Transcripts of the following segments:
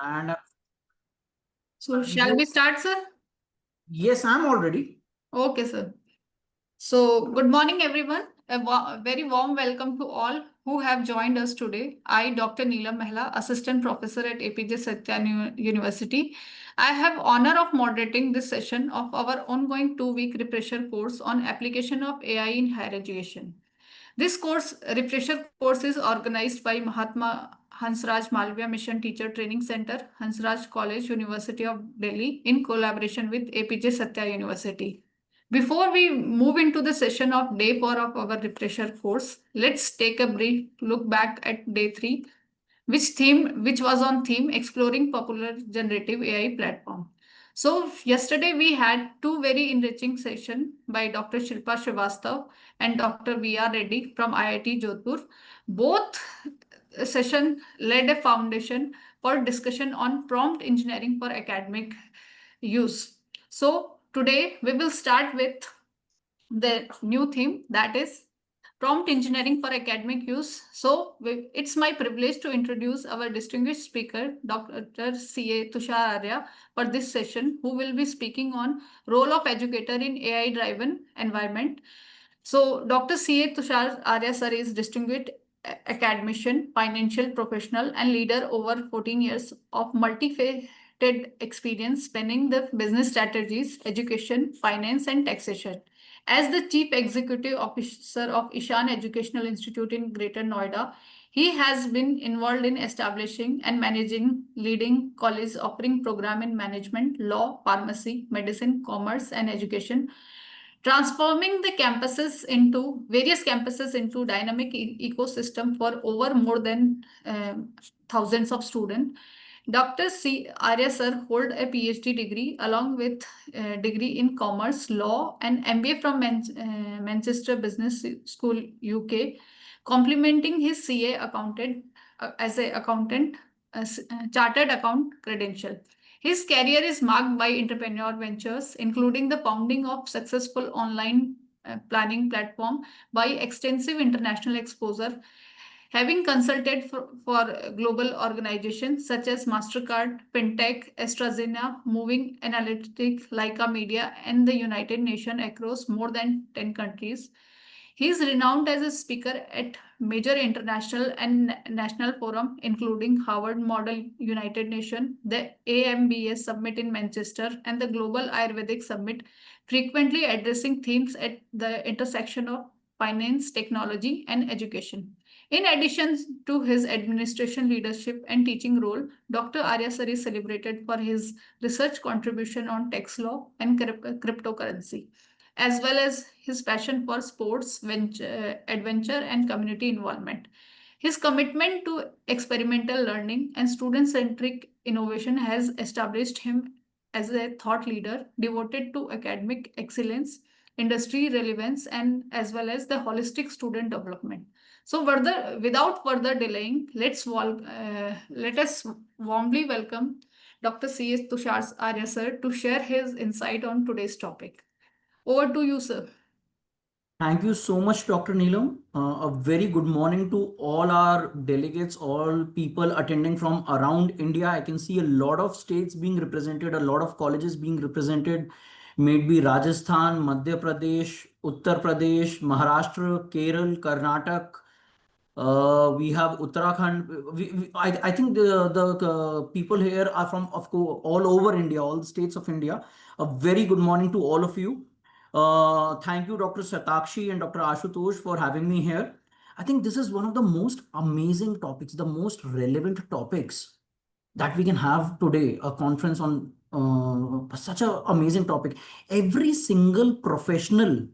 And So shall we start, sir? yes, I'm all ready. Okay, sir. So good morning, everyone. A very warm welcome to all who have joined us today. I, Dr. Neelam Mehla, Assistant Professor at APJ Satya University. I have honor of moderating this session of our ongoing 2-week refresher course on application of AI in higher education. This refresher course is organized by Mahatma Hansraj Malaviya Mission Teacher Training Center, Hansraj College, University of Delhi, in collaboration with APJ Satya University. Before we move into the session of day 4 of our refresher course, let's take a brief look back at day 3, which was on theme exploring popular generative AI platform. So yesterday we had two very enriching sessions by Dr. Shilpa Srivastav and Dr. V.R. Reddy from IIT Jodhpur. Both session laid a foundation for discussion on prompt engineering for academic use. So today we will start with the new theme, that is prompt engineering for academic use. So it's my privilege to introduce our distinguished speaker, Dr. C.A. Tushar Arya, for this session, who will be speaking on role of educator in AI-driven environment. So Dr. C.A. Tushar Arya sir is distinguished academician, financial professional, and leader over 14 years of multifaceted experience spanning the business strategies, education, finance, and taxation. As the Chief Executive Officer of Ishan Educational Institute in Greater Noida, he has been involved in establishing and managing leading colleges offering program in management, law, pharmacy, medicine, commerce, and education, transforming the various campuses into dynamic ecosystem for over more than thousands of students. Dr. C. Arya sir hold a PhD degree along with degree in commerce, law, and MBA from Manchester Business School, UK, complementing his CA accountant as a accountant, chartered account credential. His career is marked by entrepreneurial ventures, including the founding of successful online planning platform, by extensive international exposure, having consulted for global organizations such as MasterCard, FinTech, AstraZeneca, Moving Analytics, Leica Media, and the United Nations across more than 10 countries. He is renowned as a speaker at major international and national forums, including Harvard Model United Nations, the AMBS Summit in Manchester, and the Global Ayurvedic Summit, frequently addressing themes at the intersection of finance, technology, and education. In addition to his administration, leadership, and teaching role, Dr. Arya sir is celebrated for his research contribution on tax law and cryptocurrency, as well as his passion for sports, adventure, and community involvement. His commitment to experimental learning and student centric innovation has established him as a thought leader devoted to academic excellence, industry relevance, and as well as the holistic student development. So, without further delaying, let us warmly welcome Dr. C.S. Tushar Arya sir to share his insight on today's topic. Over to you, sir. Thank you so much, Dr. Neelam. A very good morning to all our delegates, all people attending from around India. I can see a lot of states being represented, a lot of colleges being represented, maybe Rajasthan, Madhya Pradesh, Uttar Pradesh, Maharashtra, Kerala, Karnataka. We have Uttarakhand. I think the people here are from, of course, all over India, all the states of India. A very good morning to all of you. Thank you, Dr. Satakshi and Dr. Ashutosh, for having me here. I think this is one of the most amazing topics, the most relevant topics that we can have today, a conference on such an amazing topic. Every single professional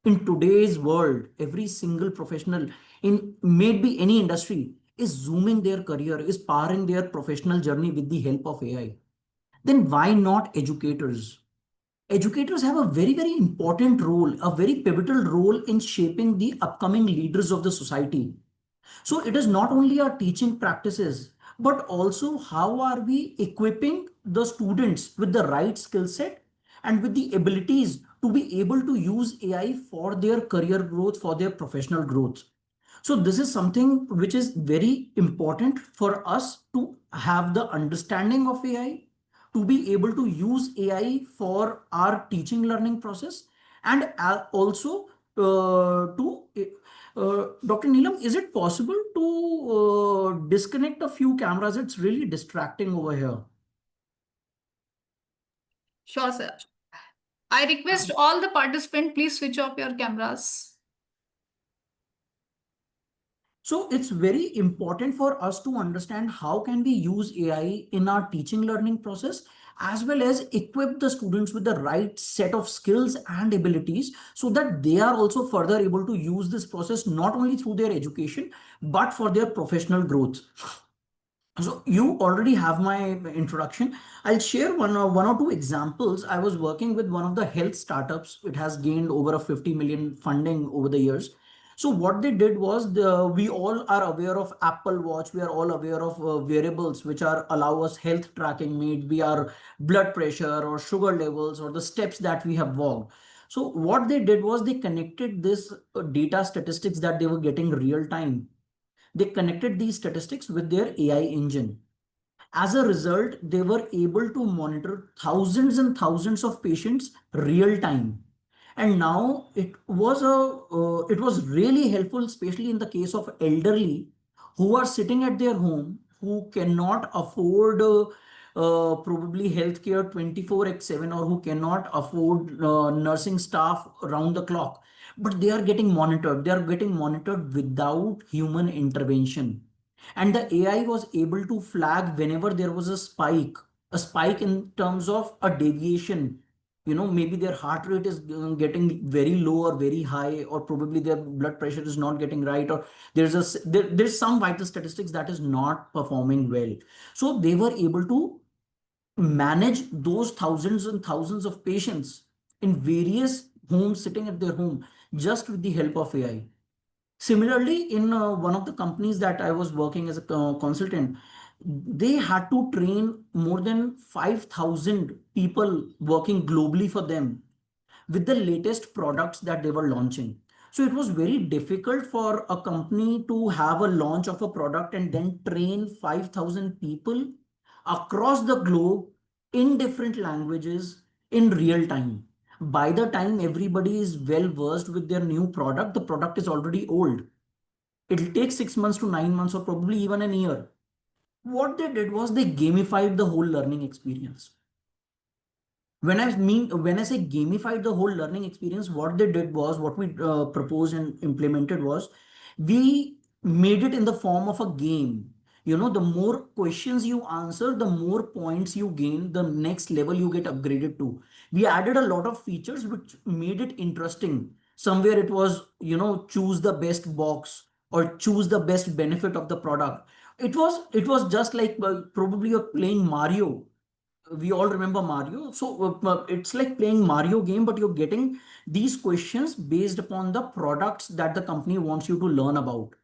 in today's world, every single professional in maybe any industry is zooming their career, is powering their professional journey with the help of AI. Then why not educators? Educators have a very, very important role, a very pivotal role in shaping the upcoming leaders of the society. So it is not only our teaching practices, but also how are we equipping the students with the right skill set and with the abilities to be able to use AI for their career growth, for their professional growth. So this is something which is very important for us to have the understanding of AI, to be able to use AI for our teaching learning process, and also to Dr. Neelam, is it possible to disconnect a few cameras? It's really distracting over here. Sure, sir. I request all the participants, please switch off your cameras. So it's very important for us to understand how can we use AI in our teaching learning process, as well as equip the students with the right set of skills and abilities so that they are also further able to use this process not only through their education but for their professional growth. So you already have my introduction. I'll share one or two examples. I was working with one of the health startups. It has gained over a 50 million funding over the years. So what they did was, we all are aware of Apple Watch. We are all aware of wearables which are allow us health tracking, may it be our blood pressure or sugar levels or the steps that we have walked. So what they did was they connected this data statistics that they were getting real time. They connected these statistics with their AI engine. As a result, they were able to monitor thousands and thousands of patients real time. And now it was really helpful, especially in the case of elderly who are sitting at their home, who cannot afford probably healthcare 24/7, or who cannot afford nursing staff around the clock, but they are getting monitored. They are getting monitored without human intervention. And the AI was able to flag whenever there was a spike in terms of a deviation. Maybe their heart rate is getting very low or very high, or probably their blood pressure is not getting right, or there's some vital statistics that is not performing well. So they were able to manage those thousands and thousands of patients in various homes, sitting at their home, just with the help of AI. Similarly, in one of the companies that I was working as a consultant, they had to train more than 5,000 people working globally for them with the latest products that they were launching. So it was very difficult for a company to have a launch of a product and then train 5,000 people across the globe in different languages in real time. By the time everybody is well versed with their new product, the product is already old. It'll take 6 months to 9 months, or probably even a year. What they did was they gamified the whole learning experience. When I say gamified the whole learning experience, what they did was, what we proposed and implemented was, we made it in the form of a game. The more questions you answer, the more points you gain, the next level you get upgraded to. We added a lot of features which made it interesting. Somewhere it was, choose the best box, or choose the best benefit of the product. It was just like, probably you're playing Mario. We all remember Mario. So it's like playing Mario game, but you're getting these questions based upon the products that the company wants you to learn about.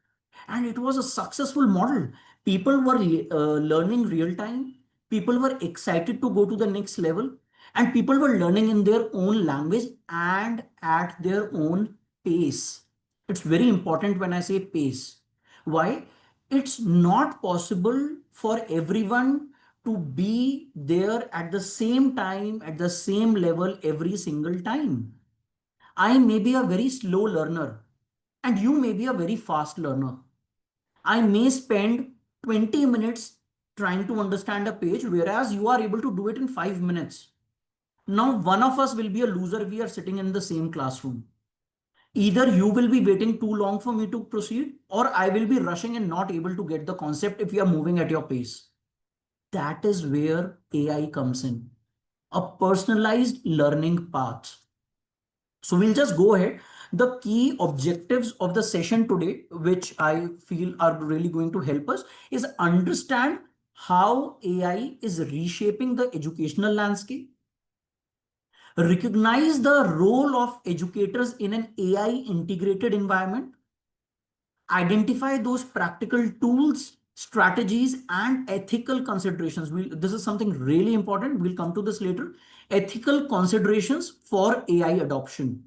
And it was a successful model. People were learning real time. People were excited to go to the next level, and people were learning in their own language and at their own pace. It's very important when I say pace. Why? It's not possible for everyone to be there at the same time, at the same level every single time. I may be a very slow learner, and you may be a very fast learner. I may spend 20 minutes trying to understand a page, whereas you are able to do it in 5 minutes. Now, one of us will be a loser if we are sitting in the same classroom. Either you will be waiting too long for me to proceed, or I will be rushing and not able to get the concept if you are moving at your pace. That is where AI comes in, a personalized learning path. So we'll just go ahead. The key objectives of the session today, which I feel are really going to help us, is understand how AI is reshaping the educational landscape, recognize the role of educators in an AI integrated environment, identify those practical tools, strategies, and ethical considerations. This is something really important. We'll come to this later. Ethical considerations for AI adoption.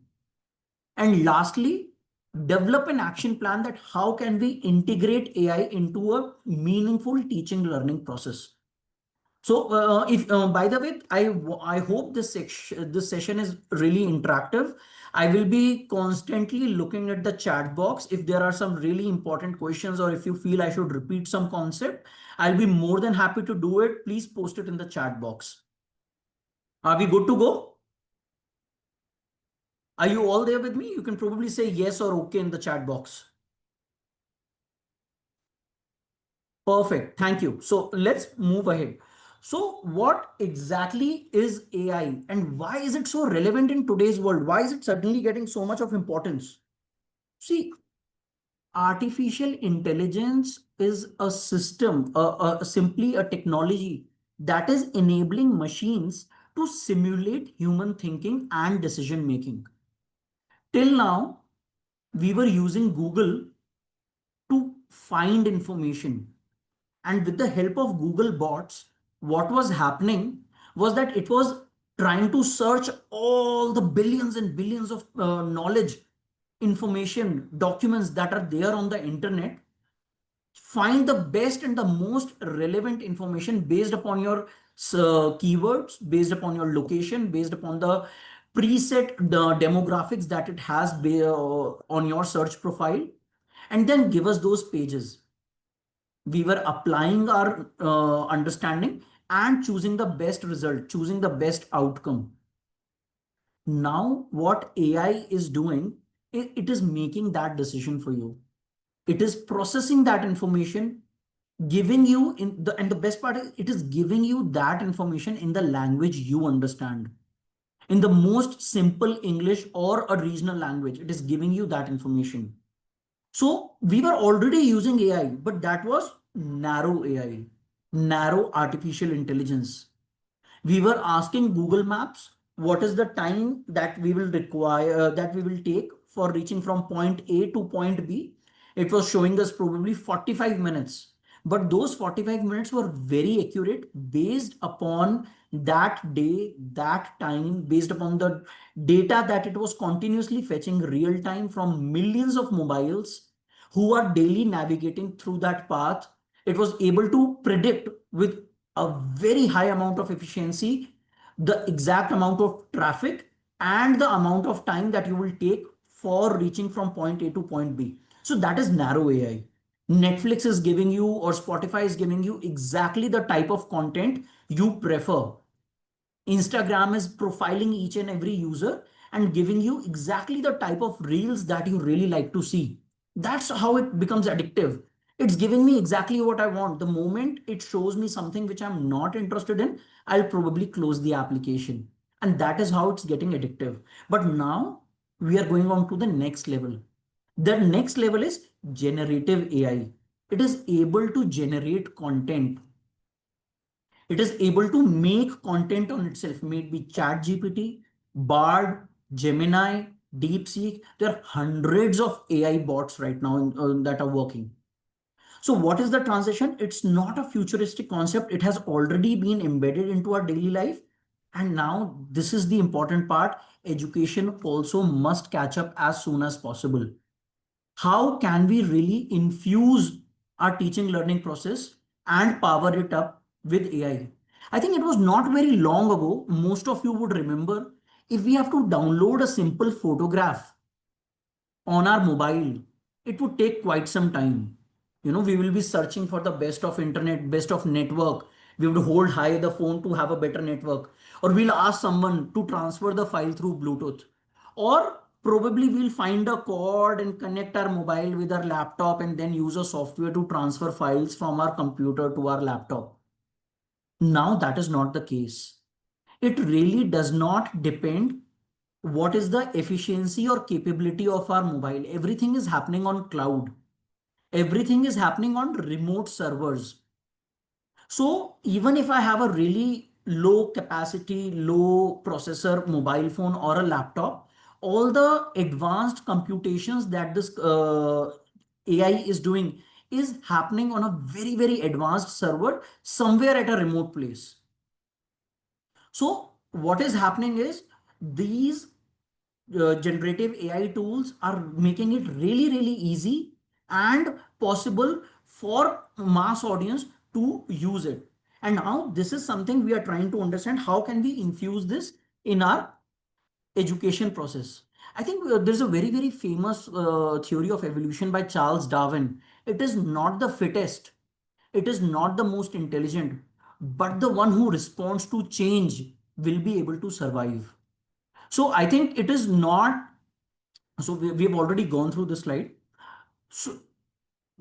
And lastly, develop an action plan that how can we integrate AI into a meaningful teaching learning process. So, if by the way, I hope this session is really interactive. I will be constantly looking at the chat box. If there are some really important questions, or if you feel I should repeat some concept, I'll be more than happy to do it. Please post it in the chat box. Are we good to go? Are you all there with me? You can probably say yes or okay in the chat box. Perfect. Thank you. So let's move ahead. So what exactly is AI and why is it so relevant in today's world? Why is it suddenly getting so much of importance? See, artificial intelligence is a system, simply a technology that is enabling machines to simulate human thinking and decision making. Till now, we were using Google to find information. And with the help of Google bots, what was happening was that it was trying to search all the billions and billions of knowledge, information, documents that are there on the internet, find the best and the most relevant information based upon your keywords, based upon your location, based upon the preset demographics that it has on your search profile, and then give us those pages. We were applying our understanding and choosing the best result, choosing the best outcome. Now what AI is doing, it is making that decision for you. It is processing that information, giving you in the, and the best part is it is giving you that information in the language you understand, in the most simple English or a regional language. It is giving you that information. So we were already using AI, but that was narrow AI, narrow artificial intelligence. We were asking Google Maps what is the time that we will require, that we will take for reaching from point A to point B. It was showing us probably 45 minutes. But those 45 minutes were very accurate based upon that day, that time, based upon the data that it was continuously fetching real time from millions of mobiles who are daily navigating through that path. It was able to predict with a very high amount of efficiency the exact amount of traffic and the amount of time that you will take for reaching from point A to point B. So that is narrow AI. Netflix is giving you, or Spotify is giving you exactly the type of content you prefer. Instagram is profiling each and every user and giving you exactly the type of reels that you really like to see. That's how it becomes addictive. It's giving me exactly what I want. The moment it shows me something which I'm not interested in, I'll probably close the application. And that is how it's getting addictive. But now we are going on to the next level. The next level is generative AI. It is able to generate content. It is able to make content on itself, maybe ChatGPT, Bard, Gemini, DeepSeek. There are hundreds of AI bots right now that are working. So what is the transition? It's not a futuristic concept. It has already been embedded into our daily life. And now this is the important part. Education also must catch up as soon as possible. How can we really infuse our teaching learning process and power it up with AI? I think it was not very long ago, most of you would remember, if we have to download a simple photograph on our mobile, it would take quite some time. We will be searching for the best of internet, best of network. We would hold high the phone to have a better network, or we'll ask someone to transfer the file through Bluetooth, or probably we'll find a cord and connect our mobile with our laptop and then use a software to transfer files from our computer to our laptop. Now that is not the case. It really does not depend what is the efficiency or capability of our mobile. Everything is happening on cloud. Everything is happening on remote servers. So even if I have a really low capacity, low processor mobile phone or a laptop, all the advanced computations that this AI is doing is happening on a very, very advanced server somewhere at a remote place. So what is happening is these generative AI tools are making it really, really easy and possible for mass audience to use it. And now this is something we are trying to understand. How can we infuse this in our education process? I think there's a very, very famous theory of evolution by Charles Darwin. It is not the fittest, it is not the most intelligent, but the one who responds to change will be able to survive. So I think it is not. So we have already gone through the slide. So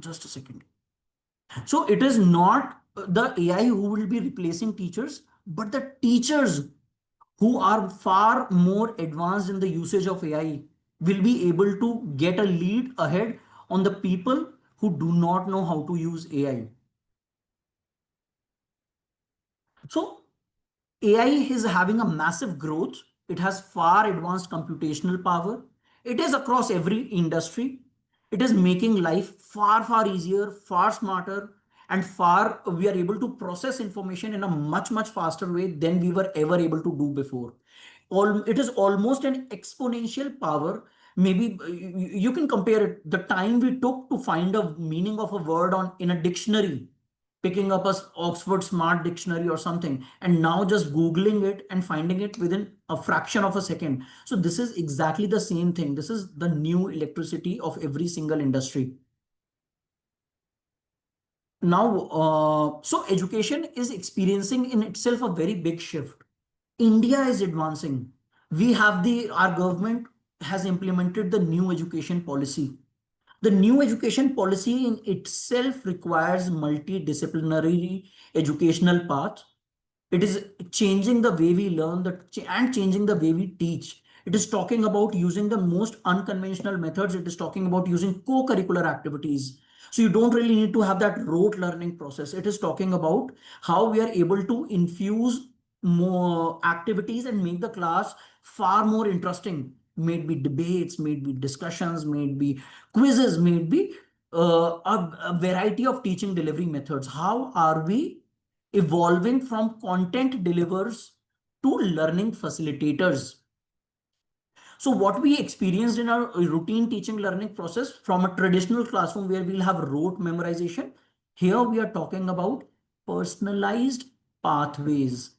just a second. So it is not the AI who will be replacing teachers, but the teachers who are far more advanced in the usage of AI will be able to get a lead ahead on the people who do not know how to use AI. So AI is having a massive growth. It has far advanced computational power. It is across every industry. It is making life far, far easier, far smarter, and far we are able to process information in a much, much faster way than we were ever able to do before. It is almost an exponential power. Maybe you can compare it. The time we took to find a meaning of a word on in a dictionary, picking up a Oxford Smart Dictionary or something, and now just Googling it and finding it within a fraction of a second. So this is exactly the same thing. This is the new electricity of every single industry. Now, so education is experiencing in itself a very big shift. India is advancing. Our government has implemented the new education policy. The new education policy in itself requires multidisciplinary educational path. It is changing the way we learn and changing the way we teach. It is talking about using the most unconventional methods. It is talking about using co-curricular activities. So you don't really need to have that rote learning process. It is talking about how we are able to infuse more activities and make the class far more interesting. May it be debates, may it be discussions, may it be quizzes, may it be a variety of teaching delivery methods. How are we evolving from content delivers to learning facilitators? So what we experienced in our routine teaching learning process from a traditional classroom where we'll have rote memorization, here we are talking about personalized pathways.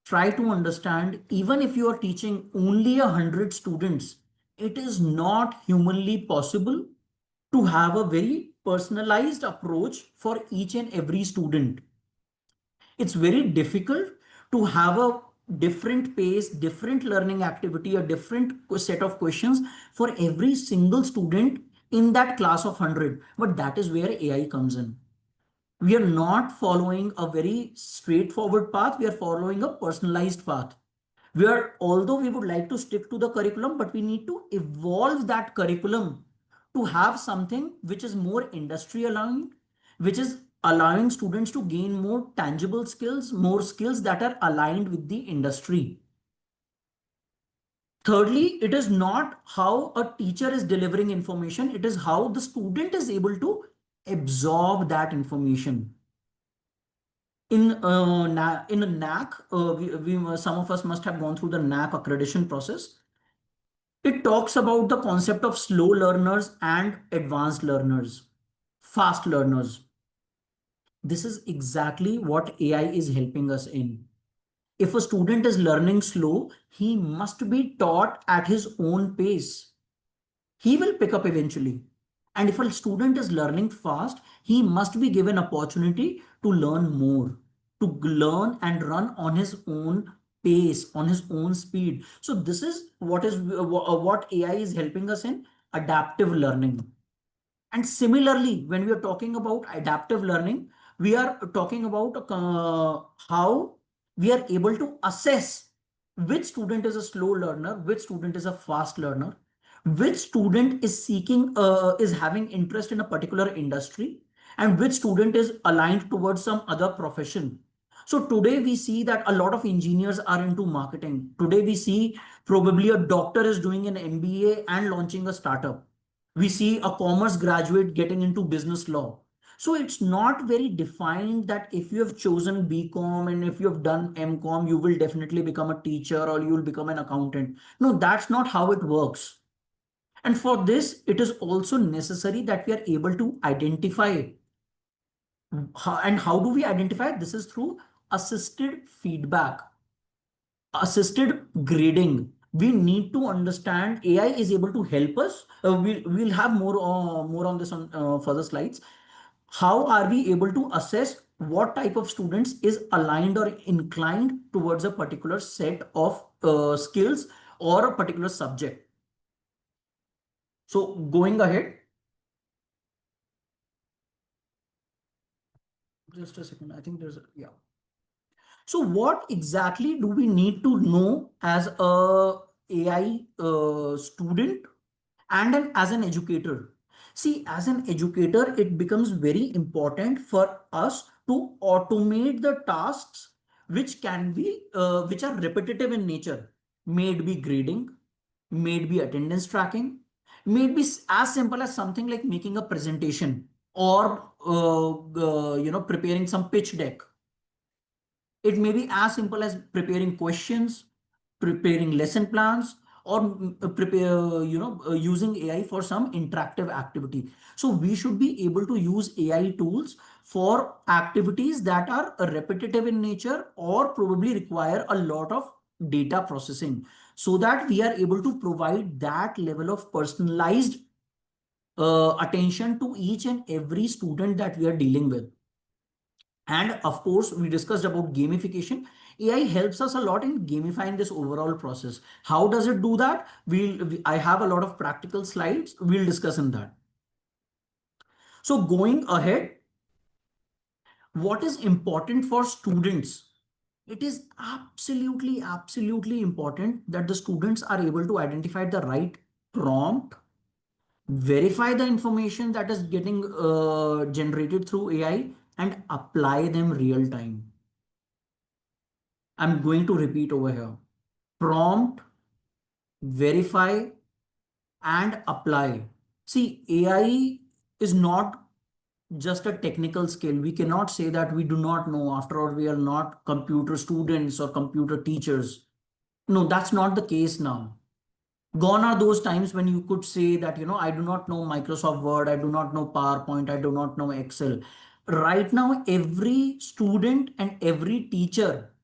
Try to understand, even if you are teaching only 100 students, it is not humanly possible to have a very personalized approach for each and every student. It's very difficult to have a different pace, different learning activity, a different set of questions for every single student in that class of 100. But that is where AI comes in. We are not following a very straightforward path. We are following a personalized path. Although we would like to stick to the curriculum, but we need to evolve that curriculum to have something which is more industry aligned, which is allowing students to gain more tangible skills, more skills that are aligned with the industry. Thirdly, it is not how a teacher is delivering information, it is how the student is able to absorb that information. In a NAAC, some of us must have gone through the NAAC accreditation process. It talks about the concept of slow learners and advanced learners, fast learners. This is exactly what AI is helping us in. If a student is learning slow, he must be taught at his own pace. He will pick up eventually. And if a student is learning fast, he must be given opportunity to learn more, to learn and run on his own pace, on his own speed. So this is what AI is helping us in adaptive learning. And similarly, when we are talking about adaptive learning, we are talking about how we are able to assess which student is a slow learner, which student is a fast learner, which student is is having interest in a particular industry, and which student is aligned towards some other profession. So today we see that a lot of engineers are into marketing. Today we see probably a doctor is doing an MBA and launching a startup. We see a commerce graduate getting into business law. So it's not very defined that if you have chosen BCom and if you have done MCom, you will definitely become a teacher or you will become an accountant. No, that's not how it works. And for this, it is also necessary that we are able to identify. And how do we identify? This is through assisted feedback, assisted grading. We need to understand AI is able to help us. We'll have more on this on further slides. How are we able to assess what type of students is aligned or inclined towards a particular set of skills or a particular subject? So going ahead, just a second. I think there's a, yeah. So what exactly do we need to know as a AI student and as an educator? See, as an educator, it becomes very important for us to automate the tasks which can be which are repetitive in nature. May it be grading, may it be attendance tracking, may it be as simple as something like making a presentation or preparing some pitch deck. It may be as simple as preparing questions, preparing lesson plans, or using AI for some interactive activity. So we should be able to use AI tools for activities that are repetitive in nature or probably require a lot of data processing, so that we are able to provide that level of personalized attention to each and every student that we are dealing with. And of course, we discussed about gamification. AI helps us a lot in gamifying this overall process. How does it do that? I have a lot of practical slides. We'll discuss in that. So going ahead, what is important for students? It is absolutely important that the students are able to identify the right prompt, verify the information that is getting generated through AI, and apply them real time. I'm going to repeat over here. Prompt, verify, and apply. See, AI is not just a technical skill. We cannot say that we do not know. After all, we are not computer students or computer teachers. No, that's not the case now. Gone are those times when you could say that, I do not know Microsoft Word, I do not know PowerPoint, I do not know Excel. Right now, every student and every teacher,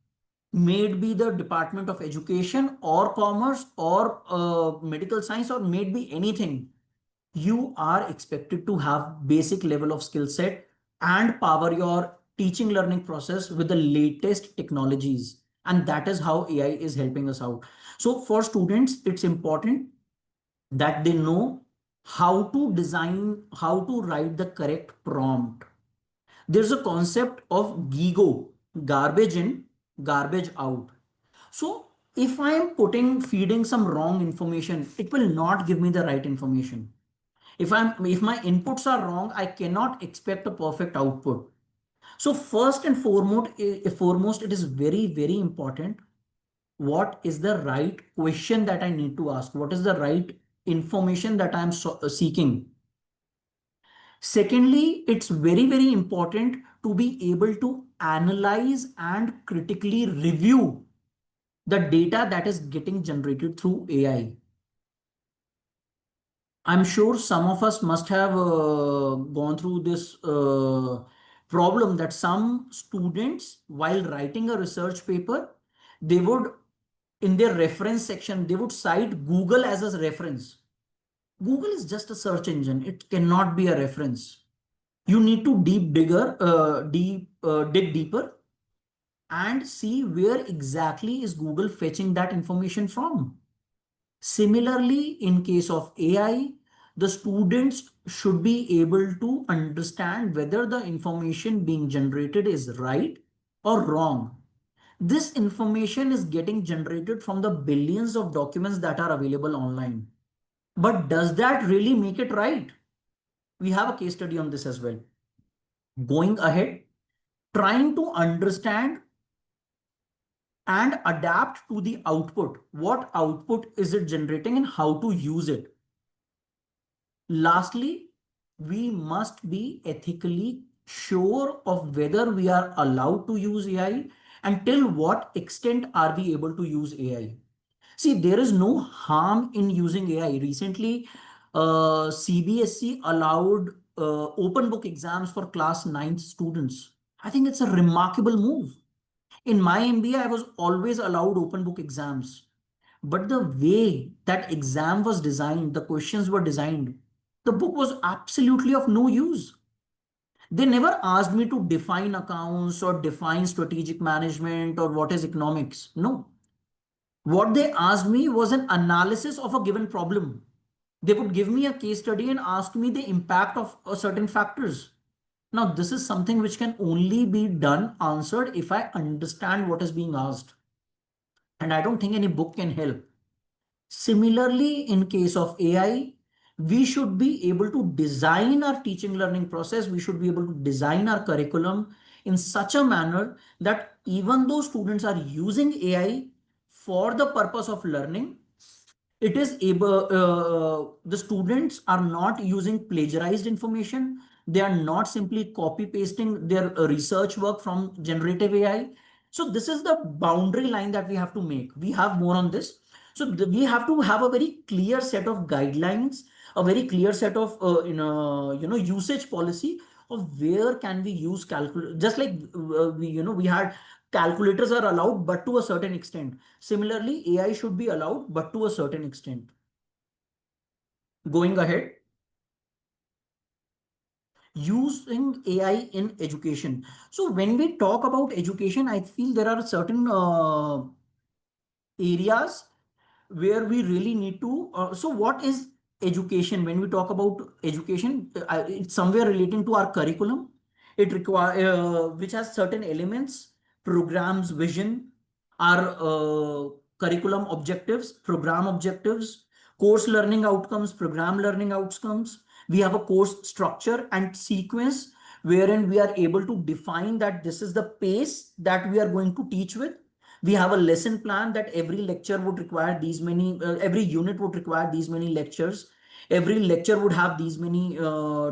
may it be the Department of Education or Commerce or medical science, or may it be anything, you are expected to have basic level of skill set and power your teaching learning process with the latest technologies. And that is how AI is helping us out. So for students, it's important that they know how to design, how to write the correct prompt. There's a concept of GIGO, garbage in, garbage out. So if I am feeding some wrong information, it will not give me the right information. If my inputs are wrong, I cannot expect a perfect output. So first and foremost, it is very important. What is the right question that I need to ask? What is the right information that I'm seeking? Secondly, it's very important to be able to analyze and critically review the data that is getting generated through AI. I'm sure some of us must have gone through this problem that some students, while writing a research paper, they would, in their reference section, they would cite Google as a reference. Google is just a search engine. It cannot be a reference. You need to dig deeper and see where exactly is Google fetching that information from. Similarly, in case of AI, the students should be able to understand whether the information being generated is right or wrong. This information is getting generated from the billions of documents that are available online. But does that really make it right? We have a case study on this as well. Going ahead, trying to understand and adapt to the output. What output is it generating and how to use it? Lastly, we must be ethically sure of whether we are allowed to use AI and till what extent are we able to use AI. See, there is no harm in using AI. Recently, CBSE allowed open book exams for class 9th students. I think it's a remarkable move. In my MBA, I was always allowed open book exams. But the way that exam was designed, the questions were designed, the book was absolutely of no use. They never asked me to define accounts or define strategic management or what is economics. No. What they asked me was an analysis of a given problem. They would give me a case study and ask me the impact of certain factors. Now, this is something which can only be done, answered if I understand what is being asked. And I don't think any book can help. Similarly, in case of AI, we should be able to design our teaching learning process. We should be able to design our curriculum in such a manner that even though students are using AI for the purpose of learning, it is able, the students are not using plagiarized information. They are not simply copy pasting their research work from generative AI. So this is the boundary line that we have to make. We have more on this. So we have to have a very clear set of guidelines, a very clear set of usage policy of where can we use calculate. Just like we had calculators are allowed, but to a certain extent. Similarly, AI should be allowed, but to a certain extent. Going ahead, using AI in education. So when we talk about education, I feel there are certain areas where we really need to so what is education? When we talk about education, it's somewhere relating to our curriculum. It require which has certain elements, programs, vision, our curriculum objectives, program objectives, course learning outcomes, program learning outcomes. We have a course structure and sequence wherein we are able to define that this is the pace that we are going to teach with. We have a lesson plan that every lecture would require these many, every unit would require these many lectures. Every lecture would have these many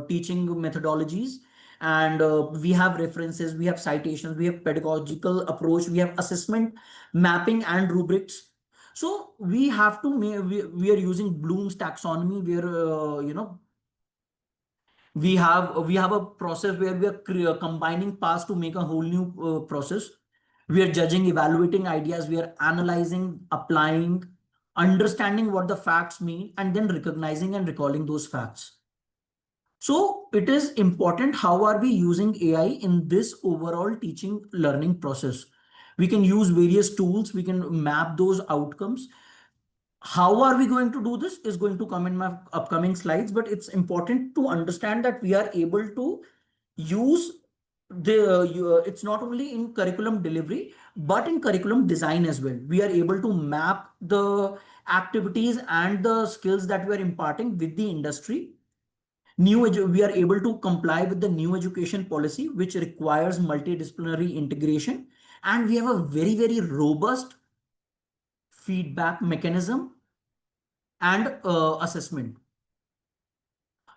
teaching methodologies. And we have references, we have citations, we have pedagogical approach, we have assessment, mapping, and rubrics. So we have to, we are using Bloom's taxonomy where, we have a process where we are combining past to make a whole new process. We are judging, evaluating ideas, we are analyzing, applying, understanding what the facts mean, and then recognizing and recalling those facts. So it is important how are we using AI in this overall teaching learning process. We can use various tools, we can map those outcomes. How are we going to do this is going to come in my upcoming slides, but it's important to understand that we are able to use it's not only in curriculum delivery, but in curriculum design as well. We are able to map the activities and the skills that we are imparting with the industry. We are able to comply with the new education policy, which requires multidisciplinary integration. And we have a very, very robust feedback mechanism and assessment.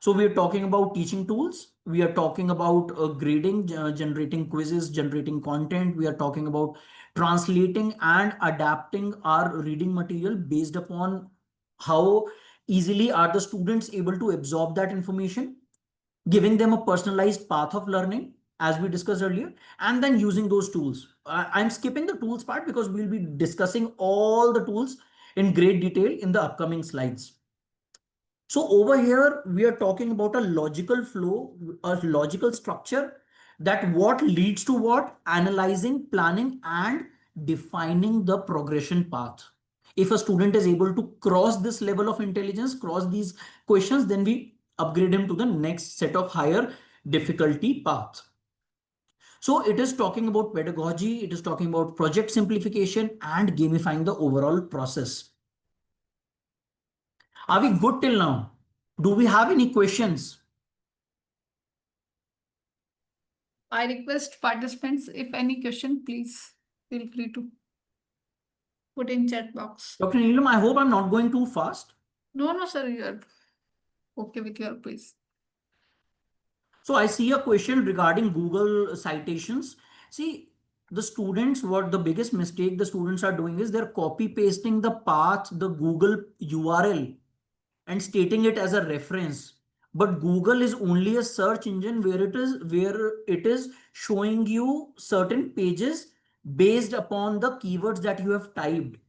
So we are talking about teaching tools. We are talking about grading, generating quizzes, generating content. We are talking about translating and adapting our reading material based upon how easily are the students able to absorb that information, giving them a personalized path of learning, as we discussed earlier, and then using those tools. I'm skipping the tools part because we'll be discussing all the tools in great detail in the upcoming slides. So over here, we are talking about a logical flow, a logical structure, that what leads to what, analyzing, planning, and defining the progression path. If a student is able to cross this level of intelligence, cross these questions, then we upgrade him to the next set of higher difficulty path. So it is talking about pedagogy, it is talking about project simplification and gamifying the overall process. Are we good till now? Do we have any questions? I request participants, if any question, please feel free to put in chat box. Dr. Neelam, I hope I'm not going too fast. No, no, sir, you are okay with your quiz. So I see a question regarding Google citations. See, the students, what the biggest mistake the students are doing is they're copy pasting the path, the Google URL, and stating it as a reference. But Google is only a search engine where it is showing you certain pages based upon the keywords that you have typed.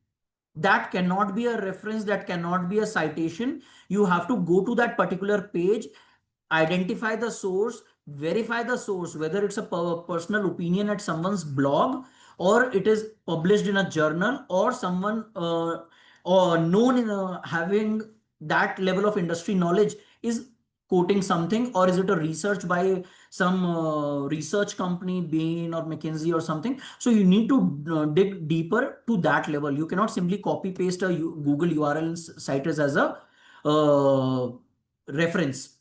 That cannot be a reference, that cannot be a citation. You have to go to that particular page, identify the source, verify the source, whether it's a personal opinion at someone's blog, or it is published in a journal, or someone or known in having that level of industry knowledge is quoting something, or is it a research by some research company, Bain or McKinsey or something. So you need to dig deeper to that level. You cannot simply copy paste a Google URL and cite it as a reference.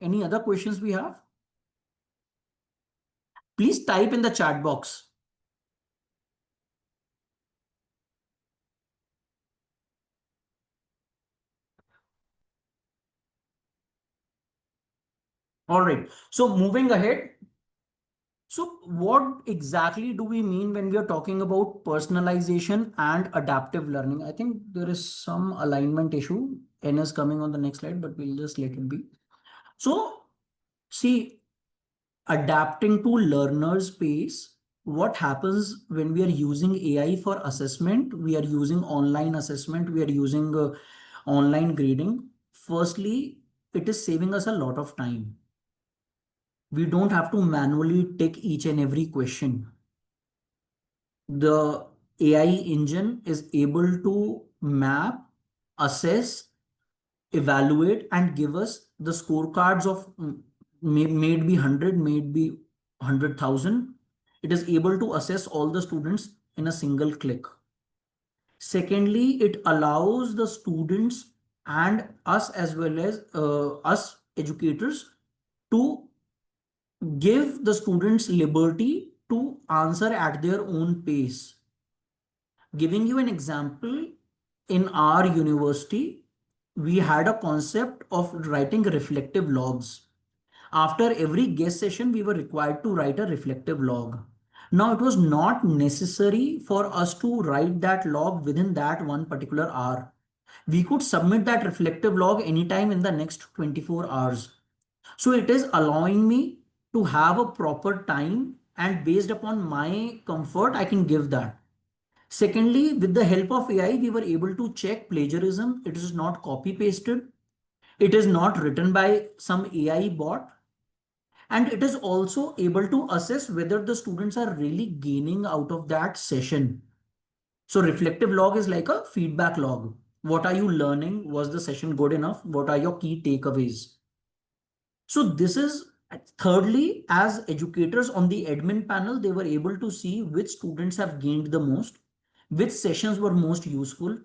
Any other questions we have? Please type in the chat box. All right. So moving ahead. So what exactly do we mean when we are talking about personalization and adaptive learning? I think there is some alignment issue. N is coming on the next slide, but we'll just let it be. So see, adapting to learner's pace. What happens when we are using AI for assessment? We are using online assessment. We are using online grading. Firstly, it is saving us a lot of time. We don't have to manually tick each and every question. The AI engine is able to map, assess, evaluate, and give us the scorecards of may it be 100, may it be 100,000. It is able to assess all the students in a single click. Secondly, it allows the students and us, as well as us educators, to give the students liberty to answer at their own pace. Giving you an example, in our university, we had a concept of writing reflective logs. After every guest session, we were required to write a reflective log. Now, it was not necessary for us to write that log within that one particular hour. We could submit that reflective log anytime in the next 24 hours. So it is allowing me to have a proper time, and based upon my comfort, I can give that. Secondly, with the help of AI, we were able to check plagiarism. It is not copy pasted. It is not written by some AI bot. And it is also able to assess whether the students are really gaining out of that session. So reflective log is like a feedback log. What are you learning? Was the session good enough? What are your key takeaways? So this is thirdly, as educators on the admin panel, they were able to see which students have gained the most, which sessions were most useful,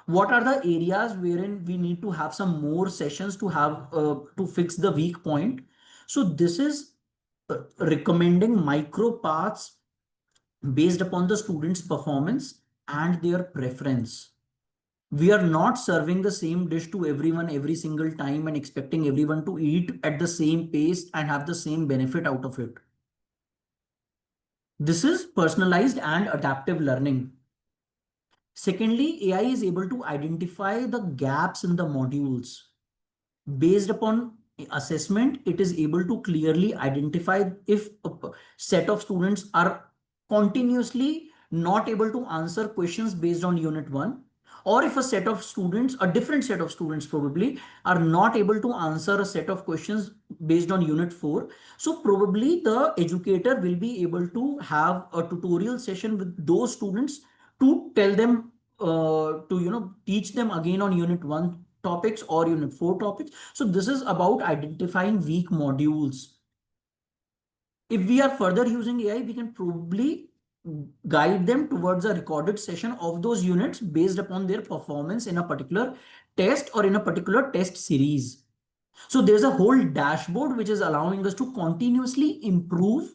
what are the areas wherein we need to have some more sessions to have to fix the weak point. So this is recommending micro paths based upon the student's performance and their preference. We are not serving the same dish to everyone every single time and expecting everyone to eat at the same pace and have the same benefit out of it. This is personalized and adaptive learning. Secondly, AI is able to identify the gaps in the modules. Based upon assessment, it is able to clearly identify if a set of students are continuously not able to answer questions based on unit 1, or if a set of students, a different set of students probably, are not able to answer a set of questions based on unit 4. So probably the educator will be able to have a tutorial session with those students to tell them to teach them again on unit 1 topics or unit 4 topics. So this is about identifying weak modules. If we are further using AI, we can probably guide them towards a recorded session of those units based upon their performance in a particular test or in a particular test series. So there's a whole dashboard which is allowing us to continuously improve.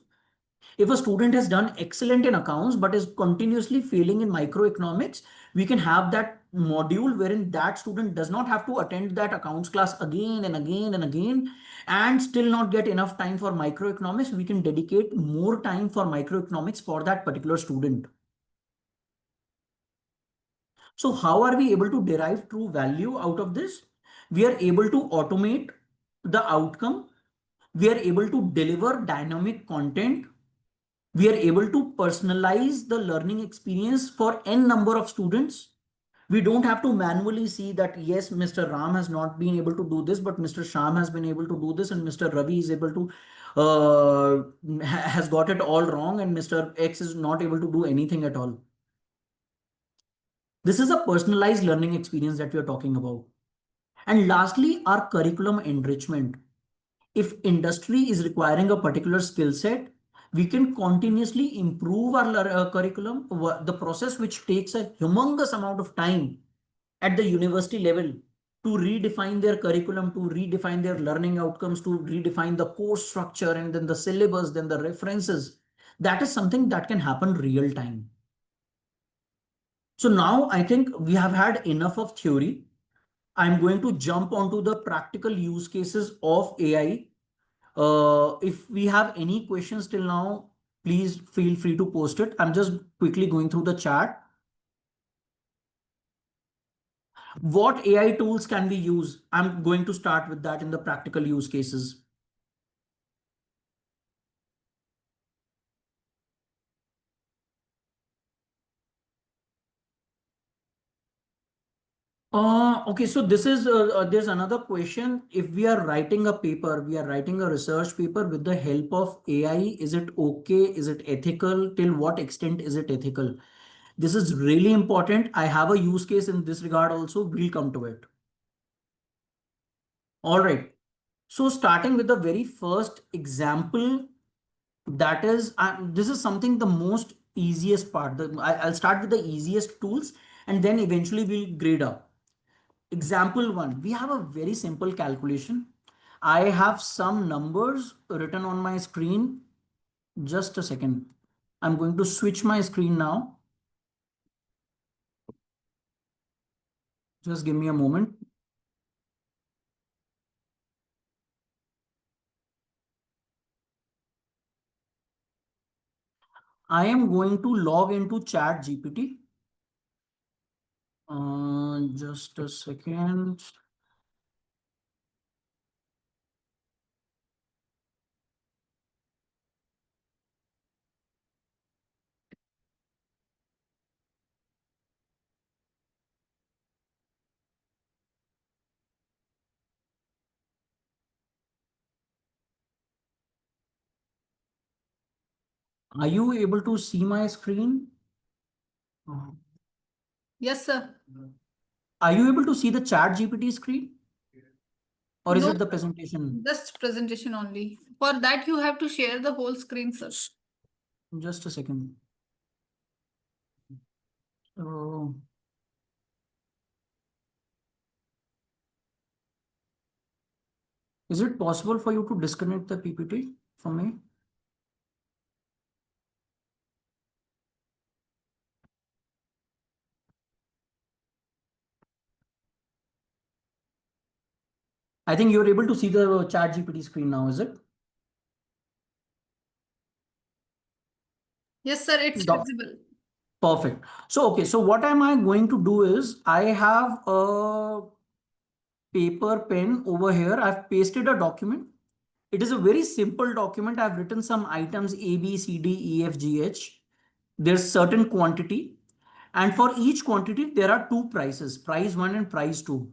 If a student has done excellent in accounts but is continuously failing in microeconomics, we can have that module wherein that student does not have to attend that accounts class again and again and again and still not get enough time for microeconomics, we can dedicate more time for microeconomics for that particular student. So how are we able to derive true value out of this? We are able to automate the outcome. We are able to deliver dynamic content. We are able to personalize the learning experience for n number of students. We don't have to manually see that, yes, Mr. Ram has not been able to do this, but Mr. Sham has been able to do this, and Mr. Ravi is able to has got it all wrong, and Mr. X is not able to do anything at all. This is a personalized learning experience that we are talking about. And lastly, our curriculum enrichment. If industry is requiring a particular skill set, we can continuously improve our curriculum. The process which takes a humongous amount of time at the university level to redefine their curriculum, to redefine their learning outcomes, to redefine the course structure and then the syllabus, then the references. That is something that can happen real time. So now I think we have had enough of theory. I'm going to jump onto the practical use cases of AI. If we have any questions till now, please feel free to post it. I'm just quickly going through the chat. What AI tools can we use? I'm going to start with that in the practical use cases. Okay, so this is there's another question. If we are writing a paper, we are writing a research paper with the help of AI, is it okay? Is it ethical? Till what extent is it ethical? This is really important. I have a use case in this regard also. We'll come to it. All right. So starting with the very first example, that is, this is something the most easiest part. I'll start with the easiest tools and then eventually we'll grade up. Example one, we have a very simple calculation. I have some numbers written on my screen. Just a second. I'm going to switch my screen now. Just give me a moment. I am going to log into Chat GPT. Just a second. Are you able to see my screen? Uh, Yes, sir. Are you able to see the Chat GPT screen? Or is No, it the presentation? just presentation only. For that, you have to share the whole screen, sir. Just a second. So, is it possible for you to disconnect the PPT from me? I think you're able to see the Chat GPT screen now, is it? Yes, sir, it's No. visible. Perfect. So, okay. So what am I going to do is I have a paper pen over here. I've pasted a document. It is a very simple document. I've written some items A, B, C, D, E, F, G, H. There's certain quantity. And for each quantity, there are two prices, price one and price two.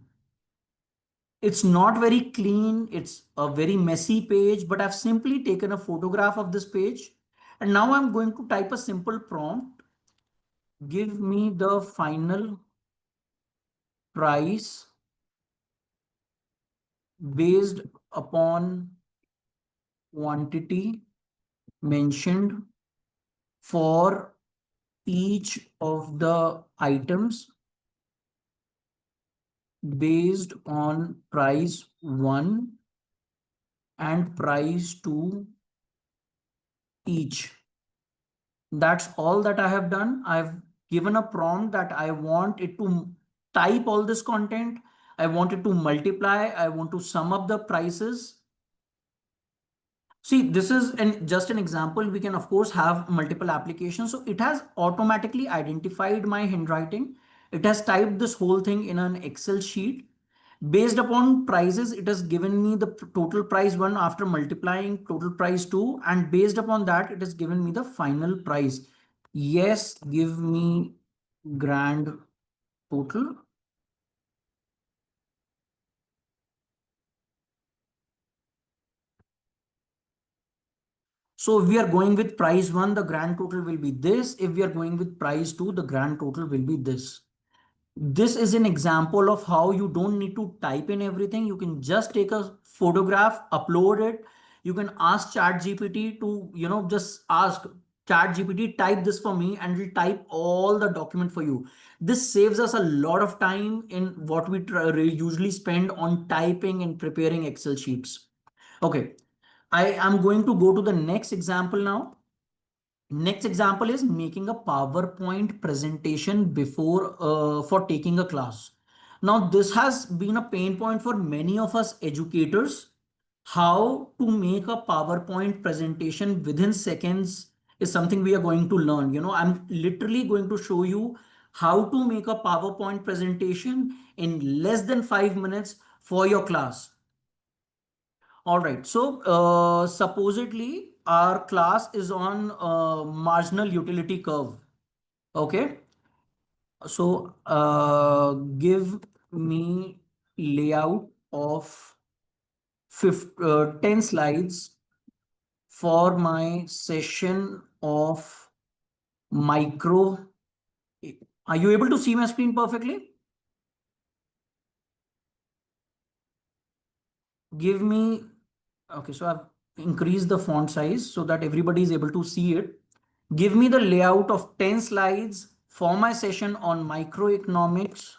It's not very clean. It's a very messy page, but I've simply taken a photograph of this page. And now I'm going to type a simple prompt. Give me the final price based upon quantity mentioned for each of the items based on price 1 and price 2 each. That's all that I have done. I've given a prompt that I want it to type all this content. I want it to multiply. I want to sum up the prices. See, this is just an example. We can, of course, have multiple applications. So it has automatically identified my handwriting. It has typed this whole thing in an Excel sheet. Based upon prices, it has given me the total price one after multiplying total price two. And based upon that, it has given me the final price. Yes, give me grand total. So if we are going with price one, the grand total will be this. If we are going with price two, the grand total will be this. This is an example of how you don't need to type in everything. You can just take a photograph, upload it. You can ask ChatGPT to, just ask ChatGPT, type this for me, and it'll type all the document for you. This saves us a lot of time in what we usually spend on typing and preparing Excel sheets. Okay, I am going to go to the next example now. Next example is making a PowerPoint presentation before for taking a class. Now, this has been a pain point for many of us educators. How to make a PowerPoint presentation within seconds is something we are going to learn. I'm literally going to show you how to make a PowerPoint presentation in less than 5 minutes for your class. All right. So supposedly our class is on marginal utility curve. Okay. So give me layout of 10 slides for my session of micro. Are you able to see my screen perfectly? Give me, okay, so I've increased the font size so that everybody is able to see it. Give me the layout of 10 slides for my session on microeconomics,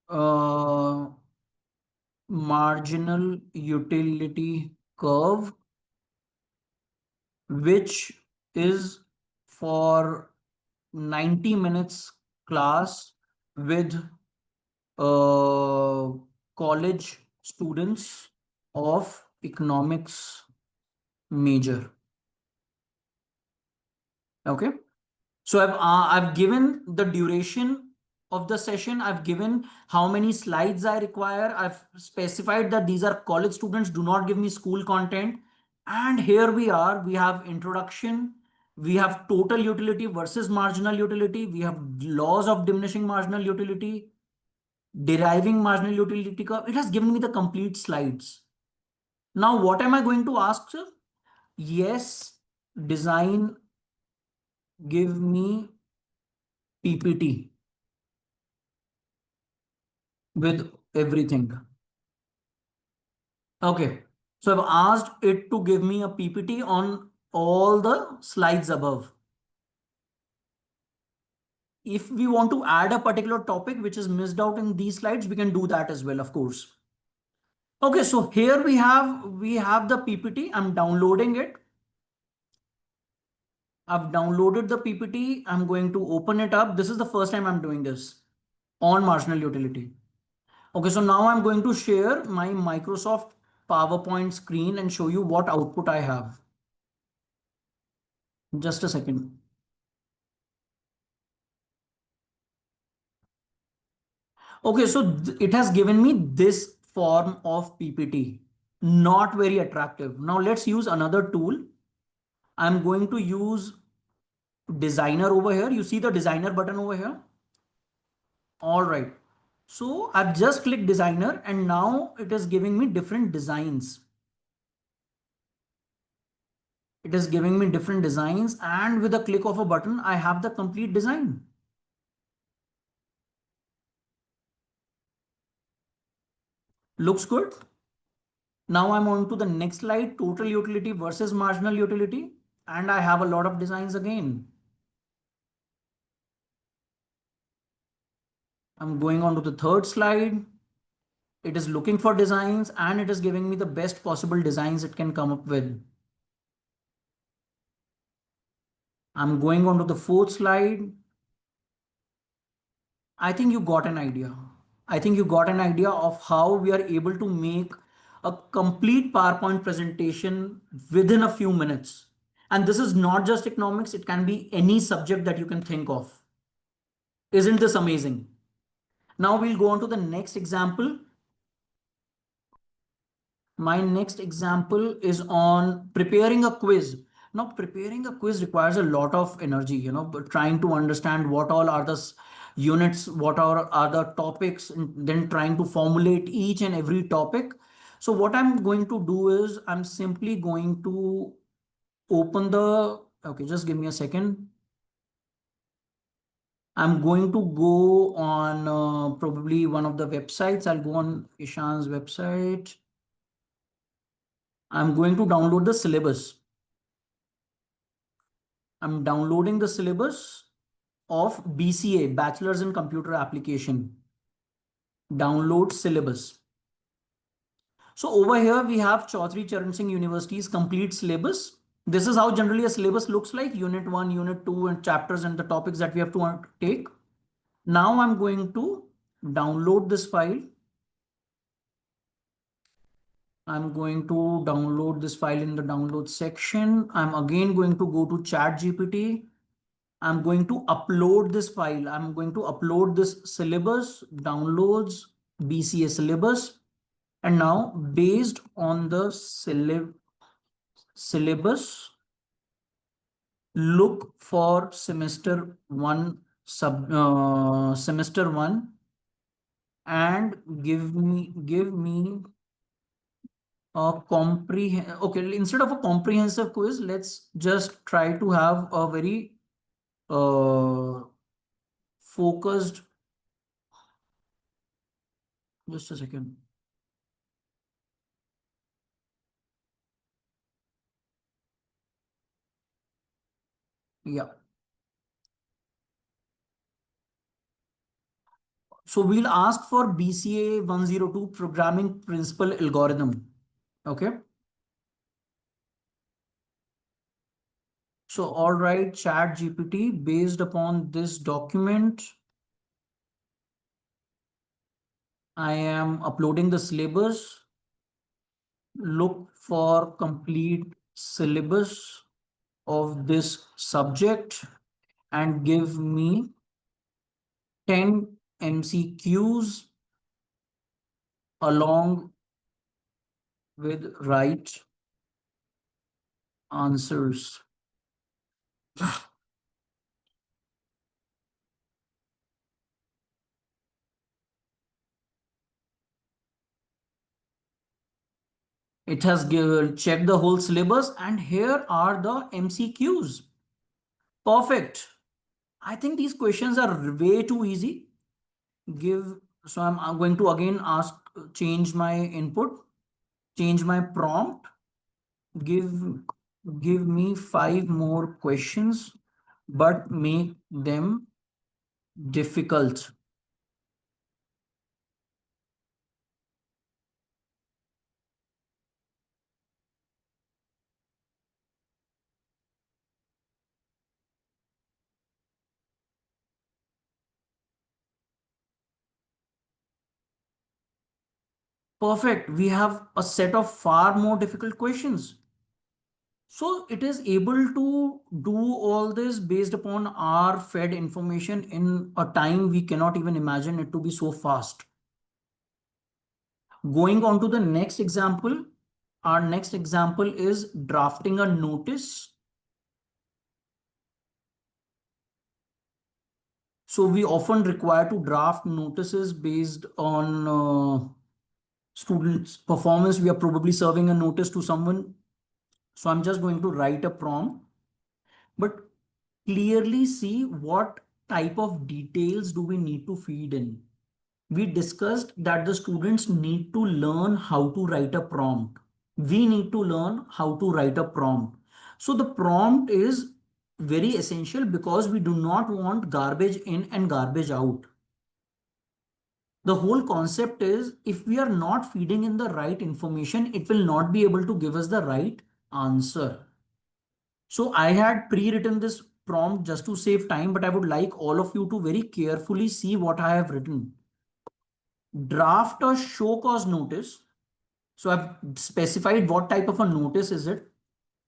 uh, marginal utility curve, which is for 90 minutes class with uh, college students of economics major. Okay. So I've given the duration of the session. I've given how many slides I require. I've specified that these are college students. Do not give me school content. And here we are. We have introduction. We have total utility versus marginal utility. We have laws of diminishing marginal utility, deriving marginal utility curve. It has given me the complete slides. Now, what am I going to ask, sir? Yes, design, give me PPT with everything. Okay. So I've asked it to give me a PPT on all the slides above. If we want to add a particular topic which is missed out in these slides, we can do that as well, of course. Okay, so here we have the PPT. I'm downloading it. I've downloaded the PPT. I'm going to open it up. This is the first time I'm doing this on marginal utility. Okay, so now I'm going to share my Microsoft PowerPoint screen and show you what output I have. Just a second. Okay, so it has given me this form of PPT. Not very attractive. Now let's use another tool. I'm going to use designer over here. You see the designer button over here? All right. So I've just clicked designer and now it is giving me different designs. It is giving me different designs and with a click of a button, I have the complete design. Looks good. Now I'm on to the next slide, total utility versus marginal utility. And I have a lot of designs again. I'm going on to the third slide. It is looking for designs and it is giving me the best possible designs it can come up with. I'm going on to the fourth slide. I think you got an idea. I think you got an idea of how we are able to make a complete PowerPoint presentation within a few minutes. And this is not just economics, it can be any subject that you can think of. Isn't this amazing? Now we'll go on to the next example. My next example is on preparing a quiz. Now, preparing a quiz requires a lot of energy, but trying to understand what all are the units, are the topics, and then trying to formulate each and every topic. So what I'm going to do is I'm simply going to open okay, just give me a second. I'm going to go on probably one of the websites. I'll go on Ishan's website. I'm going to download the syllabus. I'm downloading the syllabus of BCA, Bachelor's in Computer Application. Download syllabus. So over here we have Chaudhary Charan Singh University's complete syllabus. This is how generally a syllabus looks like: Unit 1, Unit 2, and chapters and the topics that we have to take. Now I'm going to download this file. I'm going to download this file in the download section. I'm again going to go to ChatGPT. I'm going to upload this file. I'm going to upload this syllabus, downloads, BCA syllabus. And now based on the syllabus, look for semester one and give me a okay, instead of a comprehensive quiz, let's just try to have a very focused. Just a second. Yeah. So we'll ask for BCA 102 programming principle algorithm. Okay. So all right, Chat GPT, based upon this document, I am uploading the syllabus. Look for complete syllabus of this subject and give me 10 MCQs along with right answers. It has checked the whole syllabus, and here are the MCQs. Perfect. I think these questions are way too easy. I'm going to again change my input, change my prompt, give, give me 5 more questions, but make them difficult. Perfect. We have a set of far more difficult questions. So it is able to do all this based upon our fed information in a time we cannot even imagine it to be so fast. Going on to the next example, our next example is drafting a notice. So we often require to draft notices based on students' performance. We are probably serving a notice to someone. So I'm just going to write a prompt, but clearly see what type of details do we need to feed in. We discussed that the students need to learn how to write a prompt. We need to learn how to write a prompt. So the prompt is very essential because we do not want garbage in and garbage out. The whole concept is if we are not feeding in the right information, it will not be able to give us the right answer. So I had pre-written this prompt just to save time, but I would like all of you to very carefully see what I have written. Draft a show cause notice. So I've specified what type of a notice is it.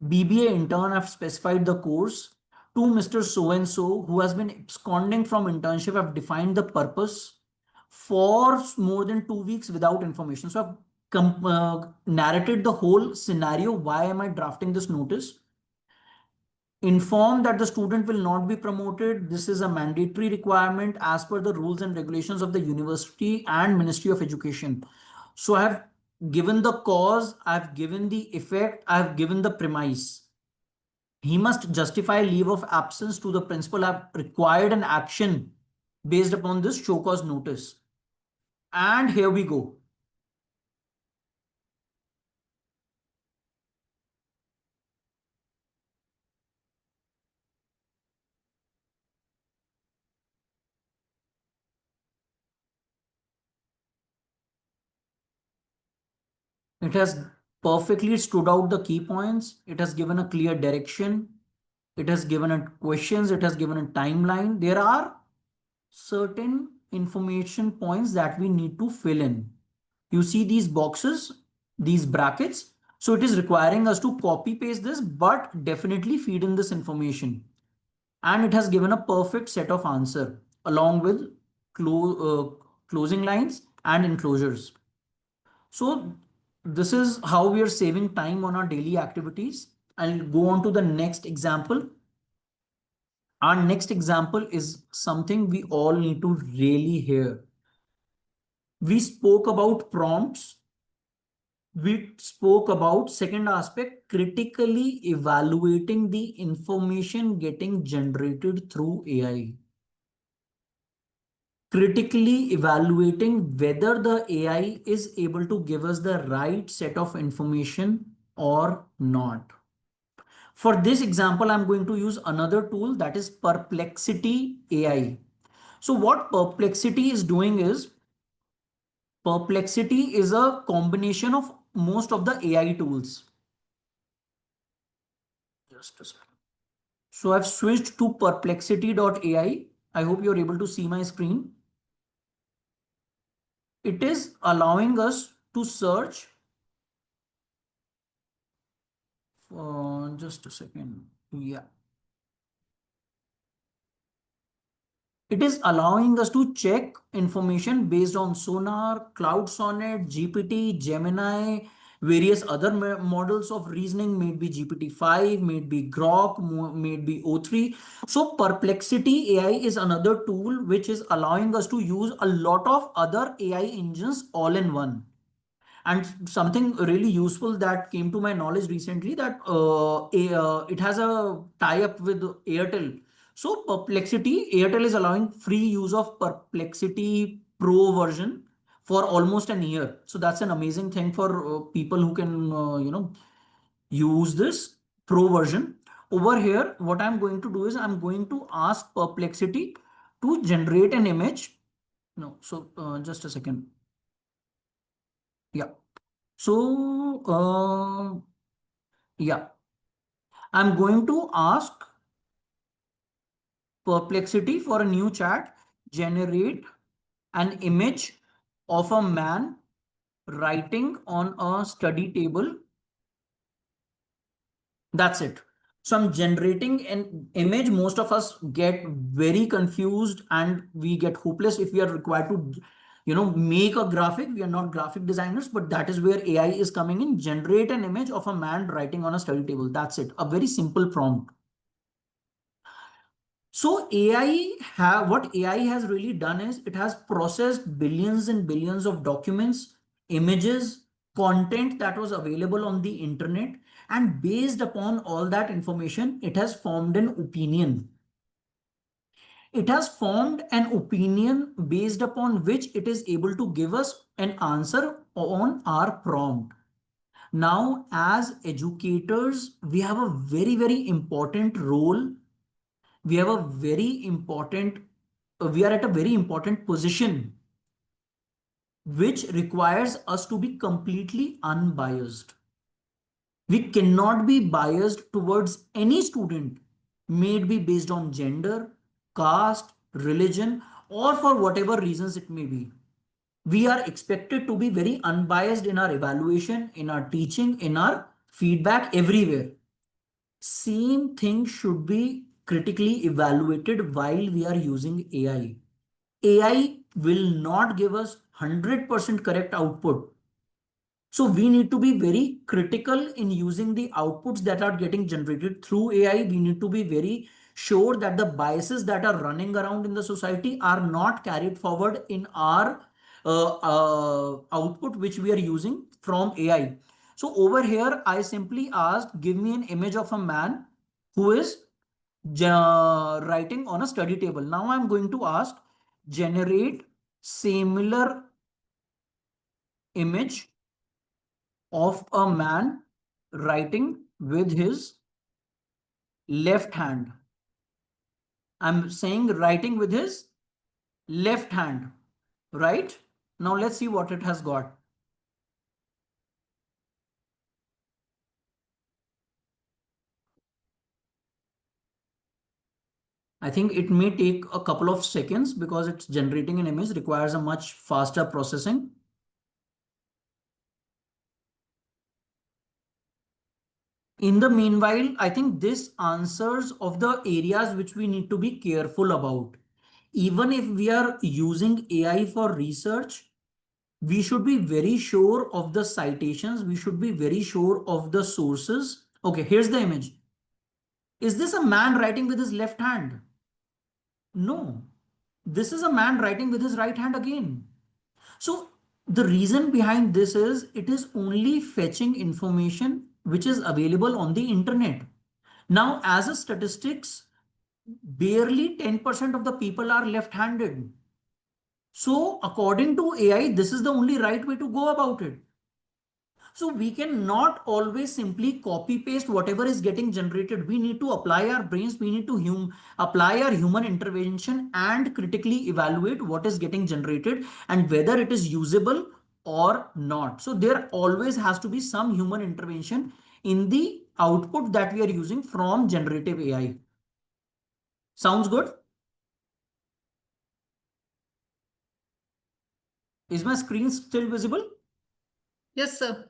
BBA intern, I've specified the course. To Mr. So and so, who has been absconding from internship, I've defined the purpose for more than 2 weeks without information. So I've narrated the whole scenario. Why am I drafting this notice? Inform that the student will not be promoted. This is a mandatory requirement as per the rules and regulations of the university and Ministry of Education. So I have given the cause, I've given the effect, I've given the premise. He must justify leave of absence to the principal. I've required an action based upon this show cause notice. And here we go. It has perfectly stood out the key points. It has given a clear direction. It has given a questions. It has given a timeline. There are certain information points that we need to fill in. You see these boxes, these brackets. So it is requiring us to copy paste this, but definitely feed in this information. And it has given a perfect set of answer along with closing lines and enclosures. So this is how we are saving time on our daily activities. I'll go on to the next example. Our next example is something we all need to really hear. We spoke about prompts. We spoke about second aspect, critically evaluating the information getting generated through AI. Critically evaluating whether the AI is able to give us the right set of information or not. For this example, I'm going to use another tool, that is Perplexity AI. So what Perplexity is doing is, Perplexity is a combination of most of the AI tools. Just a second. So I've switched to perplexity.ai. I hope you're able to see my screen. It is allowing us to search. Just a second. Yeah. It is allowing us to check information based on Sonar, Cloud Sonnet, GPT, Gemini, various other models of reasoning, may it be GPT-5, may it be Grok, may it be O3. So Perplexity AI is another tool which is allowing us to use a lot of other AI engines all in one. And something really useful that came to my knowledge recently, that it has a tie-up with Airtel. So Perplexity, Airtel is allowing free use of Perplexity Pro version for almost an year. So that's an amazing thing for people who can, use this Pro version. Over here, what I'm going to do is I'm going to ask Perplexity to generate an image. No, so just a second. Yeah. So, yeah, I'm going to ask Perplexity for a new chat, generate an image of a man writing on a study table. That's it. So I'm generating an image. Most of us get very confused and we get hopeless if we are required to, make a graphic. We are not graphic designers, but that is where AI is coming in. Generate an image of a man writing on a study table. That's it. A very simple prompt. So what AI has really done is it has processed billions and billions of documents, images, content that was available on the internet, and based upon all that information, it has formed an opinion. It has formed an opinion based upon which it is able to give us an answer on our prompt. Now, as educators, we have a very, very important role. We have a very important, we are at a very important position which requires us to be completely unbiased. We cannot be biased towards any student may it be based on gender, caste, religion, or for whatever reasons it may be. We are expected to be very unbiased in our evaluation, in our teaching, in our feedback, everywhere. Same thing should be critically evaluated while we are using AI. AI will not give us 100% correct output. So we need to be very critical in using the outputs that are getting generated through AI. We need to be very sure that the biases that are running around in the society are not carried forward in our output which we are using from AI. So over here, I simply asked, give me an image of a man who is writing on a study table. Now I'm going to ask, generate similar image of a man writing with his left hand. I'm saying writing with his left hand, right? Now let's see what it has got. I think it may take a couple of seconds because it's generating an image requires a much faster processing. In the meanwhile, I think this answers of the areas which we need to be careful about. Even if we are using AI for research, we should be very sure of the citations. We should be very sure of the sources. Okay, here's the image. Is this a man writing with his left hand? No. This is a man writing with his right hand again. So the reason behind this is it is only fetching information which is available on the internet. Now, as a statistics, barely 10% of the people are left-handed. So according to AI, this is the only right way to go about it. So we cannot always simply copy paste whatever is getting generated. We need to apply our brains. We need to apply our human intervention and critically evaluate what is getting generated and whether it is usable or not. So there always has to be some human intervention in the output that we are using from generative AI. Sounds good? Is my screen still visible? Yes, sir.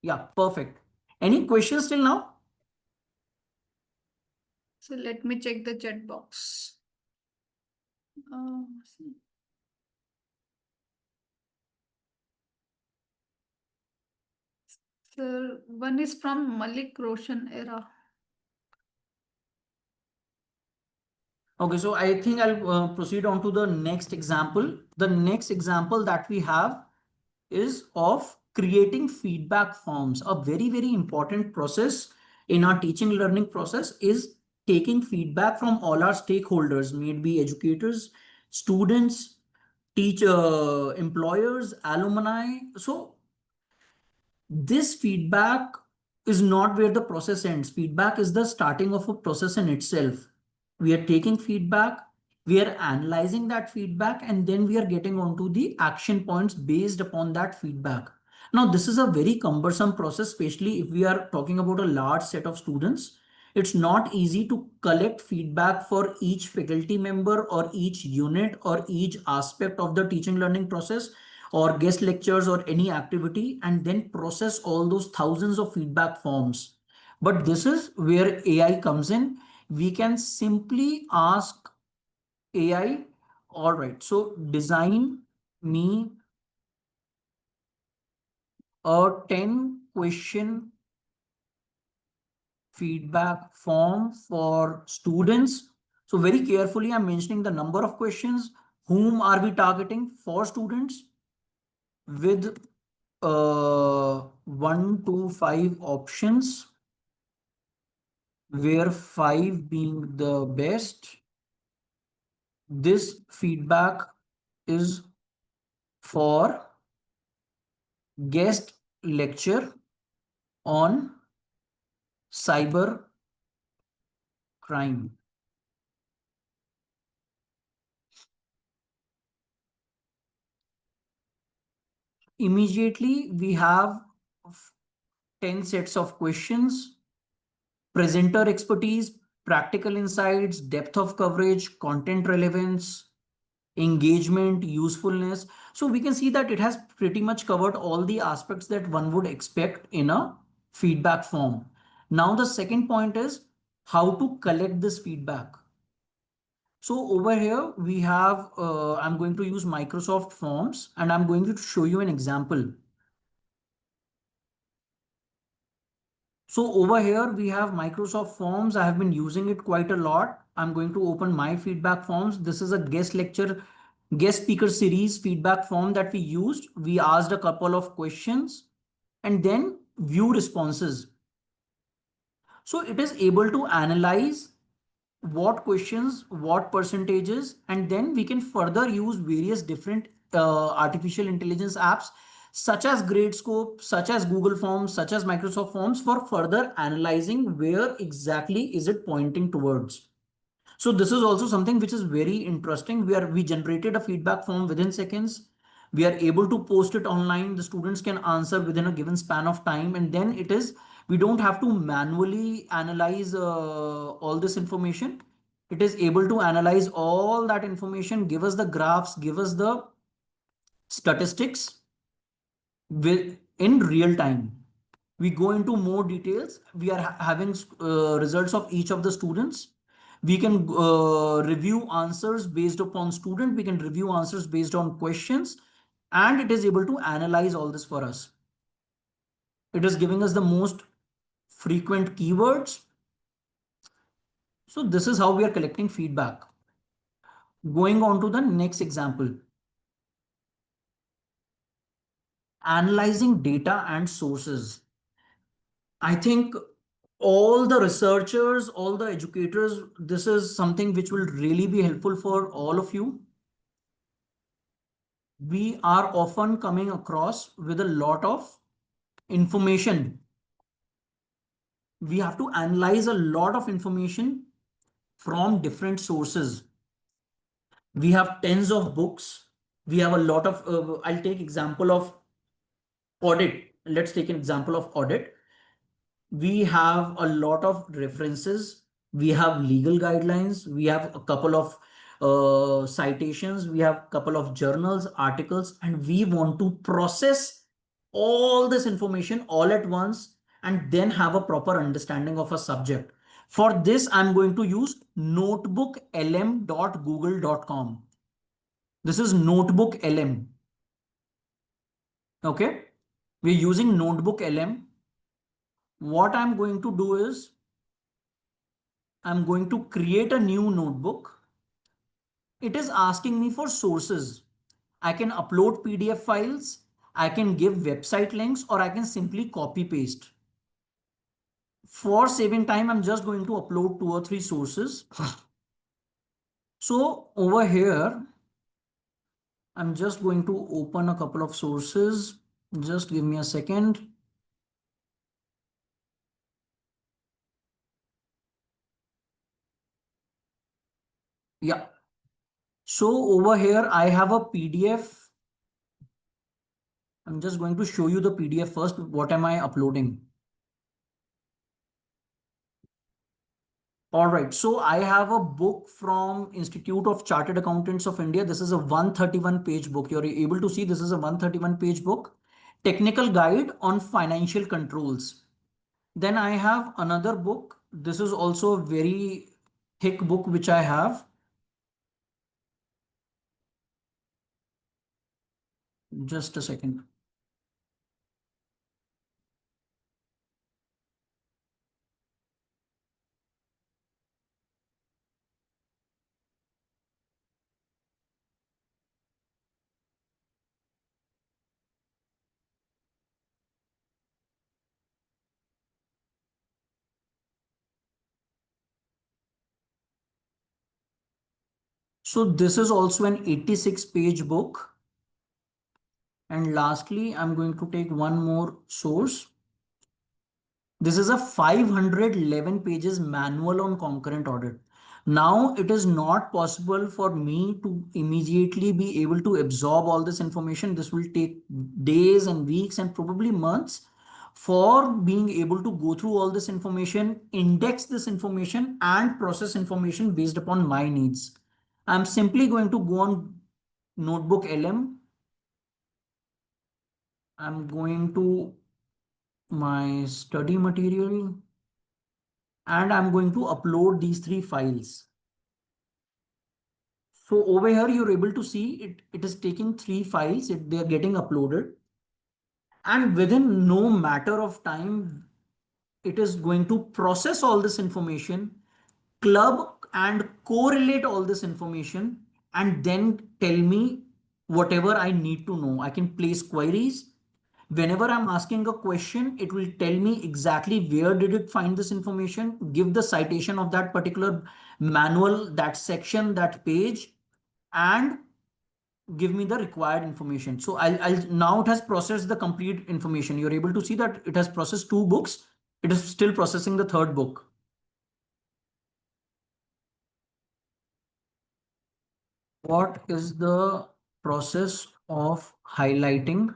Yeah, perfect. Any questions till now? So let me check the chat box. Uh, Sir, one is from Malik Roshan era. Okay, so I think I'll proceed on to the next example. The next example that we have is of creating feedback forms. A very, very important process in our teaching learning process is taking feedback from all our stakeholders, may it be educators, students, teacher, employers, alumni. So this feedback is not where the process ends. Feedback is the starting of a process in itself. We are taking feedback, we are analyzing that feedback, and then we are getting onto the action points based upon that feedback. Now, this is a very cumbersome process, especially if we are talking about a large set of students. It's not easy to collect feedback for each faculty member or each unit or each aspect of the teaching learning process or guest lectures or any activity and then process all those thousands of feedback forms. But this is where AI comes in. We can simply ask AI, all right, so design me a 10 question feedback form for students. So very carefully, I'm mentioning the number of questions. Whom are we targeting? For students with 1 to 5 options, where 5 being the best. This feedback is for guest lecture on cyber crime. Immediately, we have 10 sets of questions: presenter expertise, practical insights, depth of coverage, content relevance, engagement, usefulness. So we can see that it has pretty much covered all the aspects that one would expect in a feedback form. Now, the second point is how to collect this feedback. So over here we have, I'm going to use Microsoft Forms and I'm going to show you an example. So over here we have Microsoft Forms. I have been using it quite a lot. I'm going to open my feedback forms. This is a guest speaker series feedback form that we used. We asked a couple of questions and then view responses. So it is able to analyze what questions, what percentages, and then we can further use various different artificial intelligence apps such as Gradescope, such as Google Forms, such as Microsoft Forms for further analyzing where exactly is it pointing towards. So this is also something which is very interesting. We generated a feedback form within seconds. We are able to post it online. The students can answer within a given span of time, and then we don't have to manually analyze all this information. It is able to analyze all that information, give us the graphs, give us the statistics in real time. We go into more details. We are having results of each of the students. We can review answers based upon student. We can review answers based on questions, and it is able to analyze all this for us. It is giving us the most frequent keywords. So this is how we are collecting feedback. Going on to the next example. Analyzing data and sources. I think all the researchers, all the educators, this is something which will really be helpful for all of you. We are often coming across with a lot of information. We have to analyze a lot of information from different sources. We have tens of books. We have a lot of, I'll take example of audit. Let's take an example of audit. We have a lot of references. We have legal guidelines. We have a couple of citations. We have a couple of journals, articles, and we want to process all this information all at once and then have a proper understanding of a subject. For this, I'm going to use notebooklm.google.com. This is Notebook LM. Okay. We're using Notebook LM. What I'm going to do is I'm going to create a new notebook. It is asking me for sources. I can upload PDF files, I can give website links, or I can simply copy paste. For saving time, I'm just going to upload 2 or 3 sources. So over here, I'm just going to open a couple of sources. Just give me a second. Yeah. So over here, I have a PDF. I'm just going to show you the PDF first. What am I uploading? All right. So I have a book from Institute of Chartered Accountants of India. This is a 131 page book. You're able to see this is a 131 page book. Technical Guide on Financial Controls. Then I have another book. This is also a very thick book which I have. Just a second. So this is also an 86 page book. And lastly, I'm going to take one more source. This is a 511 pages manual on concurrent audit. Now it is not possible for me to immediately be able to absorb all this information. This will take days and weeks and probably months. for being able to go through all this information, index this information, and process information based upon my needs. I'm simply going to go on Notebook LM. I'm going to my study material and I'm going to upload these three files. So over here, you're able to see it is taking three files, they are getting uploaded. And within no matter of time, it is going to process all this information, club and correlate all this information, and then tell me whatever I need to know. I can place queries. Whenever I'm asking a question, it will tell me exactly where did it find this information, give the citation of that particular manual, that section, that page, and give me the required information. So I'll now it has processed the complete information. You're able to see that it has processed two books. It is still processing the third book. What is the process of highlighting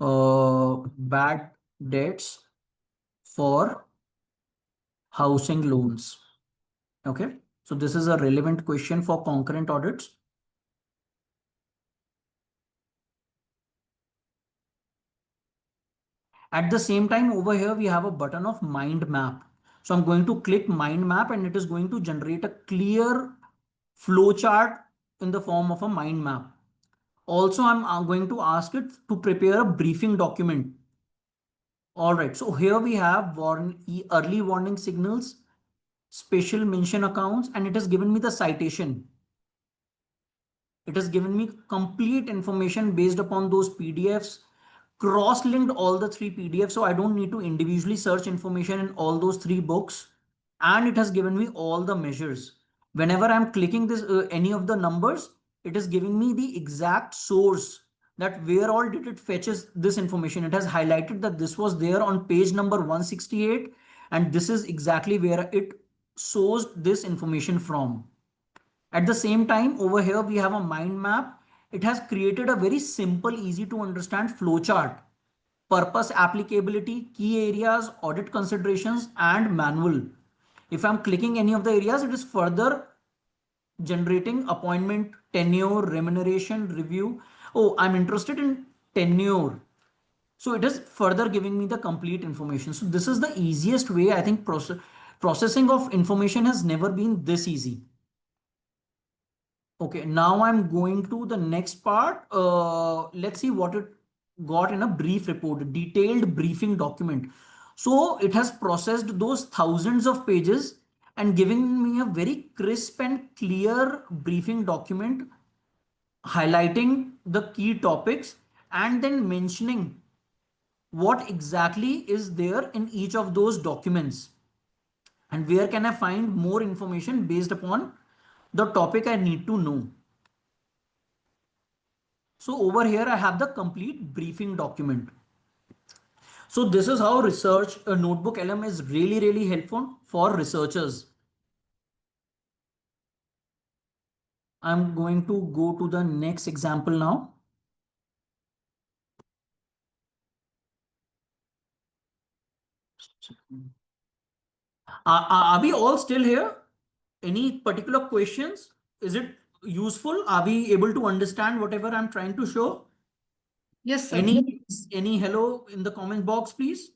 bad debts for housing loans? Okay. So this is a relevant question for concurrent audits. At the same time, over here, we have a button of mind map. So I'm going to click mind map and it is going to generate a clear flowchart in the form of a mind map. Also, I'm going to ask it to prepare a briefing document. All right. So here we have early warning signals, special mention accounts, and it has given me the citation. It has given me complete information based upon those PDFs, cross-linked all the three PDFs. So I don't need to individually search information in all those three books. And it has given me all the measures. Whenever I'm clicking this, any of the numbers, it is giving me the exact source that where all did it fetches this information. It has highlighted that this was there on page number 168. And this is exactly where it sourced this information from. At the same time, over here, we have a mind map. It has created a very simple, easy to understand flowchart. Purpose, applicability, key areas, audit considerations, and manual. If I'm clicking any of the areas, it is further generating appointment, tenure, remuneration, review. Oh, I'm interested in tenure. So it is further giving me the complete information. So this is the easiest way. I think processing of information has never been this easy. Okay, now I'm going to the next part. Let's see what it got in a brief report, a detailed briefing document. So it has processed those thousands of pages and giving me a very crisp and clear briefing document highlighting the key topics and then mentioning what exactly is there in each of those documents and where can I find more information based upon the topic I need to know. So over here, I have the complete briefing document. So this is how research a notebook LM is really, really helpful for researchers. I'm going to go to the next example now. Are we all still here? Any particular questions? Is it useful? Are we able to understand whatever I'm trying to show? Yes, sir. Any hello in the comment box, please?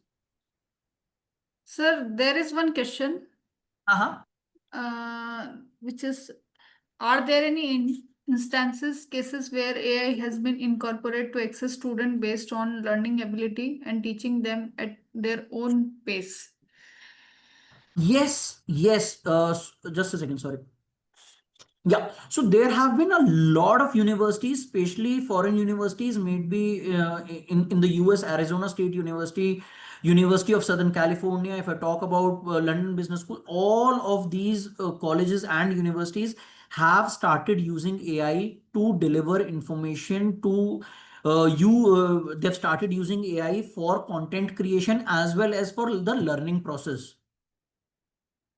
Sir, there is one question, Uh-huh. which is, are there any instances, cases where AI has been incorporated to access student based on learning ability and teaching them at their own pace? Yes, yes. Just a second, sorry. Yeah, so there have been a lot of universities, especially foreign universities, maybe in the US, Arizona State University, University of Southern California. If I talk about London Business School, all of these colleges and universities have started using AI to deliver information to you. They've started using AI for content creation as well as for the learning process.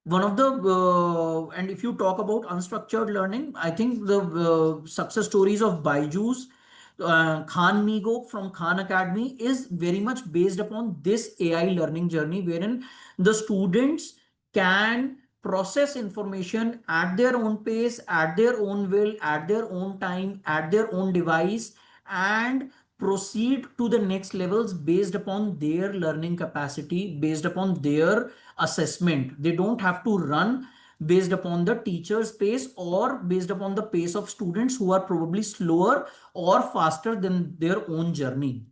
One of the and if you talk about unstructured learning, I think the success stories of Byju's, Khan Migo from Khan Academy is very much based upon this AI learning journey, wherein the students can process information at their own pace, at their own will, at their own time, at their own device, and proceed to the next levels based upon their learning capacity, based upon their assessment. They don't have to run based upon the teacher's pace or based upon the pace of students who are probably slower or faster than their own journey.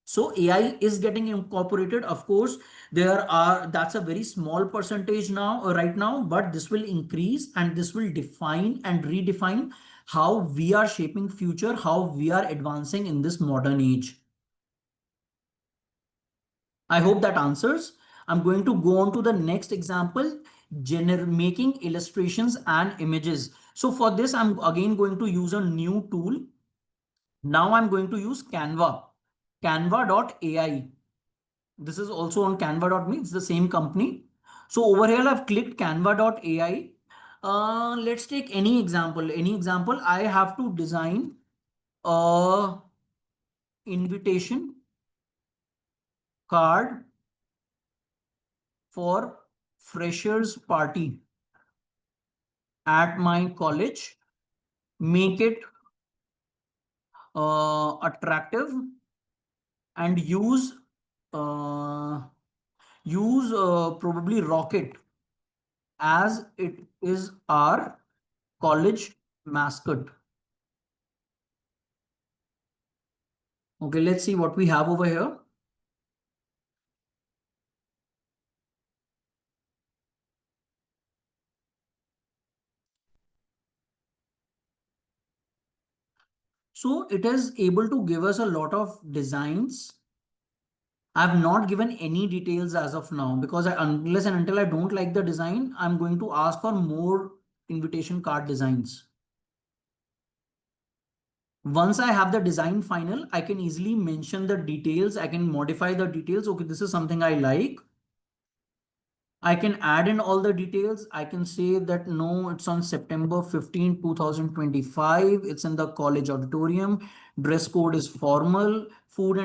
So AI is getting incorporated. Of course, that's a very small percentage now, right now, but this will increase and this will define and redefine how we are shaping future, how we are advancing in this modern age. I hope that answers. I'm going to go on to the next example, making illustrations and images. So for this, I'm again going to use a new tool. Now I'm going to use Canva, canva.ai. This is also on canva.me. It's the same company. So over here, I've clicked canva.ai. Let's take any example. Any example. I have to design a invitation card for freshers party at my college. Make it attractive and uh, use probably rocket as it is our college mascot. Okay, let's see what we have over here. So it is able to give us a lot of designs. I've not given any details as of now because unless and until I don't like the design, I'm going to ask for more invitation card designs. Once I have the design final, I can easily mention the details. I can modify the details. Okay, this is something I like. I can add in all the details. I can say that no, it's on September 15, 2025. It's in the college auditorium. Dress code is formal. Food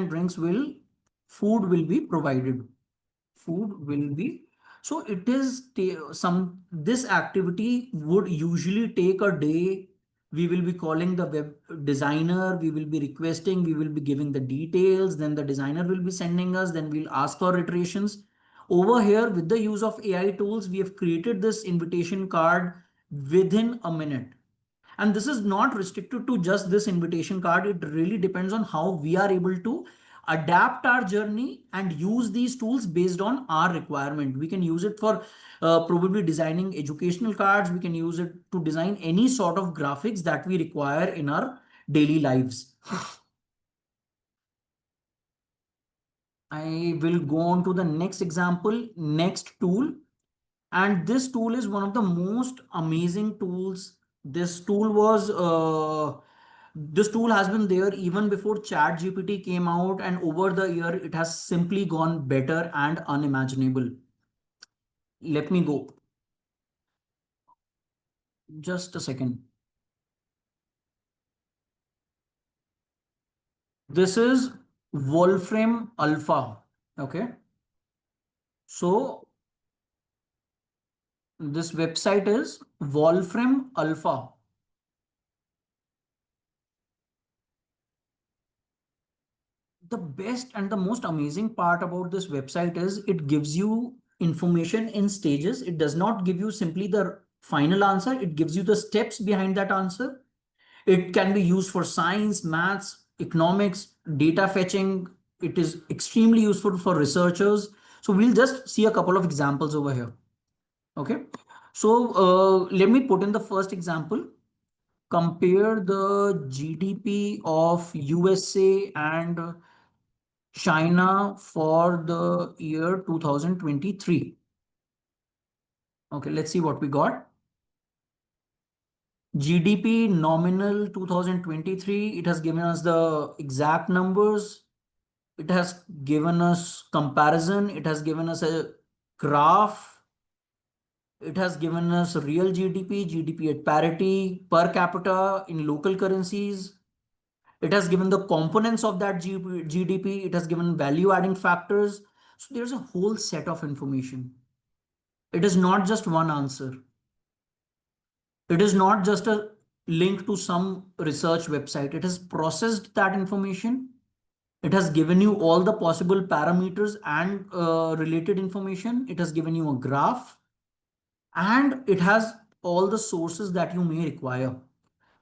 will be provided. Food will be. So it is this activity would usually take a day. We will be calling the web designer. We will be requesting. We will be giving the details. Then the designer will be sending us. Then we'll ask for iterations. Over here, with the use of AI tools, we have created this invitation card within a minute. And this is not restricted to just this invitation card. It really depends on how we are able to adapt our journey and use these tools based on our requirement. We can use it for probably designing educational cards. We can use it to design any sort of graphics that we require in our daily lives. I will go on to the next example, next tool. And this tool is one of the most amazing tools. This tool has been there even before ChatGPT came out, and over the year it has simply gone better and unimaginable. Let me go. Just a second. This is Wolfram Alpha. Okay. So this website is Wolfram Alpha. The best and the most amazing part about this website is it gives you information in stages. It does not give you simply the final answer. It gives you the steps behind that answer. It can be used for science, maths, economics, data fetching. It is extremely useful for researchers. So we'll just see a couple of examples over here. Okay. So let me put in the first example. Compare the GDP of USA and China for the year 2023. Okay, let's see what we got. GDP nominal 2023, it has given us the exact numbers. It has given us comparison. It has given us a graph. It has given us real GDP, GDP at parity, per capita in local currencies. It has given the components of that GDP. It has given value adding factors. So there's a whole set of information. It is not just one answer. It is not just a link to some research website. It has processed that information. It has given you all the possible parameters and related information. It has given you a graph, and it has all the sources that you may require.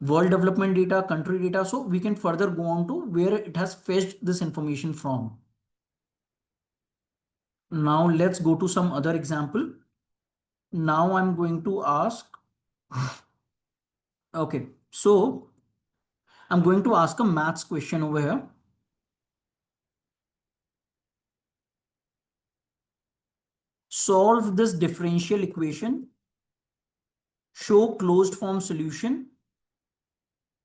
World development data, country data. So we can further go on to where it has fetched this information from. Now let's go to some other example. Now I'm going to ask, okay, so I'm going to ask a maths question over here. Solve this differential equation, show closed form solution,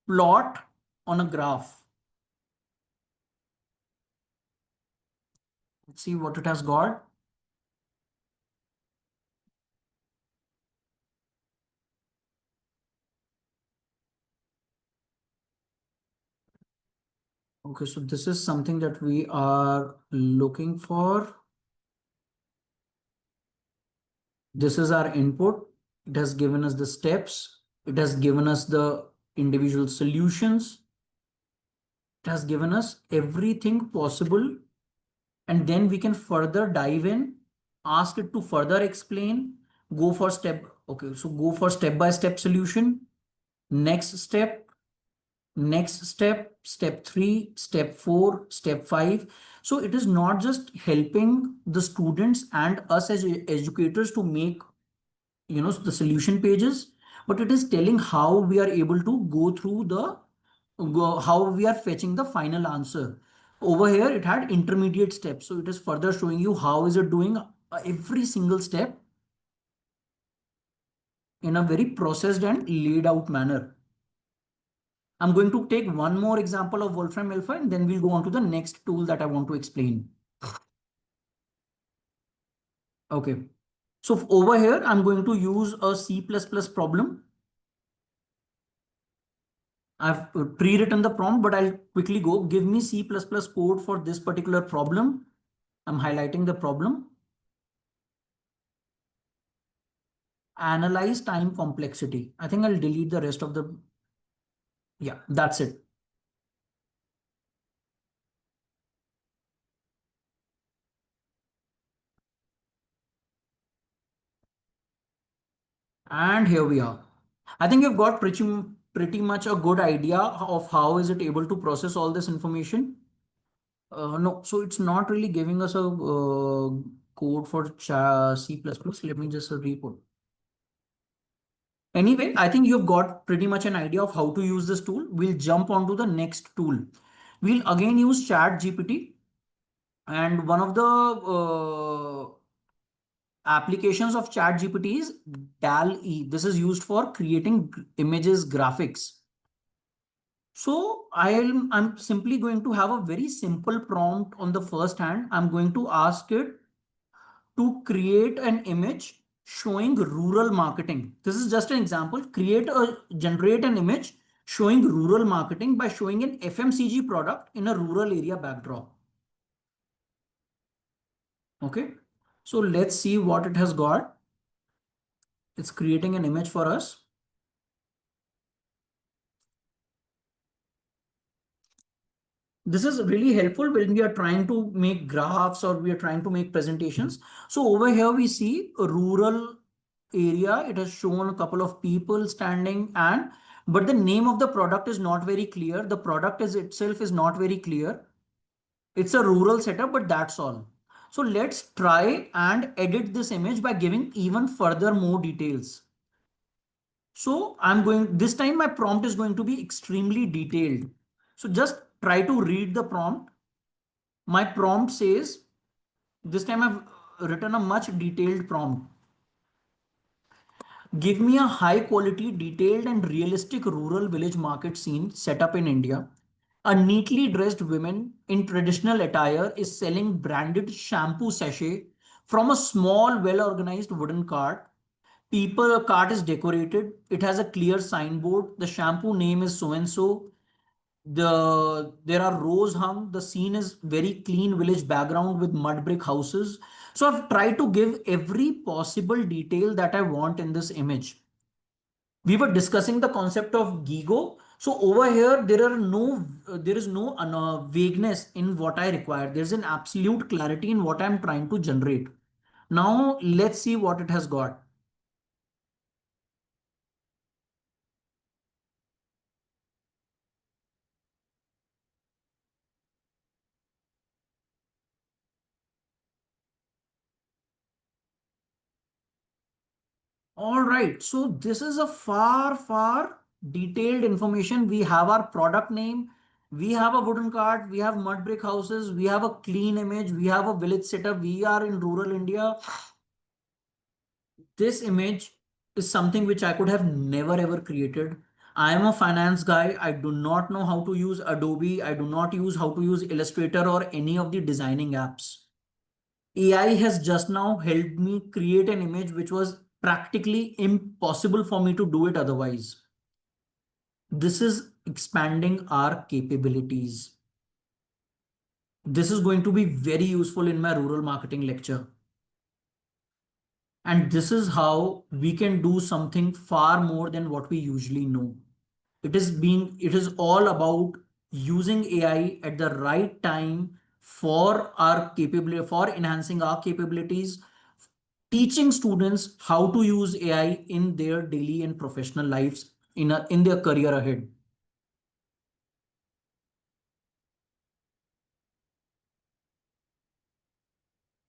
plot on a graph. Let's see what it has got. Okay, so this is something that we are looking for. This is our input. It has given us the steps. It has given us the individual solutions. It has given us everything possible. And then we can further dive in, ask it to further explain, go for step. Okay, so go for step-by-step solution. Next step, next step, step 3, step 4, step 5. So it is not just helping the students and us as educators to make the solution pages, but it is telling how we are able to go through how we are fetching the final answer. Over here it had intermediate steps, so it is further showing you how is it doing every single step in a very processed and laid out manner. I'm going to take one more example of Wolfram Alpha, and then we'll go on to the next tool that I want to explain. Okay, so over here I'm going to use a C++ problem. I've pre-written the prompt, but I'll quickly go. Give me C++ code for this particular problem. I'm highlighting the problem. Analyze time complexity. I think I'll delete the rest of the. Yeah, that's it. And here we are. I think you've got pretty much a good idea of how is it able to process all this information. No, so it's not really giving us a code for C++. Let me just report. Anyway, I think you've got pretty much an idea of how to use this tool. We'll jump on to the next tool. We'll again use Chat GPT, and one of the applications of Chat GPT is DAL-E. This is used for creating images graphics. So I'm simply going to have a very simple prompt on the first hand. I'm going to ask it to create an image showing rural marketing. This is just an example. Generate an image showing rural marketing by showing an FMCG product in a rural area backdrop. Okay. So let's see what it has got. It's creating an image for us. This is really helpful when we are trying to make graphs or we are trying to make presentations. So over here we see a rural area. It has shown a couple of people standing, but the name of the product is not very clear. The product is itself is not very clear. It's a rural setup, but that's all. So let's try and edit this image by giving even further more details. So this time my prompt is going to be extremely detailed. So just try to read the prompt. My prompt says, this time I've written a much detailed prompt. Give me a high quality, detailed and realistic rural village market scene set up in India. A neatly dressed woman in traditional attire is selling branded shampoo sachet from a small, well organized wooden cart. A cart is decorated. It has a clear signboard. The shampoo name is so and so. There are rows hung. The scene is very clean village background with mud brick houses. So I've tried to give every possible detail that I want in this image. We were discussing the concept of gigo. So over here there is no vagueness in what I require. There's an absolute clarity in what I'm trying to generate. Now let's see what it has got. All right, so this is a far detailed information. We have our product name, we have a wooden cart, we have mud brick houses, we have a clean image, we have a village setup, we are in rural India. This image is something which I could have never ever created. I am a finance guy. I do not know how to use Adobe. I do not use how to use Illustrator or any of the designing apps. AI has just now helped me create an image which was practically impossible for me to do it otherwise. This is expanding our capabilities. This is going to be very useful in my rural marketing lecture. And this is how we can do something far more than what we usually know. It is all about using AI at the right time for our capability, for enhancing our capabilities, teaching students how to use AI in their daily and professional lives in their career ahead.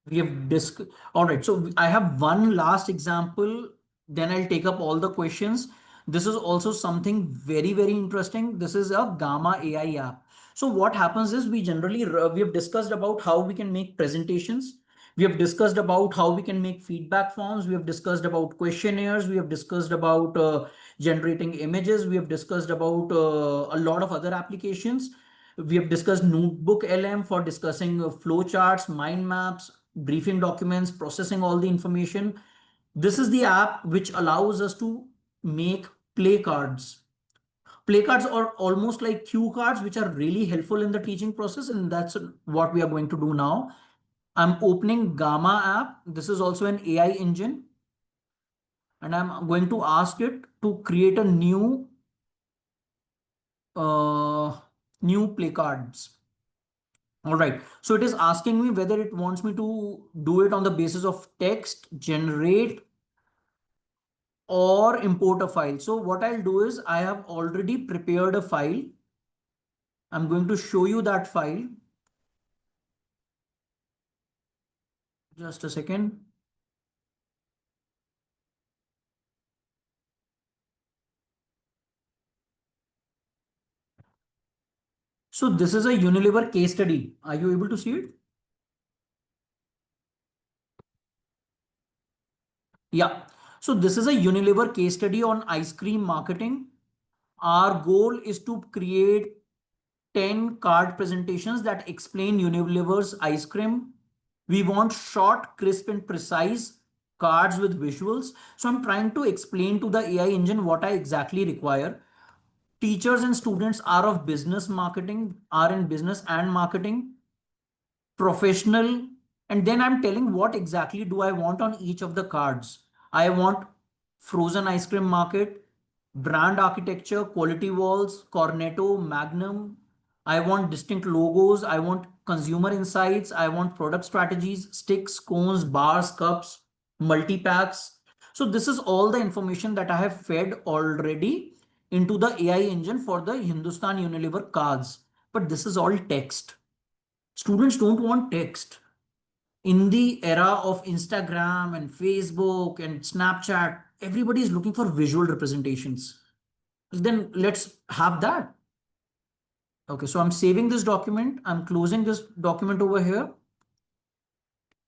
We have discussed. All right. So I have one last example. Then I'll take up all the questions. This is also something very interesting. This is a Gamma AI app. So what happens is we have discussed about how we can make presentations. We have discussed about how we can make feedback forms. We have discussed about questionnaires. We have discussed about generating images. We have discussed about a lot of other applications. We have discussed Notebook LM for discussing flow charts, mind maps, briefing documents, processing all the information. This is the app which allows us to make play cards. Play cards are almost like cue cards, which are really helpful in the teaching process, and that's what we are going to do now. I'm opening Gamma app. This is also an AI engine, and I'm going to ask it to create a uh, new play cards. All right. So it is asking me whether it wants me to do it on the basis of text, generate, or import a file. So what I'll do is I have already prepared a file. I'm going to show you that file. Just a second. So this is a Unilever case study. Are you able to see it? Yeah. So this is a Unilever case study on ice cream marketing. Our goal is to create 10 card presentations that explain Unilever's ice cream. We want short, crisp, and precise cards with visuals. So I'm trying to explain to the AI engine what I exactly require. Teachers and students are in business and marketing, professional, and then I'm telling what exactly do I want on each of the cards. I want frozen ice cream market, brand architecture, quality walls, cornetto, magnum. I want distinct logos, I want consumer insights, I want product strategies, sticks, cones, bars, cups, multi packs. So this is all the information that I have fed already into the AI engine for the Hindustan Unilever cards, but this is all text. Students don't want text. In the era of Instagram and Facebook and Snapchat, everybody is looking for visual representations. Then let's have that. Okay, so I'm saving this document. I'm closing this document over here.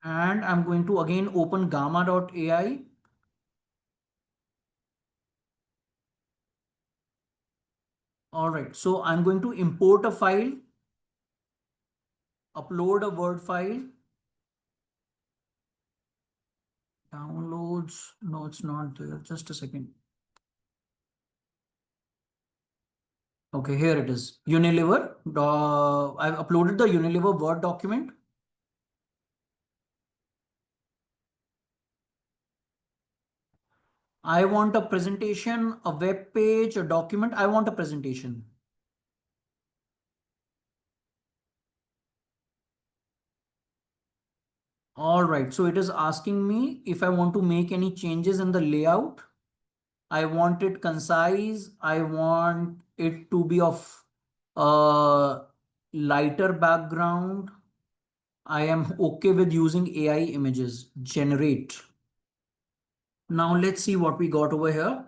And I'm going to again open gamma.ai. All right, so I'm going to import a file, upload a Word file, downloads. No, it's not there. Just a second. Okay, here it is. Unilever. I've uploaded the Unilever Word document. I want a presentation, a web page, a document. I want a presentation. All right. So it is asking me if I want to make any changes in the layout. I want it concise. I want it to be of a lighter background. I am okay with using AI images. Generate. Now let's see what we got over here.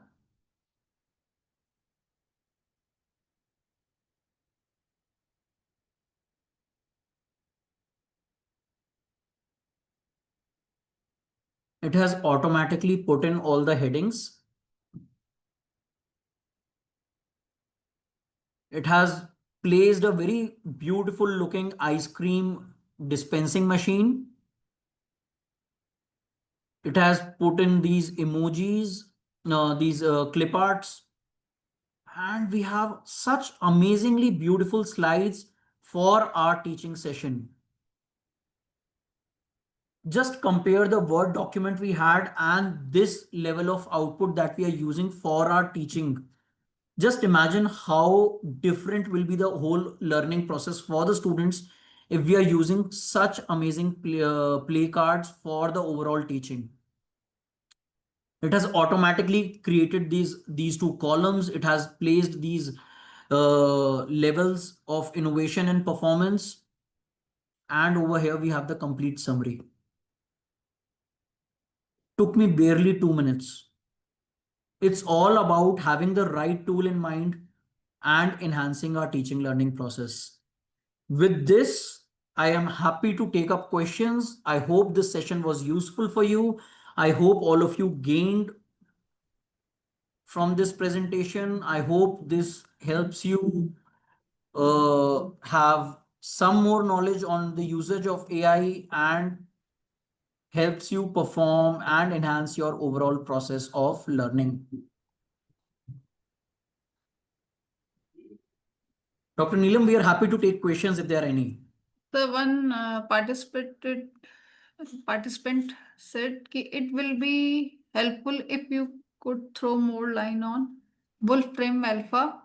It has automatically put in all the headings. It has placed a very beautiful looking ice cream dispensing machine. It has put in these emojis, these clip arts, and we have such amazingly beautiful slides for our teaching session. Just compare the Word document we had and this level of output that we are using for our teaching. Just imagine how different will be the whole learning process for the students if we are using such amazing play cards for the overall teaching. It has automatically created these two columns. It has placed these levels of innovation and performance. And over here we have the complete summary. Took me barely 2 minutes. It's all about having the right tool in mind and enhancing our teaching learning process. With this, I am happy to take up questions. I hope this session was useful for you. I hope all of you gained from this presentation. I hope this helps you have some more knowledge on the usage of AI and helps you perform and enhance your overall process of learning. Dr. Neelam, we are happy to take questions if there are any. The one participant said कि it will be helpful if you could throw more line on Wolfram Alpha.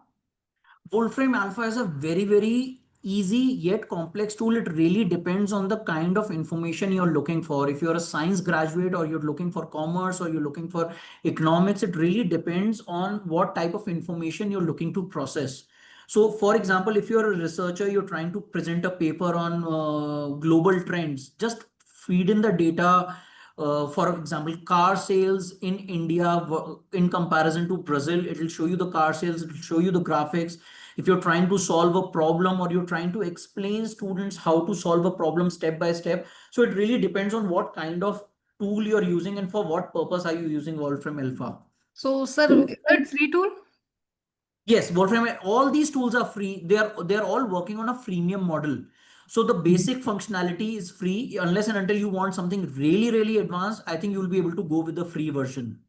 Wolfram Alpha is a very easy yet complex tool. It really depends on the kind of information you're looking for. If you're a science graduate or you're looking for commerce or you're looking for economics, it really depends on what type of information you're looking to process. So, for example, if you're a researcher, you're trying to present a paper on global trends, just feed in the data. For example, car sales in India in comparison to Brazil, it will show you the car sales, it will show you the graphics. If you're trying to solve a problem or you're trying to explain students how to solve a problem step by step. So it really depends on what kind of tool you're using and for what purpose are you using Wolfram Alpha. So, sir, is it free tool? Yes, Wolfram, all these tools are free. They're all working on a freemium model. So the basic functionality is free unless and until you want something really advanced. I think you'll be able to go with the free version.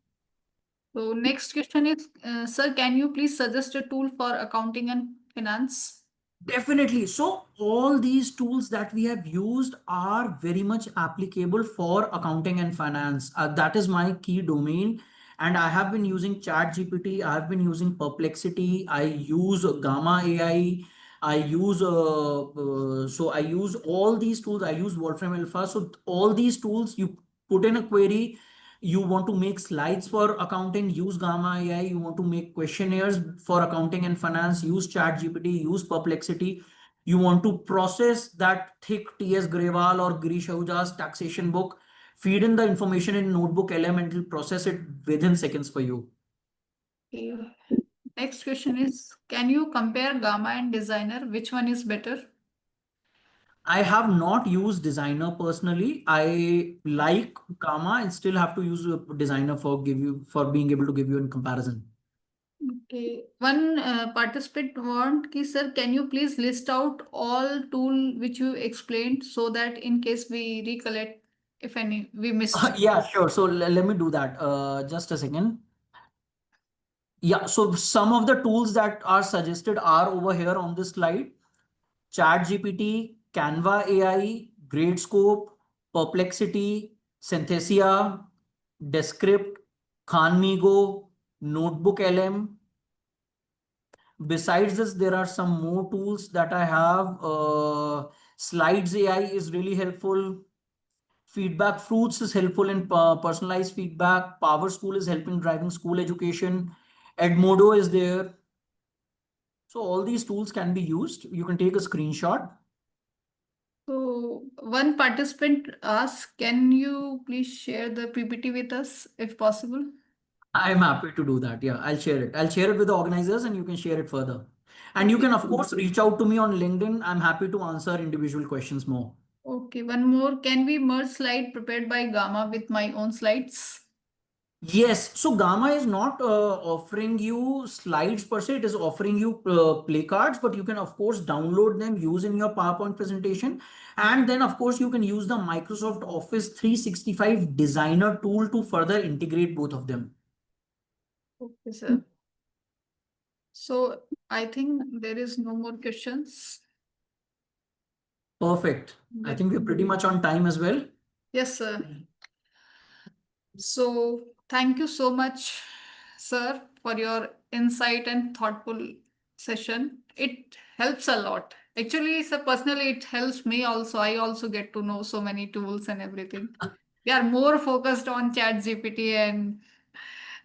So, next question is, sir, can you please suggest a tool for accounting and finance? Definitely. So all these tools that we have used are very much applicable for accounting and finance. That is my key domain. And I have been using ChatGPT. I have been using Perplexity. I use Gamma AI. So I use all these tools. I use Wolfram Alpha. So all these tools, you put in a query, you want to make slides for accounting, use Gamma AI. You want to make questionnaires for accounting and finance, use ChatGPT, use Perplexity. You want to process that thick T.S. Grewal or Girish Ahuja's taxation book, feed in the information in Notebook LM and it will process it within seconds for you. Okay. Next question is, can you compare Gamma and Designer? Which one is better? I have not used Designer personally. I like Gamma and still have to use a Designer for being able to give you in comparison. Okay. One participant want ki sir, can you please list out all tool which you explained so that in case we recollect if any we missed. Yeah, sure. So let me do that. Just a second. Yeah, so some of the tools that are suggested are over here on this slide. ChatGPT, Canva AI, Gradescope, Perplexity, Synthesia, Descript, Khanmigo, Notebook LM. Besides this, there are some more tools that I have. Slides AI is really helpful. Feedback Fruits is helpful in personalized feedback. Power School is helping driving school education. Edmodo is there. So all these tools can be used. You can take a screenshot. So one participant asked, can you please share the PPT with us if possible? I'm happy to do that. Yeah, I'll share it. I'll share it with the organizers and you can share it further. And you Okay. can, of course, reach out to me on LinkedIn. I'm happy to answer individual questions more. Okay, one more. Can we merge slide prepared by Gamma with my own slides? Yes, so Gamma is not offering you slides per se, it is offering you play cards, but you can, of course, download them, use in your PowerPoint presentation. And then, of course, you can use the Microsoft Office 365 Designer tool to further integrate both of them. Okay, sir. So I think there is no more questions. Perfect. I think we're pretty much on time as well. Yes, sir. So thank you so much, sir, for your insight and thoughtful session. It helps a lot. Actually, sir, personally, it helps me also. I also get to know so many tools and everything. We are more focused on Chat GPT and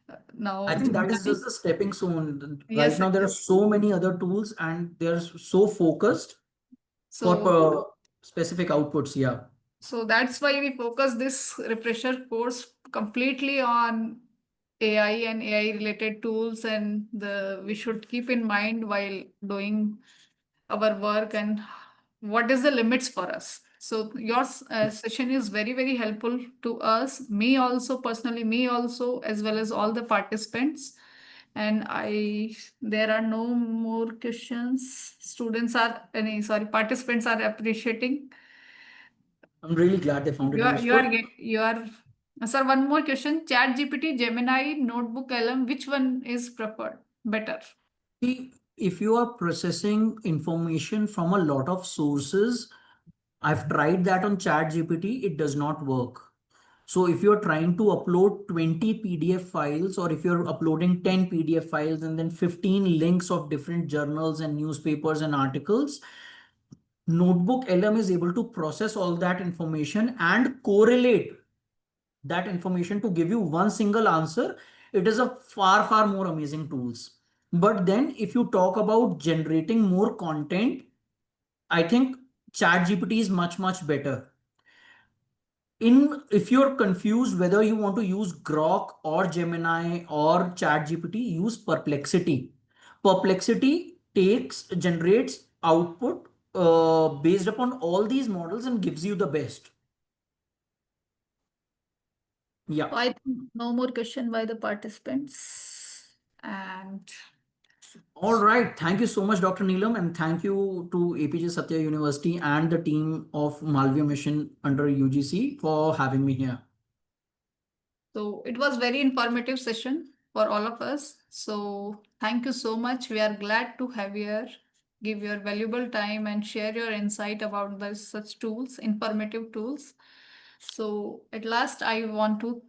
I now. think that is just the stepping stone. Right Yes, now, there are sir. so many other tools and they're so focused for So specific outputs. Yeah. So that's why we focus this refresher course completely on AI and AI related tools, and the we should keep in mind while doing our work and what is the limits for us. So your session is very very helpful to us, me also personally, me also, as well as all the participants. And I there are no more questions. Students are any sorry participants are appreciating. I'm really glad they found it useful. You are, sir, one more question. Chat GPT, Gemini, Notebook LM, which one is preferred? Better. See, if you are processing information from a lot of sources, I've tried that on ChatGPT, it does not work. So if you're trying to upload 20 PDF files, or if you're uploading 10 PDF files and then 15 links of different journals and newspapers and articles, Notebook LM is able to process all that information and correlate that information to give you one single answer. It is a far, far more amazing tools. But then if you talk about generating more content, I think ChatGPT is much, much better. If you're confused whether you want to use Grok or Gemini or ChatGPT, use Perplexity. Perplexity generates output based upon all these models and gives you the best. So Yeah. I think no more question by the participants. And All right. Thank you so much, Dr. Neelam, and thank you to APJ Satya University and the team of Malaviya Mission under UGC for having me here. so it was very informative session for all of us. So thank you so much. We are glad to have you here. Give your valuable time and share your insight about the such tools, informative tools. So at last, I want to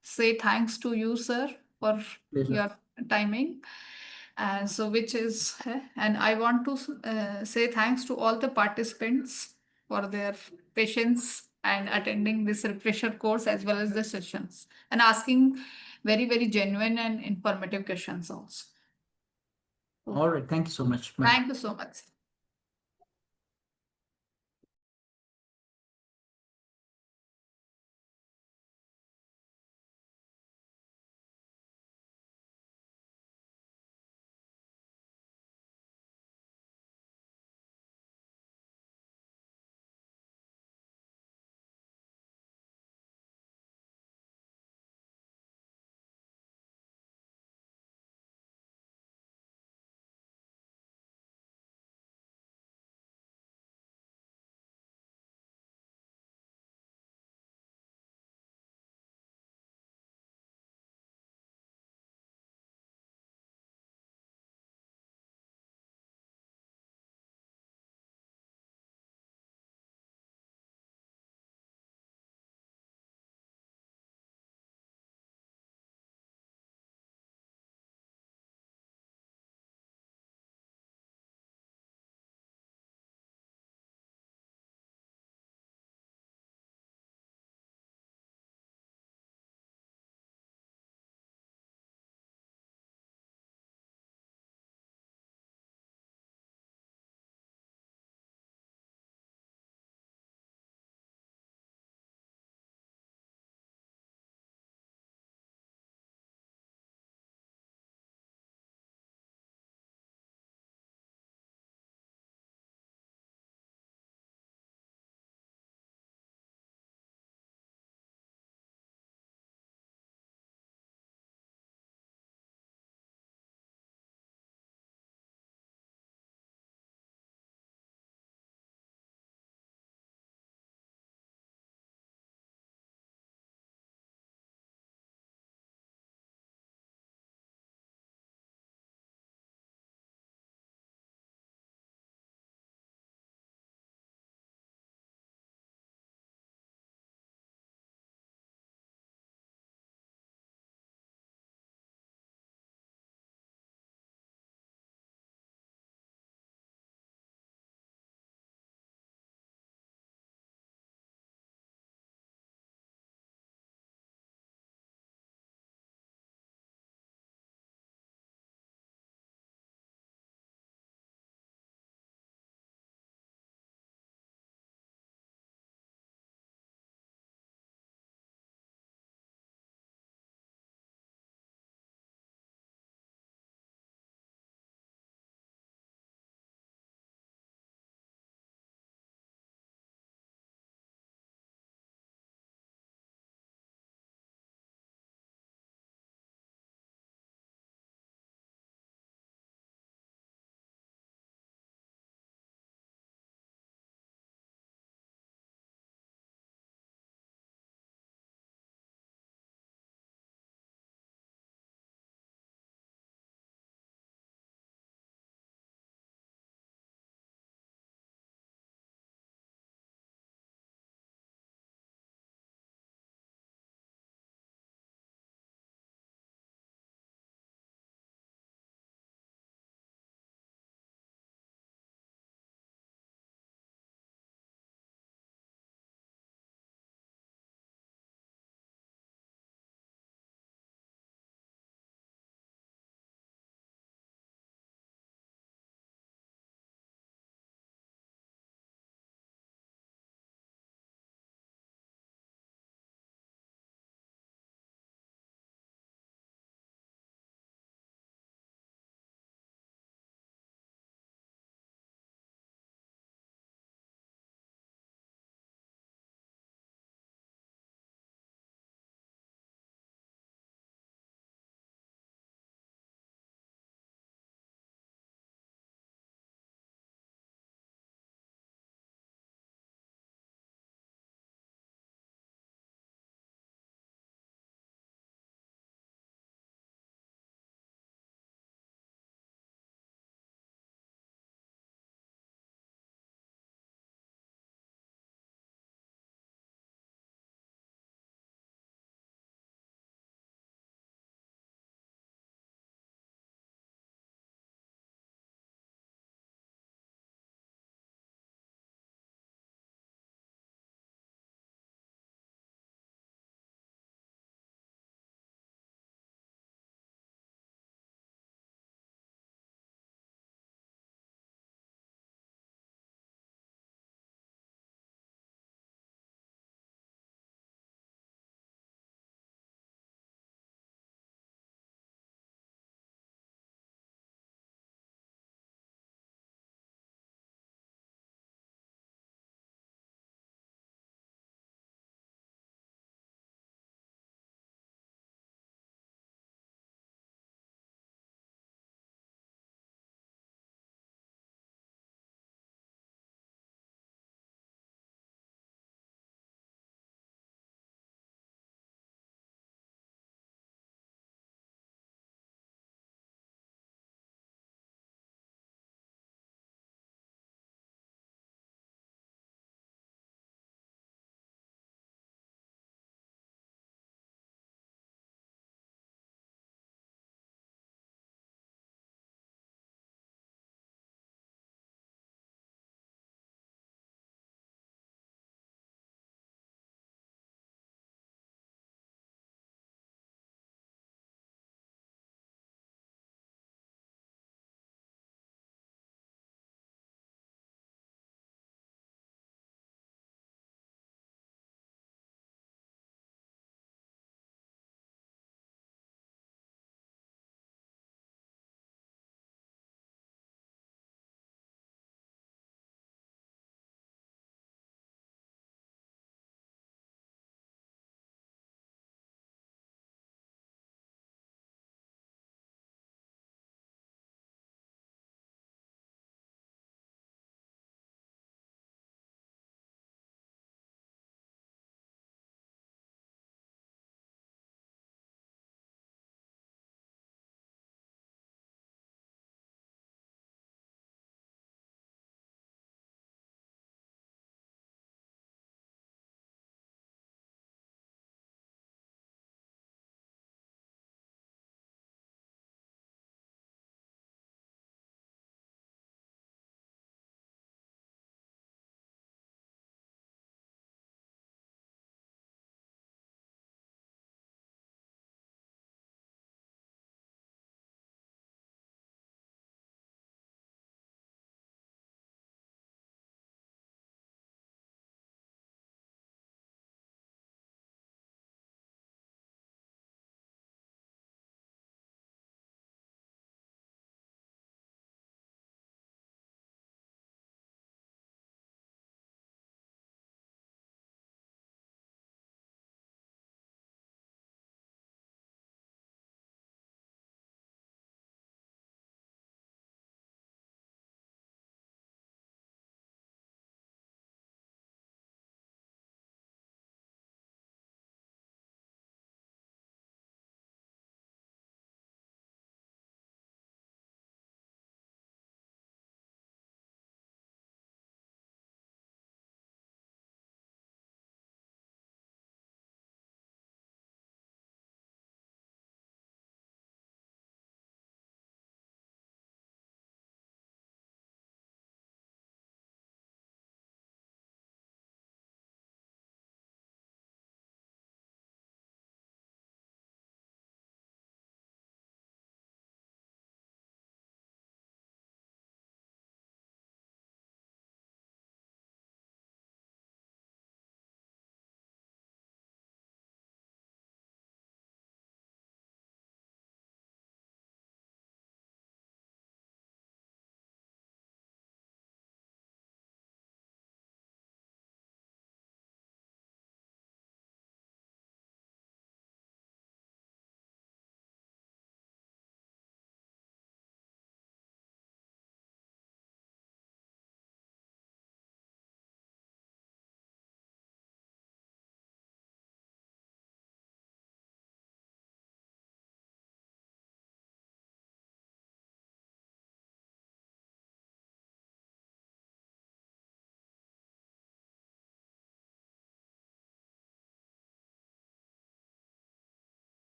say thanks to you, sir, for Pleasure. your timing. And I want to say thanks to all the participants for their patience and attending this refresher course as well as the sessions and asking very, very genuine and informative questions also. All right. Thank you so much. Bye. Thank you so much.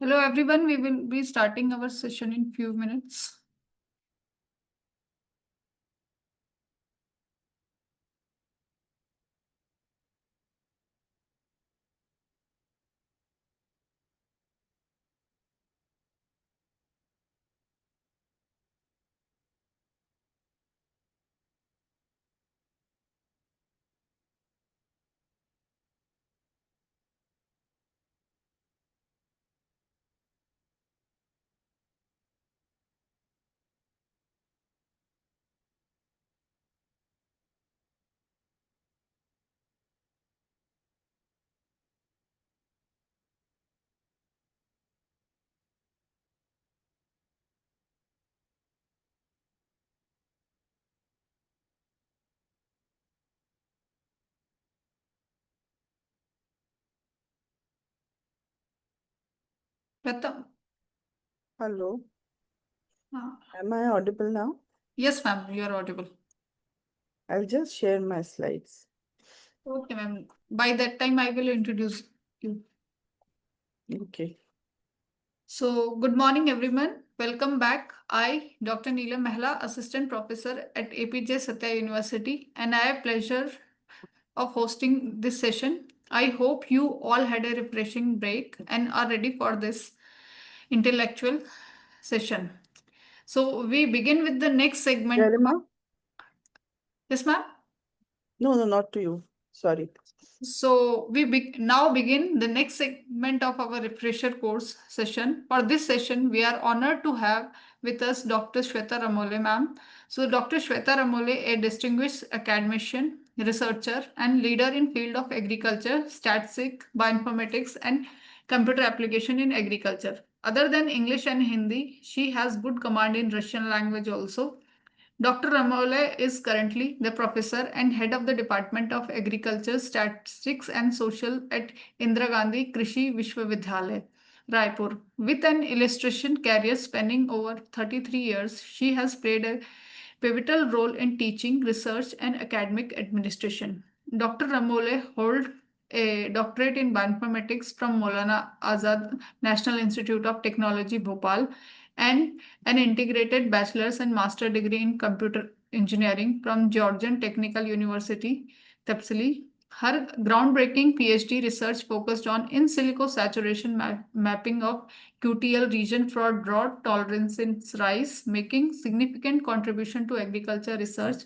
Hello everyone, we will be starting our session in few minutes. Pratham. Hello, Uh, am I audible now? yes, ma'am, you are audible. I'll just share my slides. Okay, ma'am. By that time, I will introduce you. Okay. So, good morning, everyone. Welcome back. I, Dr. Neelam Mehla, Assistant Professor at APJ Satya University, and I have pleasure of hosting this session. I hope you all had a refreshing break and are ready for this intellectual session. So, we begin with the next segment. Garima? Yes, ma'am. No, not to you. Sorry. So we now begin the next segment of our refresher course session. For this session, we are honored to have with us Dr. Shweta Ramole, ma'am. So Dr. Shweta Ramole, a distinguished academician, researcher, and leader in field of agriculture, statistics, bioinformatics, and computer application in agriculture. Other than English and Hindi, she has good command in Russian language also. Dr. Ramole is currently the professor and head of the Department of Agriculture, Statistics and Social at Indira Gandhi Krishi Vishwavidhyalaya, Raipur. With an illustration career spanning over 33 years, she has played a pivotal role in teaching, research, and academic administration. Dr. Ramole holds a doctorate in bioinformatics from Maulana Azad National Institute of Technology, Bhopal, and an integrated bachelor's and master degree in computer engineering from Georgian Technical University, Tbilisi. Her groundbreaking PhD research focused on in silico saturation mapping of QTL region for drought tolerance in rice, making significant contribution to agriculture research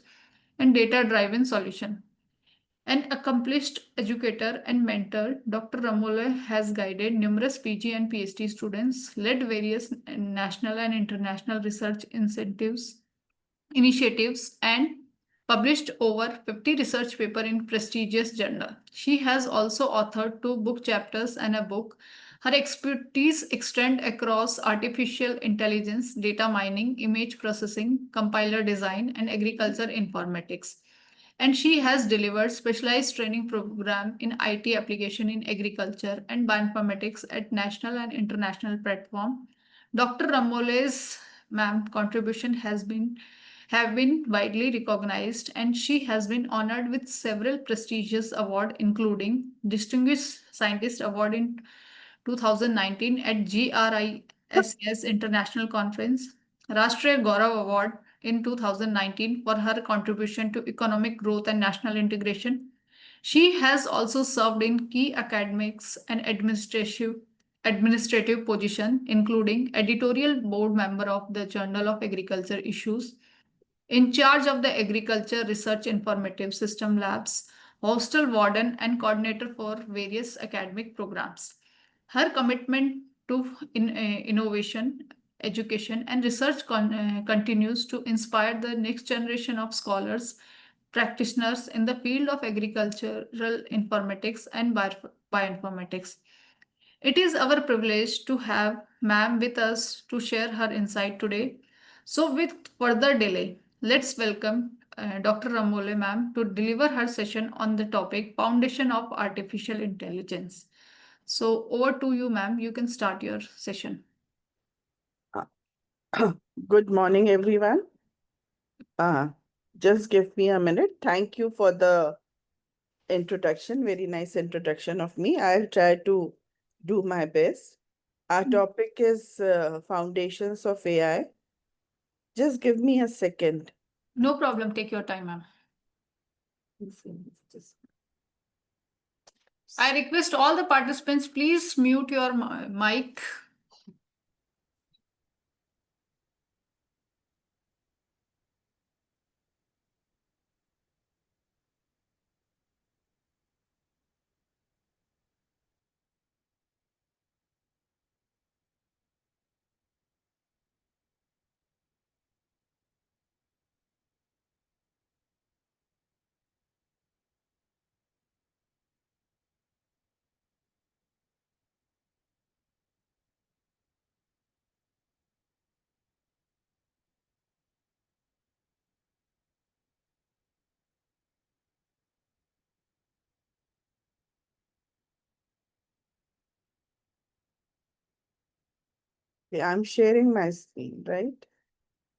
and data-driven solution. An accomplished educator and mentor, Dr. Ramole has guided numerous PG and PhD students, led various national and international research initiatives, and published over 50 research papers in prestigious journals. She has also authored 2 book chapters and a book. Her expertise extend across artificial intelligence, data mining, image processing, compiler design, and agriculture informatics. And she has delivered specialized training program in IT application in agriculture and bioinformatics at national and international platform. Dr. Ramole's ma'am contribution has been have been widely recognized, and she has been honored with several prestigious awards, including Distinguished Scientist Award in 2019 at GRISS International Conference, Rashtriya Gaurav Award in 2019 for her contribution to economic growth and national integration. She has also served in key academics and administrative position, including editorial board member of the Journal of Agriculture Issues, in charge of the Agriculture Research Informative System Labs, hostel warden, and coordinator for various academic programs. Her commitment to innovation, education, and research continues to inspire the next generation of scholars, practitioners in the field of agricultural informatics and bioinformatics. It is our privilege to have ma'am with us to share her insight today. So, with further delay, let's welcome Dr. Ramole ma'am to deliver her session on the topic Foundation of Artificial Intelligence. So, over to you, ma'am. You can start your session. Good morning, everyone. Just give me a minute. Thank you for the introduction. Very nice introduction of me. I'll try to do my best. Our topic is foundations of AI. Just give me a second. No problem. Take your time, ma'am. I request all the participants, please mute your mic. Yeah, I'm sharing my screen, right?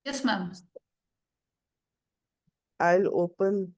Yes, ma'am. I'll open.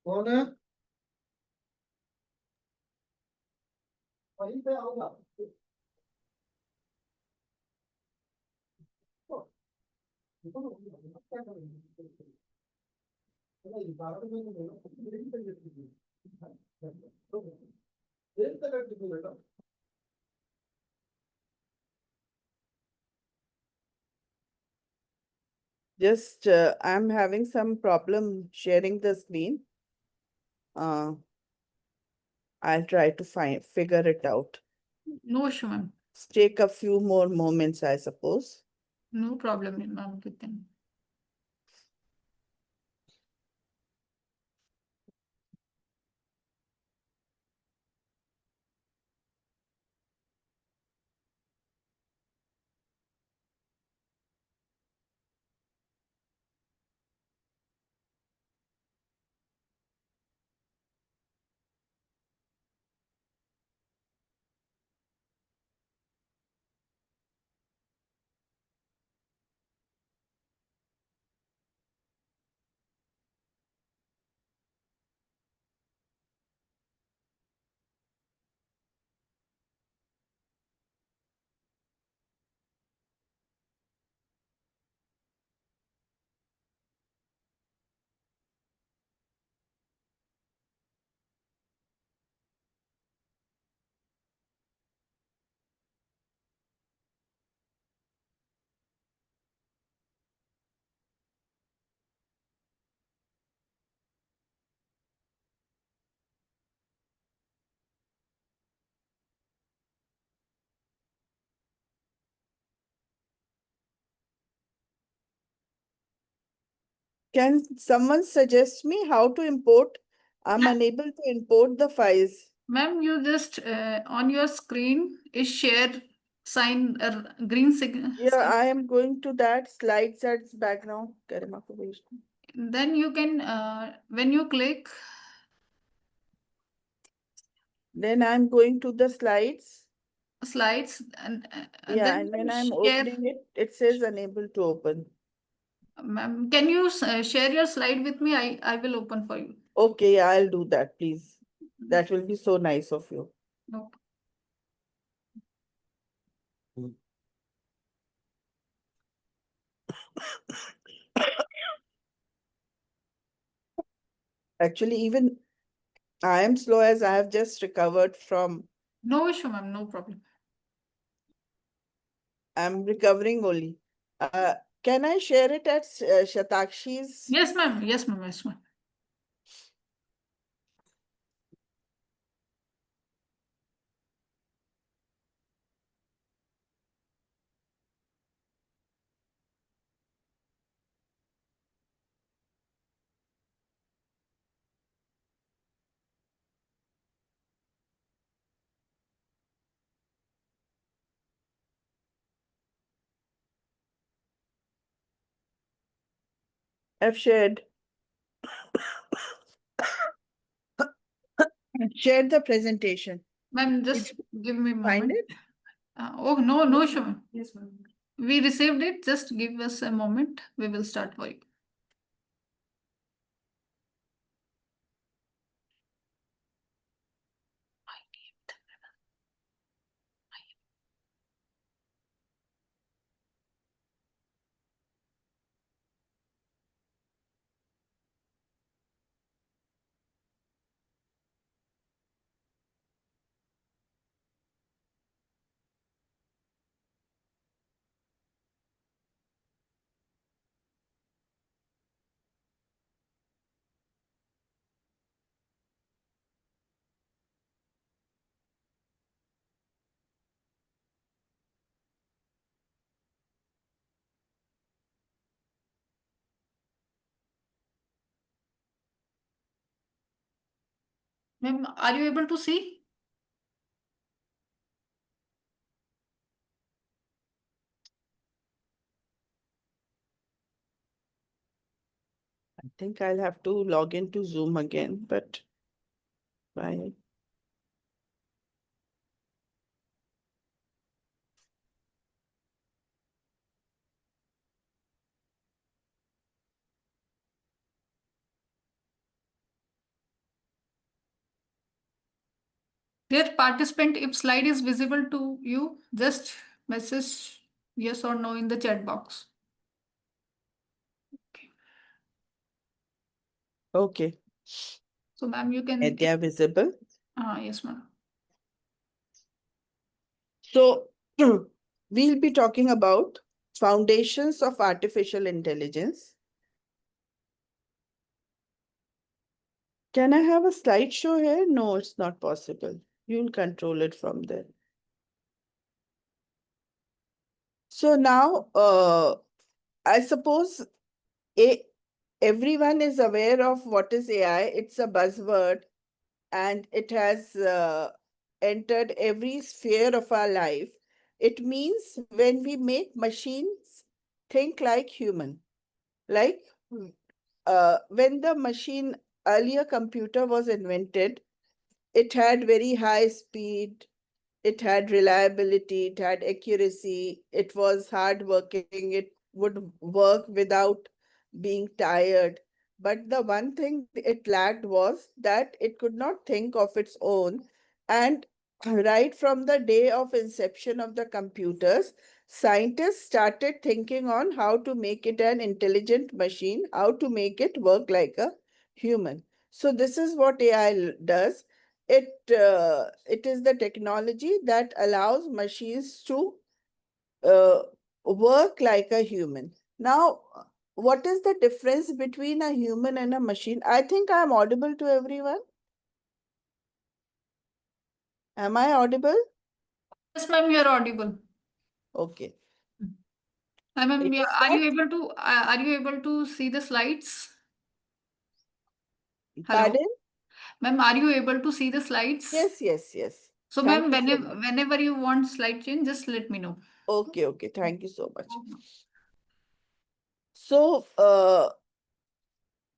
कौन है वहीं पे आओगा क्या करेंगे Just, I'm having some problem sharing the screen. I'll try to figure it out. No issue, ma'am. Take a few more moments, I suppose. No problem, ma'am. You can. Can someone suggest me how to import? I'm unable to import the files. Ma'am, you just on your screen is share sign green signal. Yeah, I am going to that slides at background. Garima ko bhej do. Then you can when you click, Then I'm going to the slides. slides and Yeah, then and when I'm share. opening it, it says unable to open. Ma'am, can you share your slide with me? I will open for you. Okay, yeah, I'll do that, please. That will be so nice of you. Okay. Actually, even I am slow as I have just recovered from, No issue, ma'am. No problem. I'm recovering only. Can I share it at Shatakshi's? Yes, ma'am. Yes, ma'am. Yes, ma'am. I've shared the presentation. Ma'am, just give me a Find moment. it? Oh, no, no, issue, ma'am. Yes, ma'am. We received it. Just give us a moment. We will start for you. Ma'am, are you able to see? I think I'll have to log into Zoom again, but bye. Dear participant, if slide is visible to you, just message yes or no in the chat box. Okay. So, ma'am, you can. They are visible. Yes, ma'am. So we'll be talking about foundations of artificial intelligence. Can I have a slideshow here? No, it's not possible. You'll control it from there. So now, I suppose everyone is aware of what is AI. It's a buzzword and it has entered every sphere of our life. It means when we make machines think like human, like when the machine earlier computer was invented, it had very high speed, it had reliability, it had accuracy, it was hardworking, it would work without being tired. But the one thing it lacked was that it could not think of its own. And right from the day of inception of the computers, scientists started thinking on how to make it an intelligent machine, how to make it work like a human. So this is what AI does. It is the technology that allows machines to uh, work like a human. Now, what is the difference between a human and a machine? I think I'm audible to everyone. Am I audible? Yes, ma'am, you are audible. Okay. Ma'am, It is are that, you able to see the slides? Hello, pardon? ma'am, are you able to see the slides? Yes, yes, yes. So, Thank ma'am, you so much. whenever you want slide change, just let me know. Okay, okay. Thank you so much. Okay. So,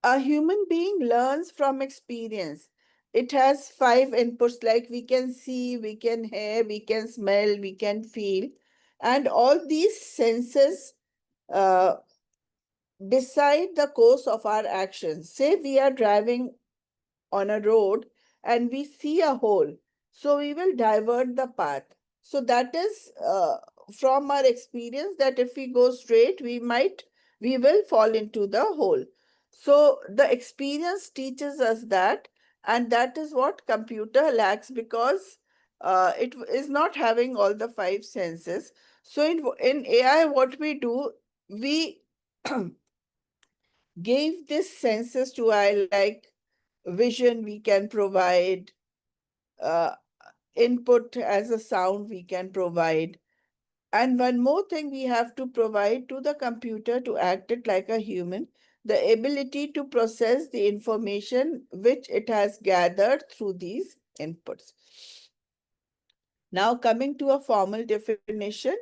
a human being learns from experience. It has 5 inputs, like we can see, we can hear, we can smell, we can feel. And all these senses uh, decide the course of our actions. Say we are driving on a road and we see a hole, so we will divert the path. So that is from our experience, that if we go straight, we will fall into the hole. So the experience teaches us that, and that is what computer lacks, because it is not having all the 5 senses. So in AI, what we do, we gave this senses to I, like vision we can provide, uh, input as a sound we can provide. And one more thing we have to provide to the computer to act it like a human, the ability to process the information which it has gathered through these inputs. Now coming to a formal definition,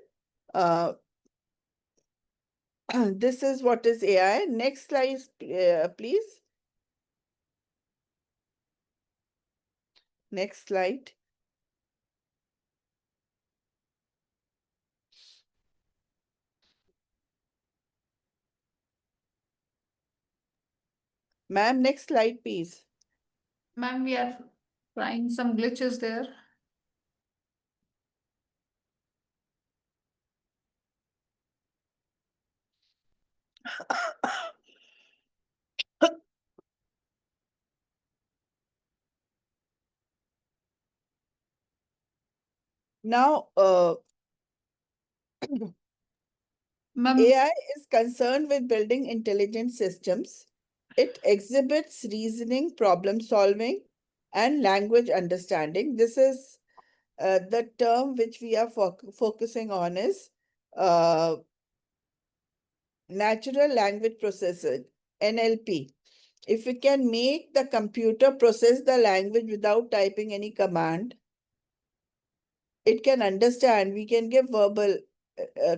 uh, this is what is AI. Next slide, please. Next slide. Ma'am, next slide, please. Ma'am, we are trying some glitches there. Now, Ma'am, AI is concerned with building intelligent systems. It exhibits reasoning, problem solving, and language understanding. This is the term which we are focusing on is uh, natural language processing, NLP. If we can make the computer process the language without typing any command, it can understand. We can give verbal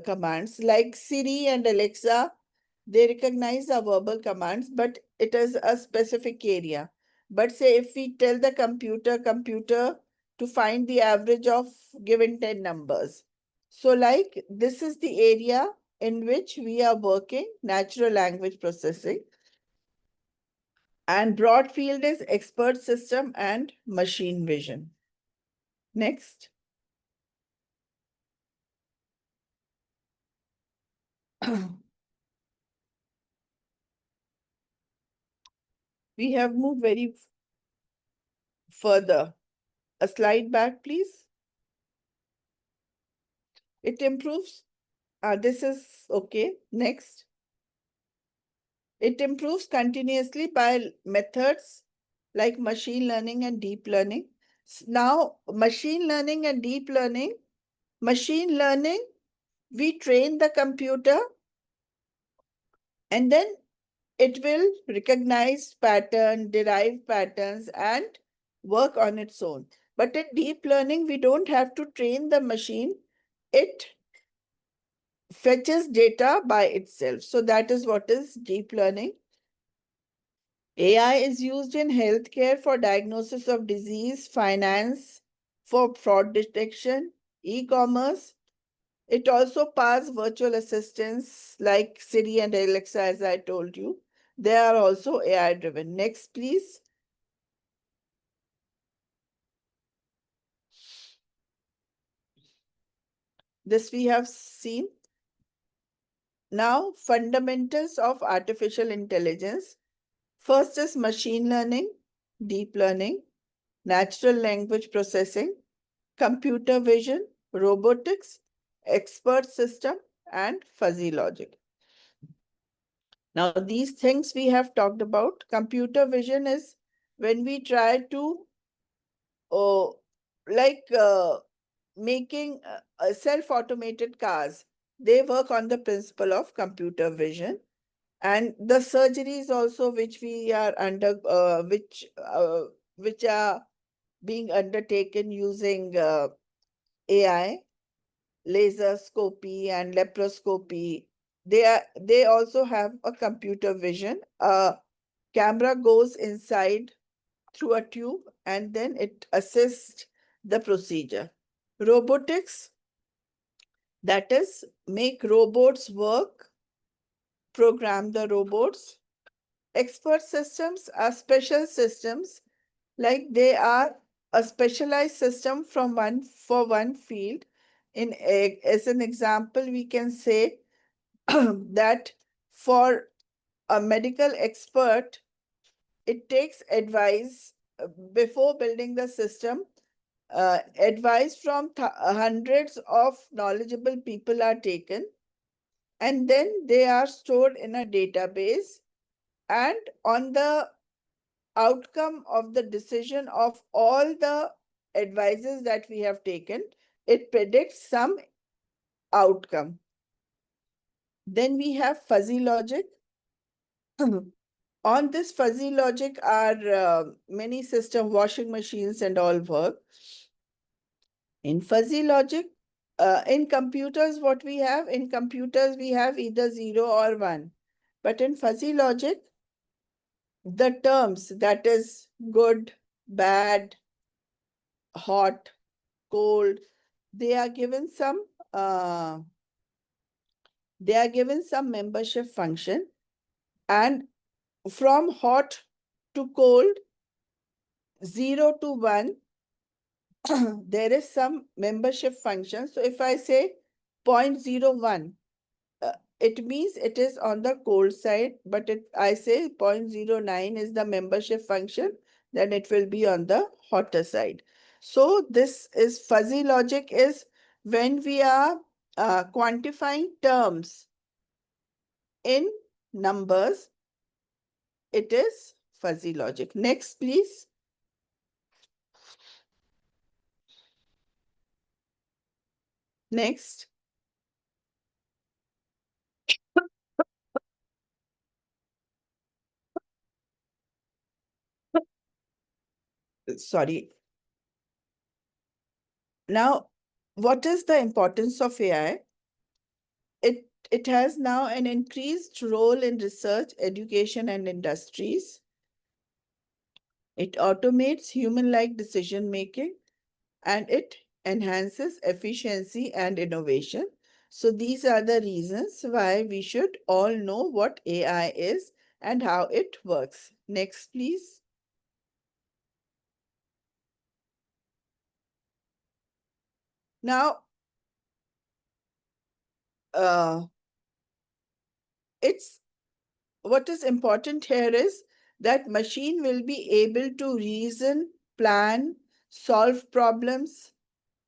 commands like Siri and Alexa. They recognize the verbal commands, but it is a specific area. But say if we tell the computer to find the average of given 10 numbers. So like this is the area in which we are working, natural language processing. And broad field is expert system and machine vision. Next. We have moved very further. A slide back, please. It improves. This is okay. Next. It improves continuously by methods like machine learning and deep learning. Now, machine learning and deep learning, machine learning, we train the computer and then it will recognize pattern, derive patterns, and work on its own. But in deep learning, we don't have to train the machine. It fetches data by itself. So that is what is deep learning. AI is used in healthcare for diagnosis of disease, finance, for fraud detection, e-commerce. It also powers virtual assistants like Siri and Alexa, as I told you. They are also AI driven. Next, please. This we have seen. Now, fundamentals of artificial intelligence. First is machine learning, deep learning, natural language processing, computer vision, robotics, expert system, and fuzzy logic. Now, these things we have talked about. Computer vision is when we try to like making self-automated cars. They work on the principle of computer vision. And the surgeries also which we are under, which are being undertaken using AI, laseroscopy and laparoscopy, they also have a computer vision. A camera goes inside through a tube and then it assists the procedure. Robotics, that is, make robots work, program the robots. Expert systems are special systems, like they are a specialized system from one field. As an example, we can say that for a medical expert, it takes advice before building the system. Advice from hundreds of knowledgeable people are taken. and then they are stored in a database, and on the outcome of the decision of all the advices that we have taken, it predicts some outcome. Then we have fuzzy logic. On this fuzzy logic are many system washing machines and all work. In fuzzy logic, in computers, what we have? In computers, we have either 0 or 1. But in fuzzy logic, the terms, that is good, bad, hot, cold, they are given some membership function, and from hot to cold, 0 to 1, there is some membership function. So if I say 0.01, it means it is on the cold side, but if I say 0.09 is the membership function, then it will be on the hotter side. So this is fuzzy logic, is when we are quantifying terms in numbers, it is fuzzy logic. Next, please. Next. Sorry. Now, what is the importance of AI? It has now an increased role in research, education, and industries. It automates human-like decision-making, and it enhances efficiency and innovation. So these are the reasons why we should all know what AI is and how it works. Next, please. Now, what is important here is that machine will be able to reason, plan, solve problems,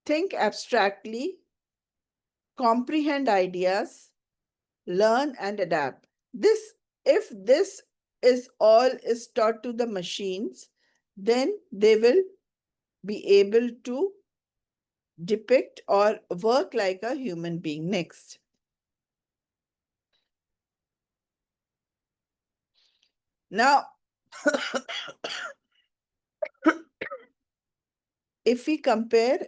think abstractly, comprehend ideas, learn and adapt. If this is all is taught to the machines, then they will be able to depict or work like a human being. Next. Now, if we compare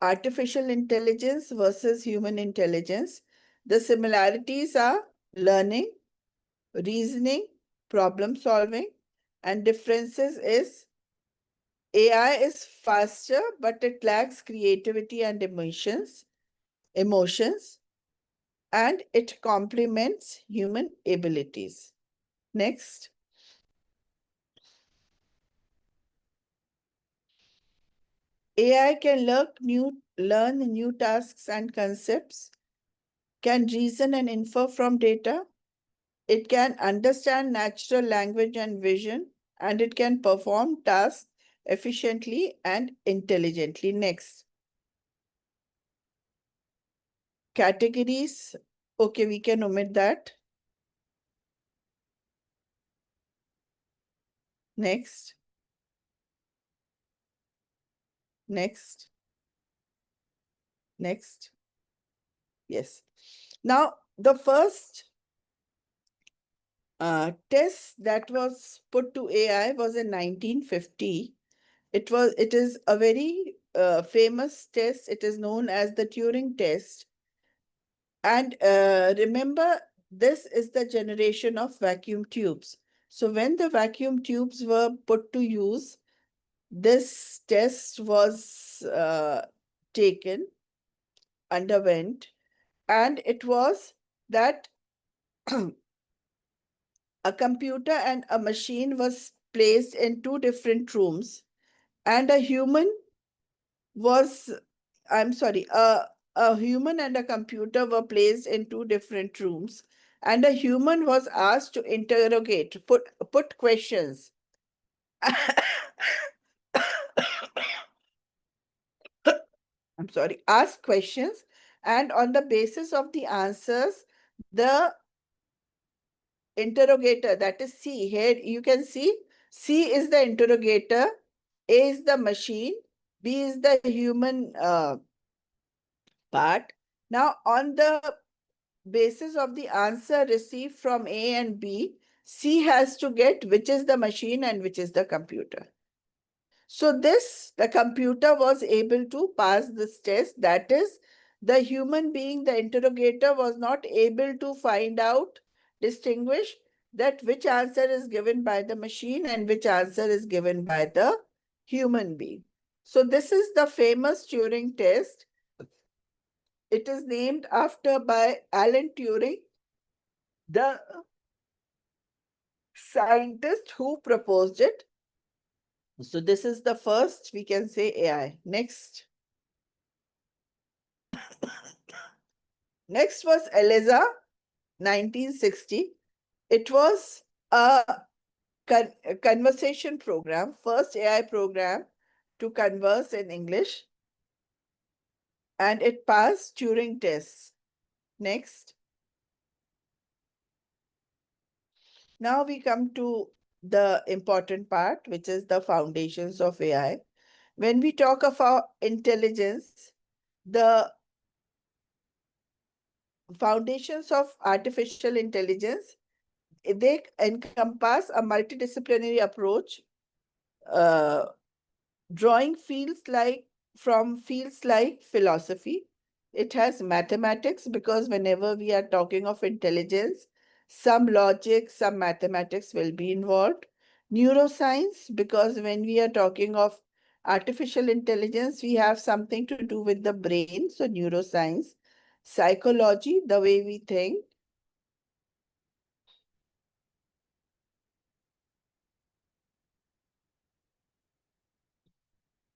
artificial intelligence versus human intelligence, the similarities are learning, reasoning, problem solving, and differences is AI is faster, but it lacks creativity and emotions, and it complements human abilities. Next. AI can learn new tasks and concepts, can reason and infer from data. It can understand natural language and vision, and it can perform tasks efficiently and intelligently. Next. Categories. Okay, we can omit that. Next. Next. Next. Yes. Now, the first test that was put to AI was in 1950. It is a very famous test. It is known as the Turing test. And remember, this is the generation of vacuum tubes. So when the vacuum tubes were put to use, this test was underwent, and it was that a computer and a machine was placed in two different rooms, and a human was, I'm sorry, a human and a computer were placed in two different rooms, and a human was asked to interrogate, put questions. I'm sorry, ask questions, and on the basis of the answers, the interrogator, that is C. Here you can see C is the interrogator, A is the machine, B is the human part. Now, on the basis of the answer received from A and B, C has to get which is the machine and which is the computer. So the computer was able to pass this test. That is, the human being, the interrogator, was not able to find out, distinguish that which answer is given by the machine and which answer is given by the human being. So this is the famous Turing test. It is named after by Alan Turing, the scientist who proposed it. So this is the first, we can say, AI. Next. Next was ELIZA, 1960. It was a conversation program, first AI program to converse in English. And it passed Turing tests. Next. Now we come to the important part, which is the foundations of AI. When we talk about intelligence, the foundations of artificial intelligence, they encompass a multidisciplinary approach, uh, drawing from fields like philosophy. It has mathematics, because whenever we are talking of intelligence, some logic, some mathematics will be involved. Neuroscience, because when we are talking of artificial intelligence, we have something to do with the brain, so neuroscience. Psychology, the way we think.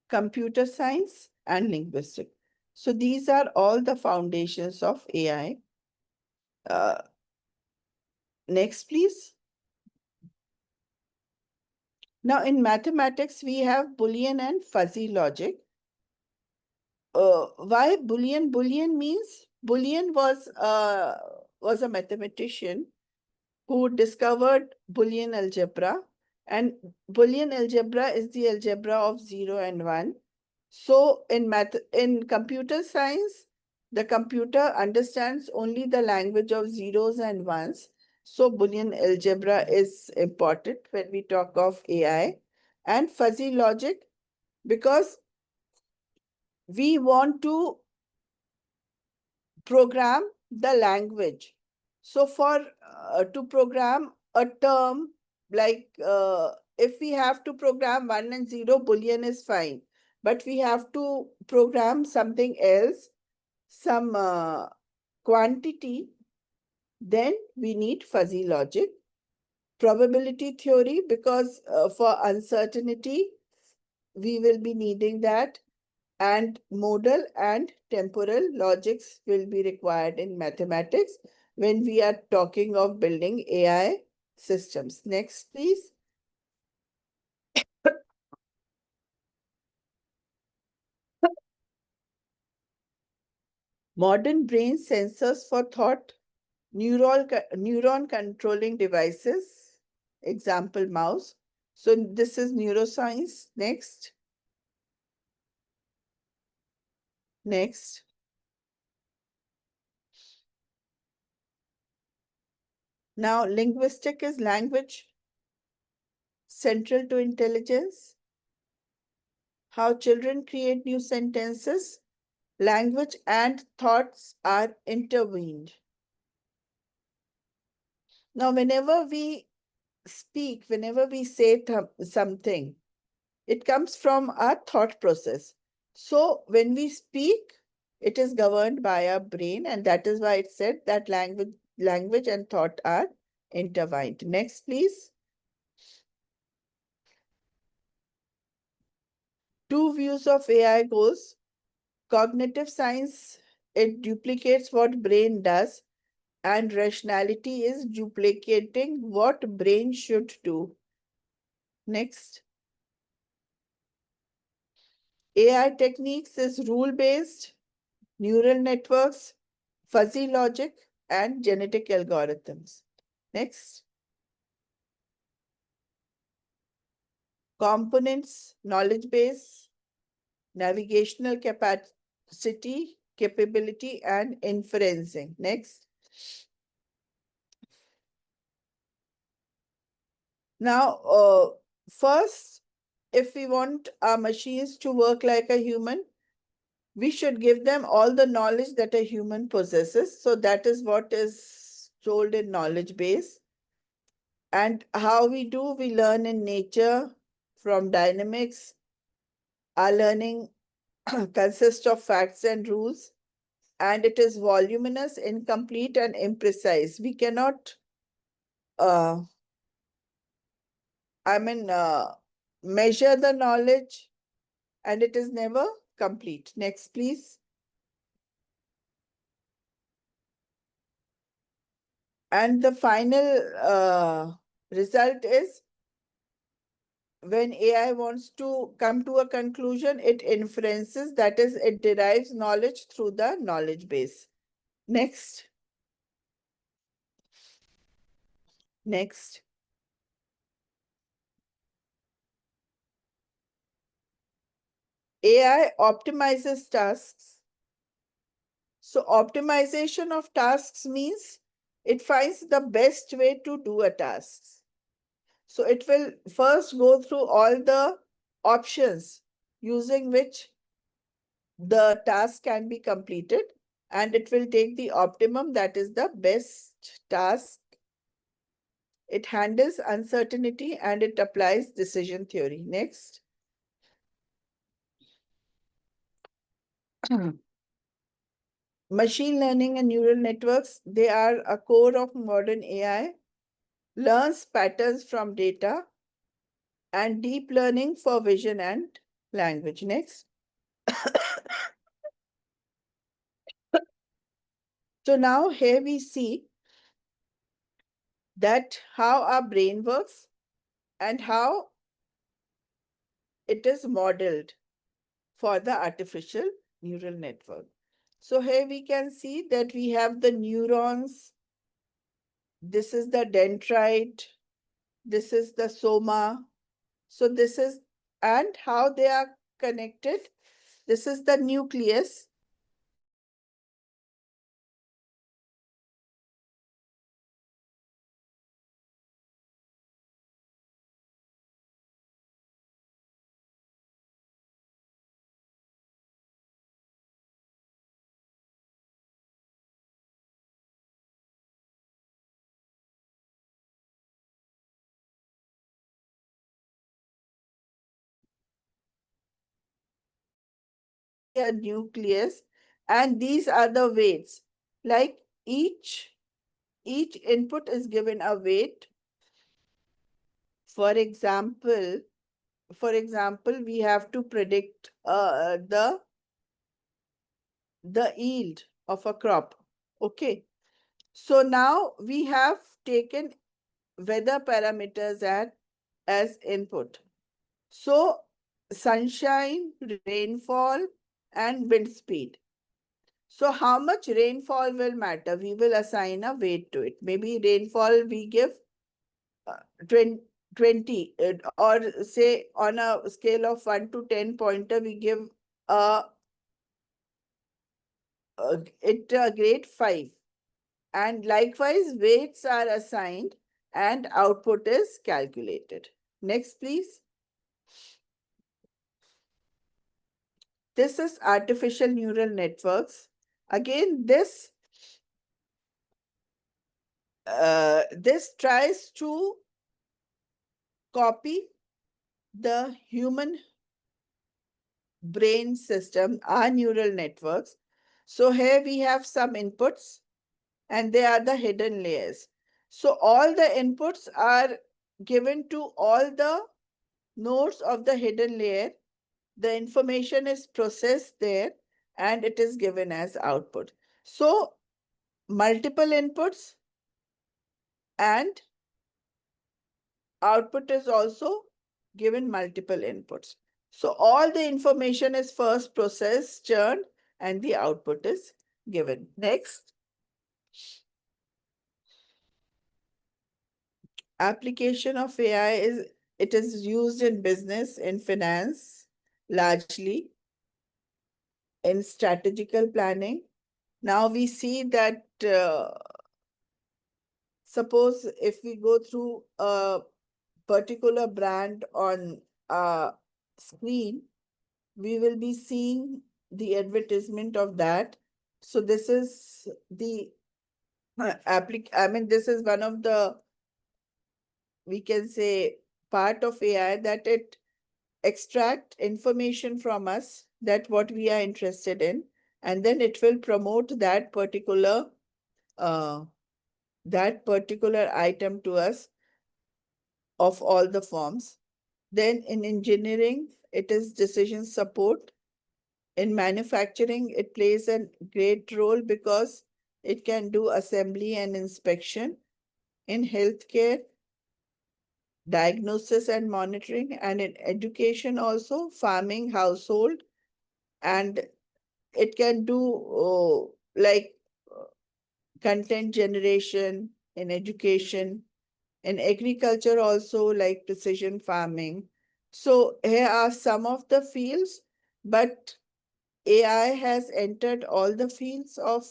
Computer science, and linguistics. So these are all the foundations of AI. Next, please. Now, in mathematics, we have Boolean and fuzzy logic. Why Boolean? Boolean means Boolean was a mathematician who discovered Boolean algebra, and Boolean algebra is the algebra of 0 and 1. So in computer science, the computer understands only the language of zeros and ones. So Boolean algebra is important when we talk of AI. And fuzzy logic, because we want to program the language. So for to program a term, like if we have to program 1 and 0, Boolean is fine. But we have to program something else, some quantity, then we need fuzzy logic. Probability theory, because for uncertainty, we will be needing that. And modal and temporal logics will be required in mathematics when we are talking of building AI systems. Next, please. Modern brain sensors for thought, neuron controlling devices, example mouse. So this is neuroscience. Next. Next. Now, linguistic is language central to intelligence. How children create new sentences. Language and thoughts are intervened. Now, whenever we speak, whenever we say something, it comes from our thought process. So when we speak, it is governed by our brain, and that is why it said that language and thought are intertwined. Next, please. Two views of AI goes. Cognitive science, it duplicates what brain does, and rationality is duplicating what brain should do. Next. AI techniques is rule-based, neural networks, fuzzy logic. and genetic algorithms. Next. Components, knowledge base, navigational capacity, capability, and inferencing. Next. Now, first, if we want our machines to work like a human, we should give them all the knowledge that a human possesses. So that is what is told in knowledge base. And how we do, we learn in nature from dynamics. Our learning consists of facts and rules, and it is voluminous, incomplete, and imprecise. We cannot, uh, measure the knowledge, and it is never complete. Next, please. And the final result is, when AI wants to come to a conclusion, it inferences, that is, it derives knowledge through the knowledge base. Next. Next. AI optimizes tasks. So optimization of tasks means it finds the best way to do a task. So it will first go through all the options using which the task can be completed, and it will take the optimum, that is the best task. It handles uncertainty and it applies decision theory. Next. Machine learning and neural networks, they are a core of modern AI, learns patterns from data, and deep learning for vision and language. Next. So now here we see that how our brain works and how it is modeled for the artificial neural network. So here we can see that we have the neurons. This is the dendrite. This is the soma. So this is, and how they are connected. This is the nucleus. A nucleus, and these are the weights. Like each input is given a weight. For example, we have to predict the yield of a crop. Okay. So now we have taken weather parameters as input. So sunshine, rainfall, and wind speed. So how much rainfall will matter? We will assign a weight to it. Maybe rainfall we give 20, or say on a scale of 1 to 10 pointer, we give it a grade 5. And likewise, weights are assigned and output is calculated. Next, please. This is artificial neural networks. Again, this tries to copy the human brain system, our neural networks. So here we have some inputs, and they are the hidden layers. So all the inputs are given to all the nodes of the hidden layer. The information is processed there and it is given as output. So multiple inputs and output is also given multiple inputs. So all the information is first processed, churned, and the output is given. Next. application of AI it is used in business, in finance, largely in strategical planning. Now we see that suppose if we go through a particular brand on a screen, we will be seeing the advertisement of that. So this is the I mean, this is one of the, we can say, part of AI, that it extract information from us that what we are interested in, and then it will promote uh, that particular item to us of all the forms. Then in engineering, it is decision support. In manufacturing, it plays a great role because it can do assembly and inspection. In healthcare, diagnosis and monitoring, and in education also, farming, household, and it can do like content generation in education, in agriculture also, like precision farming. So here are some of the fields, but AI has entered all the fields of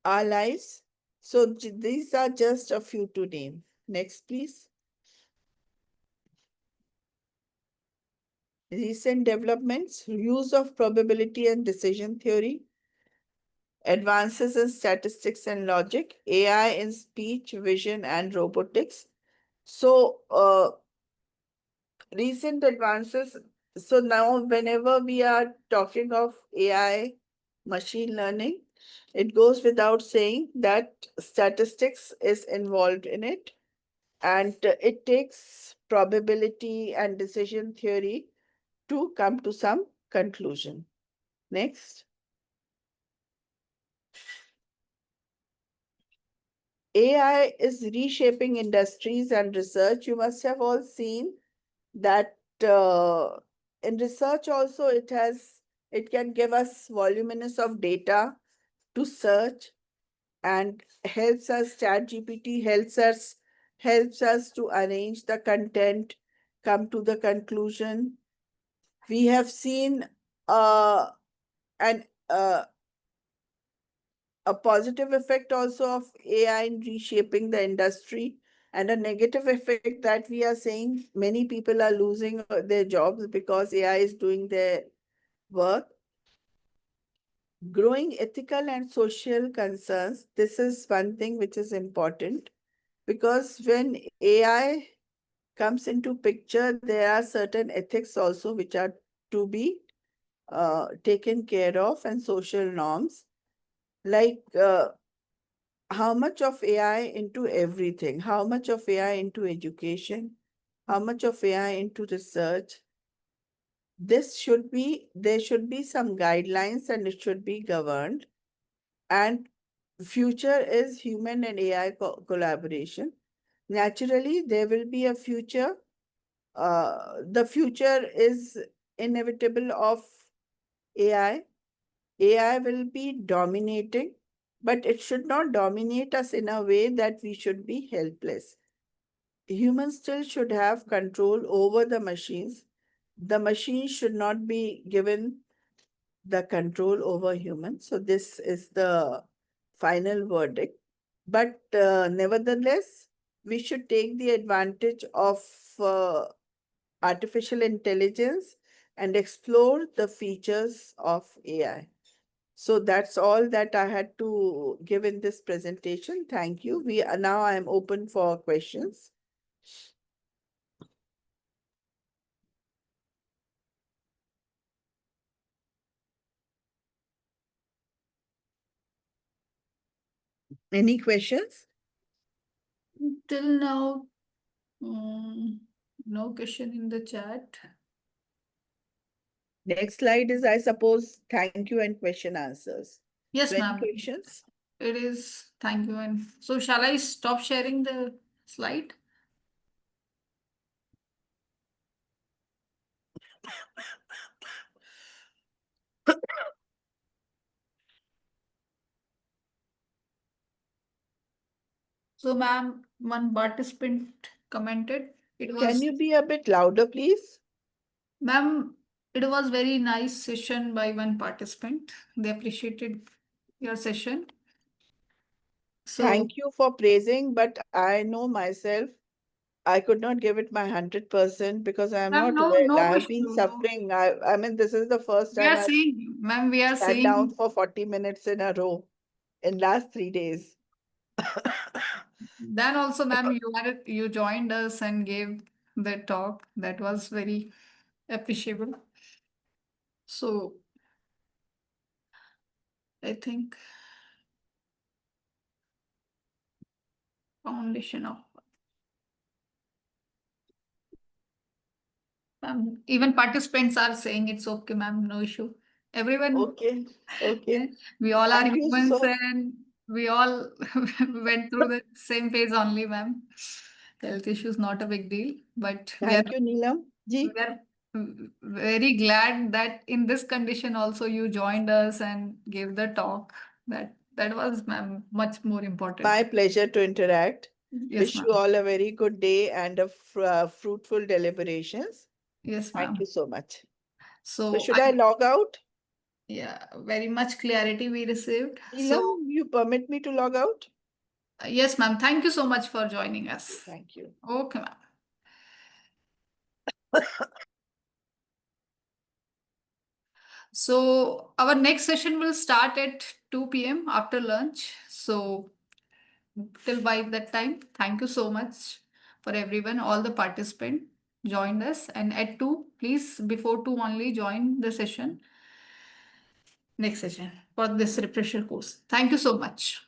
our lives. So these are just a few to name. Next, please. Recent developments, use of probability and decision theory, advances in statistics and logic, AI in speech, vision, and robotics. So, recent advances. So now, whenever we are talking of AI, machine learning, it goes without saying that statistics is involved in it, and it takes probability and decision theory to come to some conclusion. Next. AI is reshaping industries and research. You must have all seen that in research also it can give us voluminous of data to search, and helps us. ChatGPT helps us to arrange the content, come to the conclusion. We have seen an a positive effect also of AI in reshaping the industry, and a negative effect that we are saying many people are losing their jobs because AI is doing their work. Growing ethical and social concerns. This is one thing which is important, because when AI comes into picture, there are certain ethics also which are to be taken care of, and social norms, like how much of AI into everything, how much of AI into education, how much of AI into research. There should be some guidelines, and it should be governed. And future is human and AI collaboration. Naturally, there will be a future. The future is inevitable of AI. AI will be dominating, but it should not dominate us in a way that we should be helpless. Humans still should have control over the machines. The machines should not be given the control over humans. So this is the final verdict. But nevertheless, we should take the advantage of artificial intelligence and explore the features of AI. So that's all that I had to give in this presentation. Thank you. Now I am open for questions. Any questions? Till now, no question in the chat. Next slide is, I suppose, thank you and question answers. Yes, So any ma'am. questions? It is. Thank you. And so, shall I stop sharing the slide? So, ma'am, one participant commented. It Can was, you be a bit louder, please? ma'am, it was very nice session by one participant. They appreciated your session. So, Thank you for praising, but I know myself, I could not give it my 100% because I am ma'am, not no, well. I no have been issue. No. suffering. I mean, this is the first We time are I've seeing, ma'am, we are sat down seeing. for 40 minutes in a row in last 3 days. Then also, ma'am, you joined us and gave the talk. That was very appreciable. So I think foundation of even participants are saying it's okay, ma'am, no issue. Everyone, Okay, okay. we all are Thank you humans so and we all went through the same phase only, ma'am. Health issues not a big deal, but Thank you, Neelam we ji. are very glad that in this condition also you joined us and gave the talk. That was, ma'am, much more important. My pleasure to interact. Yes, Wish you ma'am. all a very good day and a fruitful deliberations. Yes, Thank you ma'am. so much. So So should I log out? yeah, very much clarity we received. Neelam, So you permit me to log out? yes, ma'am. Thank you so much for joining us. Thank you. Okay, ma'am. So our next session will start at 2 p.m. after lunch. So till by that time, thank you so much for everyone, all the participants joined us. And at 2, please before 2 only join the session, next session for this refresher course. Thank you so much.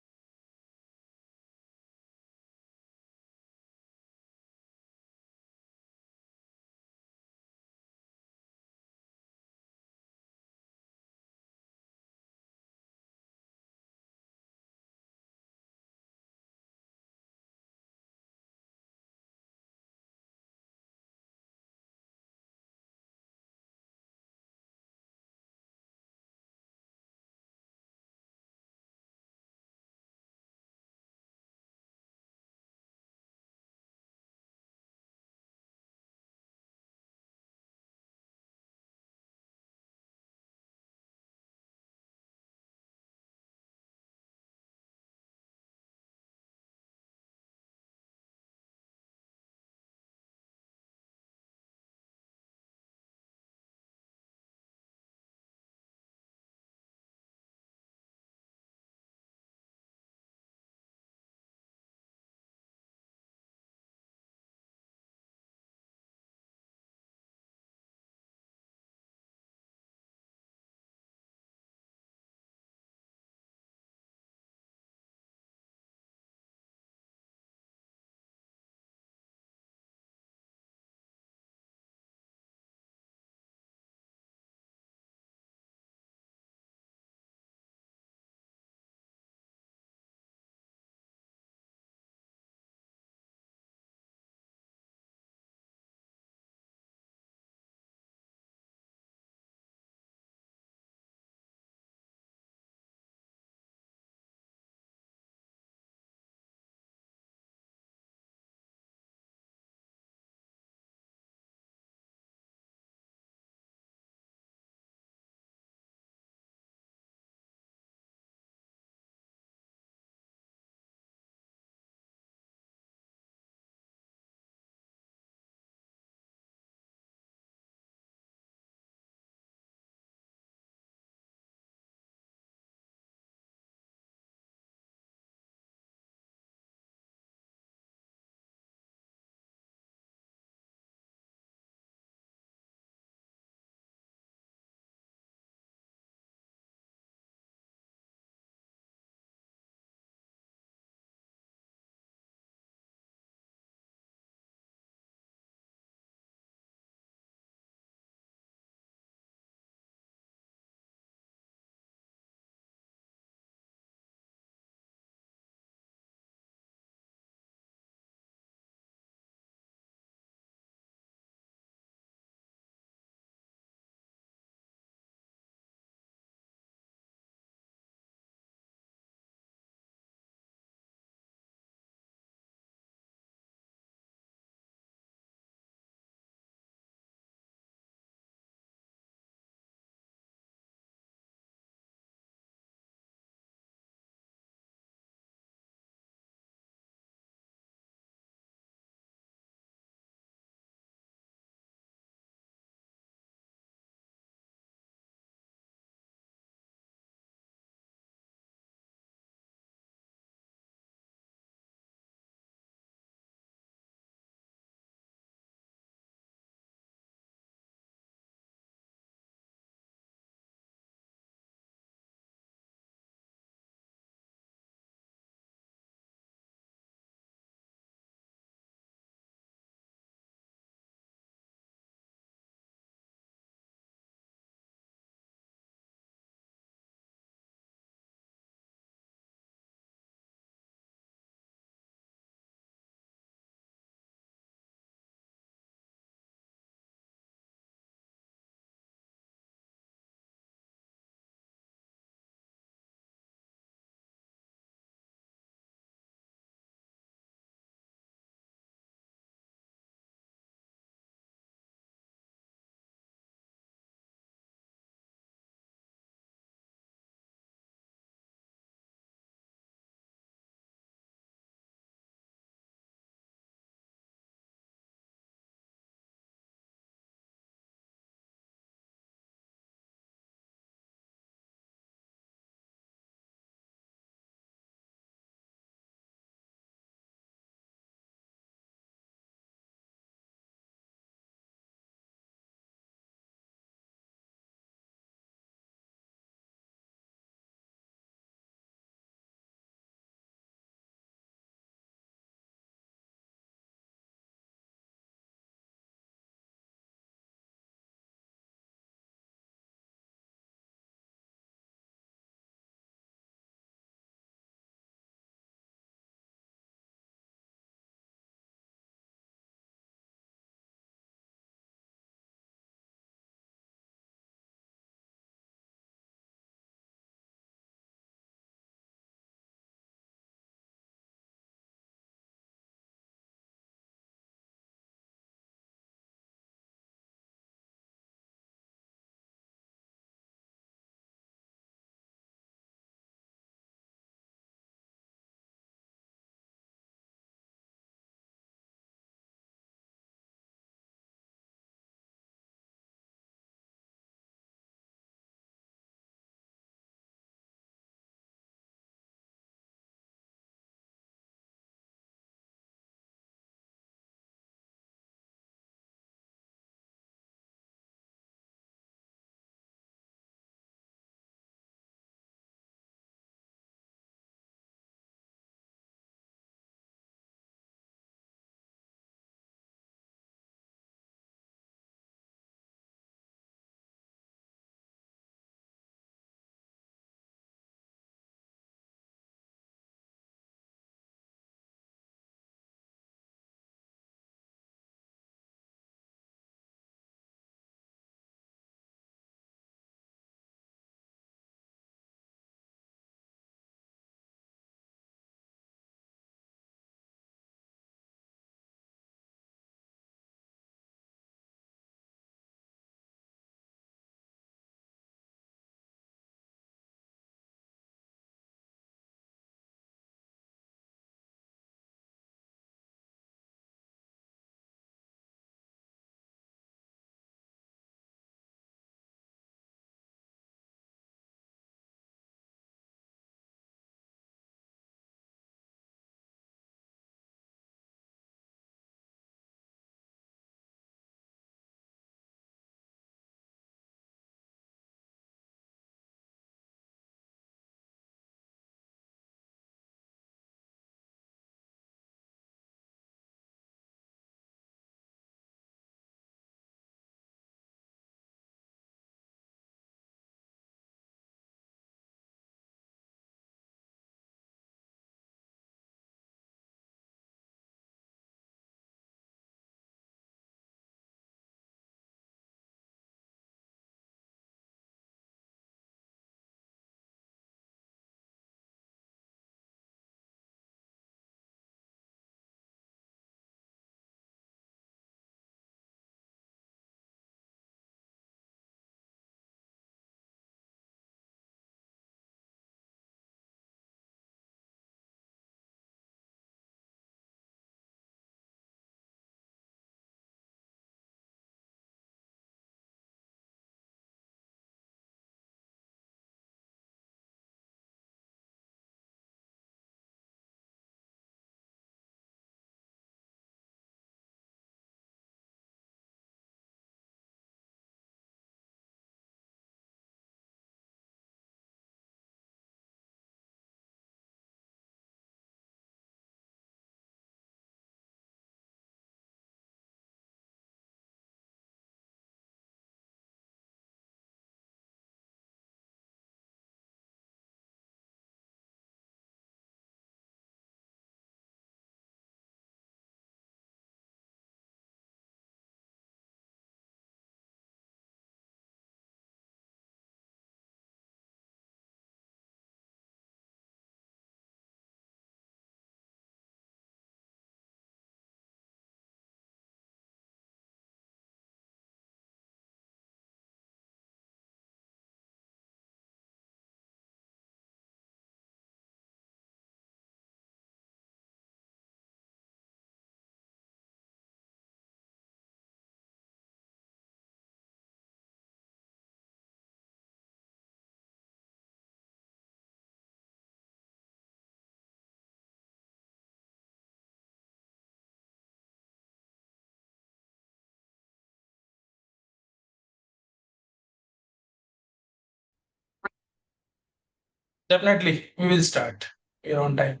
Definitely, we will start. We're on time.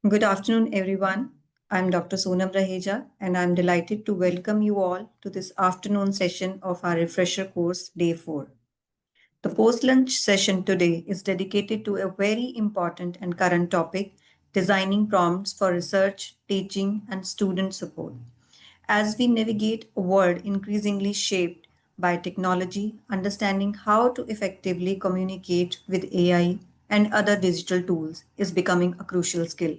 Good afternoon, everyone. I'm Dr. Sonam Raheja, and I'm delighted to welcome you all to this afternoon session of our refresher course, Day 4. The post lunch session today is dedicated to a very important and current topic designing prompts for research, teaching, and student support. As we navigate a world increasingly shaped by technology, understanding how to effectively communicate with AI and other digital tools is becoming a crucial skill.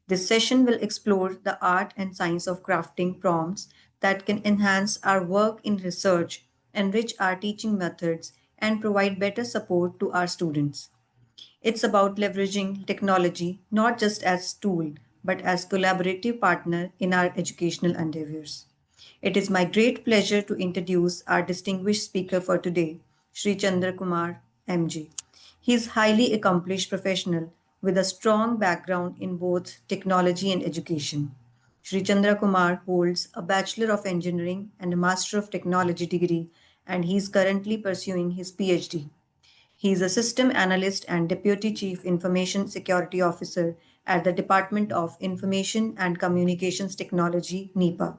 This session will explore the art and science of crafting prompts that can enhance our work in research, enrich our teaching methods, and provide better support to our students. It's about leveraging technology not just as tool but as collaborative partner in our educational endeavors. It is my great pleasure to introduce our distinguished speaker for today, Sri Chandra Kumar MG. He is highly accomplished professional with a strong background in both technology and education. Sri Chandra Kumar holds a Bachelor of Engineering and a Master of Technology degree, and he is currently pursuing his PhD. He is a system analyst and Deputy Chief Information Security Officer at the Department of Information and Communications Technology, NEPA.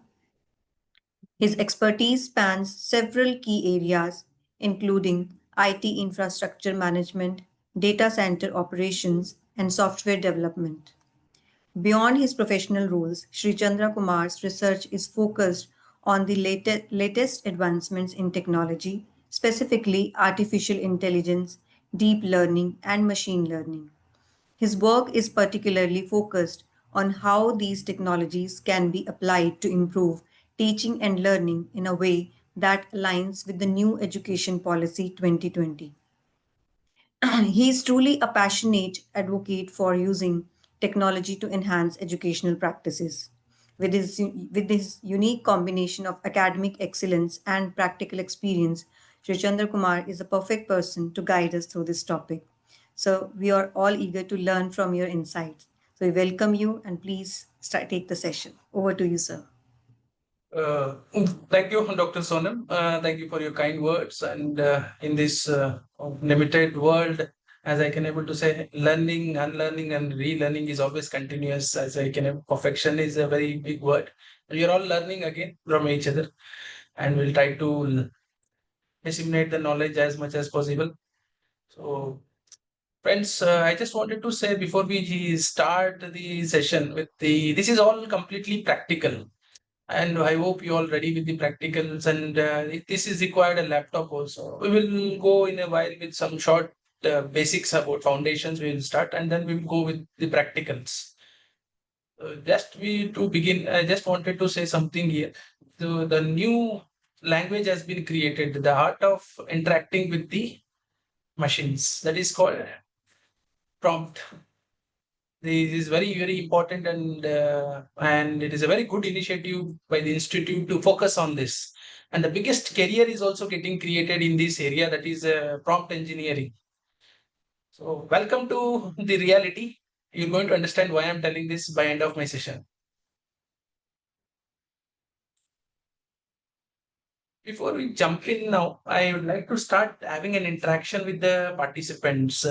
His expertise spans several key areas, including IT infrastructure management, data center operations, and software development. Beyond his professional roles, Sri Chandra Kumar's research is focused on the latest advancements in technology, specifically artificial intelligence, deep learning, and machine learning. His work is particularly focused on how these technologies can be applied to improve teaching and learning in a way that aligns with the new Education Policy 2020. He is truly a passionate advocate for using technology to enhance educational practices. With his unique combination of academic excellence and practical experience, Sri Chandra Kumar is a perfect person to guide us through this topic. So we are all eager to learn from your insights. So we welcome you and please take the session. Over to you, sir. Uh, Thank you, Dr. Sonam. Thank you for your kind words. And in this limited world, as I can able to say, learning, unlearning, and relearning is always continuous. As I can, perfection is a very big word. We are all learning again from each other, and we'll try to disseminate the knowledge as much as possible. So, friends, I just wanted to say before we start the session with the, this is all completely practical, and I hope you all ready with the practicals. And if this is required a laptop also. We will go in a while with some short basics about foundations. We will start, and then we will go with the practicals. Just we to begin, I just wanted to say something here. The new language has been created, the art of interacting with the machines. That is called prompt. This is very, very important, and it is a very good initiative by the institute to focus on this. And the biggest career is also getting created in this area, that is prompt engineering. So welcome to the reality. You're going to understand why I'm telling this by end of my session. Before we jump in now, I would like to start having an interaction with the participants.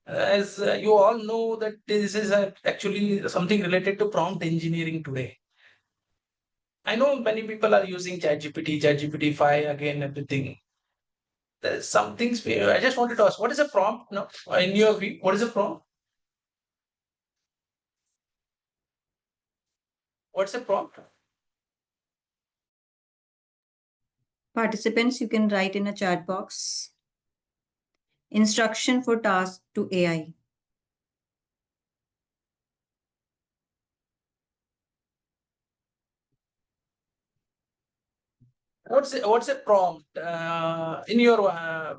As you all know that this is actually something related to prompt engineering today. I know many people are using ChatGPT, ChatGPT 5, again, everything. There's some things I just wanted to ask, what is a prompt now? In your view, what is a prompt? What's a prompt? Participants, you can write in a chat box. Instruction for task to AI. What's a prompt? In your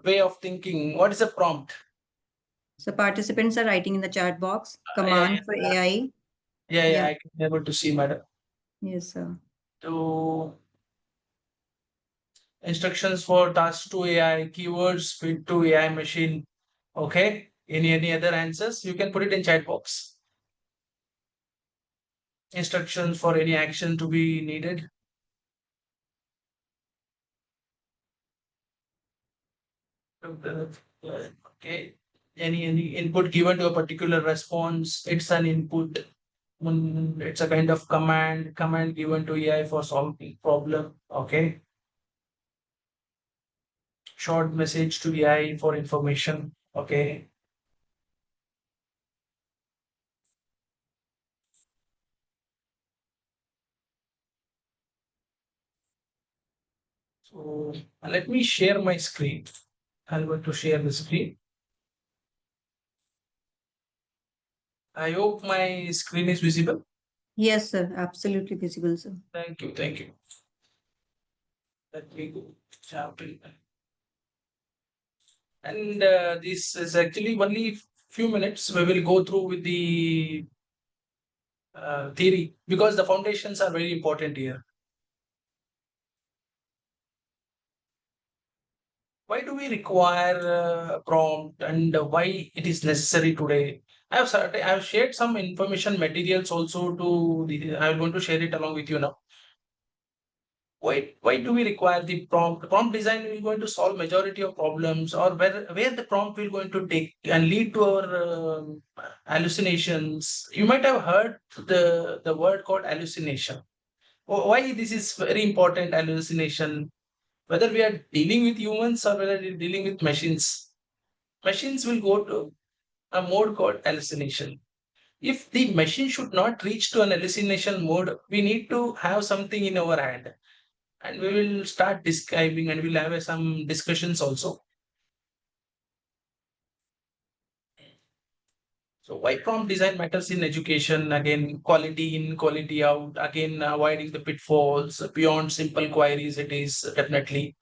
way of thinking, what is a prompt? So participants are writing in the chat box. Command for AI. Yeah, Yeah. I can be able to see, madam. Yes, sir. To instructions for task to AI, keywords fit to AI machine. Okay. Any other answers? You can put it in chat box. Instructions for any action to be needed. To Okay. Any input given to a particular response, it's an input. It's a kind of command given to AI for solving problem. Okay. Short message to AI for information. Okay. So let me share my screen. I'm going to share the screen. I hope my screen is visible. Yes, sir. Absolutely visible, sir. Thank you. Thank you. Let me go. Jump in. And this is actually only few minutes. We will go through with the theory because the foundations are very important here. Why do we require prompt and why it is necessary today? I have shared some information materials also to the. I'm going to share it along with you now. Why do we require the prompt? Prompt design is going to solve majority of problems, or where the prompt will going to take and lead to our hallucinations. You might have heard the word called hallucination. Why this is very important hallucination? Whether we are dealing with humans or whether we're dealing with machines, machines will go to a mode called hallucination. If the machine should not reach to an hallucination mode, we need to have something in our hand and we will start describing and we'll have some discussions also. So why prompt design matters in education? Again, quality in, quality out. Again, avoiding the pitfalls beyond simple queries. It is definitely.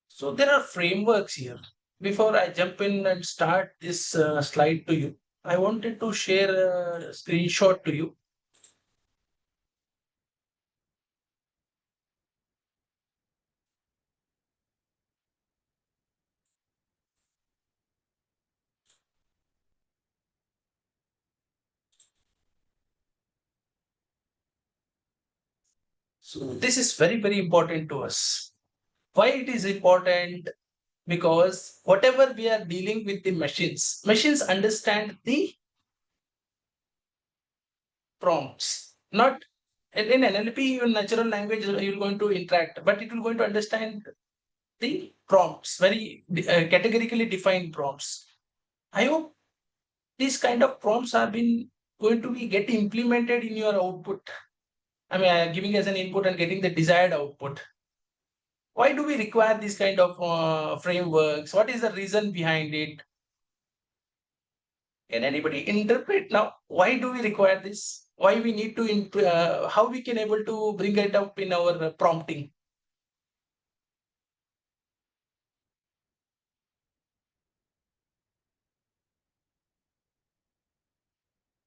So there are frameworks here. Before I jump in and start this slide to you, I wanted to share a screenshot to you. So this is very, very important to us. Why it is important? Because whatever we are dealing with the machines understand the prompts. Not in NLP, in natural language, you're going to interact, but it will going to understand the prompts, very categorically defined prompts. I hope these kind of prompts have been going to be get implemented in your output. I mean, giving as an input and getting the desired output. Why do we require these kind of frameworks? What is the reason behind it? Can anybody interpret now? Why do we require this? Why we need to, how we can able to bring it up in our prompting?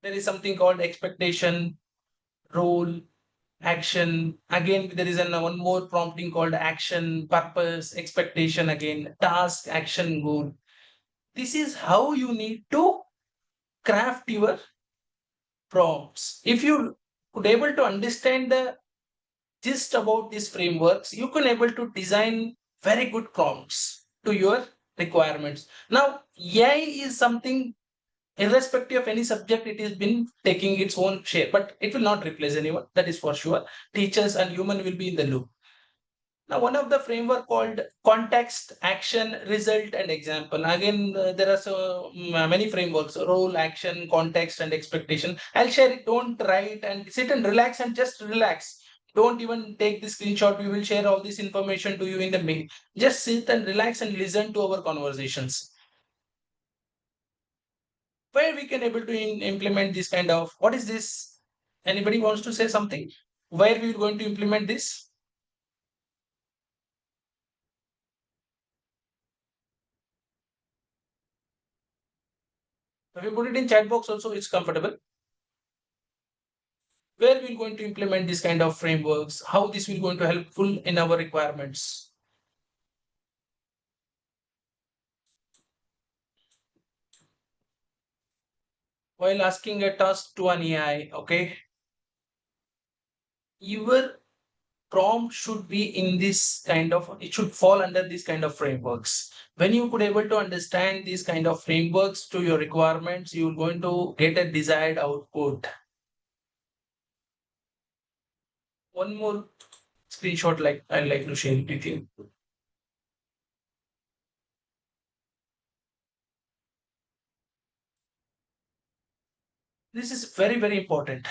There is something called expectation, role, action. Again, there is one more prompting called action, purpose, expectation again, task, action, goal. This is how you need to craft your prompts. If you could able to understand the gist about these frameworks, you can able to design very good prompts to your requirements. Now, AI is something irrespective of any subject, it has been taking its own shape, but it will not replace anyone. That is for sure. Teachers and human will be in the loop. Now, one of the framework called context, action, result, and example. Again, there are so many frameworks: role, action, context, and expectation. I'll share it. Don't write and sit and relax and just relax. Don't even take the screenshot. We will share all this information to you in the mail. Just sit and relax and listen to our conversations. Where we can able to implement this kind of what is this? Anybody wants to say something? Where we are going to implement this? If you put it in chat box also, it's comfortable. Where we're going to implement this kind of frameworks, how this will going to helpful in our requirements. While asking a task to an AI, okay, your prompt should be in this kind of, it should fall under this kind of frameworks. When you could able to understand these kind of frameworks to your requirements, you're going to get a desired output. One more screenshot like I'd like to share it with you. This is very, very important.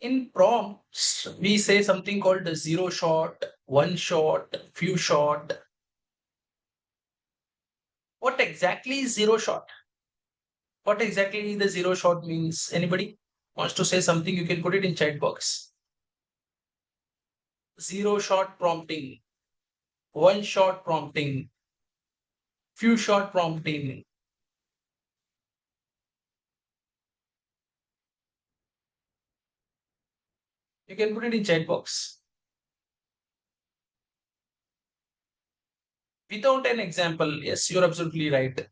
In prompts, we say something called the zero shot, one shot, few shot. What exactly is zero shot? What exactly the zero shot means? Anybody wants to say something? You can put it in chat box. Zero shot prompting, one shot prompting, few shot prompting. You can put it in chat box. Without an example, yes, you're absolutely right.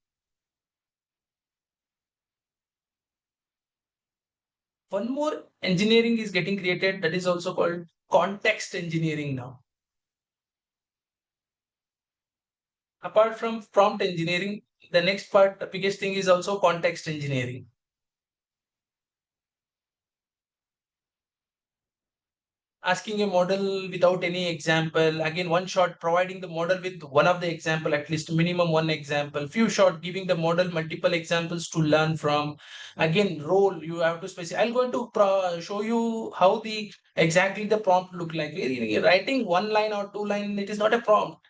One more engineering is getting created that is also called context engineering now. Apart from prompt engineering, the next part, the biggest thing is also context engineering. Asking a model without any example, again, one shot providing the model with one of the example, at least minimum one example, few shot giving the model multiple examples to learn from. Again, role you have to specify. I'm going to show you how the exactly the prompt look like. Writing one line or two line, it is not a prompt.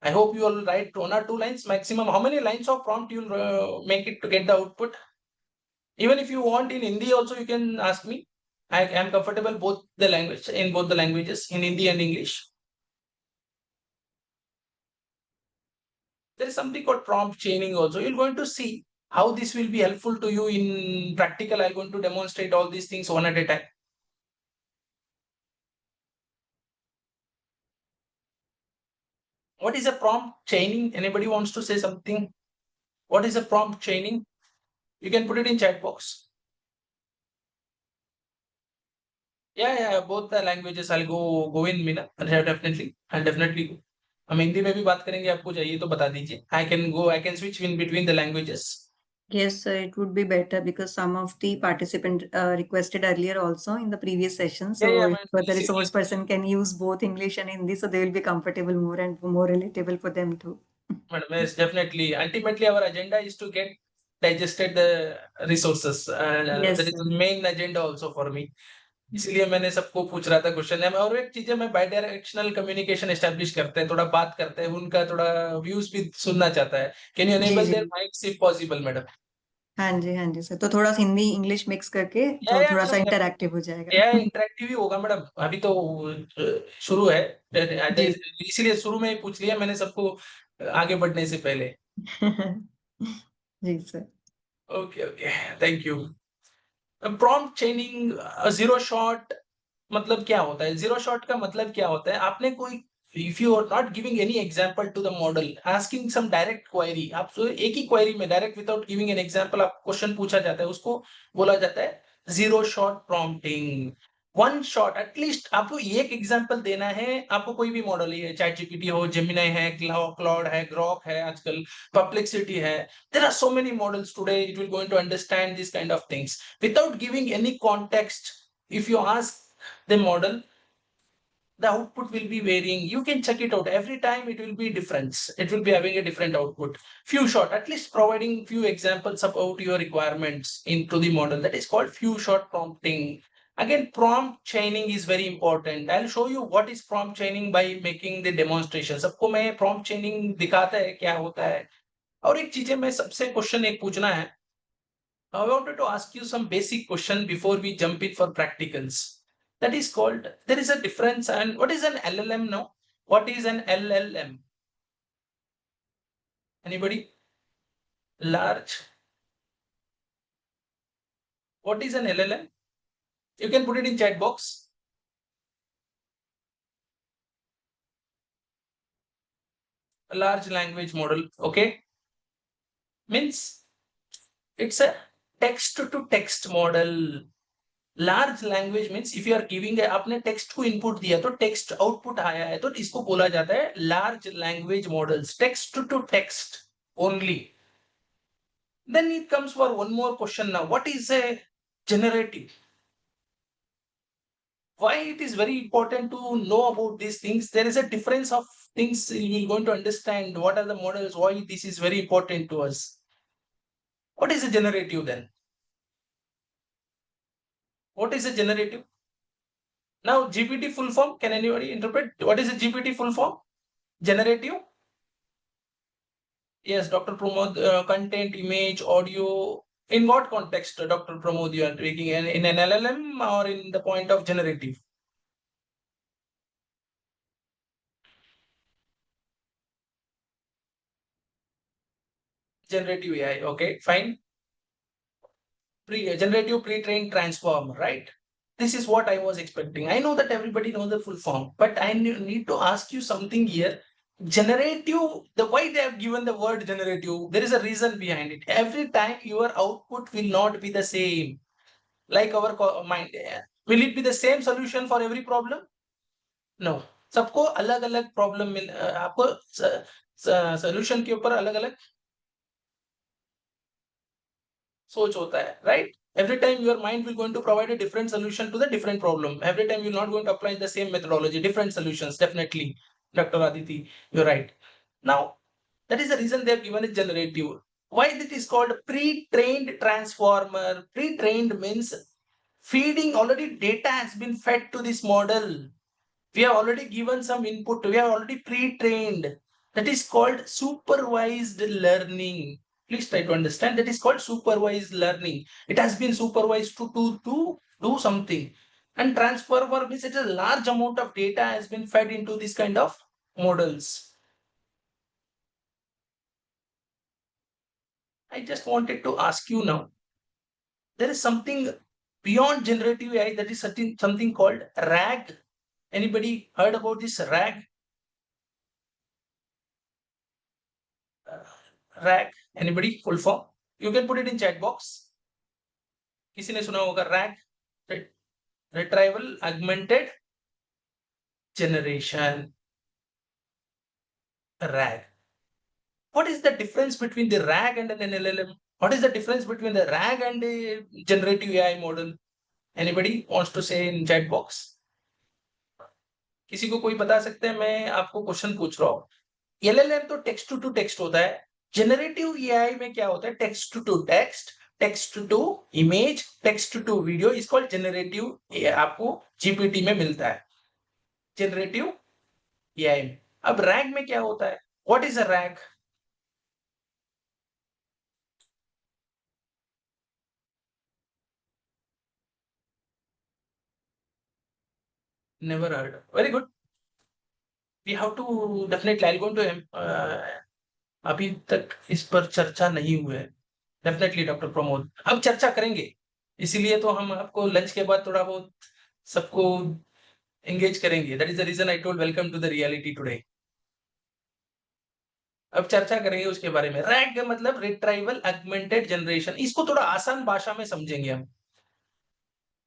I hope you will write one or two lines maximum. How many lines of prompt you'll make it to get the output? Even if you want in Hindi also, you can ask me. I am comfortable both the language in both the languages, in Hindi and English. There is something called prompt chaining also. You're going to see how this will be helpful to you in practical. I'm going to demonstrate all these things one at a time. What is a prompt chaining? Anybody wants to say something? What is a prompt chaining? You can put it in chat box. Yeah, both the languages. I'll go in Mina. Definitely. I'll definitely go. हम हिंदी में भी बात करेंगे, आपको चाहिए तो बता दीजिए. I can switch in between the languages. Yes, sir, it would be better because some of the participants requested earlier also in the previous session. So Yeah, if the resource person can use both English and Hindi, so they will be comfortable more and more relatable for them too. Madam, yes, definitely. Ultimately, our agenda is to get digested the resources. Yes, That is sir. the main agenda also for me. इसलिए मैंने सबको पूछ रहा था question है, और एक चीज है, मैं बाई डायरेक्शनल कम्युनिकेशन एस्टेब्लिश करते हैं, थोड़ा बात करते हैं, उनका थोड़ा व्यूज भी सुनना चाहता है. कैन यू जी एनेबल जी their mics if possible madam? हाँ जी सर, तो थोड़ा सा हिंदी इंग्लिश मिक्स करके या तो या थोड़ा सा मैडम, इंटरैक्टिव हो जाएगा. या इंटरेक्टिव ही होगा मैडम. अभी तो शुरू है, जी इसीलिए शुरू में ही पूछ लिया मैंने सबको आगे बढ़ने से पहले. जी sir. Okay okay, thank you. Prompt chaining, zero shot मतलब क्या होता है? जीरो शॉट का मतलब क्या होता है? आपने कोई, if you are not giving any example to the model, asking some direct query, आप एक ही क्वेरी में direct without giving an example आप क्वेश्चन पूछा जाता है, उसको बोला जाता है zero shot prompting. One shot, at least आपको एक एग्जांपल देना है. आपको कोई भी मॉडल है, चैट जीपीटी हो, जेमिनी है, क्लाउड है, ग्रॉक है, आजकल परप्लेक्सिटी है. There are so many models today. It will going to understand these kind of things without giving any context. If you ask the model, the output will be varying. You can check it out every time. It will be different. It will be having a different output. Few shot, at least providing few examples about your requirements into the model. That is called few shot prompting. Again, prompt chaining is very important. I'll show you what is prompt chaining by making the demonstration. सबको मैं prompt chaining दिखाता है क्या होता है. और एक चीजें मैं सबसे क्वेश्चन एक पूछना है. I wanted to ask you some basic question before we jump in for practicals. That is called, there is a difference. And what is an LLM now? What is an LLM? Anybody? Large. What is an LLM? You can put it in chat box. A large language model. Okay. Means it's a text to text model. Large language means if you are giving आपने text को input दिया तो text output आया है तो इसको बोला जाता है large language models, text to text only. Then it comes for one more question now. What is a generative? Why it is very important to know about these things? There is a difference of things you are going to understand. What are the models? Why this is very important to us? What is a generative then? What is a generative? Now, GPT full form, can anybody interpret? What is a GPT full form? Generative? Yes, Dr. Pramod, content, image, audio. In what context, Dr. Pramod, you are taking in an LLM or in the point of generative? Generative AI, okay, fine. Generative pre-trained transformer, right? This is what I was expecting. I know that everybody knows the full form, but I need to ask you something here. Generative, the why they have given the word generative, there is a reason behind it. Every time your output will not be the same. Like our mind, will it be the same solution for every problem? No. सबको अलग अलग problem मिल आपको solution के ऊपर अलग अलग सोच होता है, right? Every time your mind will going to provide a different solution to the different problem. Every time you're not going to apply the same methodology, different solutions, definitely. Dr. Aditi, you're right. Now, that is the reason they have given a generative. Why it is called pre-trained transformer? Pre-trained means feeding already data has been fed to this model. We have already given some input. We have already pre-trained. That is called supervised learning. Please try to understand. That is called supervised learning. It has been supervised to do something. And transformer means it is a large amount of data has been fed into this kind of models. I just wanted to ask you now. There is something beyond generative AI, that is something called RAG. Anybody heard about this RAG? RAG. Anybody? Full form? You can put it in chat box. किसी ने सुना होगा RAG? Retrieval Augmented Generation. RAG. What is the difference between the RAG and an LLM? What is the difference between the RAG and a generative AI model? Anybody wants to say in chat box? किसी को कोई बता सकते हैं? मैं आपको question पूछ रहा हूँ. LLM तो टेक्स्ट टू टेक्स्ट होता है. जनरेटिव एआई में क्या होता है? Text to text, text to image, text to video. Is called generative. आपको जीपीटी में मिलता है जनरेटिव एआई में. अब रैग में क्या होता है? What is a RAG? Never heard. Very good. We have to definitely I going to अभी तक इस पर चर्चा नहीं हुई है. डेफिनेटली डॉक्टर प्रमोद, अब चर्चा करेंगे. इसीलिए तो हम आपको लंच के बाद थोड़ा बहुत सबको एंगेज करेंगे. That is the reason I told welcome to the reality today. अब चर्चा करेंगे उसके बारे में. रैग का मतलब रिट्राइवल ऑगमेंटेड जनरेशन. इसको थोड़ा आसान भाषा में समझेंगे हम.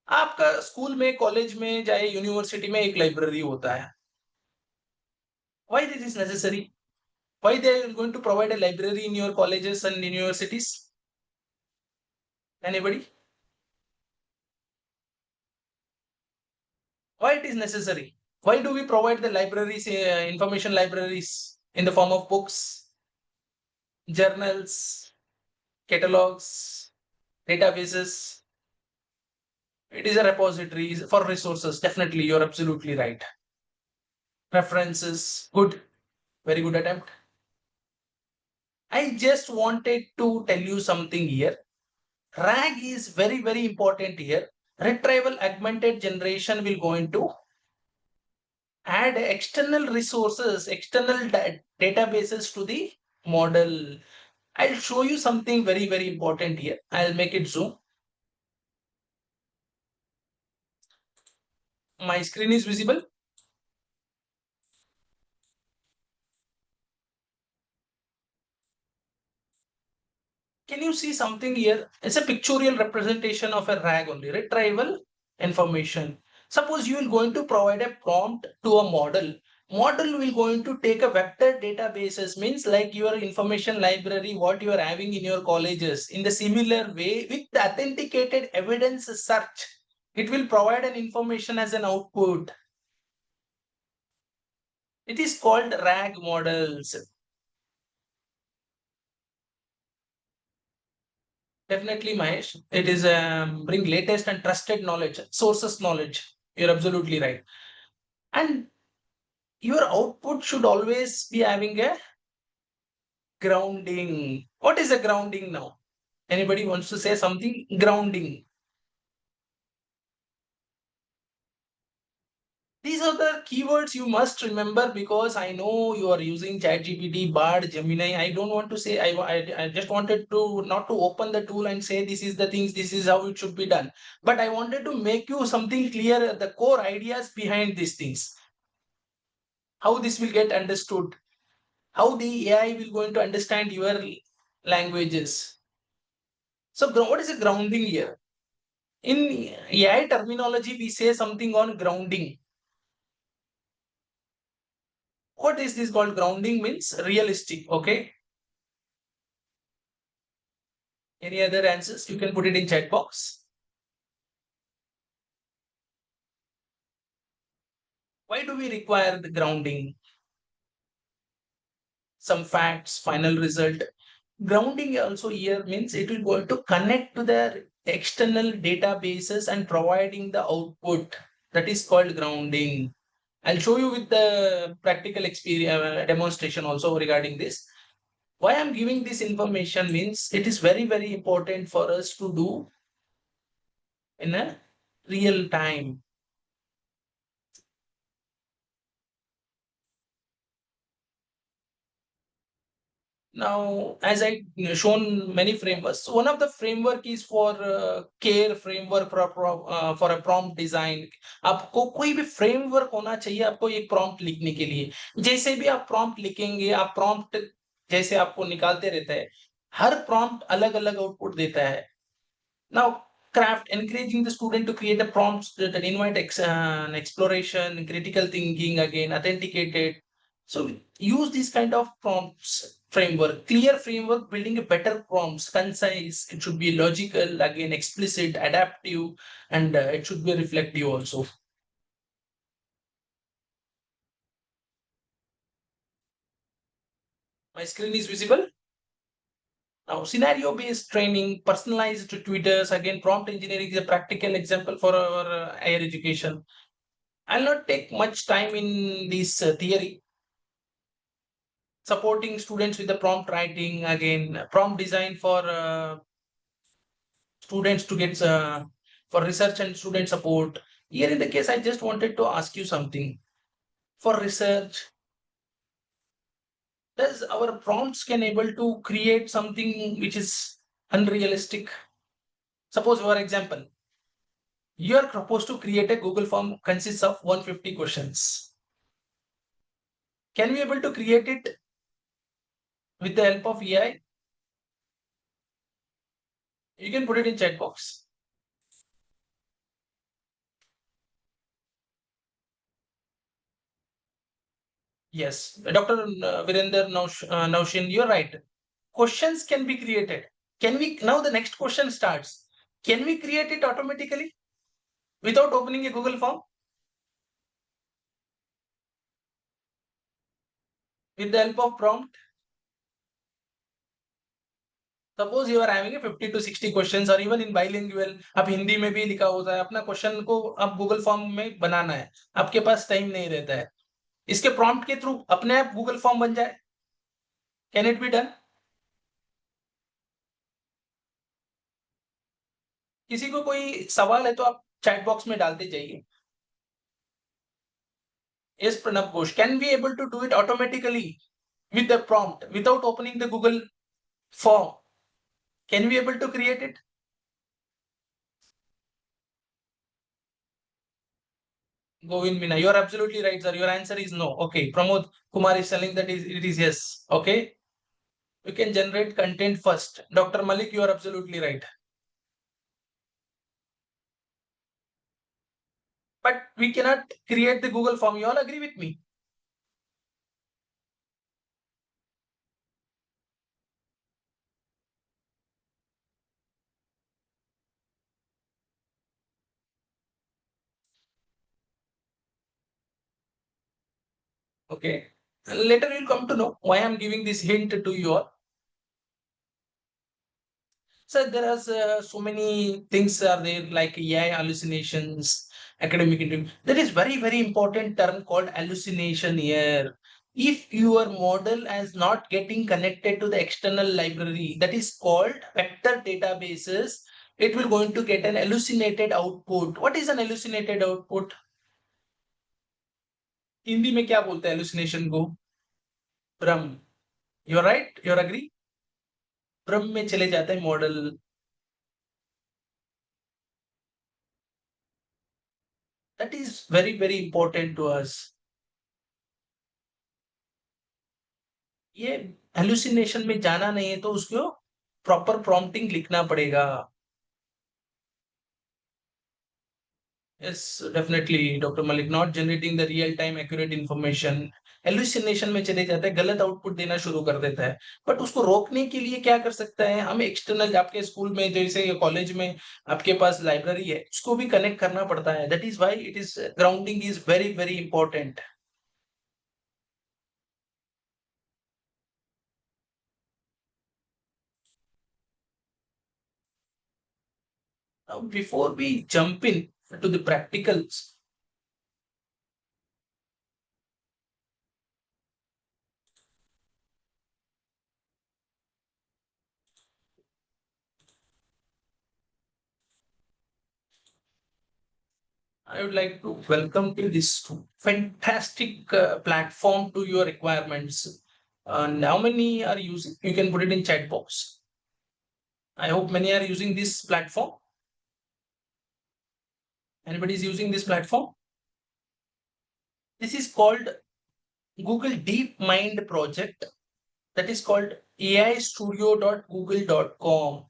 आपका स्कूल में, कॉलेज में, चाहे यूनिवर्सिटी में एक लाइब्रेरी होता है. Why this is necessary? Why they are going to provide a library in your colleges and universities? Anybody? Why it is necessary? Why do we provide the libraries, information libraries in the form of books, journals, catalogs, databases? It is a repository for resources. Definitely, you're absolutely right. References, good, very good attempt. I just wanted to tell you something here. RAG is very, very important here. Retrieval augmented generation will going to add external resources, external databases to the model. I'll show you something very, very important here. I'll make it zoom. My screen is visible. Can you see something here? It's a pictorial representation of a RAG only. Retrieval information. Suppose you will going to provide a prompt to a model will going to take a vector databases, means like your information library what you are having in your colleges. In the similar way, with the authenticated evidence search, it will provide an information as an output. It is called RAG models. Definitely, Mahesh. It is bring latest and trusted knowledge, sources knowledge. You're absolutely right. And your output should always be having a grounding. What is a grounding now? Anybody wants to say something? Grounding. These are the keywords you must remember, because I know you are using ChatGPT, Bard, Gemini. I don't want to say, I just wanted to not to open the tool and say this is the things, this is how it should be done. But I wanted to make you something clear, the core ideas behind these things. How this will get understood. How the AI will going to understand your languages. So what is a grounding here? In AI terminology, we say something on grounding. What is this called? Grounding means realistic. Okay. Any other answers? You can put it in chat box. Why do we require the grounding? Some facts, final result. Grounding also here means it will going to connect to the external databases and providing the output. That is called grounding. I'll show you with the practical experience demonstration also regarding this. Why I'm giving this information means it is very, very important for us to do in a real time. Now, as I shown many frameworks, so one of the framework is for care framework for a prompt design. आपको कोई भी framework होना चाहिए आपको एक prompt लिखने के लिए. जैसे भी आप prompt लिखेंगे, आप prompt जैसे आपको निकालते रहता है, हर prompt अलग अलग output देता है. Now, craft encouraging the student to create a prompts that invite exploration, critical thinking, again authenticated. So use this kind of prompts framework, clear framework, building a better prompts, concise. It should be logical, again explicit, adaptive, and it should be reflective also. My screen is visible. Now, scenario-based training, personalized tutors, again, prompt engineering is a practical example for our higher education. I'll not take much time in this theory. Supporting students with the prompt writing, again, prompt design for students to get for research and student support. Here in the case, I just wanted to ask you something. For research, does our prompts can able to create something which is unrealistic? Suppose, for example, you are supposed to create a Google form consists of 150 questions. Can we able to create it with the help of AI? You can put it in chat box. Yes, Dr. Virender Naushin, you're right. Questions can be created. Can we now the next question starts? Can we create it automatically without opening a Google form? With the help of prompt? Suppose you are having a 50 to 60 questions और even in bilingual, आप हिंदी में भी लिखा होता है, अपना question को आप गूगल फॉर्म में बनाना है, आपके पास टाइम नहीं रहता है, इसके प्रॉम्प्ट के थ्रू अपने आप गूगल फॉर्म बन जाए. Can it be done? किसी को कोई सवाल है तो आप चैट बॉक्स में डालते जाइए. Yes, Pranav Ghosh, can we able to do it automatically with the prompt without opening the Google form? Can we able to create it? Govind Mina, you are absolutely right, sir. Your answer is no. Okay. Pramod Kumar is telling that it is yes. Okay. You can generate content first. Dr. Malik, you are absolutely right. but we cannot create the Google form. You all agree with me? Okay. Later you'll come to know why I'm giving this hint to you all. So there are so many things are there like AI hallucinations, academic interview. There is very important term called hallucination here. If your model is not getting connected to the external library that is called vector databases, it will going to get an hallucinated output. What is an hallucinated output? Hindi में क्या बोलते हैं hallucination को? भ्रम. You're right? You're agree? भ्रम में चले जाते हैं model. That is very important to us. ये हेलुसिनेशन में जाना नहीं है तो उसको प्रॉपर प्रॉम्प्टिंग लिखना पड़ेगा. Yes definitely doctor Malik, not generating the real time accurate information. Hallucination में चले जाता है, गलत आउटपुट देना शुरू कर देता है. बट उसको रोकने के लिए क्या कर सकता है? हमें एक्सटर्नल, आपके स्कूल में जैसे कॉलेज में आपके पास लाइब्रेरी है, उसको भी कनेक्ट करना पड़ता है. That is why it is grounding is very important. Now, before we jump in to the practicals, I would like to welcome to this fantastic platform to your requirements. And how many are using? You can put it in chat box. I hope many are using this platform. Anybody is using this platform? This is called Google DeepMind project. That is called aistudio.google.com.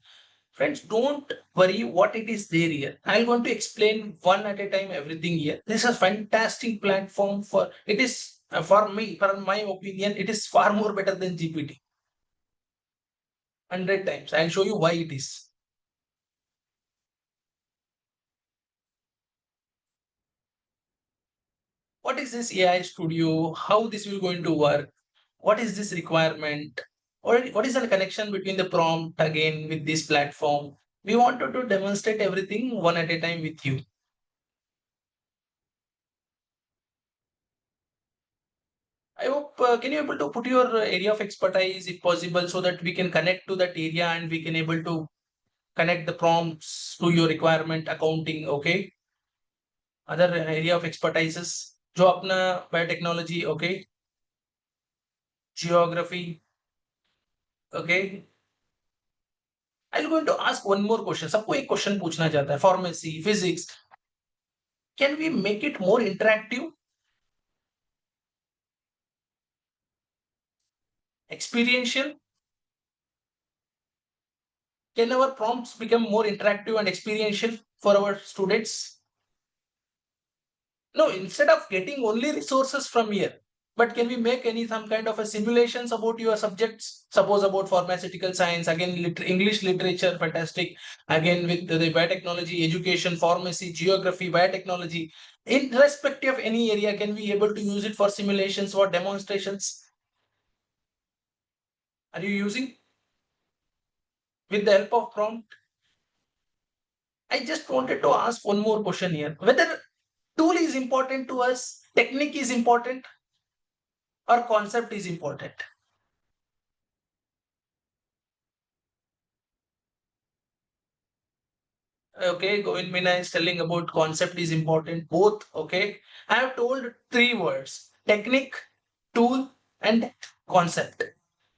Friends, don't worry what it is there here. I'm going to explain one at a time everything here. This is a fantastic platform for, it is for me, for my opinion, it is far more better than GPT. 100 times. I'll show you why it is. What is this AI studio? How this will going to work? What is this requirement? Or what is the connection between the prompt again with this platform? We wanted to demonstrate everything one at a time with you. I hope, can you able to put your area of expertise if possible so that we can connect to that area and we can able to connect the prompts to your requirement, accounting, okay? Other area of expertises, जो अपना biotechnology, okay? Geography, okay? I'm going to ask one more question. सबको एक question पूछना चाहता है. Pharmacy, physics. Can we make it more interactive? Experiential? Can our prompts become more interactive and experiential for our students? No, instead of getting only resources from here, but can we make some kind of a simulations about your subjects? Suppose about pharmaceutical science, again English literature, fantastic. Again with the biotechnology, education, pharmacy, geography, biotechnology. Irrespective of any area, can we able to use it for simulations or demonstrations? Are you using with the help of prompt? I just wanted to ask one more question here. Whether tool is important to us, technique is important, or concept is important? Okay, Govind Meena is telling about concept is important, both. Okay, I have told three words: technique, tool, and concept.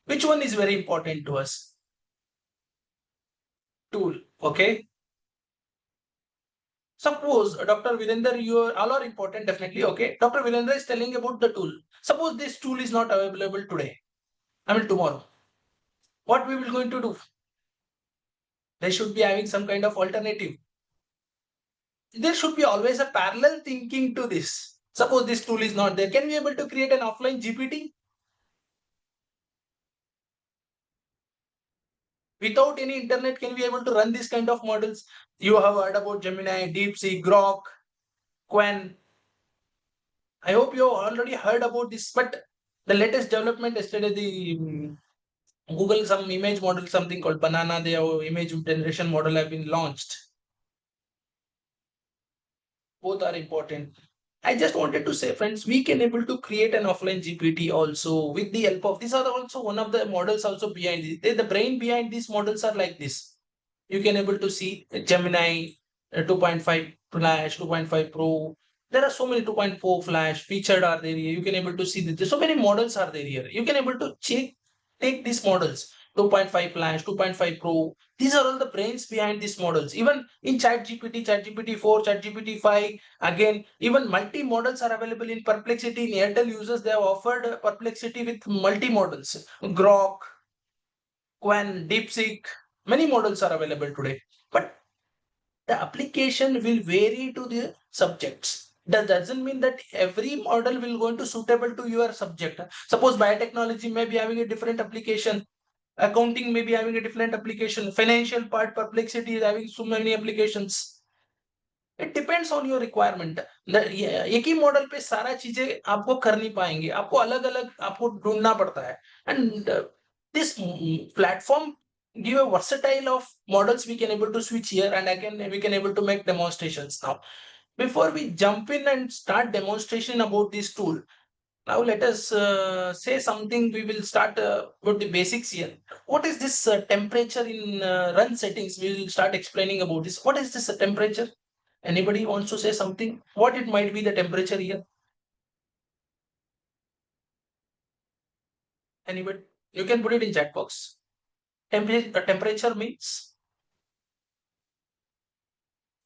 Which one is very important to us? Tool. Okay. Suppose Dr. Virender, you all are important, definitely. Okay, Dr. Virender is telling about the tool. Suppose this tool is not available today. I mean tomorrow. What we will going to do? They should be having some kind of alternative. there should be always a parallel thinking to this. Suppose this tool is not there, can we able to create an offline GPT? Without any internet, can we able to run this kind of models? You have heard about Gemini, DeepSeek, Grok, Quen. I hope you already heard about this, but the latest development yesterday, the Google some image model, something called Banana, their image generation model have been launched. Both are important. I just wanted to say, friends, we can able to create an offline GPT also with the help of these are also one of the models also behind it. The brain behind these models are like this. You can able to see Gemini 2.5 Flash, 2.5 Pro. There are so many 2.4 Flash featured are there here. You can able to see that so many models are there here. You can able to take these models 2.5 Flash, 2.5 Pro. These are all the brains behind these models. Even in ChatGPT, ChatGPT 4, ChatGPT 5, again, even multi-models are available in Perplexity. In Airtel users, they have offered Perplexity with multi-models. Grok, Quen, DeepSeek, many models are available today. But the application will vary to the subjects. That doesn't mean that every model will going to suitable to your subject. Suppose biotechnology may be having a different application. Accounting may be having a different application. Financial part, Perplexity is having so many applications. It depends on your requirement. एक ही model पे सारा चीजें आपको कर नहीं पाएंगे, आपको अलग अलग आपको ढूंढना पड़ता है. And this platform give a versatile of models we can able to switch here, and again we can able to make demonstrations now. Before we jump in and start demonstration about this tool, now let us say something. We will start with the basics here. What is this temperature in run settings? We will start explaining about this. What is this temperature? Anybody wants to say something? What it might be the temperature here? Anybody? You can put it in chat box. Temperature means.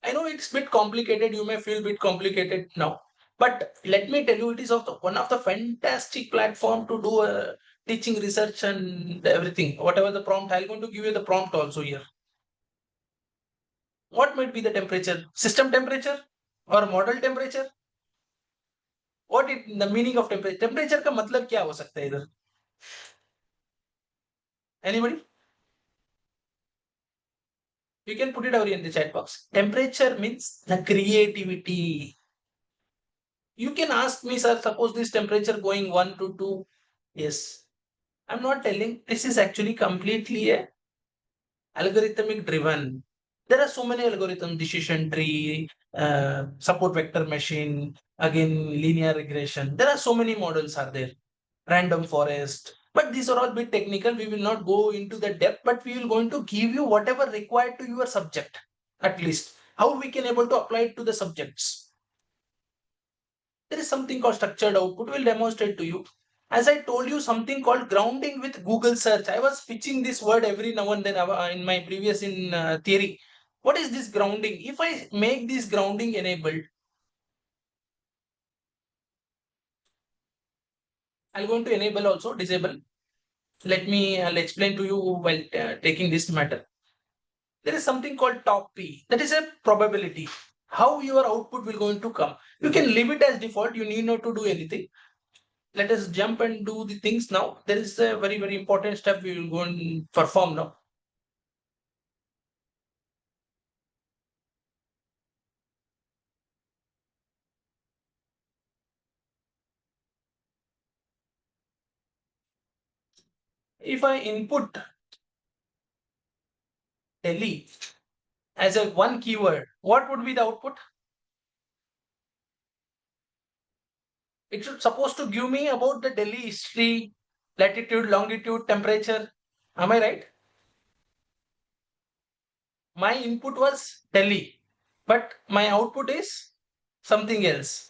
I know it's a bit complicated. You may feel a bit complicated now, but let me tell you, it is one of the fantastic platform to do teaching, research, and everything. Whatever the prompt, I'm going to give you the prompt also here. What might be the temperature? System temperature or model temperature? What is the meaning of temperature? Temperature का मतलब क्या हो सकता है इधर? Anybody? You can put it over in the chat box. Temperature means the creativity. You can ask me, sir, suppose this temperature going 1 to 2. Yes. I'm not telling. This is actually completely a algorithmic driven. There are so many algorithms, decision tree, support vector machine, again, linear regression. There are so many models are there. Random forest. But these are all bit technical. We will not go into the depth, but we will going to give you whatever required to your subject, at least. How we can able to apply it to the subjects. There is something called structured output. We'll demonstrate to you. As I told you, something called grounding with Google search. I was pitching this word every now and then in my previous theory. What is this grounding? If I make this grounding enabled, I'm going to enable also, disable. Let me I'll explain to you while taking this matter. There is something called top P. That is a probability. How your output will going to come. You can leave it as default. You need not to do anything. Let us jump and do the things now. There is a very, very important step we will go and perform now. If I input Delhi as a one keyword, what would be the output? It should supposed to give me about the Delhi history, latitude, longitude, temperature. Am I right? My input was Delhi, but my output is something else.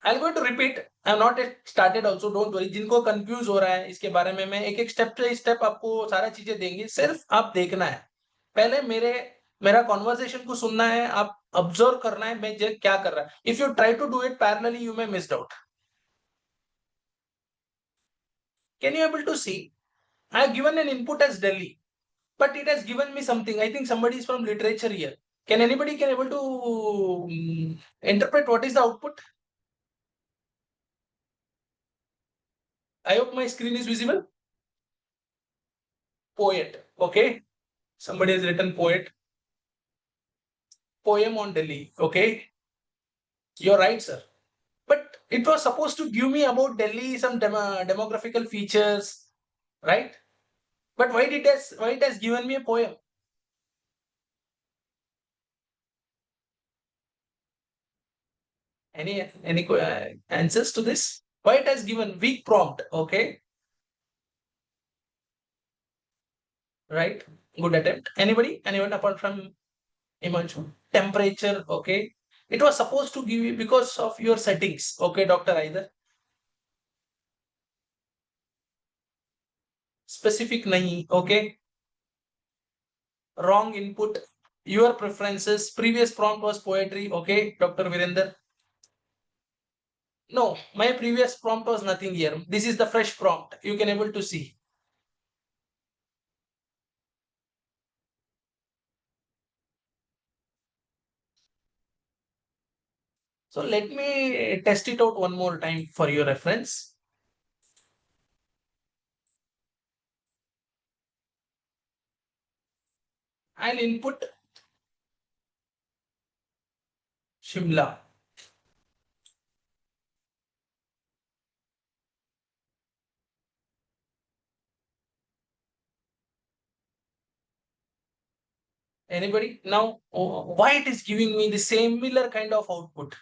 I'm going to repeat. I'm not yet started also. Don't worry. जिनको confuse हो रहा है इसके बारे में मैं एक एक स्टेप से स्टेप आपको सारा चीजें देंगे. सिर्फ आप देखना है. पहले मेरा कॉन्वर्सेशन को सुनना है. आप ऑब्जर्व करना है मैं क्या कर रहा है. If you try to do it parallelly you may missed out. Can you able to see? I have given an input as Delhi, but it has given me something. I think somebody is from literature here. Can anybody able to interpret what is the output? I hope my screen is visible. Poet. Okay. Somebody has written poet. Poem on Delhi. Okay. You're right, sir. But it was supposed to give me about Delhi some demographical features, right? But why it has given me a poem? Any answers to this? Why it has given weak prompt? Okay, right. Good attempt. Anybody? Anyone apart from Himanshu? Temperature. Okay. It was supposed to give you because of your settings. Okay, doctor. Either specific nahi. Okay. Wrong input. Your preferences. Previous prompt was poetry. Okay, Dr. Virender. No, my previous prompt was nothing here. This is the fresh prompt. You can able to see. So let me test it out one more time for your reference. I'll input Shimla. Anybody? Now, why it is giving me the similar kind of output?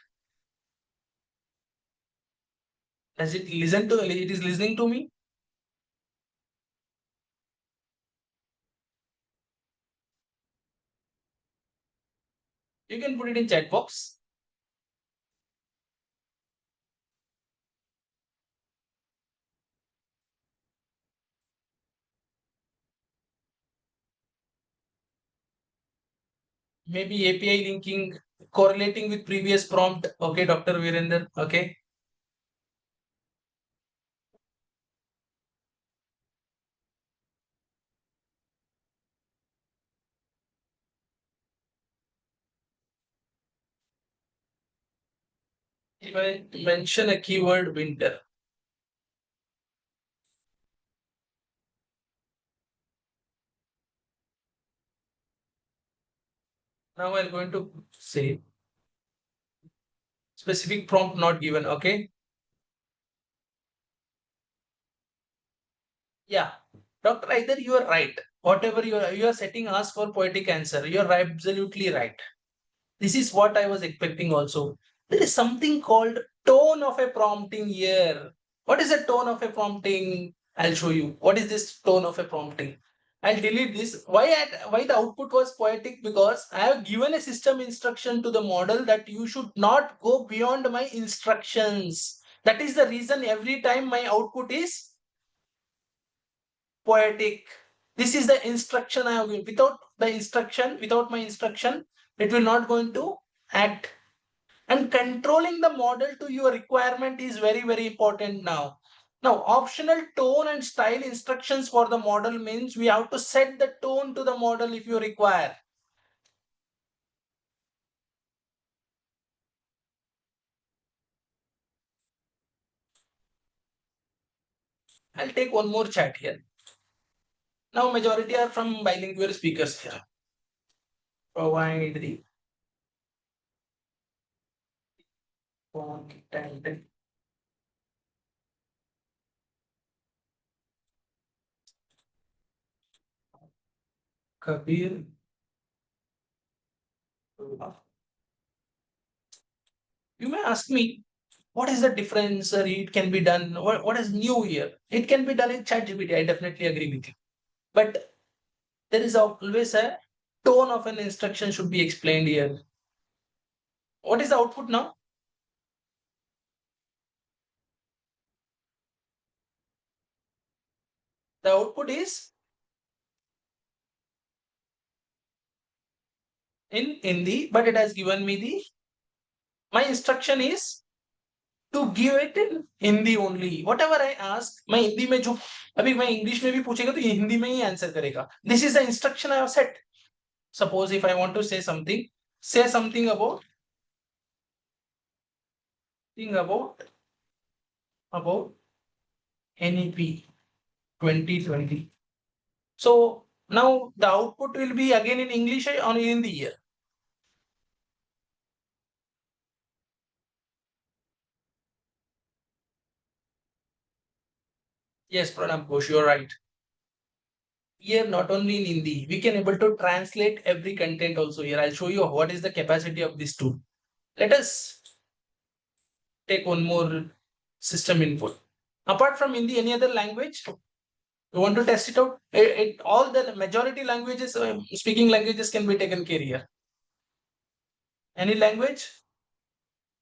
Does it listen to, it is listening to me? You can put it in chat box. Maybe API linking, correlating with previous prompt. Okay, Dr. Virender. Okay. If I mention a keyword winter, now I'm going to say specific prompt not given. Okay. Yeah, Doctor, either you are right. Whatever you are setting ask for poetic answer. You are absolutely right. This is what I was expecting also. There is something called tone of a prompting here. What is the tone of a prompting? I'll show you. What is this tone of a prompting? I'll delete this. Why the output was poetic? Because I have given a system instruction to the model that you should not go beyond my instructions. That is the reason every time my output is poetic. This is the instruction I have given. Without my instruction, it will not going to act. And controlling the model to your requirement is very, very important now. Now, optional tone and style instructions for the model means we have to set the tone to the model if you require. I'll take one more chat here. Now, majority are from bilingual speakers here. Provide the content. Kabir. You may ask me, what is the difference? It can be done. What is new here? It can be done in ChatGPT. I definitely agree with you. But there is always a tone of an instruction should be explained here. What is the output now? The output is in Hindi, but it has given me my instruction is to give it in Hindi only. Whatever I ask, my Hindi में जो अभी मैं English में भी पूछेगा तो ये हिंदी में ही आंसर करेगा. This is the instruction I have set. Suppose if I want to say something, say something about NEP 2020. So now the output will be again in English or in Hindi here. Yes, Pranam Ghosh, you're right. Here not only in Hindi, we can able to translate every content also here. I'll show you what is the capacity of this tool. Let us take one more system input. Apart from Hindi, any other language? You want to test it out? All the majority languages, speaking languages can be taken care here. Any language?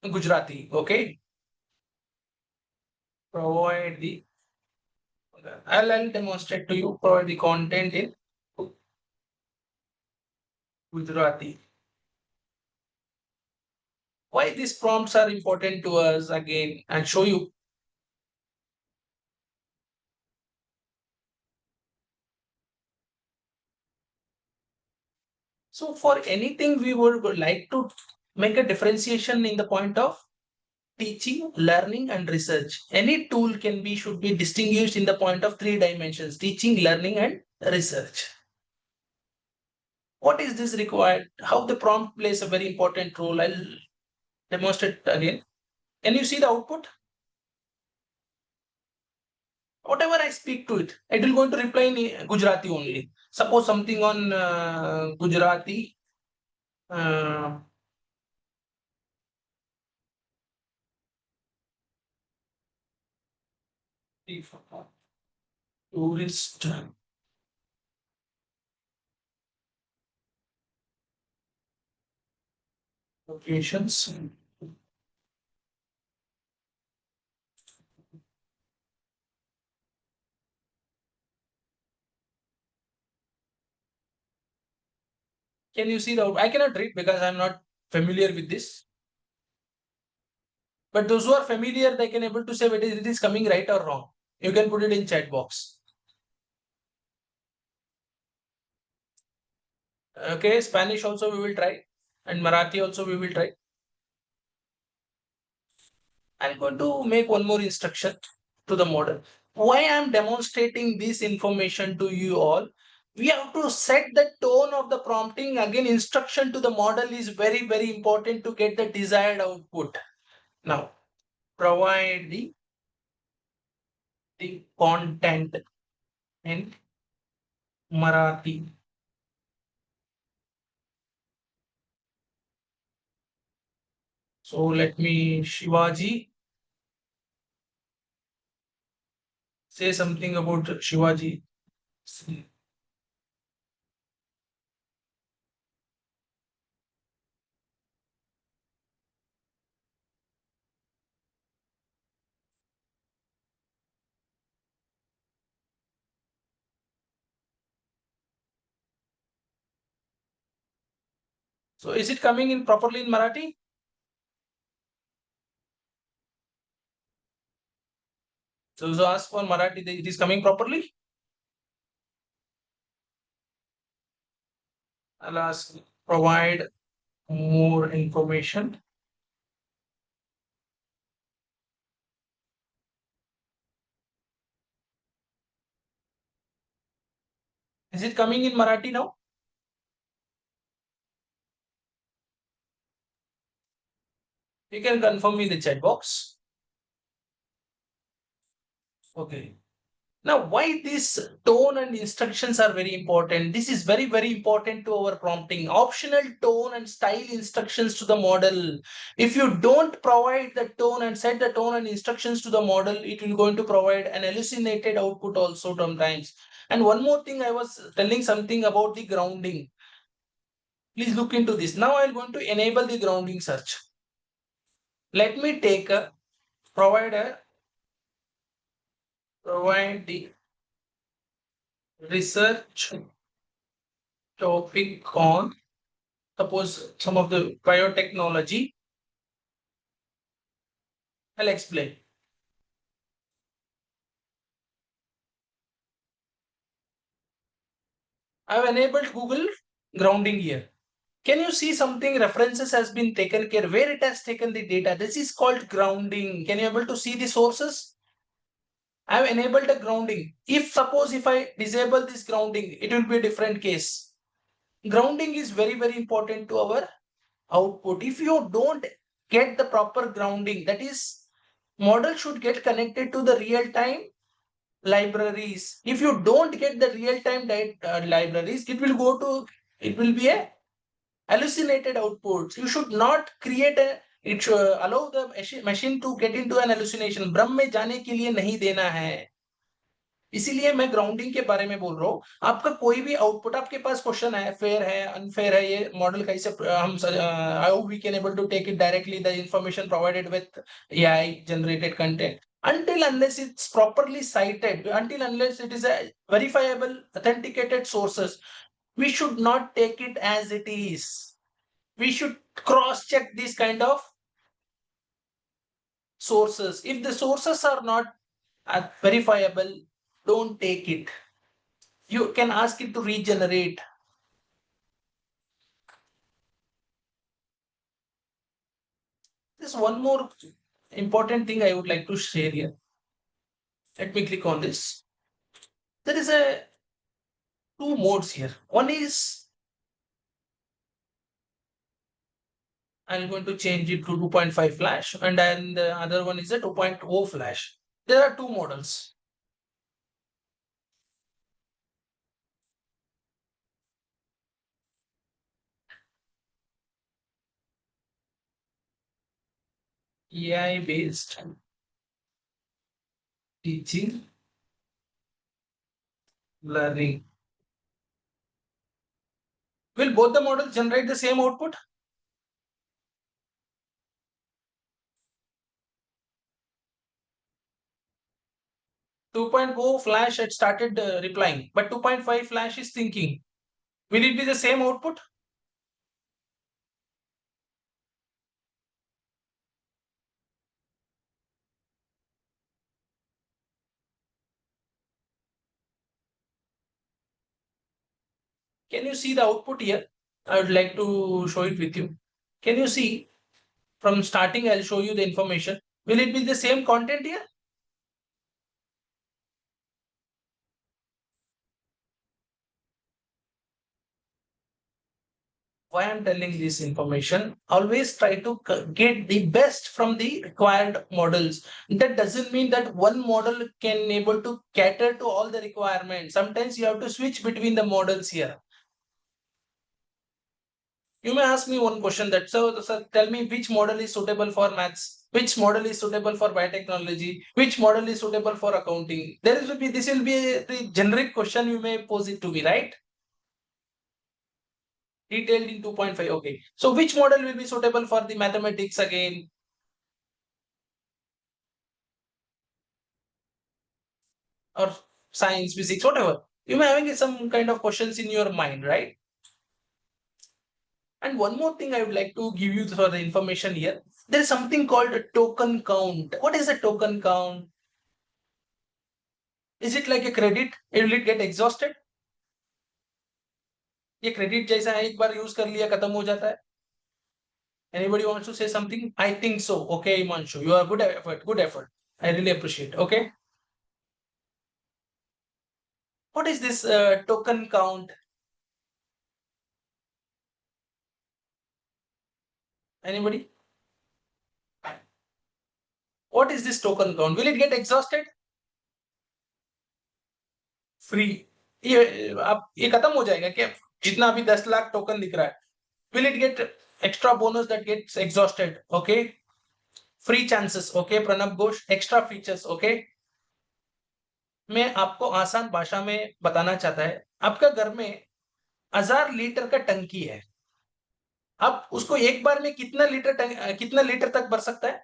Gujarati, okay. Provide the, I'll demonstrate to you, provide the content in Gujarati. Why these prompts are important to us again, I'll show you. So for anything, we would like to make a differentiation in the point of teaching, learning, and research. Any tool can be, should be distinguished in the point of 3 dimensions: teaching, learning, and research. What is this required? How the prompt plays a very important role. I'll demonstrate again. Can you see the output? Whatever I speak to it, it will going to reply in Gujarati only. Suppose something on Gujarati. Tourist locations. Can you see the? I cannot read because I'm not familiar with this. But those who are familiar, they can able to say whether it is coming right or wrong. You can put it in chat box. Okay, Spanish also we will try, and Marathi also we will try. I'm going to make one more instruction to the model. Why I'm demonstrating this information to you all? We have to set the tone of the prompting. Again, instruction to the model is very, very important to get the desired output. Now, provide the content in Marathi. So let me, Shivaji, say something about Shivaji. So is it coming in properly in Marathi? So ask for Marathi, it is coming properly? I'll ask, provide more information. Is it coming in Marathi now? You can confirm me in the chat box. Okay. Now, why this tone and instructions are very important? This is very, very important to our prompting. Optional tone and style instructions to the model. If you don't provide the tone and set the tone and instructions to the model, it will going to provide an hallucinated output also sometimes. And one more thing, I was telling something about the grounding. Please look into this. Now I'm going to enable the grounding search. Let me take a provide the research topic on, suppose, some of the biotechnology. I'll explain. I've enabled Google grounding here. Can you see something references has been taken care, where it has taken the data? This is called grounding. Can you able to see the sources? I have enabled a grounding. If suppose if I disable this grounding, it will be a different case. Grounding is very, very important to our output. If you don't get the proper grounding, that is, model should get connected to the real-time libraries. If you don't get the real-time libraries, it will be a hallucinated outputs. You should not create a, it should allow the machine to get into an hallucination. भ्रम में जाने के लिए नहीं देना है. इसीलिए मैं ग्राउंडिंग के बारे में बोल रहा हूँ. आपका कोई भी आउटपुट, आपके पास क्वेश्चन है, फेयर है, अनफेयर है, ये मॉडल कैसे हम how we can able to take it directly the information provided with AI generated content. Until unless it's properly cited, until unless it is a verifiable authenticated sources, we should not take it as it is. We should cross check these kind of sources. If the sources are not verifiable, don't take it. You can ask it to regenerate. There's one more important thing I would like to share here. Let me click on this. There is a two modes here. One is I'm going to change it to 2.5 flash, and then the other one is a 2.0 flash. There are two models. AI based teaching learning. Will both the models generate the same output? Two point oh flash had started replying, but 2.5 flash is thinking. Will it be the same output? Can you see the output here? I would like to show it with you. Can you see from starting? I'll show you the information. Will it be the same content here? Why I'm telling this information? Always try to get the best from the required models. That doesn't mean that one model can able to cater to all the requirements. Sometimes you have to switch between the models here. You may ask me one question that, so sir, tell me which model is suitable for maths, which model is suitable for biotechnology, which model is suitable for accounting. This will be the generic question you may pose it to me, right? Detailed in 2.5. Okay. So which model will be suitable for the mathematics again? Or science, physics, whatever. You may having some kind of questions in your mind, right? And one more thing I would like to give you for the information here. There is something called a token count. What is a token count? Is it like a credit? Will it get exhausted? ये credit जैसा है, एक बार use कर लिया खत्म हो जाता है. Anybody wants to say something? I think so. Okay, Imanshu, you are good effort. Good effort. I really appreciate. Okay. What is this token count? Anybody? What is this token count? Will it get exhausted? Free ये खत्म हो जाएगा क्या? जितना अभी 10 lakh token दिख रहा है, will it get extra bonus that gets exhausted? Okay, free chances. Okay, Pranab Ghosh, extra features. Okay, मैं आपको आसान भाषा में बताना चाहता है. आपका घर में 1000 लीटर का टंकी है. आप उसको एक बार में कितना लीटर तक भर सकता है?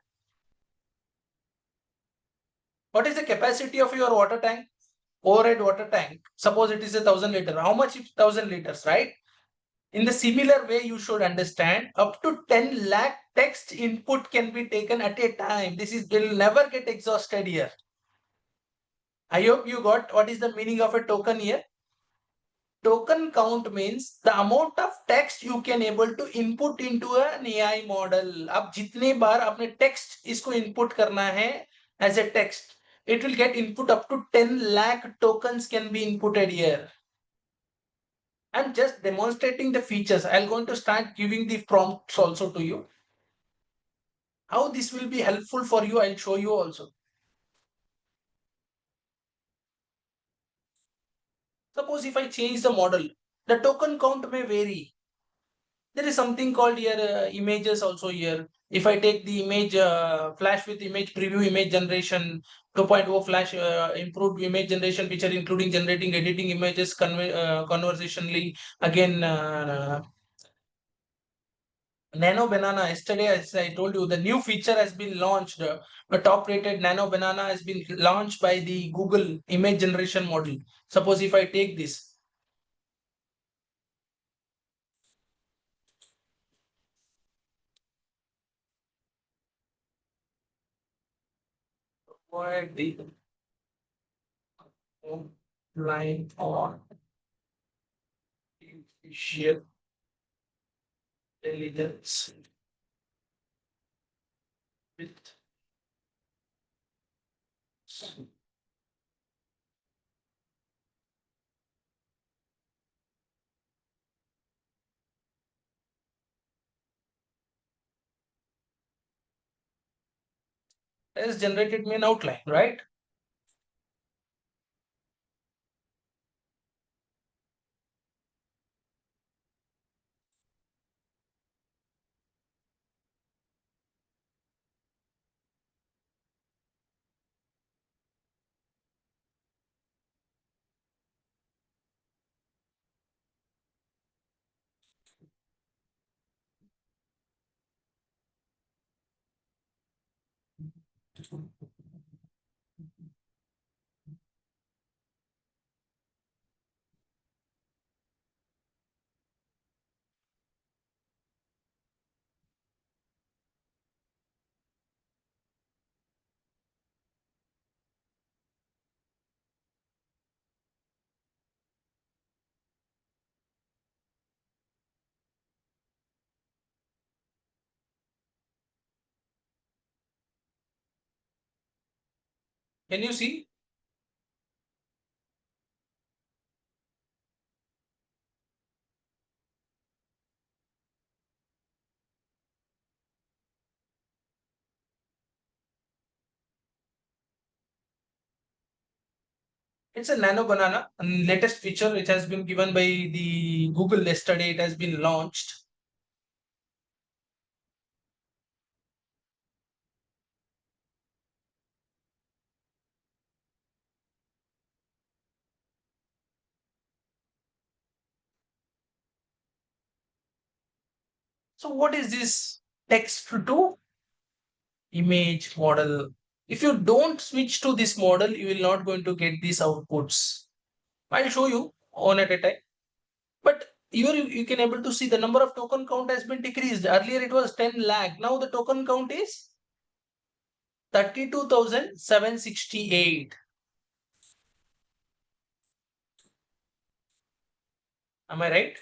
What is the capacity of your water tank? Overhead water tank, suppose it is 1000 liter. How much is 1000 liters, right? In the similar way, you should understand up to 10 lakh text input can be taken at a time. This will never get exhausted here. I hope you got what is the meaning of a token here. Token count means the amount of text you can able to input into an AI model. अब जितने बार अपने text इसको input करना है as a text, it will get input up to 10 lakh tokens can be inputted here. I'm just demonstrating the features. I'm going to start giving the prompts also to you. How this will be helpful for you, I'll show you also. Suppose if I change the model, the token count may vary. There is something called here images also here. If I take the image flash with image preview image generation 2.0 flash improved image generation feature including generating editing images conversationally again Nano Banana, yesterday, as I told you, the new feature has been launched. The top rated Nano Banana has been launched by the Google image generation model. Suppose if I take this, provide the line on artificial intelligence with has generated me an outline, right? Can you see? It's a Nano Banana, latest feature which has been given by the Google yesterday. It has been launched. So what is this text to image model? If you don't switch to this model, you will not going to get these outputs. I'll show you one at a time. But you can able to see the number of token count has been decreased. Earlier it was 10 lakh. Now the token count is 32,768. Am I right?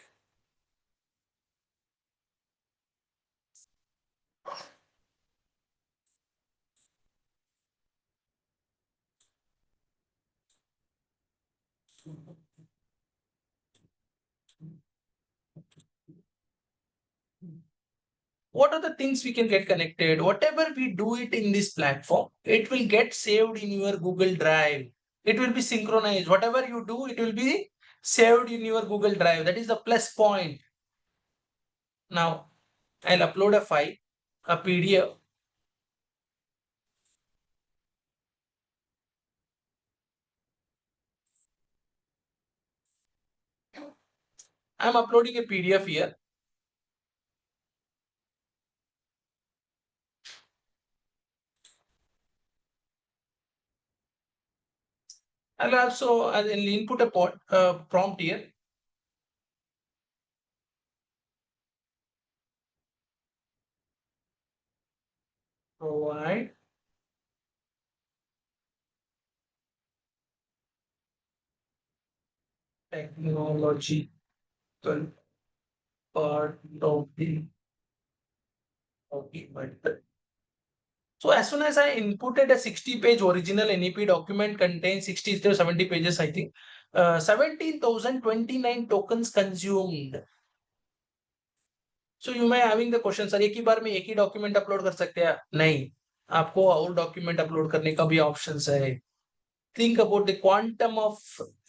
What are the things we can get connected? Whatever we do it in this platform, it will get saved in your Google Drive. It will be synchronized. Whatever you do, it will be saved in your Google Drive. That is the plus point. Now, I'll upload a file, a PDF. I'm uploading a PDF here. I'll input a prompt here. Provide technological part of the document. So as soon as I inputted a 60-page original NEP document contains 60 to 70 pages, I think, 17,029 tokens consumed. So you may having the question, sir एक ही बार में एक ही document upload कर सकते हैं? नहीं, आपको और document upload करने का भी ऑप्शंस है. Think about the quantum of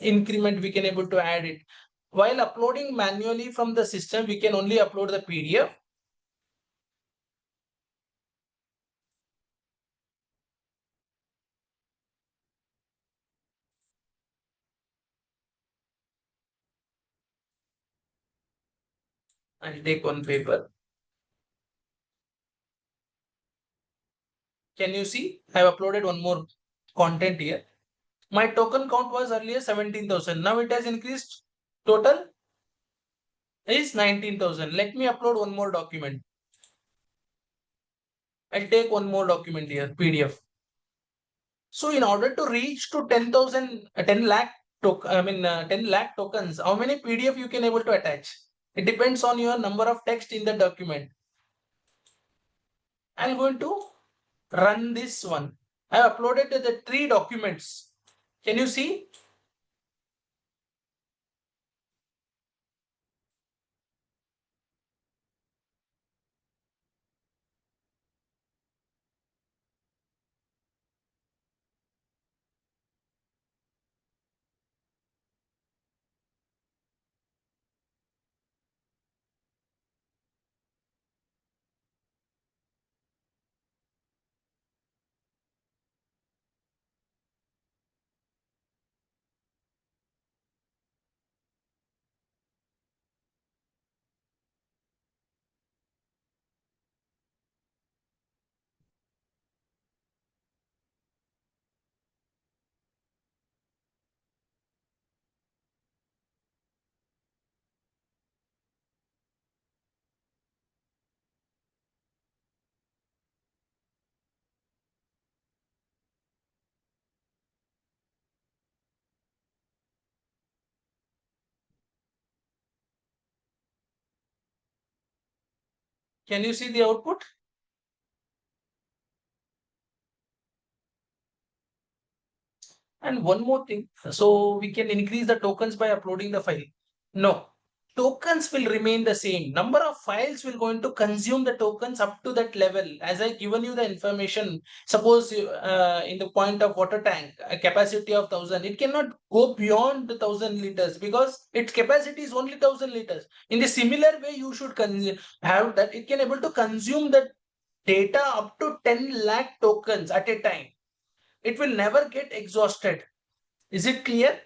increment we can able to add it. While uploading manually from the system, we can only upload the PDF. I'll take one paper. Can you see? I've uploaded one more content here. My token count was earlier 17,000. Now it has increased. Total is 19,000. Let me upload one more document. I'll take one more document here, PDF. So in order to reach to 10,000, 10 lakh 10 lakh tokens, how many PDF you can able to attach? It depends on your number of text in the document. I'm going to run this one. I have uploaded the 3 documents. Can you see? Can you see the output? And one more thing, so we can increase the tokens by uploading the file. No, tokens will remain the same. Number of files will going to consume the tokens up to that level. As I given you the information, suppose in the point of water tank, a capacity of 1,000, it cannot go beyond the 1,000 liters because its capacity is only 1,000 liters. In the similar way, you should have that it can able to consume the data up to 10 lakh tokens at a time. It will never get exhausted. Is it clear?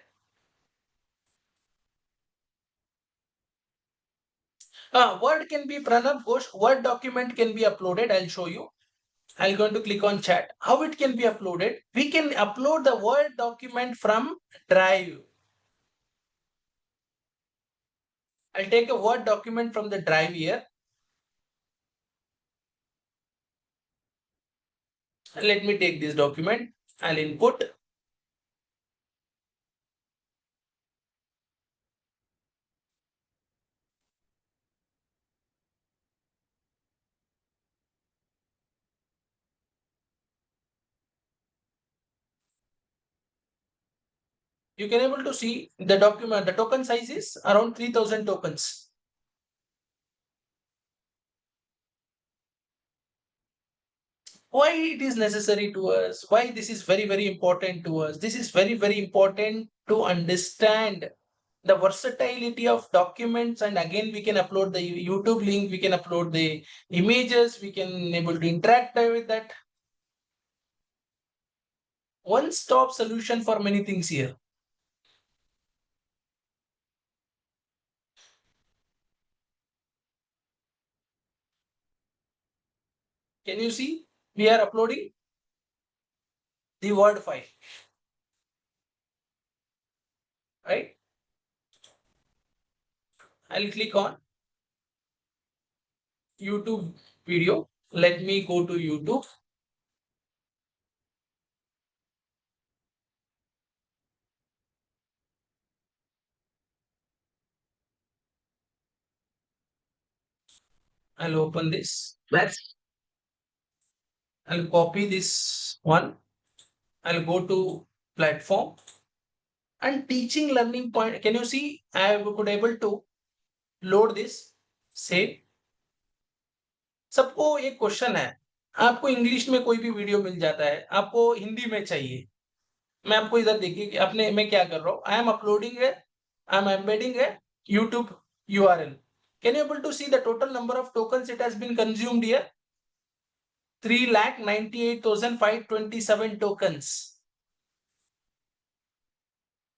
Word can be Pranav Ghosh, Word document can be uploaded. I'll show you. I'm going to click on chat. How it can be uploaded? We can upload the Word document from Drive. I'll take a Word document from the Drive here. Let me take this document. I'll input. You can able to see the document. The token size is around 3,000 tokens. Why it is necessary to us? Why this is very important to us? This is very important to understand the versatility of documents, and again we can upload the YouTube link, we can upload the images, we can able to interact with that. One stop solution for many things here. Can you see? We are uploading the Word file, right? I'll click on YouTube video. Let me go to YouTube. I'll open this. I'll copy this one. I'll go to platform and teaching learning point. Can you see? I could able to load this. Save. सबको एक question है, आपको English में कोई भी video मिल जाता है, आपको हिंदी में चाहिए। मैं आपको इधर देखिए कि अपने मैं क्या कर रहा हूँ। आई एम अपलोडिंग है, आई एम एम्बेडिंग है YouTube URL. Can you able to see the total number of tokens it has been consumed here? 3,98,527 tokens.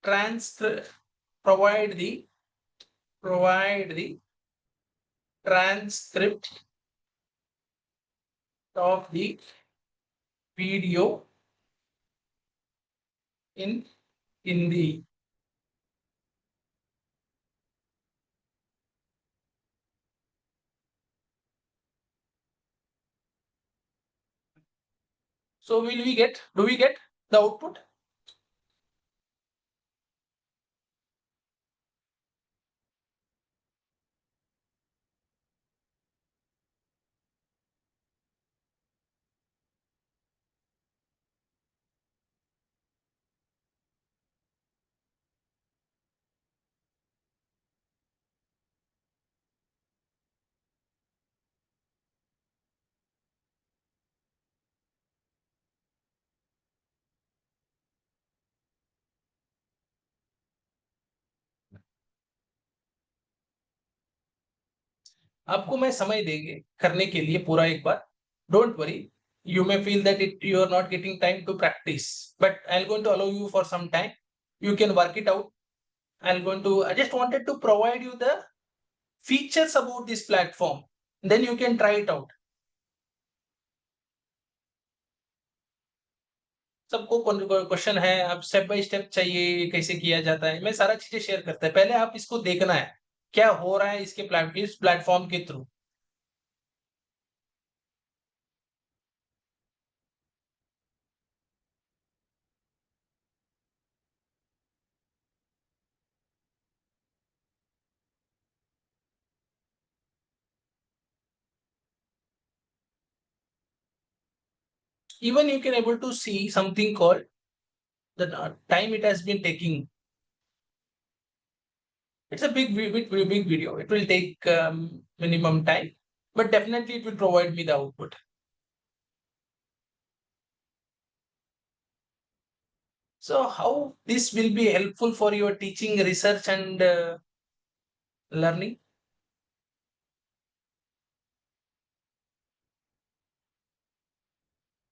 Provide the transcript of the video in Hindi. So do we get the output? आपको मैं समय देंगे करने के लिए पूरा एक बार. Don't worry. You may feel that you are not getting time to practice, but I'm going to allow you for some time. You can work it out. I just wanted to provide you the features about this platform. Then you can try it out. सबको question है, अब step by step चाहिए कैसे किया जाता है, मैं सारा चीजें शेयर करता है. पहले आप इसको देखना है क्या हो रहा है इसके इस प्लेटफॉर्म के through. Even you can able to see something called the time it has been taking. It's a big video. It will take minimum time, but definitely it will provide me the output. So how this will be helpful for your teaching, research and learning?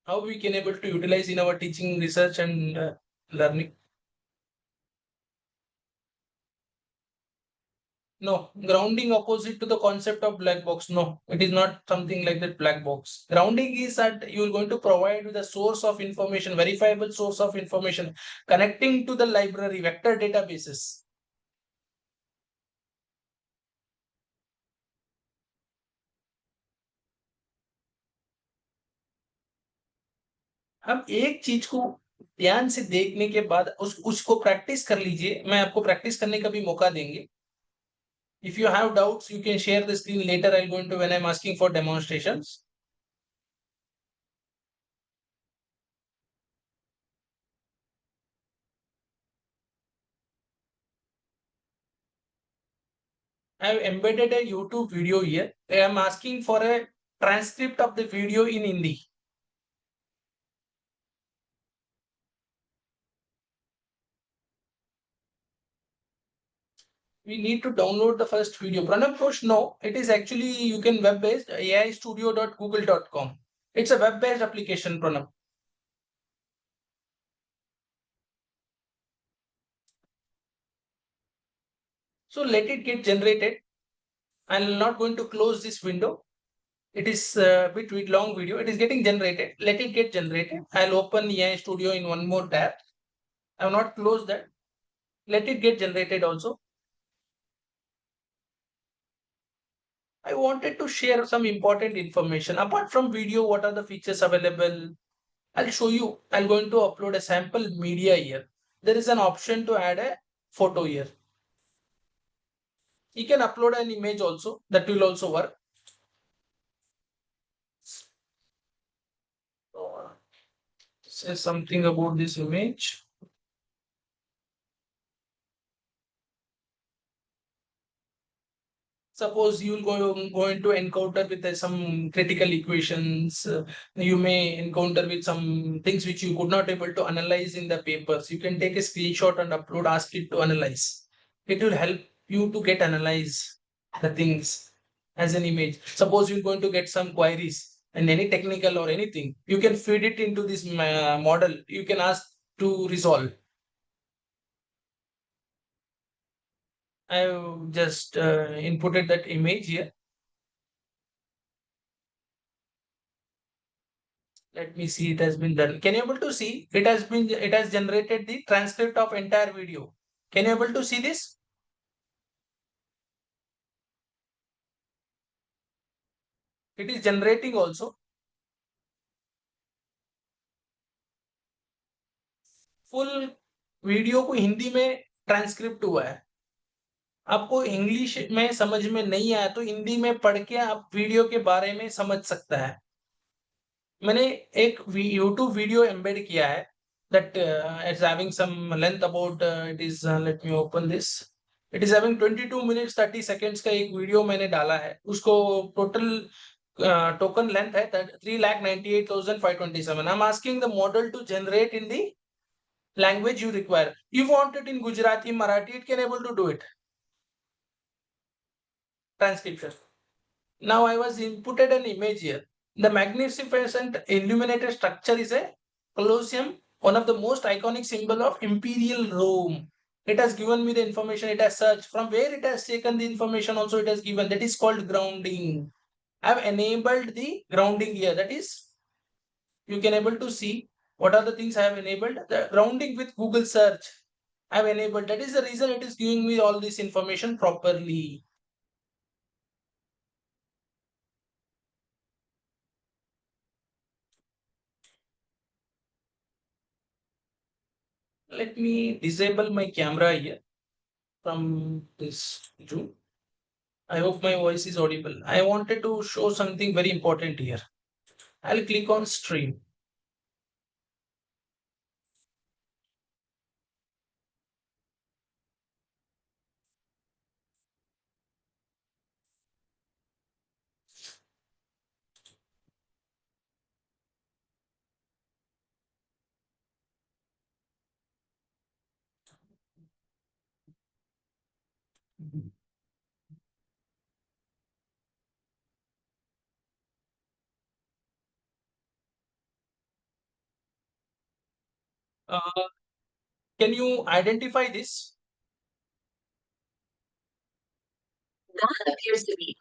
How we can able to utilize in our teaching, research and learning? No, grounding opposite to the concept of black box. No, it is not something like that black box. Grounding is that you are going to provide with a source of information, verifiable source of information, connecting to the library, vector databases. अब एक चीज को ध्यान से देखने के बाद उसको प्रैक्टिस कर लीजिए. मैं आपको प्रैक्टिस करने का भी मौका देंगे. If you have doubts, you can share the screen later. I'll go into when I'm asking for demonstrations. I have embedded a YouTube video here. I am asking for a transcript of the video in Hindi. We need to download the first video. Pranab Ghosh, no, it is actually you can web-based aistudio.google.com. It's a web-based application, Pranab. So let it get generated. I'm not going to close this window. It is a bit long video. It is getting generated. Let it get generated. I'll open AI Studio in one more tab. I have not closed that. Let it get generated also. I wanted to share some important information. Apart from video, what are the features available? I'll show you. I'm going to upload a sample media here. There is an option to add a photo here. You can upload an image also. That will also work. say something about this image. Suppose you will going to encounter with some critical equations. You may encounter with some things which you could not able to analyze in the papers. You can take a screenshot and upload, ask it to analyze. It will help you to get analyze the things as an image. Suppose you're going to get some queries and any technical or anything, you can feed it into this model. You can ask to resolve. I've just inputted that image here. Let me see, it has been done. Can you able to see? It has generated the transcript of entire video. Can you able to see this? It is generating also. Full video को हिंदी में transcript हुआ है. आपको English में समझ में नहीं आया तो हिंदी में पढ़ के आप वीडियो के बारे में समझ सकता है. मैंने एक YouTube वीडियो एम्बेड किया है that it's having some length about it is let me open this. It is having 22 minutes 30 seconds का एक वीडियो मैंने डाला है. उसको टोटल token length है 3,98,527. I'm asking the model to generate in the language you require. You want it in Gujarati, Marathi, it can able to do it. Transcription. Now I was inputted an image here. The magnificent illuminated structure is a Colosseum, one of the most iconic symbol of imperial Rome. It has given me the information, it has searched. From where it has taken the information also it has given. That is called grounding. I have enabled the grounding here. That is, you can able to see what are the things I have enabled. The grounding with Google search I have enabled. That is the reason it is giving me all this information properly. Let me disable my camera here from this Zoom. I hope my voice is audible. I wanted to show something very important here. I'll click on stream. Can you identify this? That appears to be.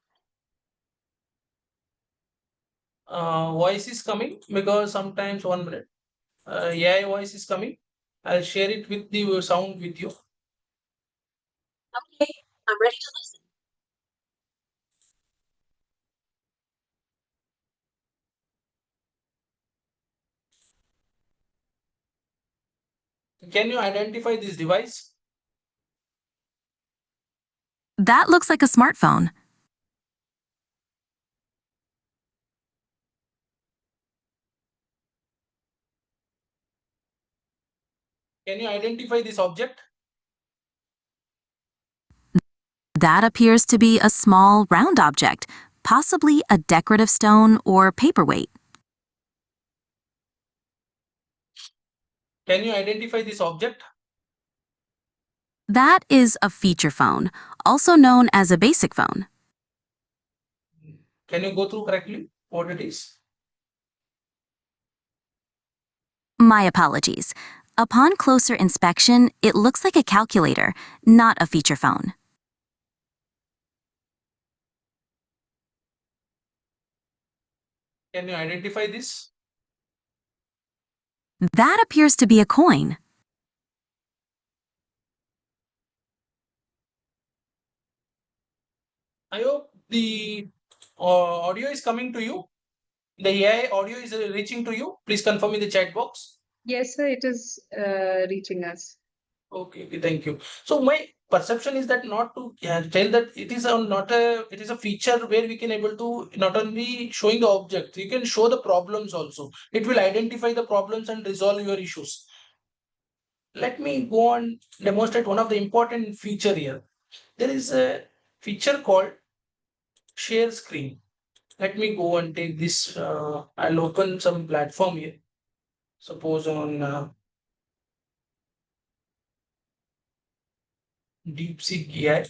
Voice is coming because sometimes 1 minute. AI voice is coming. I'll share it with the sound with you. Okay, I'm ready to listen. Can you identify this device? That looks like a smartphone. Can you identify this object? That appears to be a small, round object, possibly a decorative stone or paperweight. Can you identify this object? That is a feature phone, also known as a basic phone. Can you go through correctly what it is? My apologies. Upon closer inspection, it looks like a calculator, not a feature phone. Can you identify this? That appears to be a coin. I hope the audio is coming to you. The AI audio is reaching to you. Please confirm in the chat box. Yes, sir, it is reaching us. Okay, okay, thank you. So my perception is that not to tell that it is a not a it is a feature where we can able to not only showing the object, you can show the problems also. It will identify the problems and resolve your issues. Let me go on demonstrate one of the important feature here. There is a feature called share screen. Let me go and take this. I'll open some platform here. Suppose on DeepSeek AI.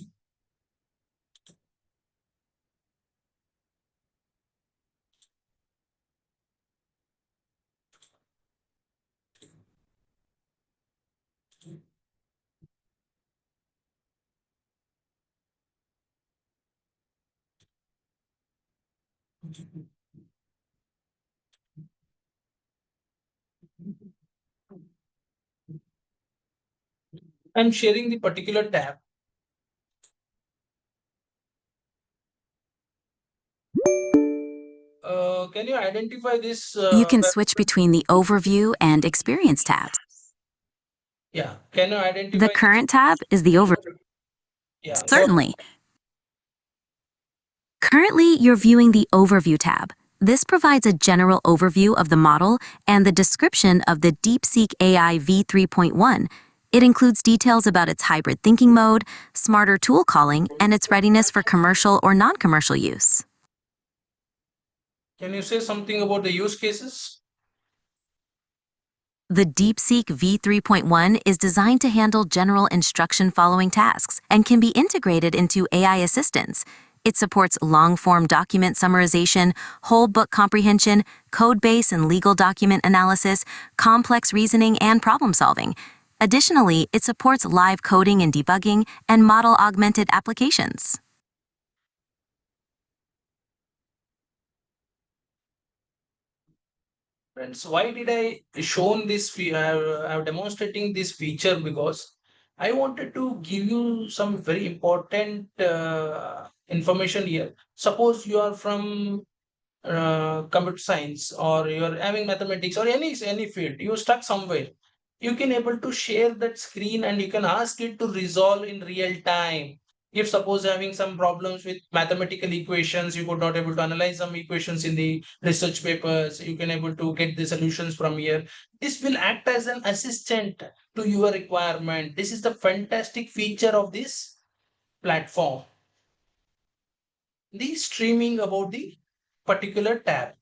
I'm sharing the particular tab. Can you identify this? You can switch between the Overview and Experience tabs. Yeah. Can you identify The current tab is the Overview. Yeah. Certainly. Currently, you're viewing the Overview tab. This provides a general overview of the model and the description of the DeepSeek AI v3.1. It includes details about its hybrid thinking mode, smarter tool calling, and its readiness for commercial or non-commercial use. Can you say something about the use cases? The DeepSeek v3.1 is designed to handle general instruction following tasks and can be integrated into AI assistants. It supports long-form document summarization, whole book comprehension, code base and legal document analysis, complex reasoning, and problem solving. Additionally, it supports live coding and debugging and model-augmented applications. Friends, why did I shown this? I'm demonstrating this feature because I wanted to give you some very important information here. Suppose you are from computer science or you're having mathematics or any field, you stuck somewhere, you can able to share that screen and you can ask it to resolve in real time. If suppose having some problems with mathematical equations, you could not able to analyze some equations in the research papers, you can able to get the solutions from here. This will act as an assistant to your requirement. This is the fantastic feature of this platform, the streaming about the particular tab.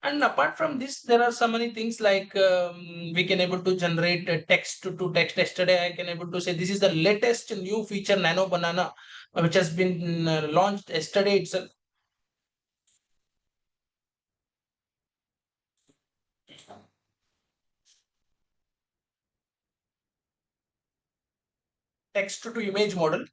And apart from this, there are so many things like we can able to generate text to text. Yesterday, I can able to say this is the latest new feature, Nano Banana, which has been launched yesterday itself. Text to image model.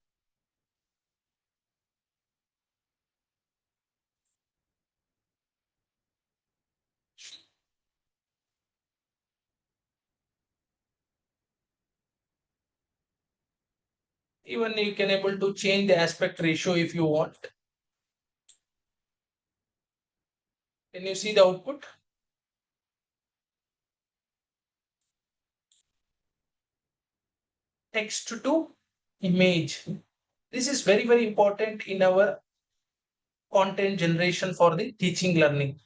Even you can able to change the aspect ratio if you want. Can you see the output? Text to image. This is very, very important in our content generation for the teaching learning.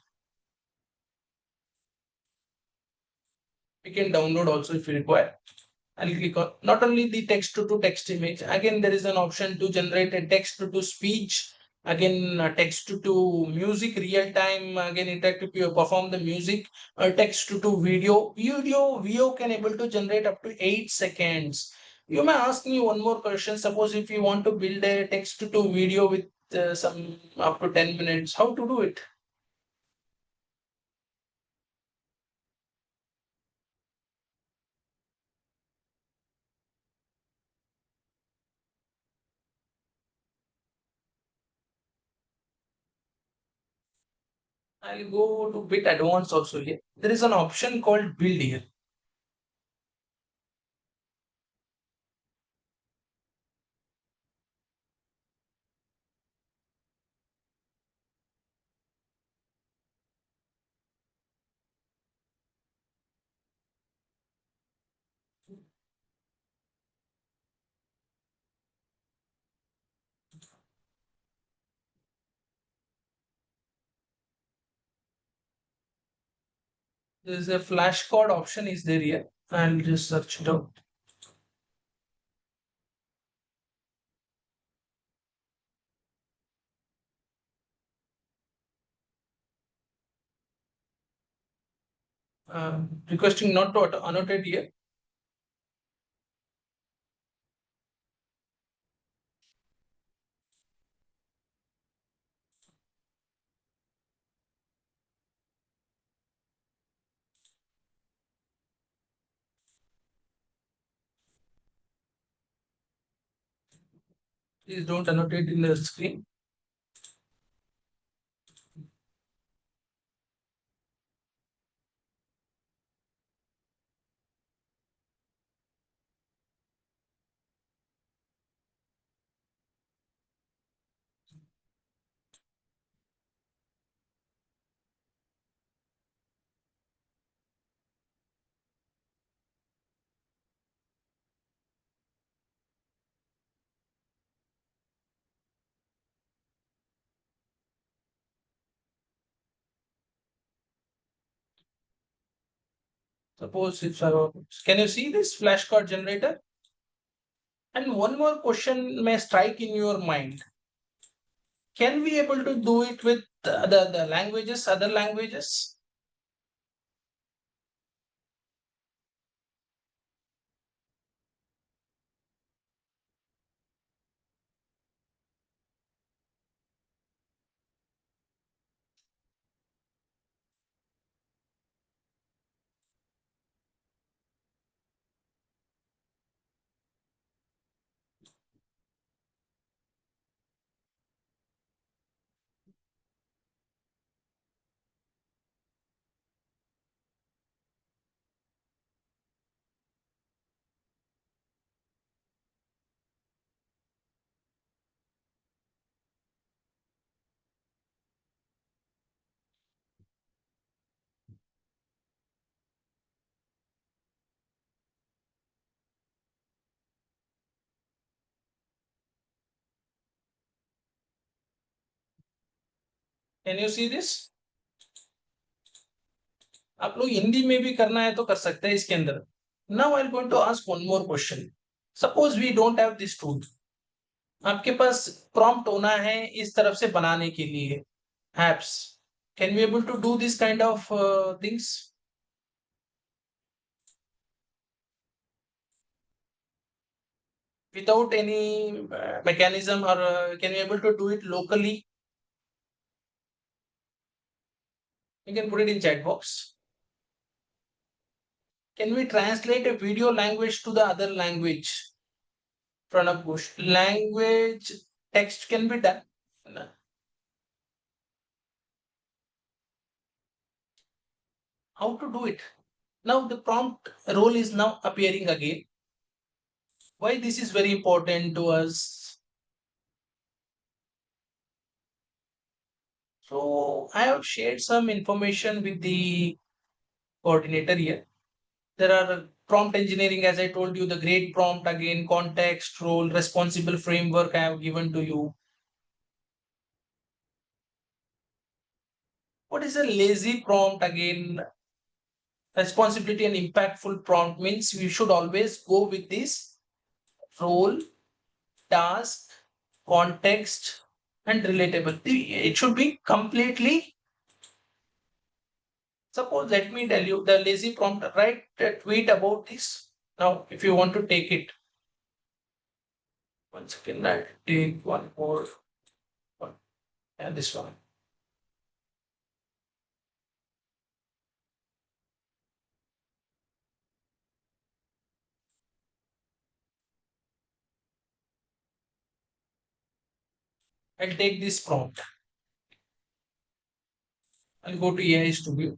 We can download also if you require. I'll click on not only the text to text image. Again, there is an option to generate a text to speech. Again, text to music real time. Again, interactive you perform the music. Text to video. Video can able to generate up to 8 seconds. You may ask me one more question. Suppose if you want to build a text to video with some up to 10 minutes, how to do it? I'll go to bit advanced also here. There is an option called build here. There's a flashcard option is there here. I'll just search it out. Requesting not to annotate here. Please don't annotate in the screen. Suppose if can you see this flashcard generator? And one more question may strike in your mind. Can we able to do it with the languages, other languages? Can you see this? आप लोग हिंदी में भी करना है तो कर सकते हैं इसके अंदर. Now I'm going to ask one more question. Suppose we don't have this tool. आपके पास prompt होना है इस तरफ से बनाने के लिए apps. Can we able to do this kind of things? Without any mechanism, or can we able to do it locally? You can put it in chat box. Can we translate a video language to the other language? Pranab Ghosh. Language text can be done. How to do it? Now the prompt role is now appearing again. Why this is very important to us? So I have shared some information with the coordinator here. There are prompt engineering, as I told you, the great prompt again, context, role, responsible framework I have given to you. What is a lazy prompt again? Responsibility and impactful prompt means we should always go with this role, task, context, and relatable. It should be completely. Suppose, let me tell you the lazy prompt, write a tweet about this. Now, if you want to take it, one second, I'll take one more one, and this one. I'll take this prompt. I'll go to AI Studio.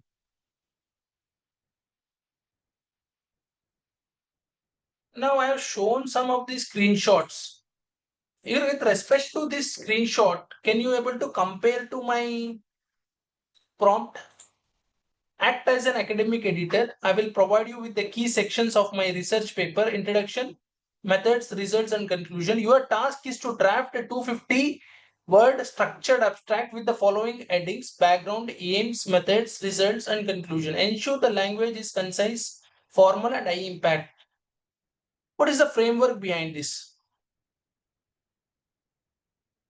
Now I have shown some of the screenshots. Here, with respect to this screenshot, can you able to compare to my prompt? Act as an academic editor. I will provide you with the key sections of my research paper, introduction, methods, results, and conclusion. Your task is to draft a 250 word structured abstract with the following headings: background, aims, methods, results, and conclusion. Ensure the language is concise, formal, and high impact. What is the framework behind this?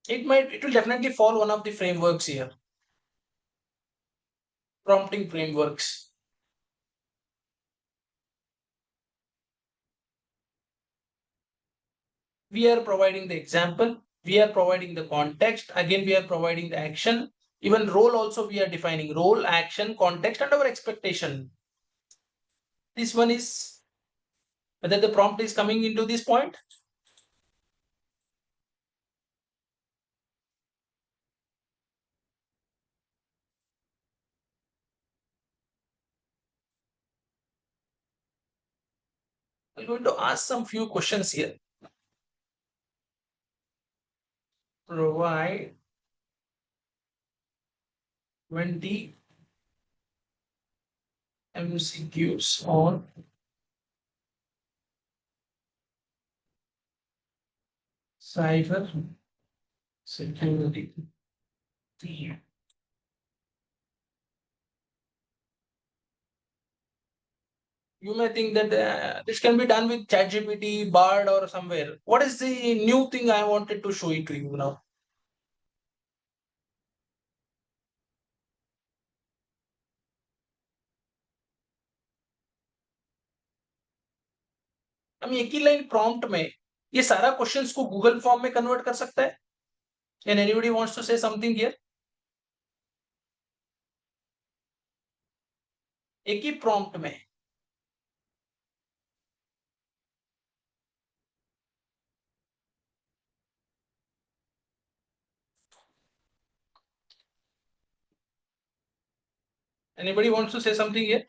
It will definitely fall one of the frameworks here. Prompting frameworks. We are providing the example, we are providing the context, again we are providing the action, even role also we are defining role, action, context, and our expectation. This one is whether the prompt is coming into this point. I'm going to ask some few questions here. Provide 20 MCQs on cyber security. You may think that this can be done with ChatGPT, Bard, or somewhere. What is the new thing I wanted to show it to you now? हम एक ही line prompt में ये सारा questions को Google form में convert कर सकता है? Can anybody wants to say something here? एक ही प्रॉम्प्ट में anybody wants to say something here?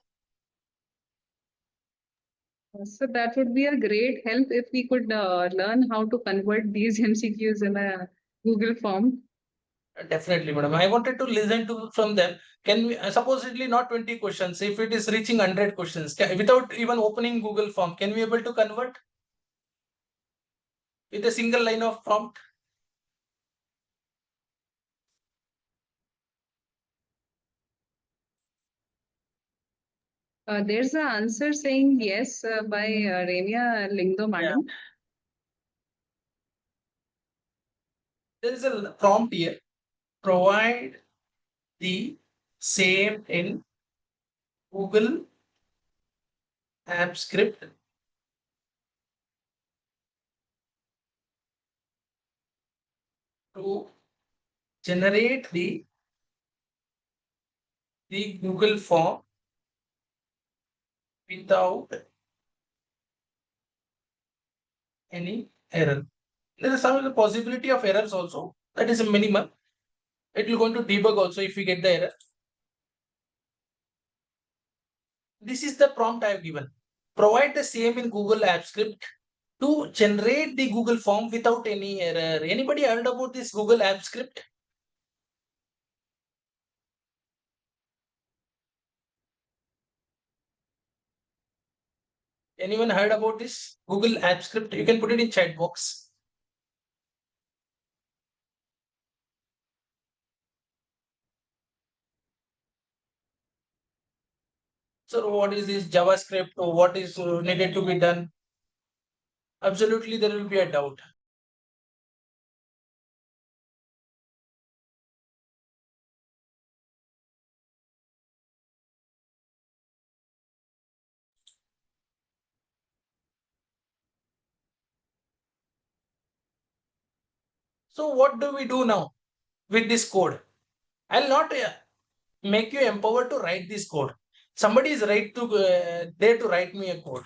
So that would be a great help if we could learn how to convert these MCQs in a Google form. Definitely, madam. I wanted to listen to from them. Can we supposedly not 20 questions? If it is reaching 100 questions, without even opening Google form, can we able to convert with a single line of prompt? There's an answer saying yes by Renia Lingdo madam. There is a prompt here. Provide the same in Google App Script to generate the Google form without any error. There is some possibility of errors also. That is a minimum. It will going to debug also if we get the error. This is the prompt I have given. Provide the same in Google App Script to generate the Google form without any error. Anybody heard about this Google App Script? Anyone heard about this Google App Script? You can put it in chat box. So what is this JavaScript or what is needed to be done? Absolutely, there will be a doubt. So what do we do now with this code? I'll not make you empowered to write this code. Somebody is there to write me a code.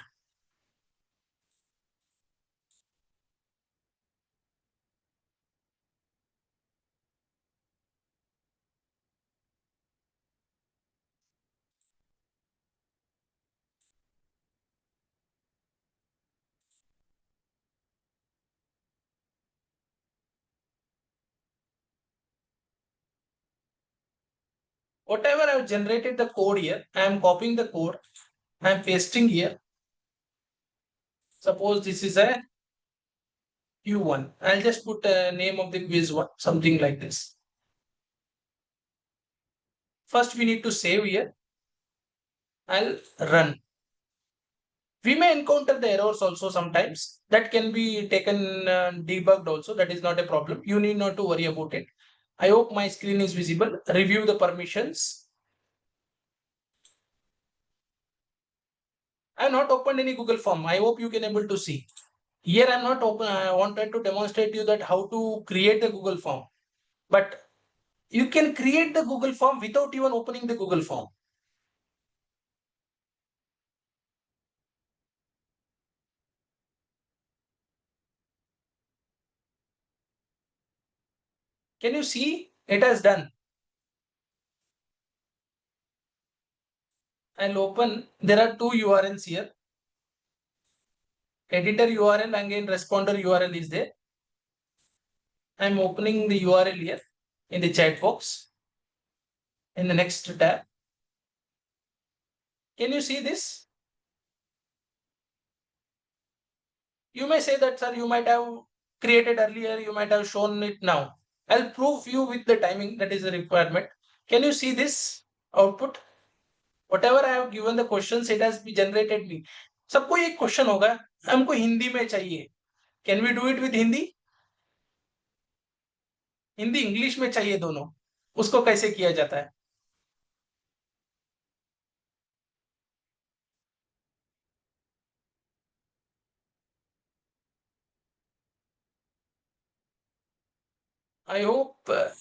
Whatever I've generated the code here, I am copying the code, I am pasting here. Suppose this is a Q1. I'll just put a name of the quiz one, something like this. First, we need to save here. I'll run. We may encounter the errors also sometimes. That can be taken debugged also. That is not a problem. You need not to worry about it. I hope my screen is visible. Review the permissions. I have not opened any Google form. I hope you can able to see. Here I am not open. I wanted to demonstrate you that how to create the Google form. But you can create the Google form without even opening the Google form. Can you see? It has done. I'll open. There are two URLs here. Editor URL and again responder URL is there. I'm opening the URL here in the chat box in the next tab. Can you see this? You may say that, sir, you might have created earlier, you might have shown it now. I'll prove you with the timing, that is a requirement. Can you see this output? Whatever I have given the questions, it has been generated me. सबको एक question होगा, हमको हिंदी में चाहिए. Can we do it with Hindi? Hindi English में चाहिए दोनों. उसको कैसे किया जाता है? I hope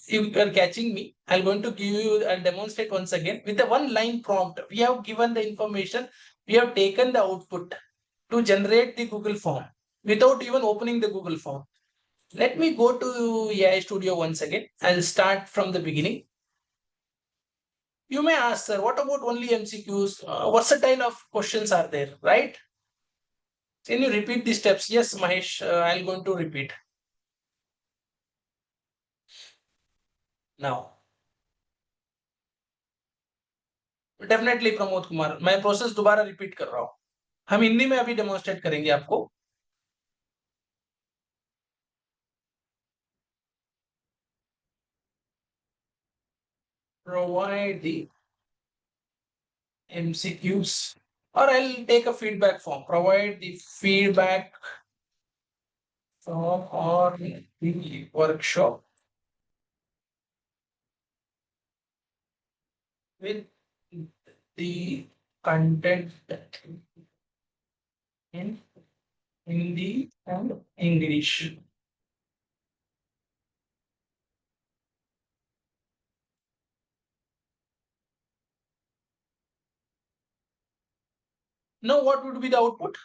you are catching me. I'm going to give you and demonstrate once again with a one line prompt. We have given the information, we have taken the output to generate the Google form without even opening the Google form. Let me go to AI Studio once again. I'll start from the beginning. You may ask, sir, what about only MCQs? Versatile of questions are there, right? Can you repeat the steps? Yes, Mahesh, I'm going to repeat. Now. Definitely Pramod Kumar, मैं process दोबारा repeat कर रहा हूं. हम हिंदी में अभी demonstrate करेंगे आपको. Provide the MCQs or I'll take a feedback form. Provide the feedback form or the workshop with the content in Hindi and English. Now what would be the output?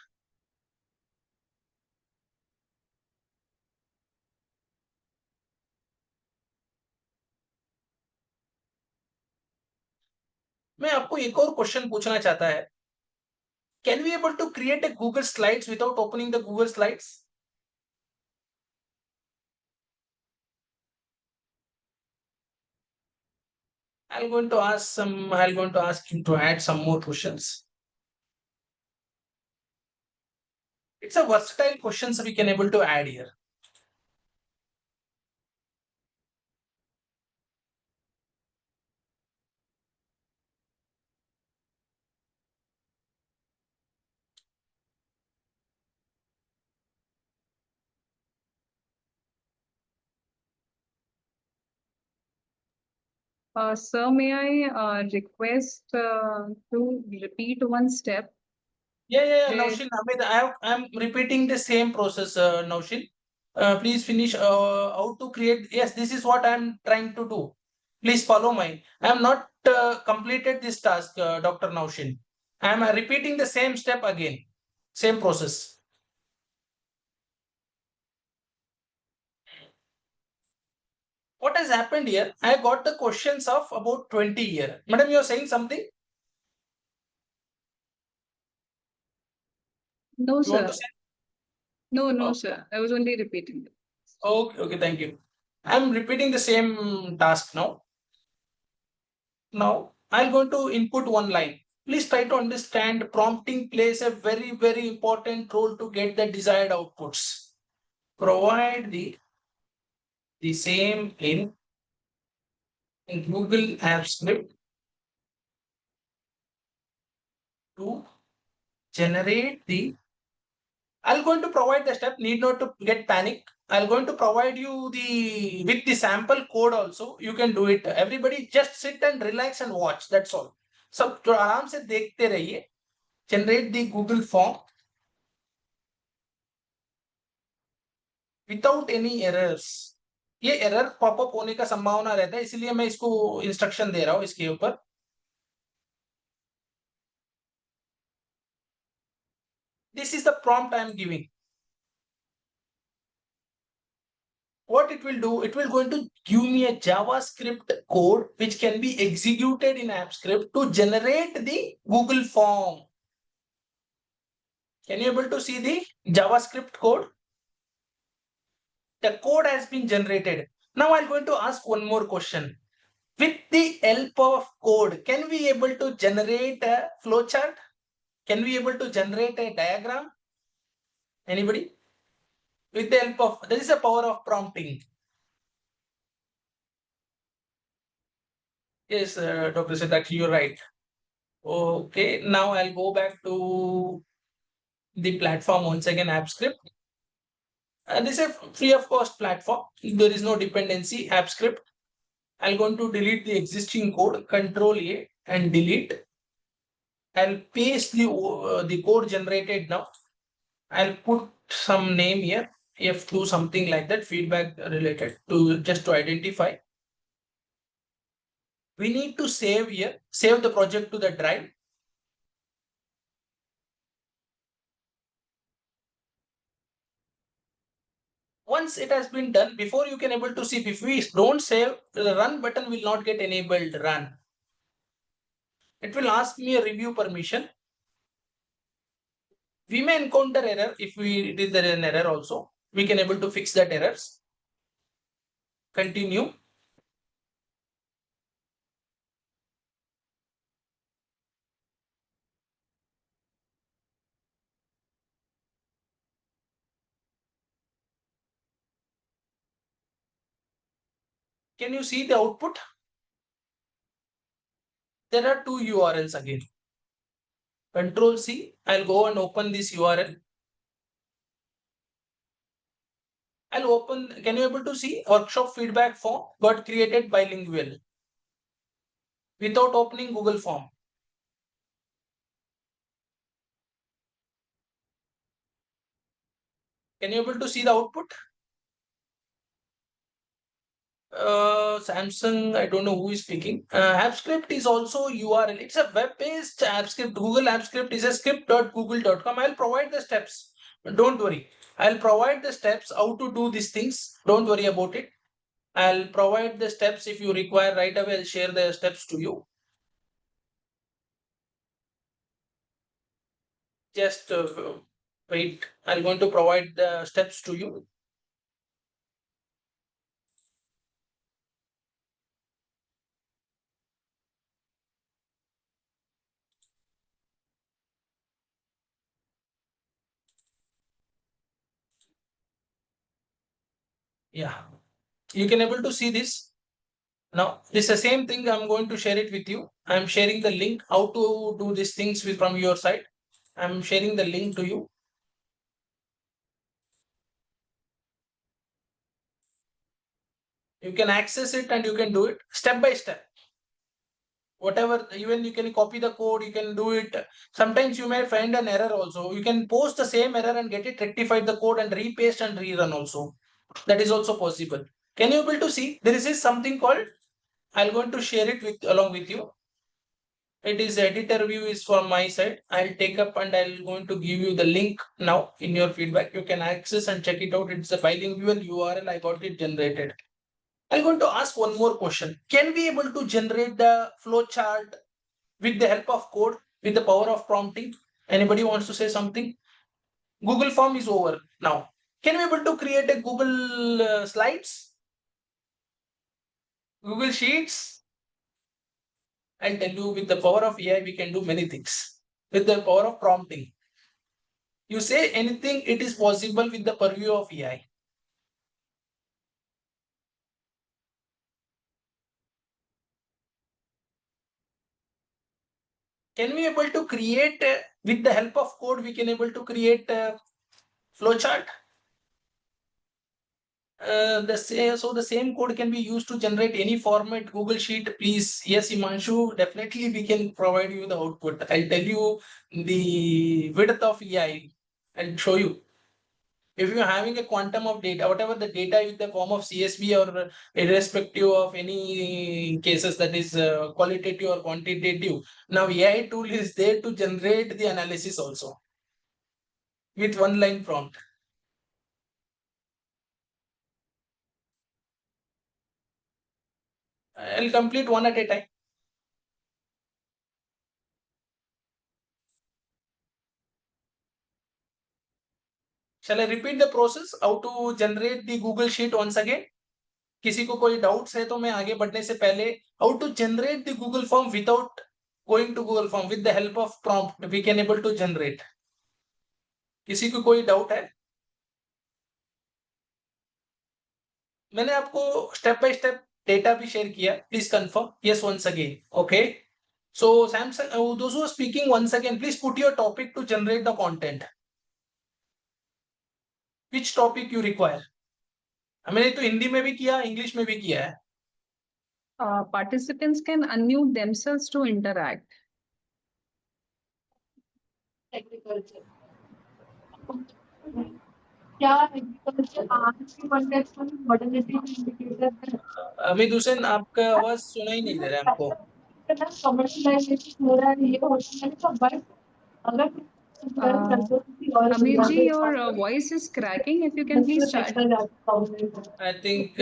मैं आपको एक और क्वेश्चन पूछना चाहता है. Can we able to create a Google Slides without opening the Google Slides? I'm going to ask you to add some more questions. It's a versatile questions we can able to add here. Sir, may I request to repeat one step? Yeah, There- Naushin, Amit, I'm repeating the same process, Naushin. Please finish how to create. Yes, this is what I'm trying to do. Please follow mine. I am not completed this task, Dr. Naushin. I am repeating the same step again, same process. What has happened here? I got the questions of about 20 here. Madam, you are saying something? No, You want sir. to say? No, Oh. sir. I was only repeating. Okay, thank you. I'm repeating the same task now. Now, I'm going to input one line. Please try to understand prompting plays a very, very important role to get the desired outputs. provide the same in Google App Script to generate the. I'm going to provide the step. Need not to get panic. I'm going to provide you the with the sample code also. You can do it. Everybody just sit and relax and watch. That's all. So तो आराम से देखते रहिए. Generate the Google form without any errors. ये error popup होने का संभावना रहता है, इसलिए मैं इसको इंस्ट्रक्शन दे रहा हूं इसके ऊपर. This is the prompt I am giving. What it will do, it will going to give me a JavaScript code which can be executed in AppScript to generate the Google form. Can you able to see the JavaScript code? The code has been generated. Now I'm going to ask one more question. With the help of code, can we able to generate a flowchart? Can we able to generate a diagram? Anybody? With the help of, there is a power of prompting. Yes, Dr. Siddharth, you're right. Okay, now I'll go back to the platform once again, AppScript. This is a free of cost platform. There is no dependency, AppScript. I'm going to delete the existing code, Control A and delete. I'll paste the code generated now. I'll put some name here, F2, something like that, feedback related to just to identify. We need to save here, save the project to the drive. Once it has been done, before you can able to see, if we don't save, the run button will not get enabled run. It will ask me a review permission. We may encounter error. If we did there an error also, we can able to fix that errors. Continue. Can you see the output? There are two URLs again. Control C. I'll go and open this URL. I'll open. Can you able to see workshop feedback form got created bilingual without opening Google form? Can you able to see the output? Samsung, I don't know who is speaking. AppScript is also URL. It's a web-based AppScript. Google AppScript is a script.google.com. I'll provide the steps. Don't worry. I'll provide the steps how to do these things. Don't worry about it. I'll provide the steps if you require right away. I'll share the steps to you. Just wait. I'm going to provide the steps to you. Yeah, you can able to see this. Now, this is the same thing. I'm going to share it with you. I'm sharing the link how to do these things from your side. I'm sharing the link to you. You can access it and you can do it step by step. Whatever, even you can copy the code, you can do it. Sometimes you may find an error also. You can post the same error and get it rectified the code and repaste and rerun also. That is also possible. Can you able to see? There is something called, I'm going to share it with along with you. It is editor view is from my side. I'll take up and I'll going to give you the link now in your feedback. You can access and check it out. It's a bilingual URL. I got it generated. I'm going to ask one more question. Can we able to generate the flow chart with the help of code, with the power of prompting? Anybody wants to say something? Google form is over now. Can we able to create a Google slides? Google Sheets? I'll tell you, with the power of AI, we can do many things. With the power of prompting. You say anything, it is possible with the purview of AI. can we able to create with the help of code, we can able to create flowchart. So the same code can be used to generate any format Google Sheet, please. Yes, Imanshu, definitely we can provide you the output. I'll tell you the width of AI. I'll show you. If you're having a quantum of data, whatever the data in the form of CSV or irrespective of any cases that is qualitative or quantitative, now AI tool is there to generate the analysis also with one line prompt. I'll complete one at a time. Shall I repeat the process how to generate the Google Sheet once again? किसी को कोई doubts है तो मैं आगे बढ़ने से पहले how to generate the Google form without going to Google form with the help of prompt we can able to generate. किसी को कोई डाउट है? मैंने आपको स्टेप बाय स्टेप डेटा भी शेयर किया. Please confirm. Yes, once again. Okay. So Samsung, those who are speaking once again, please put your topic to generate the content. Which topic you require? मैंने तो हिंदी में भी किया, English में भी किया है. Participants can unmute themselves to interact. Agriculture. क्या एग्रीकल्चर आज की कॉन्टेक्स्ट में मॉडर्निटी इंडिकेटर है? अमित हुसैन, आपका आवाज सुना ही नहीं दे रहा है हमको. कमर्शियलाइजेशन हो रहा है, ये हो रहा है, तो बस अगर Amit ji, your voice is cracking. If you can please chat. I think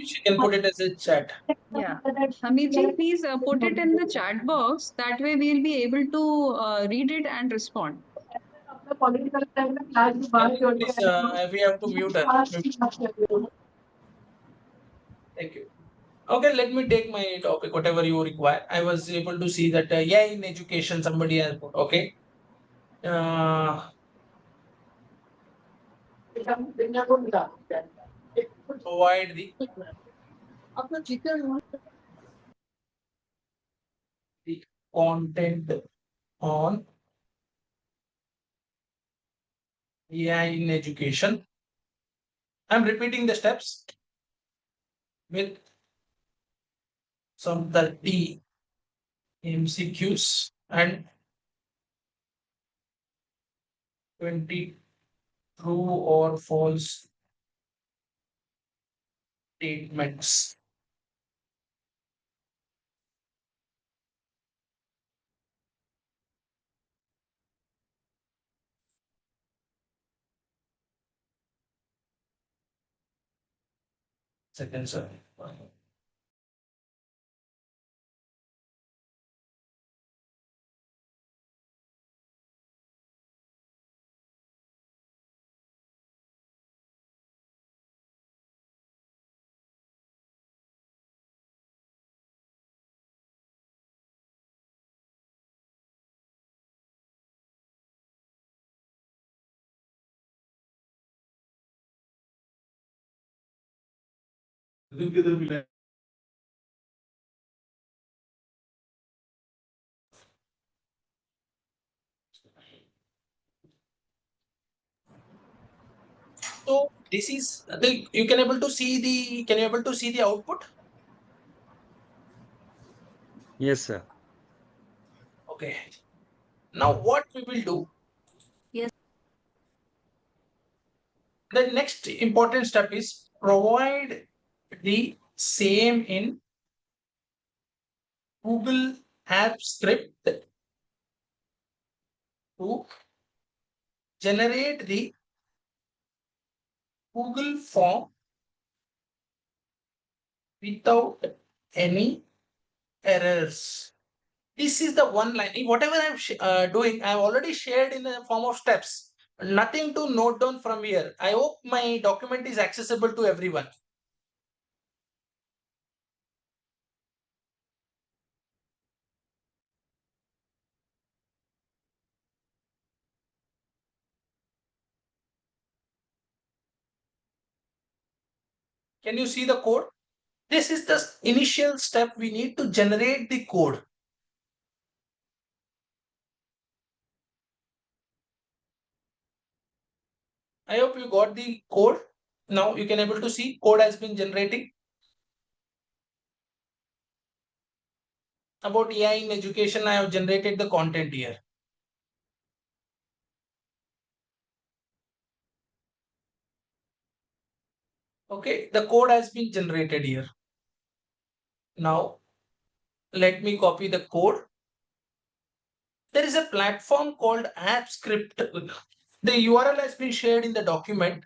she can put it as a chat. Yeah. Amit ji, please put it in the chat box. That way we'll be able to read it and respond. Please, we have to mute her. Thank you. Okay, let me take my topic, whatever you require. I was able to see that, yeah, in education, somebody has put, okay. Provide the content on AI in education. I'm repeating the steps with some 30 MCQs and 20 true or false statements. Second, sir. So this is the, you can able to see the, can you able to see the output? Yes, sir. Okay. Now what we will do? Yes. The next important step is provide the same in Google App script to generate the Google form without any errors. This is the one line. Whatever I'm doing, I've already shared in the form of steps. Nothing to note down from here. I hope my document is accessible to everyone. Can you see the code? This is the initial step we need to generate the code. I hope you got the code. Now you can able to see code has been generating. About AI in education, I have generated the content here. Okay, the code has been generated here. Now, let me copy the code. There is a platform called AppScript. The URL has been shared in the document.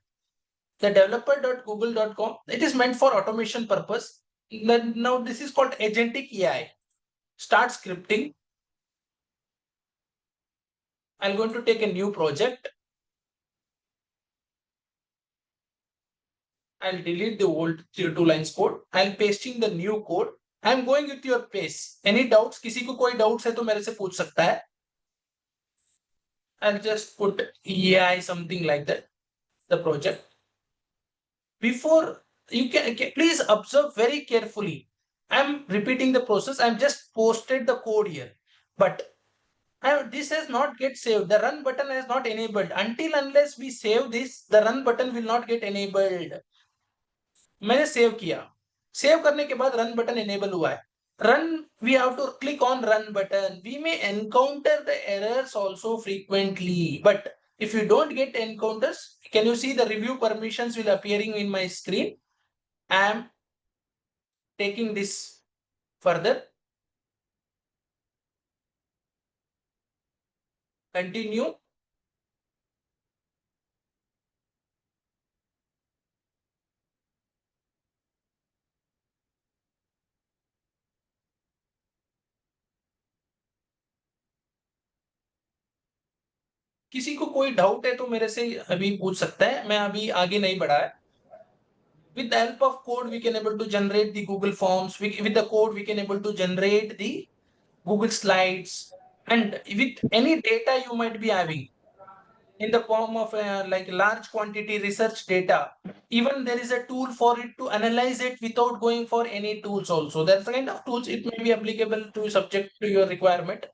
The developer.google.com. It is meant for automation purpose. Now this is called agentic AI. Start scripting. I'm going to take a new project. I'll delete the old 2 lines code. I'll pasting the new code. I'm going with your pace. Any doubts? किसी को कोई doubts है तो मेरे से पूछ सकता है. I'll just put AI something like that. The project. Before you can please observe very carefully. I'm repeating the process. I'm just posted the code here, but this has not get saved. The run button has not enabled. Until unless we save this, the run button will not get enabled. मैंने save किया. Save करने के बाद run button enable हुआ है. Run, we have to click on run button. We may encounter the errors also frequently, but if you don't get encounters, can you see the review permissions will appearing in my screen? I am taking this further. Continue. किसी को कोई doubt है तो मेरे से अभी पूछ सकता है. मैं अभी आगे नहीं बढ़ा है. With the help of code, we can able to generate the Google Forms. With the code, we can able to generate the Google Slides, and with any data you might be having in the form of like large quantity research data. Even there is a tool for it to analyze it without going for any tools also. That's the kind of tools it may be applicable to subject to your requirement.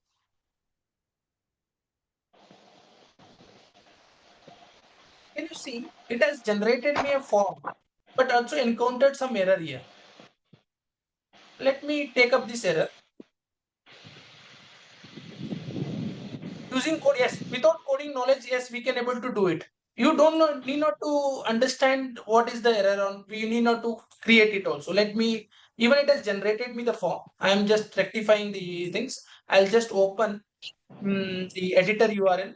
Can you see it has generated me a form, but also encountered some error here. Let me take up this error. Using code, yes. Without coding knowledge, yes, we can able to do it. You don't know, need not to understand what is the error on. We need not to create it also. Let me, even it has generated me the form. I am just rectifying the things. I'll just open the editor URL.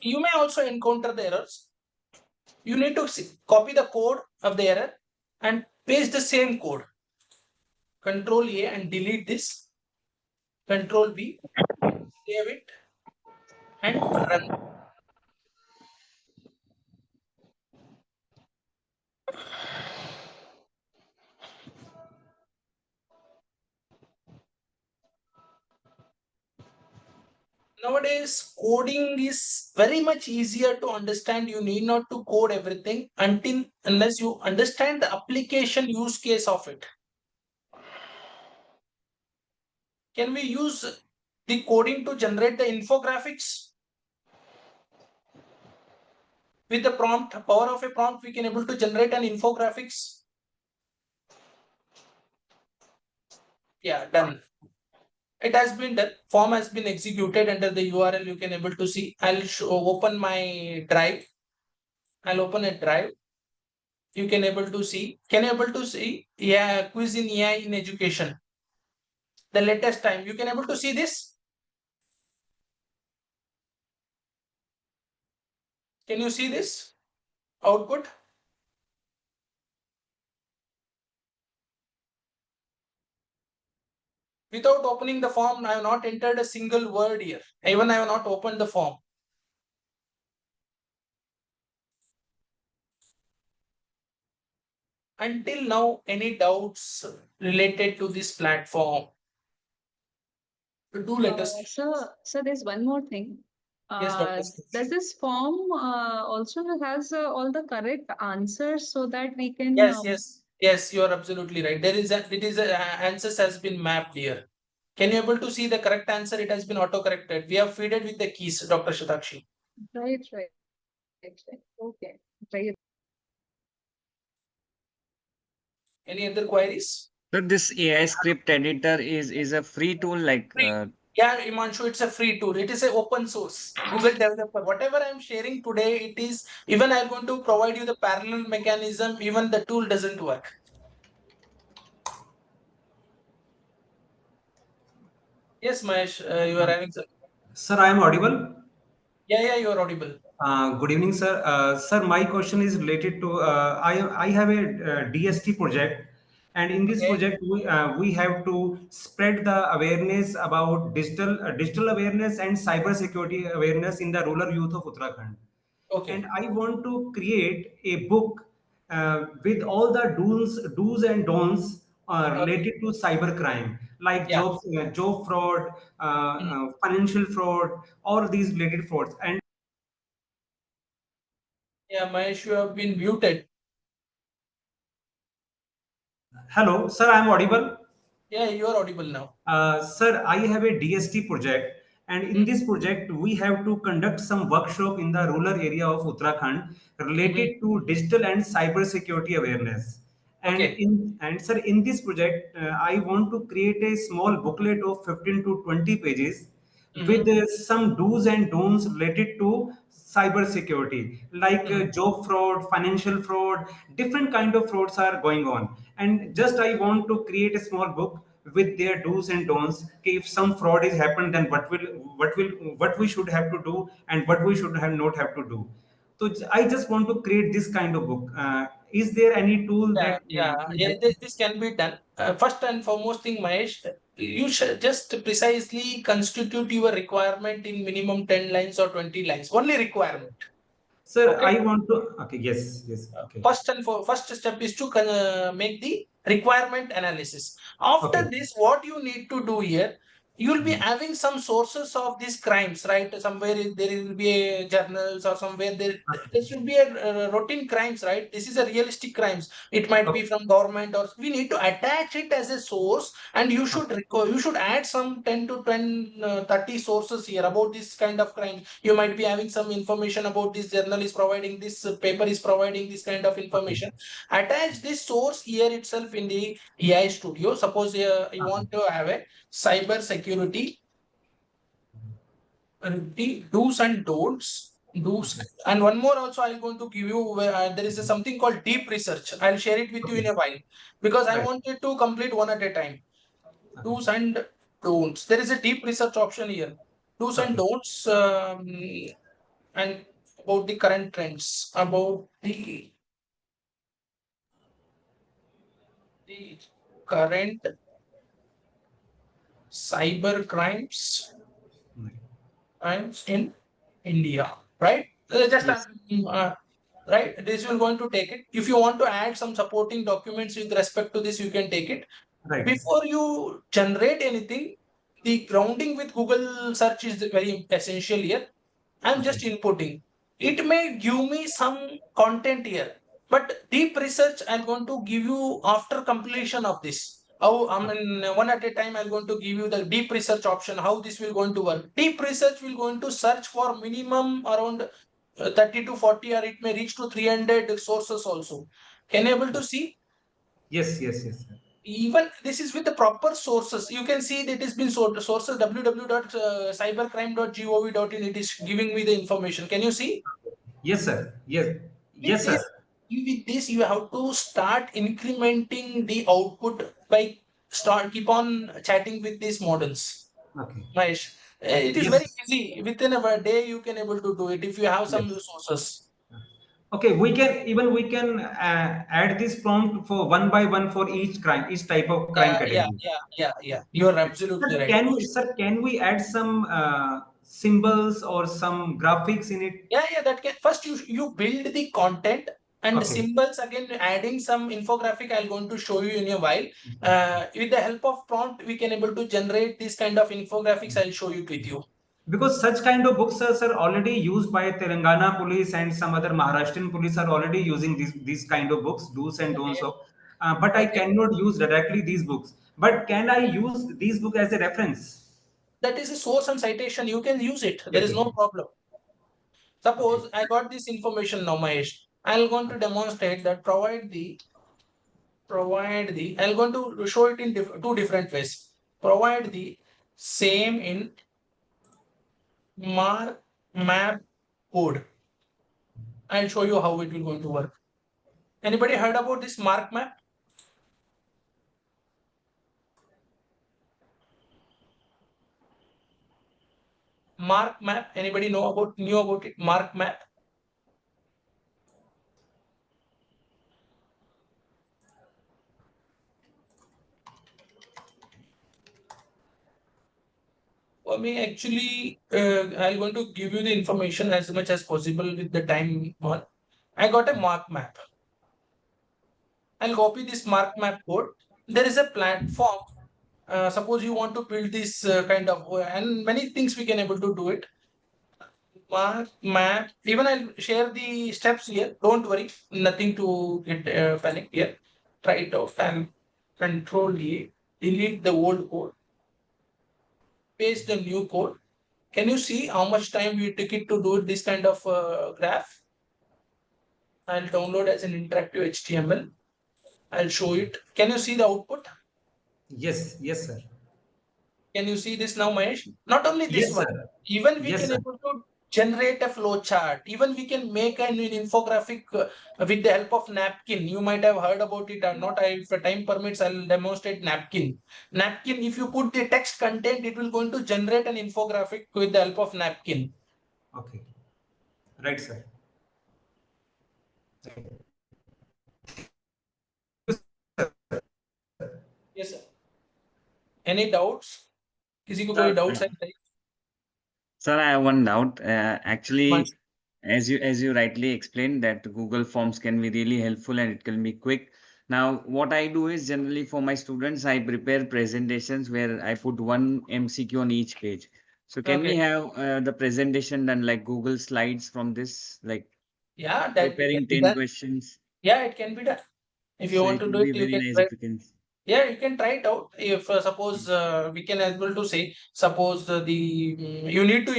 You may also encounter the errors. You need to copy the code of the error and paste the same code. Control A and delete this. Control B, save it and run. Nowadays, coding is very much easier to understand. You need not to code everything unless you understand the application use case of it. Can we use the coding to generate the infographics? With the prompt, power of a prompt, we can able to generate an infographics. Yeah, done. It has been done. Form has been executed under the URL. You can able to see. I'll open my drive. I'll open a drive. You can able to see. Can you able to see? Yeah, quiz in AI in education. The latest time. You can able to see this. Can you see this output? Without opening the form, I have not entered a single word here. Even I have not opened the form. Until now, any doubts related to this platform? Do let us. So there's one more thing. Yes, Dr. Does this form also has all the correct answers so that we can? Yes, you are absolutely right. Answers has been mapped here. Can you able to see the correct answer? It has been auto-corrected. We have fed it with the keys, Dr. Shatakshi. Right. Okay. Right. Any other queries? So this AI script editor is a free tool like Free. Yeah, Imanshu, it's a free tool. It is a open source. Google developer. Whatever I'm sharing today, it is, even I'm going to provide you the parallel mechanism, even the tool doesn't work. Yes, Mahesh, you are having some. Sir, I am audible. Yeah, you are audible. Good evening, sir. Sir, my question is related to I have a DST project, and in this Okay. project we have to spread the awareness about digital awareness and cyber security awareness in the rural youth of Uttarakhand. Okay. And I want to create a book with all the do's and don'ts related to cyber crime, like Yeah. job fraud, financial fraud, all these related frauds. And Yeah, Mahesh, you have been muted. hello, sir, I am audible. Yeah, you are audible now. Sir, I have a DST project, and in this project, we have to conduct some workshop in the rural area of Uttarakhand related to digital and cyber security awareness. Okay. And sir, in this project, I want to create a small booklet of 15 to 20 pages with some do's and don'ts related to cyber security, like job fraud, financial fraud, different kind of frauds are going on. And just I want to create a small book with their do's and don'ts. Okay, if some fraud is happened, then what we should have to do and what we should have not have to do. So I just want to create this kind of book. Is there any tool that Yeah, this can be done. First and foremost thing, Mahesh, you should just precisely constitute your requirement in minimum 10 lines or 20 lines. Only requirement. sir, Okay. I want to, okay, yes, okay, First step is to make the requirement analysis. After okay. this, what you need to do here, you will be having some sources of these crimes, right? Somewhere there will be a journals, or somewhere there should be a routine crimes, right? This is a realistic crimes. It might be Okay. from government, or we need to attach it as a source, and you should add some 10 to 30 sources here about this kind of crime. You might be having some information about this journal is providing this, paper is providing this kind of Okay. information. Attach this source here itself in the AI studio. Suppose you want to have a cyber security, the do's and don'ts. Do's. Okay. And one more also I'm going to give you, where there is something called deep research. I'll share it with you Okay. in a while, because I Right. wanted to complete one at a time. Okay. Do's and don'ts. There is a deep research option here. Do's and Okay. don'ts, and about the current trends, about the current cyber crimes in India, right? Just Yes. right. This will going to take it. If you want to add some supporting documents with respect to this, you can take it. Right. Before you generate anything, the grounding with Google search is very essential here. I'm Okay. just inputting. It may give me some content here, but deep research I'm going to give you after completion of this. How, I mean, one at a time, I'm going to give you the deep research option, how this will going to work. Deep research will going to search for minimum around 30 to 40, or it may reach to 300 sources also. Can you able to see? Yes, sir. Even this is with the proper sources. You can see that it has been sources www.cybercrime.gov.in. It is giving me the information. Can you see? Yes, sir. With Yes, this, sir. you have to start incrementing the output by keep on chatting with these models. Okay. Mahesh, it is very Yes. easy. Within a day, you can able to do it if you have some Yes. resources. Okay, we can add this prompt for one by one for each crime, each type of crime category. Yeah. You are Okay. absolutely Sir, right. can we add some symbols or some graphics in it? Yeah, that can first you build the content and the Okay. symbols, again adding some infographic I'll going to show you in a while. With the help of prompt we can able to generate this kind of infographics. I'll show it with you. Because such kind of books are already used by Telangana police and some other Maharashtrian police are already using these kind of books, do's and don'ts Okay. of. But I Okay. cannot use directly these books. But can I use these book as a reference? That is a source and citation. You can use it. There is Okay. no problem. Okay. Suppose I got this information now, Mahesh. I'm going to demonstrate that I'm going to show it in two different ways. Provide the same in mark map code. I'll show you how it will going to work. Anybody heard about this mark map? Mark map. Anybody knew about it? Mark map. For me, actually, I'm going to give you the information as much as possible with the time on. I got a mark map. I'll copy this mark map code. There is a platform. Suppose you want to build this kind of, and many things we can able to do it. Mark map. Even I'll share the steps here. Don't worry, nothing to get panic here. Try it out and Control A. Delete the old code. Paste the new code. Can you see how much time we took it to do this kind of graph? I'll download as an interactive HTML. I'll show it. Can you see the output? Yes, sir. Can you see this now, Mahesh? Not only this Yes, one, sir. even we Yes, can sir. able to generate a flow chart. Even we can make an infographic with the help of napkin. You might have heard about it or not. If time permits, I'll demonstrate napkin. Napkin, if you put the text content, it will going to generate an infographic with the help of napkin. Okay. Right, sir. Yes, sir. Any doubts? किसी को कोई Sir, doubts है? sir, I have one doubt. Actually, Once- as you rightly explained, that Google Forms can be really helpful and it can be quick. Now, what I do is generally for my students, I prepare presentations where I put one MCQ on each page. So can we Okay. have the presentation done like Google Slides from this, like Yeah, that can preparing be 10 done. questions? Yeah, it can be done. If you So want it to would do it, be you very can nice try. if you can. Yeah, you can try it out. If suppose we can able to say, suppose you need to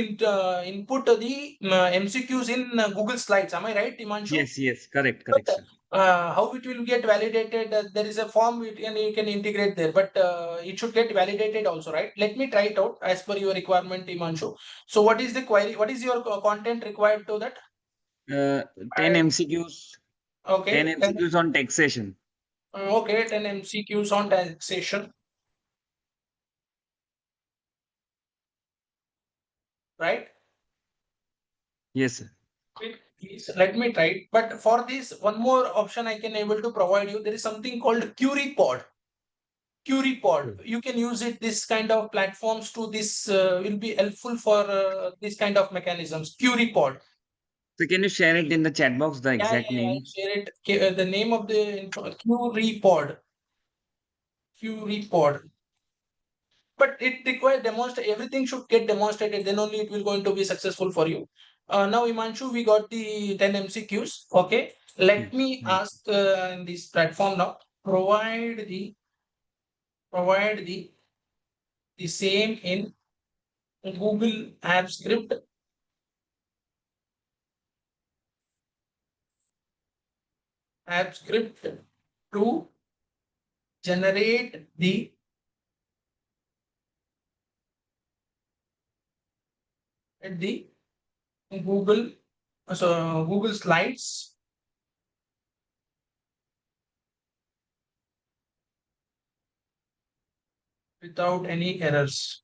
input the MCQs in Google Slides. Am I right, Imanshu? Yes, correct, But sir. how it will get validated? There is a form you can integrate there, but it should get validated also, right? Let me try it out as per your requirement, Imanshu. So, what is the query? What is your content required to that? 10 MCQs, 10 Okay, MCQs on taxation. okay, 10 MCQs on taxation, right? Yes, sir. Wait, please let me try it. But for this, one more option I can able to provide you. There is something called Query Pod. Query Pod. You can use it. This kind of platforms to this will be helpful for this kind of mechanisms. Query Pod. So can you share it in the chat box, the exact Yeah. I'll name? share it. The name of the Query Pod. Query Pod. But it requires demonstrate, everything should get demonstrated, then only it will going to be successful for you. Now Imanshu, we got the 10 MCQs. Okay, let me Hmm. ask in this platform now, provide the same in Google App Script, to generate the Google Google Slides without any errors.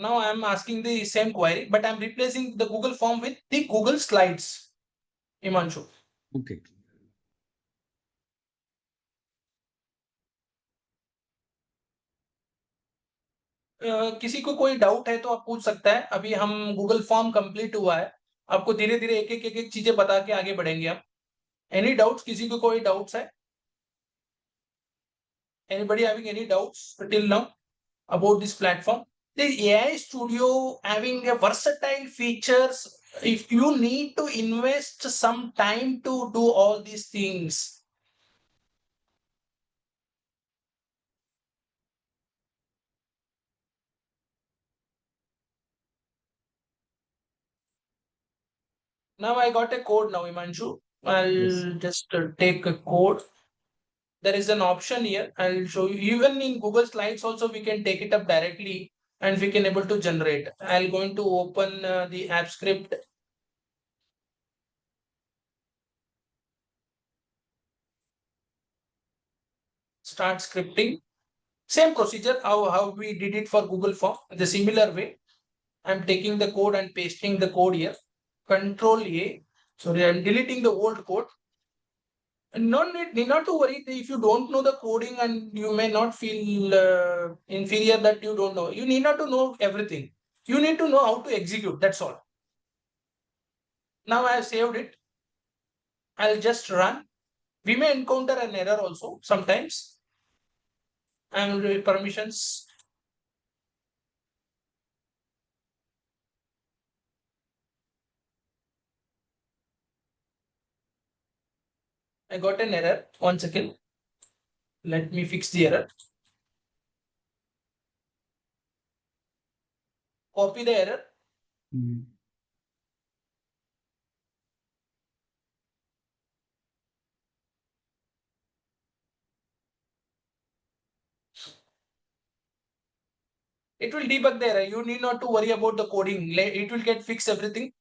Now I'm asking the same query, but I'm replacing the Google form with the Google Slides. Imanshu. Okay. किसी को कोई doubt है तो आप पूछ सकता है। अभी हम गूगल फॉर्म कंप्लीट हुआ है, आपको धीरे धीरे एक एक चीजें बता के आगे बढ़ेंगे हम। Any doubts? किसी को कोई डाउट्स है? Anybody having any doubts till now about this platform? The AI Studio having a versatile features. If you need to invest some time to do all these things, now I got a code now, Imanshu. I'll just take a code. There is an option here. I'll show you. Even in Google Slides also, we can take it up directly and we can able to generate. I'll going to open the app script. Start scripting. Same procedure how we did it for Google Form. The similar way. I'm taking the code and pasting the code here. Control A. Sorry, I'm deleting the old code. Need not to worry if you don't know the coding and you may not feel inferior that you don't know. You need not to know everything. You need to know how to execute. That's all. Now I have saved it. I'll just run. We may encounter an error also sometimes. And permissions. I got an error. 1 second. Let me fix the error. Copy the error. It will debug the error. You need not to worry about the coding. It will get fixed everything.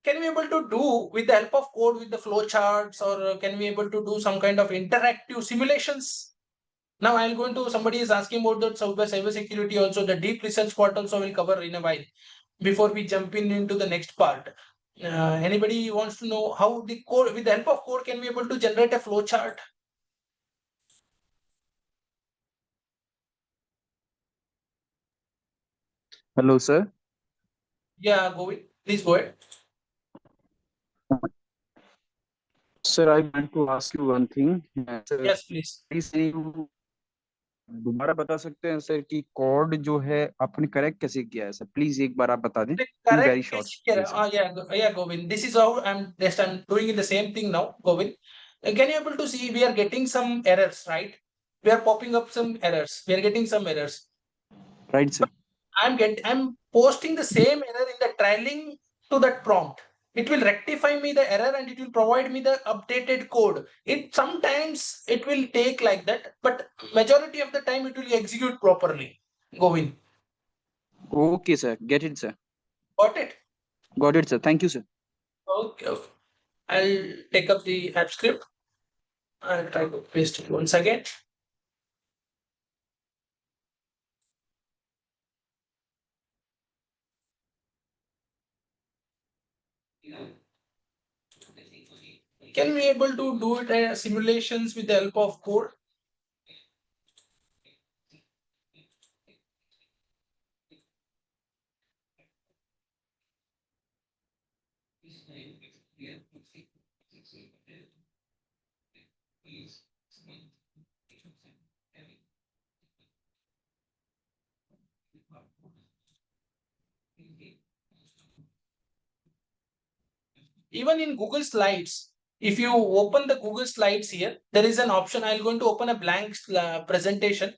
Can we able to do with the help of code with the flow charts, or can we able to do some kind of interactive simulations? Now I'll go into, somebody is asking about the cyber security also. The deep research part also will cover in a while before we jump in into the next part. Anybody wants to know how the code, with the help of code, can we able to generate a flow chart? Hello, sir. Yeah, go with. Please go ahead. Sir, I want to ask you one thing. Sir, Yes, please. please can you दोबारा बता सकते हैं sir कि code जो है आपने correct कैसे किया है सर? प्लीज एक बार आप बता दें इन Correct. Very short way sir. Yeah, Govind. This is how I'm doing it the same thing now, Govind. Can you able to see we are getting some errors, right? We are popping up some errors. We are getting some errors. Right, sir. I'm posting the same error in the trailing to that prompt. It will rectify me the error and it will provide me the updated code. It sometimes it will take like that, but majority of the time it will execute properly. Govind. Okay, sir. Get it, sir. Got it? Got it, sir. Thank you, sir. Okay. I'll take up the app script. I'll try to paste it once again. Can we able to do it simulations with the help of code? Even in Google Slides, if you open the Google Slides here, there is an option. I'm going to open a blank presentation.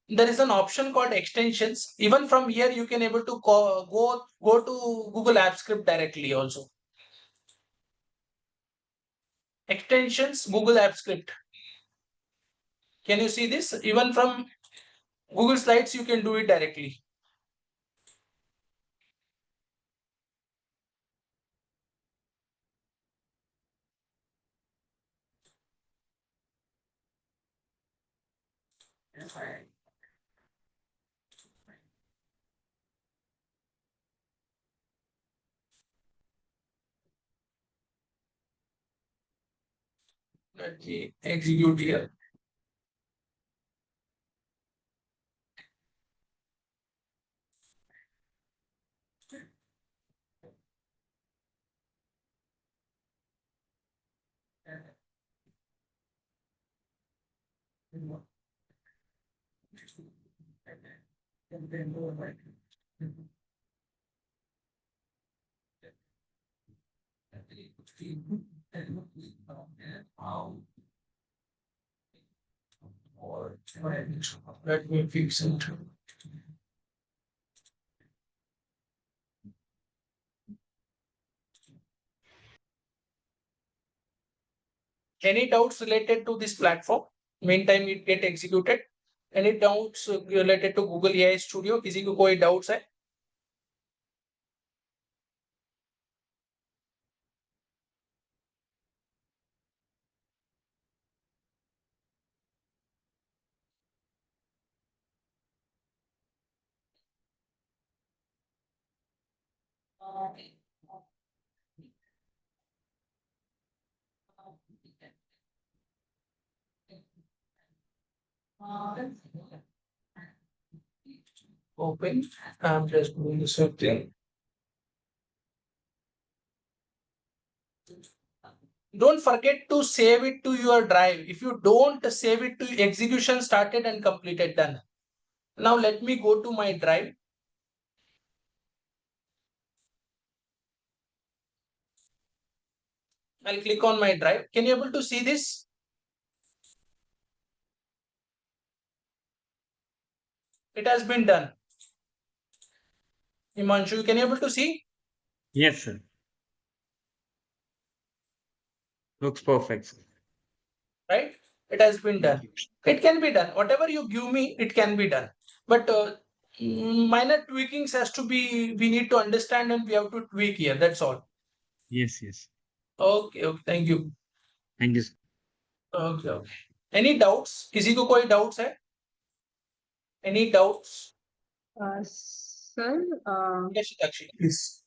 There is an option called extensions. Even from here, you can able to go to Google App Script directly also. Extensions, Google App Script. Can you see this? Even from Google Slides, you can do it directly. Let me execute here. Let me fix it. Any doubts related to this platform? Meantime, it get executed. Any doubts related to Google AI Studio? किसी को कोई doubts है? Open. I'm just doing the same thing. Don't forget to save it to your drive. If you don't save it to execution started and completed, done. Now let me go to my drive. I'll click on my drive. Can you able to see this? It has been done. Himanshu, can you able to see? Yes, sir. Looks perfect, sir. Right? It has been done. It can be done. Whatever you give me, it can be done. But minor tweakings has to be, we need to understand and we have to tweak here. That's all. Yes, yes. Okay, okay. Thank you. Thank you, sir. Okay, okay. Any doubts? किसी को कोई doubts है? Any doubts? Sir, Yes, Shakshi, please.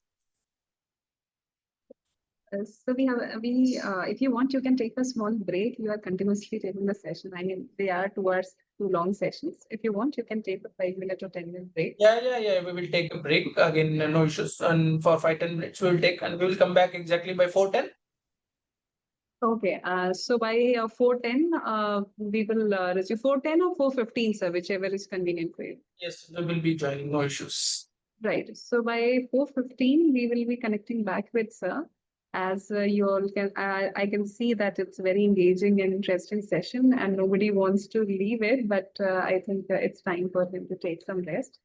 so if you want, you can take a small break. You are continuously taking the session. I mean, they are towards 2 long sessions. If you want, you can take a 5 minute or 10 minute break. Yeah. We will take a break. Again, no issues. And for 5-10 minutes, we will take and we will come back exactly by 4:10. Okay. So by 4:10, we will resume 4:10 or 4:15, sir, whichever is convenient for you. Yes, we will be joining. No issues. Right. So by 4:15, we will be connecting back with sir. As you all can, I can see that it's a very engaging and interesting session, and nobody wants to leave it. But I think it's time for him to take some rest.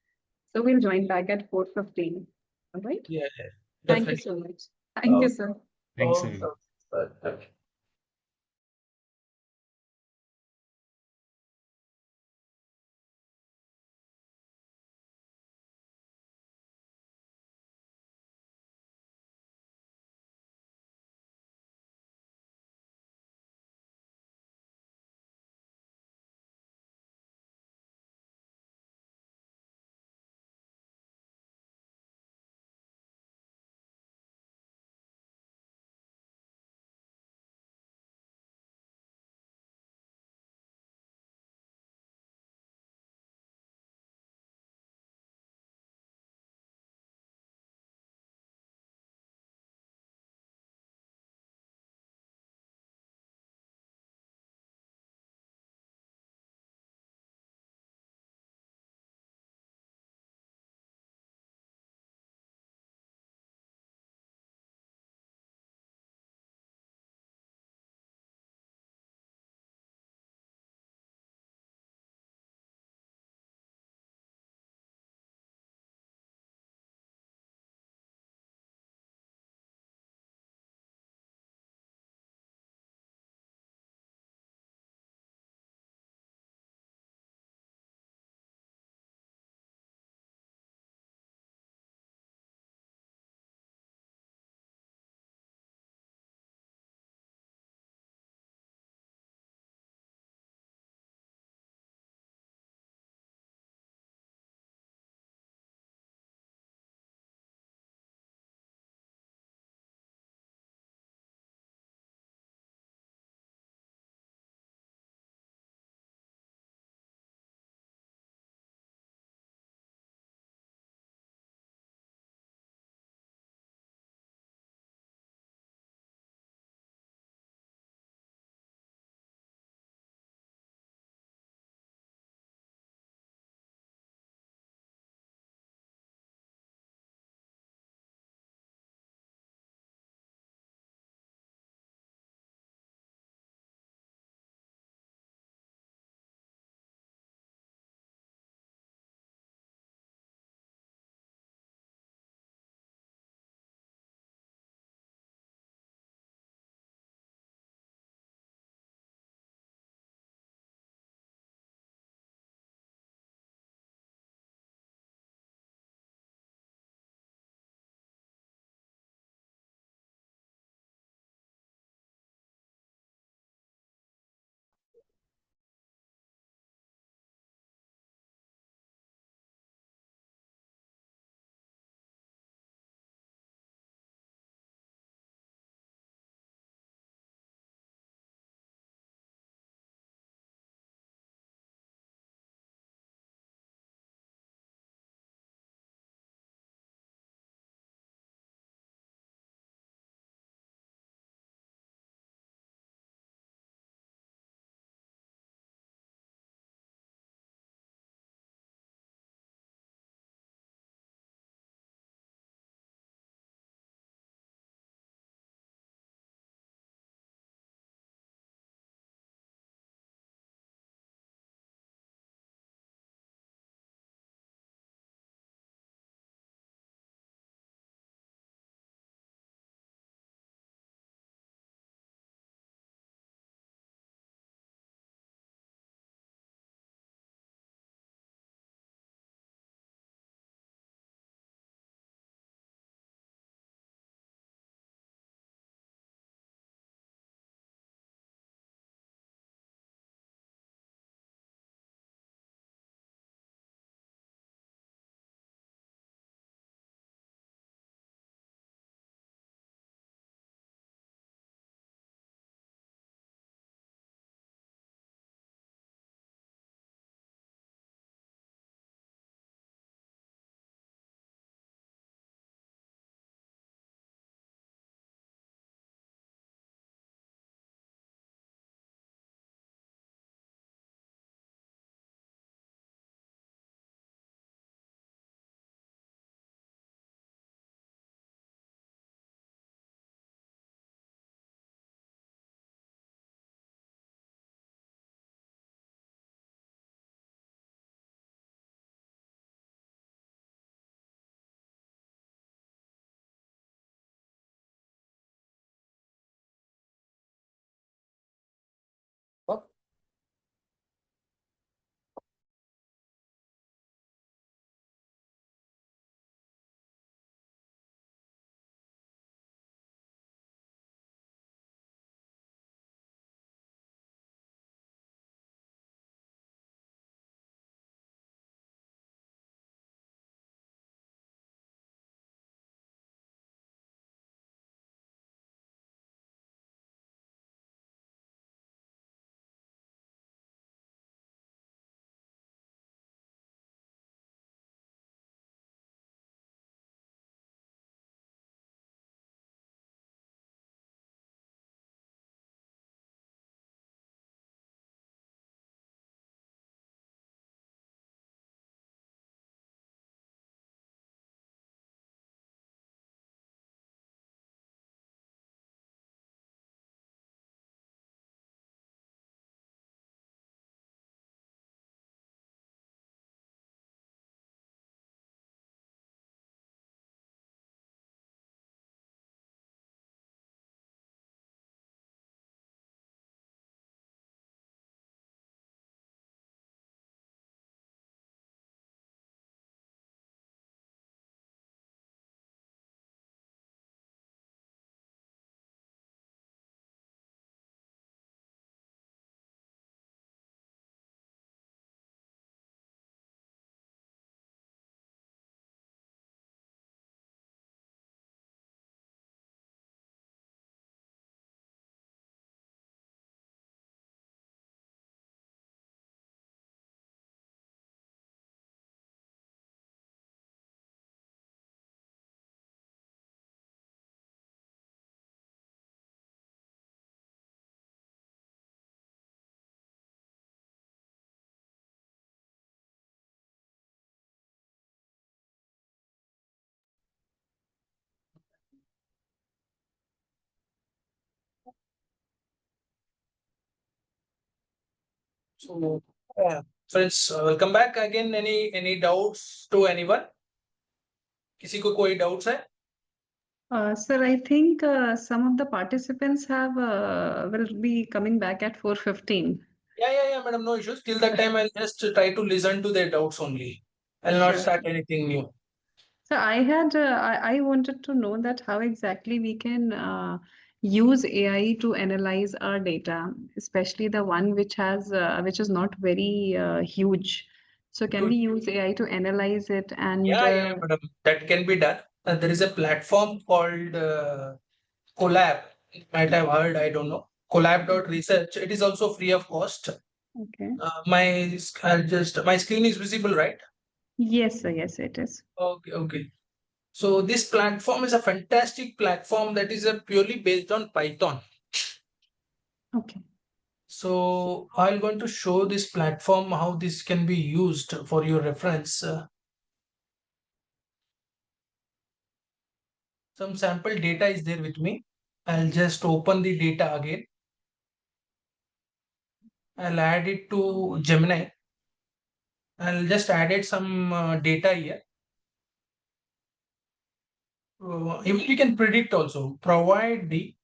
So we'll join back at 4:15. All right. Yeah, Thank you definitely. so much. Thank you, sir. Thanks, Okay, sir. okay. So, friends, welcome back again. Any doubts to anyone? किसी को कोई doubts है? Sir, I think some of the participants have will be coming back at 4:15. Yeah, madam, no issues. Till that time, I'll just try to listen to their doubts only. I'll not Sure. start anything new. So I wanted to know that how exactly we can use AI to analyze our data, especially the one which is not very huge. So can Good. we use AI to analyze it and Yeah, madam. That can be done. There is a platform called Collab. You might have heard, I don't know. Collab.research. It is also free of cost. okay. My screen is visible, right? Yes, sir, yes, it is. Okay. So this platform is a fantastic platform that is purely based on Python. Okay. So I'm going to show this platform how this can be used for your reference. Some sample data is there with me. I'll just open the data again. I'll add it to Gemini. I'll just added some data here. Even we can predict also. Provide the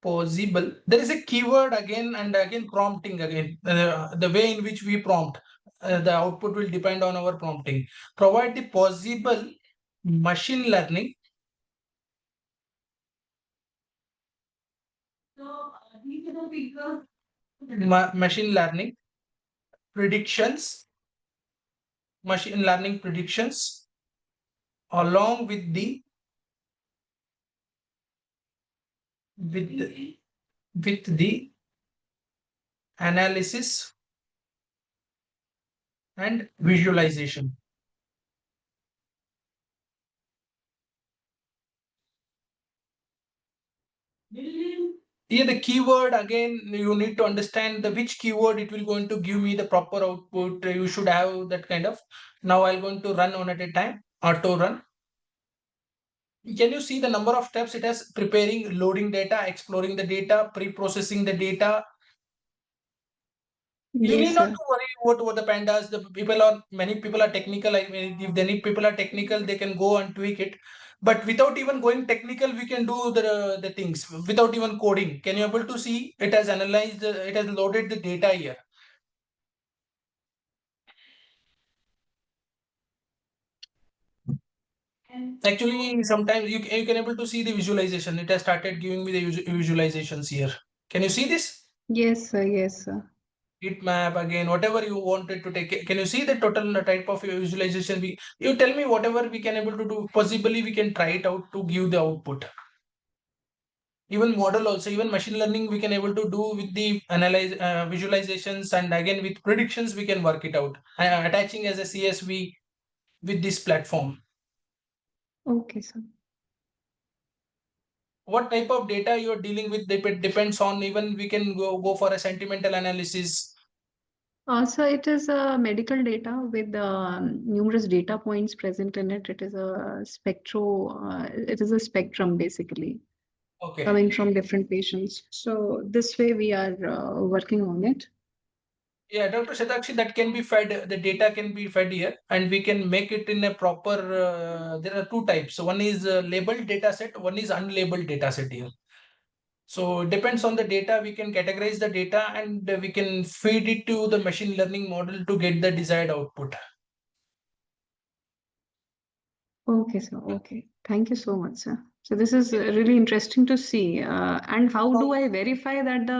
possible. There is a keyword again and again prompting again. The way in which we prompt, the output will depend on our prompting. Provide the possible machine learning. Machine learning predictions. Machine learning predictions along with the with the analysis and visualization. Here the keyword again, you need to understand the which keyword it will going to give me the proper output. You should have that kind of. Now I'm going to run one at a time. Auto run. Can you see the number of steps it has? Preparing, loading data, exploring the data, pre-processing the data. You Yes, need not sir. to worry what the pandas. Many people are technical. I mean, if any people are technical, they can go and tweak it. But without even going technical, we can do the things without even coding. Can you able to see it has analyzed? It has loaded the data here. Actually, sometimes you can able to see the visualization. It has started giving me the visualizations here. Can you see this? Yes, sir, yes, sir. Heat map again, whatever you wanted to take. Can you see the total type of visualization? You tell me whatever we can able to do. Possibly we can try it out to give the output. Even model also, even machine learning, we can able to do with the analyze visualizations, and again with predictions we can work it out. Attaching as a CSV with this platform. Okay, sir. What type of data you're dealing with depends on. Even we can go for a sentimental analysis. So it is medical data with numerous data points present in it. It is a it is a spectrum basically Okay. coming from different patients. So this way we are working on it. Yeah, Dr. Shatakshi, that can be fed, the data can be fed here, and we can make it in a proper, there are two types. So one is labeled data set, one is unlabeled data set here. So it depends on the data, we can categorize the data and we can feed it to the machine learning model to get the desired output. Okay, sir. Okay. Thank you so much, sir. So this is really interesting to see. And how do I verify that the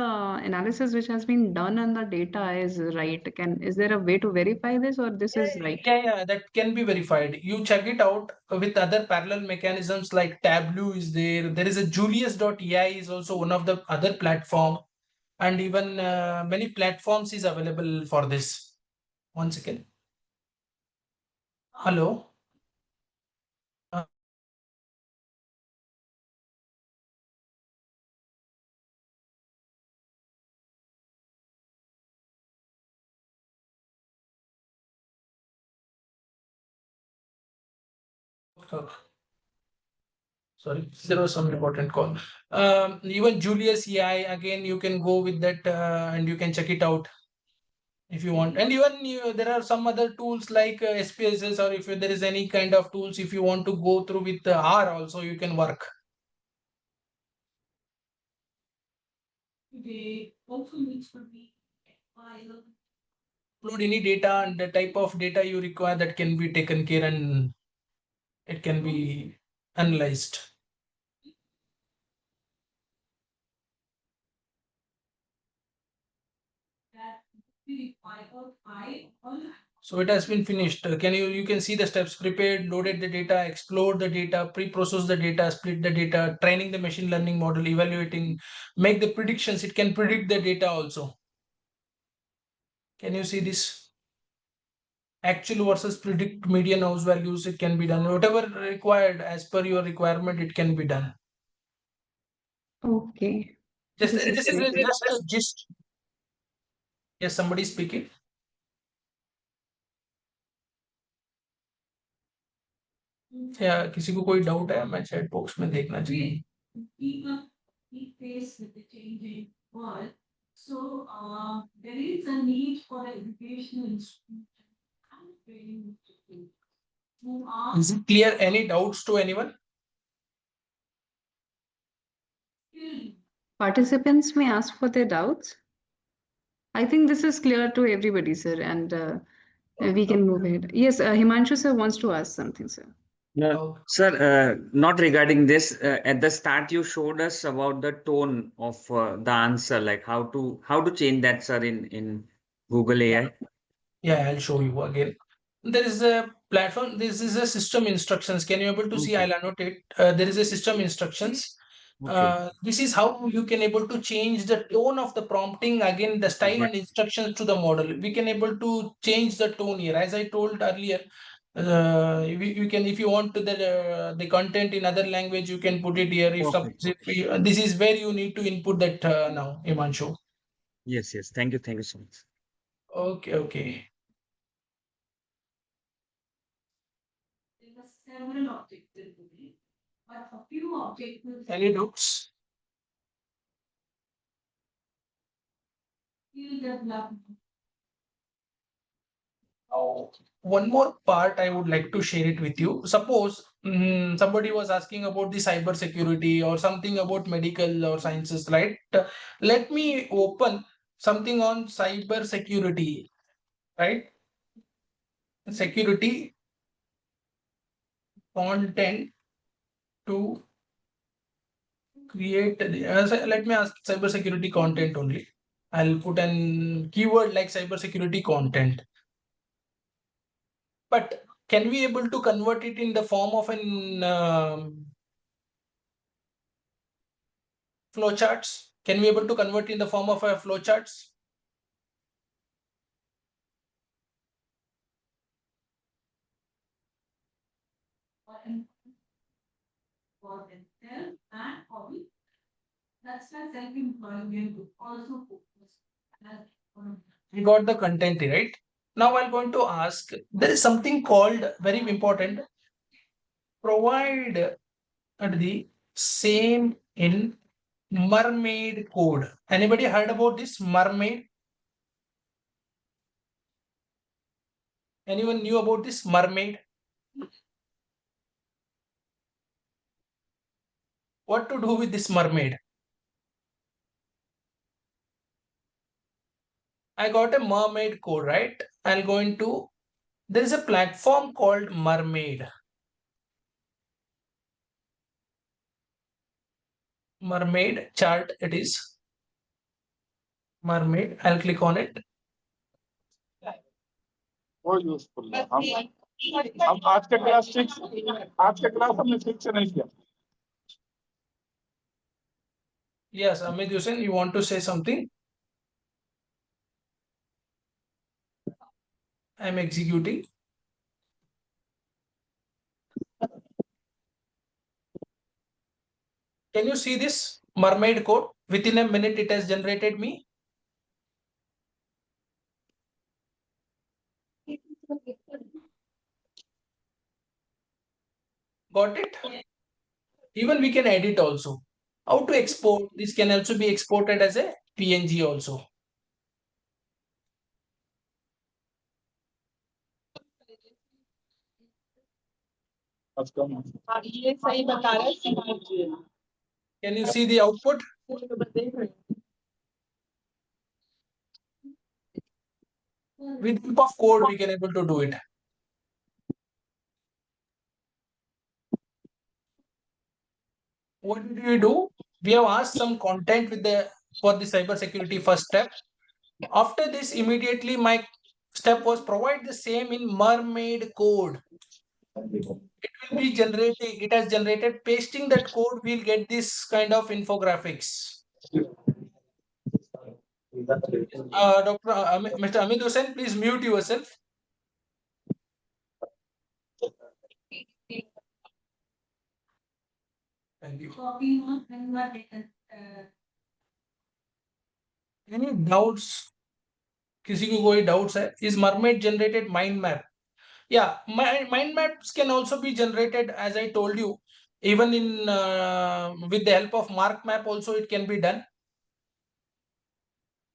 analysis which has been done on the data is right? Is there a way to verify this or this is right? Yeah, that can be verified. You check it out with other parallel mechanisms like Tableau is there. There is a Julius.ai is also one of the other platform, and even many platforms is available for this. One second. Hello. Sorry, there was some important call. Even Julius AI, again, you can go with that and you can check it out. if you want. And even there are some other tools like SPSS, or if there is any kind of tools, if you want to go through with R also, you can work. They also needs to be upload any data and the type of data you require, that can be taken care and it can be analyzed. So it has been finished. You can see the steps: prepared, loaded the data, explored the data, pre-process the data, split the data, training the machine learning model, evaluating, make the predictions. It can predict the data also. Can you see this? Actual versus predict median house values, it can be done. Whatever required as per your requirement, it can be done. Okay. This This is is great. just a gist. Yes, somebody speaking. या किसी को कोई doubt है, मैं chat box में देखना चाहिए. There is a need for an educational institution. Is it clear? Any doubts to anyone? Participants may ask for their doubts. I think this is clear to everybody, sir, and we can move ahead. Yes, Himanshu sir wants to ask something, sir. Sir, not regarding this. At the start, you showed us about the tone of the answer, like how to change that, sir, in Google AI. Yeah, I'll show you again. There is a platform. This is a system instructions. Can you able to see? Okay. I'll annotate. There is a system instructions. Okay. This is how you can able to change the tone of the prompting, again the style and instructions to the model. We can able to change the tone here. As I told earlier, you can, if you want to the content in other language, you can put it here. If this is where you need to input that now, Imanshu. Yes, yes. Thank you so much. Okay, okay. There are several objectives, but a few objectives. Any doubts? Skill development. Oh, one more part I would like to share it with you. Suppose somebody was asking about the cyber security or something about medical or sciences, right? Let me open something on cyber security, right? Security content to create. Let me ask cyber security content only. I'll put an keyword like cyber security content. But can we able to convert it in the form of an flowcharts? Can we able to convert in the form of a flowcharts? That's why self-employment also we got the content right. Now I'm going to ask, there is something called very important, provide the same in mermaid code. Anybody heard about this mermaid? Anyone knew about this mermaid? What to do with this mermaid? I got a mermaid code, right? I'm going to, there is a platform called mermaid. Mermaid chart it is. Mermaid, I'll click on it. बहुत useful है. हम आज का class 6 हमने 6 से नहीं किया. Yes, Amit Hussain, you want to say something? I'm executing. Can you see this mermaid code? Within a minute, it has generated me. Got it? Even we can edit also. How to export? This can also be exported as a PNG also. Can you see the output? With help of code, we can able to do it. What did we do? We have asked some content with the for the cyber security first step. After this, immediately my step was provide the same in mermaid code. It will be generating. It has generated. Pasting that code, we'll get this kind of infographics. Dr. Mr. Amit Hussain, please mute yourself. Thank you. Any doubts? किसी को कोई doubts है? Is mermaid generated mind map? Yeah, mind maps can also be generated, as I told you. Even in with the help of mark map, also it can be done.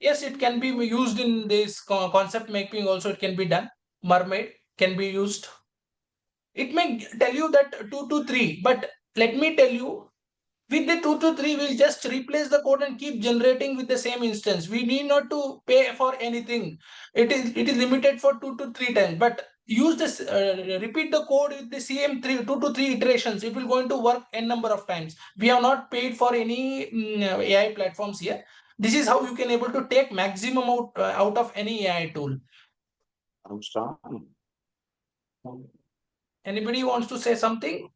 Yes, it can be used in this concept mapping. Also, it can be done. Mermaid can be used. It may tell you that 2 to 3, but let me tell you, with the 2 to 3, we'll just replace the code and keep generating with the same instance. We need not to pay for anything. It is limited for 2 to 3 times, but use this, repeat the code with the same 2 to 3 iterations. It will going to work n number of times. We have not paid for any AI platforms here. This is how you can able to take maximum out of any AI tool. Anybody wants to say something?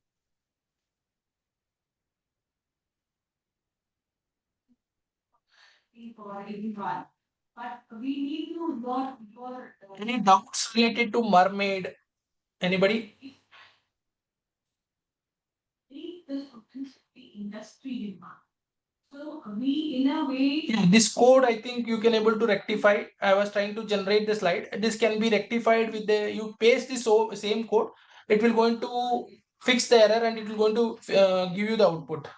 Any doubts related to mermaid? Anybody? Yeah, this code, I think you can able to rectify. I was trying to generate the slide. This can be rectified with the, you paste the same code. It will going to fix the error and it will going to give you the output.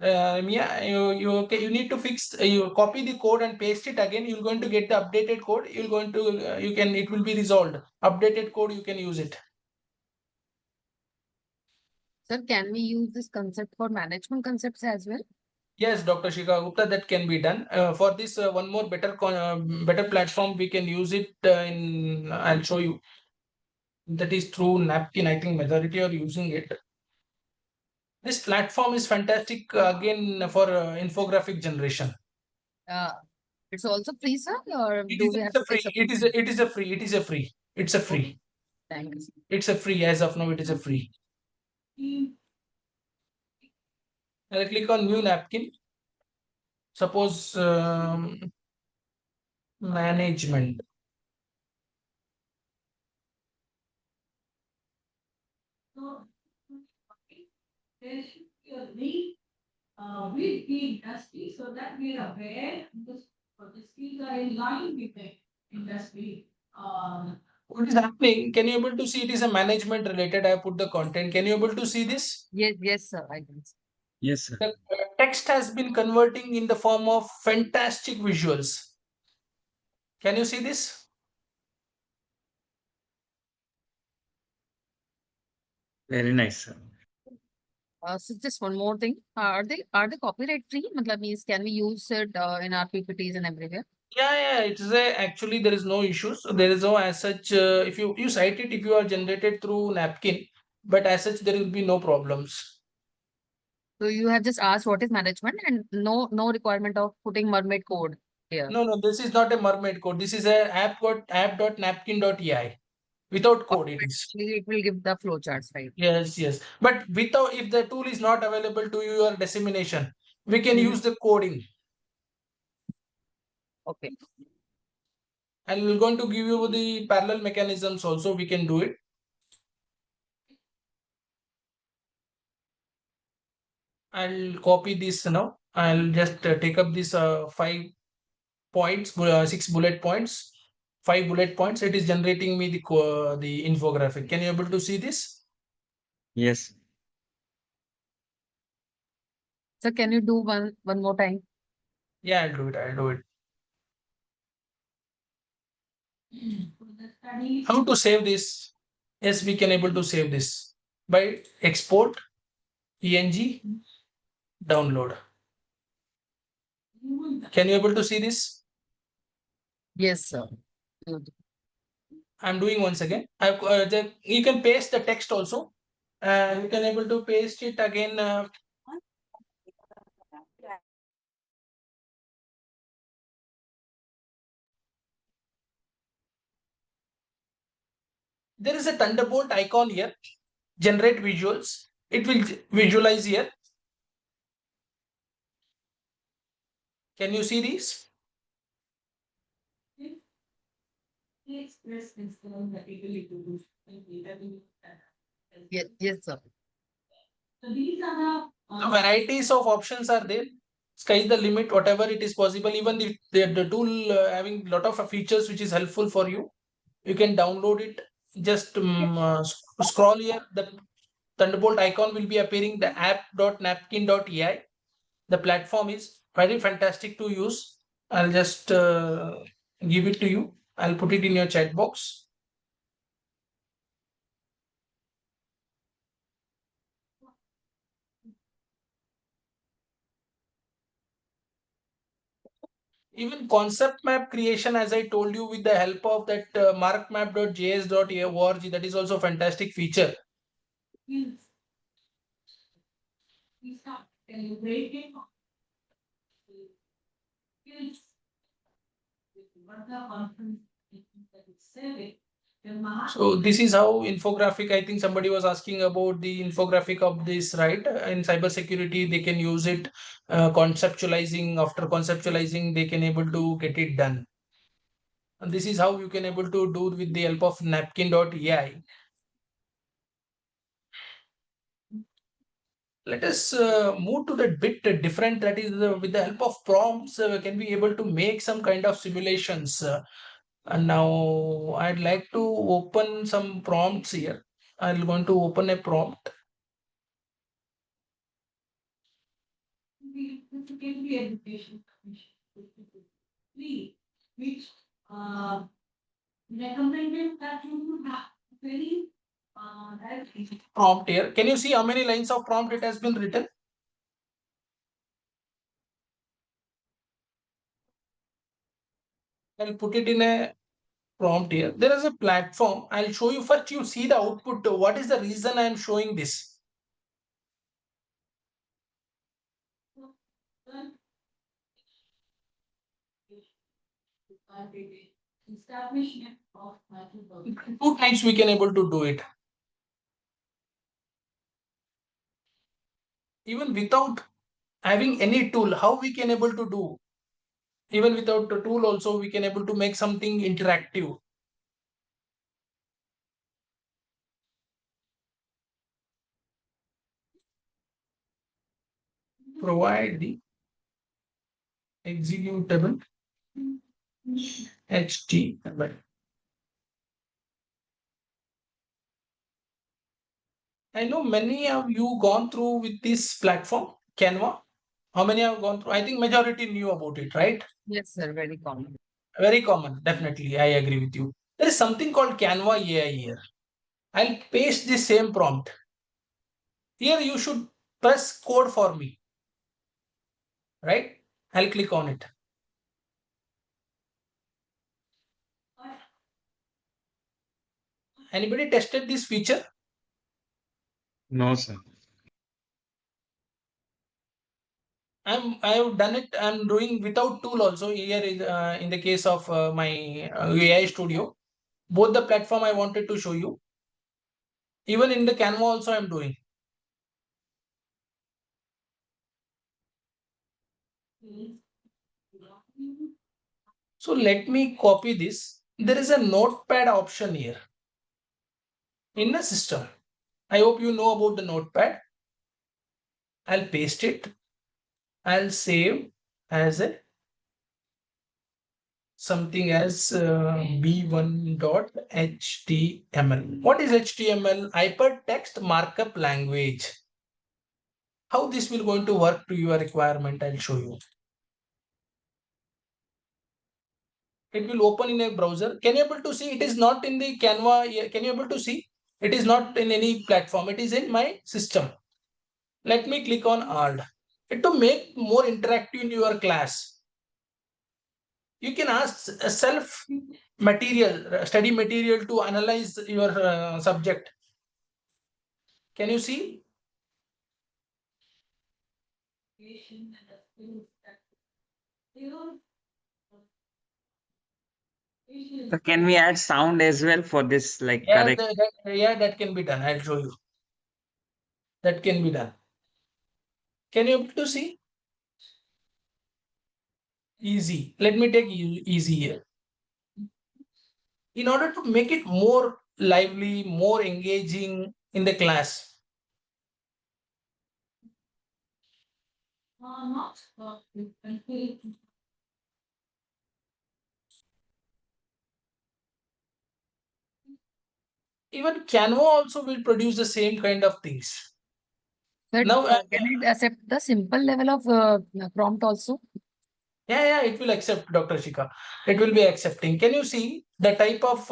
Mia, you need to fix, you copy the code and paste it again. You're going to get the updated code. You're going to, it will be resolved. Updated code, you can use it. Sir, can we use this concept for management concepts as well? Yes, Dr. Shikha Gupta, that can be done. For this, one more better platform, we can use it in, I'll show you. That is through Napkin. I think majority are using it. This platform is fantastic again for infographic generation. It's also free, sir, or It do is we have a to pay free. It is a free. It is a free. It's a free. Thank you, sir. It's a free as of now. It is a free. I'll click on new napkin. Suppose management. With the industry so that we are aware the skills are in line with the industry. What is happening? Can you able to see it is a management related? I put the content. Can you able to see this? Yes, sir. I can see. Yes, sir. The text has been converting in the form of fantastic visuals. Can you see this? Very nice, sir. So just one more thing. Are they copyright free? Matlab means can we use it in our PPTs and everywhere? Yeah, it is actually there is no issues. There is no as such. If you cite it, if you are generated through napkin, but as such there will be no problems. So you have just asked what is management and no requirement of putting mermaid code here. No, this is not a mermaid code. This is a app.napkin.ai. Without code, it is. It will give the flowcharts, right? Yes. But without, if the tool is not available to your dissemination, we can use the coding. Okay. And we're going to give you the parallel mechanisms also. We can do it. I'll copy this now. I'll just take up this 5 points, 6 bullet points, 5 bullet points. It is generating me the infographic. Can you able to see this? Yes. So can you do one more time? Yeah, I'll do it. How to save this? Yes, we can able to save this. by export, PNG, download. Can you able to see this? Yes, sir. I'm doing once again. You can paste the text also. You can able to paste it again. There is a Thunderbolt icon here. Generate visuals. It will visualize here. Can you see these? Yes, Yes, sir. so these are The varieties of options are there. Sky is the limit, whatever it is possible. Even if the tool having lot of features which is helpful for you, you can download it. Just scroll here. The Thunderbolt icon will be appearing. The app.napkin.ai. The platform is very fantastic to use. I'll just give it to you. I'll put it in your chat box. Even concept map creation, as I told you, with the help of that markmap.js.org, that is also a fantastic feature. we start celebrating So this is how infographic, I think somebody was asking about the infographic of this, right? In cybersecurity, they can use it conceptualizing. After conceptualizing, they can able to get it done. And this is how you can able to do with the help of napkin.ai. Let us move to the bit different, that is with the help of prompts can be able to make some kind of simulations. And now I'd like to open some prompts here. I'm going to open a prompt. education which recommended that you have very Prompt here. Can you see how many lines of prompt it has been written? I'll put it in a prompt here. There is a platform. I'll show you first. You see the output. What is the reason I am showing this? establishment of Two times we can able to do it. Even without having any tool, how we can able to do? Even without the tool also, we can able to make something interactive. Provide the executable HTML. I know many of you gone through with this platform, Canva. How many have gone through? I think majority knew about it, right? Yes, sir. Very common. Very common, definitely. I agree with you. There is something called Canva AI here. I'll paste the same prompt. Here you should press code for me, right? I'll click on it. Anybody tested this feature? No, sir. I have done it. I'm doing without tool also. Here is in the case of my AI Studio. Both the platform I wanted to show you. Even in the Canva also I'm doing. So let me copy this. There is a notepad option here in the system. I hope you know about the notepad. I'll paste it. I'll save as a something as b1.html. What is HTML? Hypertext Markup Language. How this will going to work to your requirement, I'll show you. It will open in a browser. Can you able to see? It is not in the Canva. Can you able to see? It is not in any platform. It is in my system. Let me click on ALD. To make more interactive in your class, you can ask a self material, study material to analyze your subject. Can you see? So can we add sound as well for this, like Yeah, correct? that can be done. I'll show you. That can be done. Can you able to see? Easy. Let me take easy here. In order to make it more lively, more engaging in the class, even Canva also will produce the same kind of things. Sir, Now, can it accept the simple level of prompt also? yeah, it will accept, Dr. Shika. It will be accepting. Can you see the type of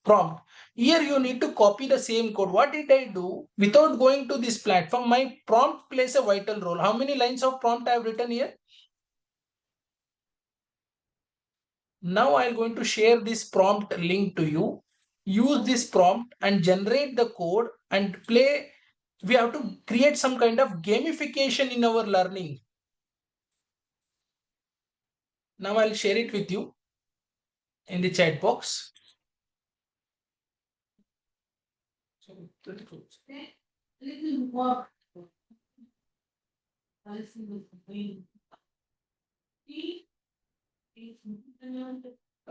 prompt? Here you need to copy the same code. What did I do? Without going to this platform, my prompt plays a vital role. How many lines of prompt I have written here? Now I'm going to share this prompt link to you. Use this prompt and generate the code and play. We have to create some kind of gamification in our learning. Now I'll share it with you in the chat box.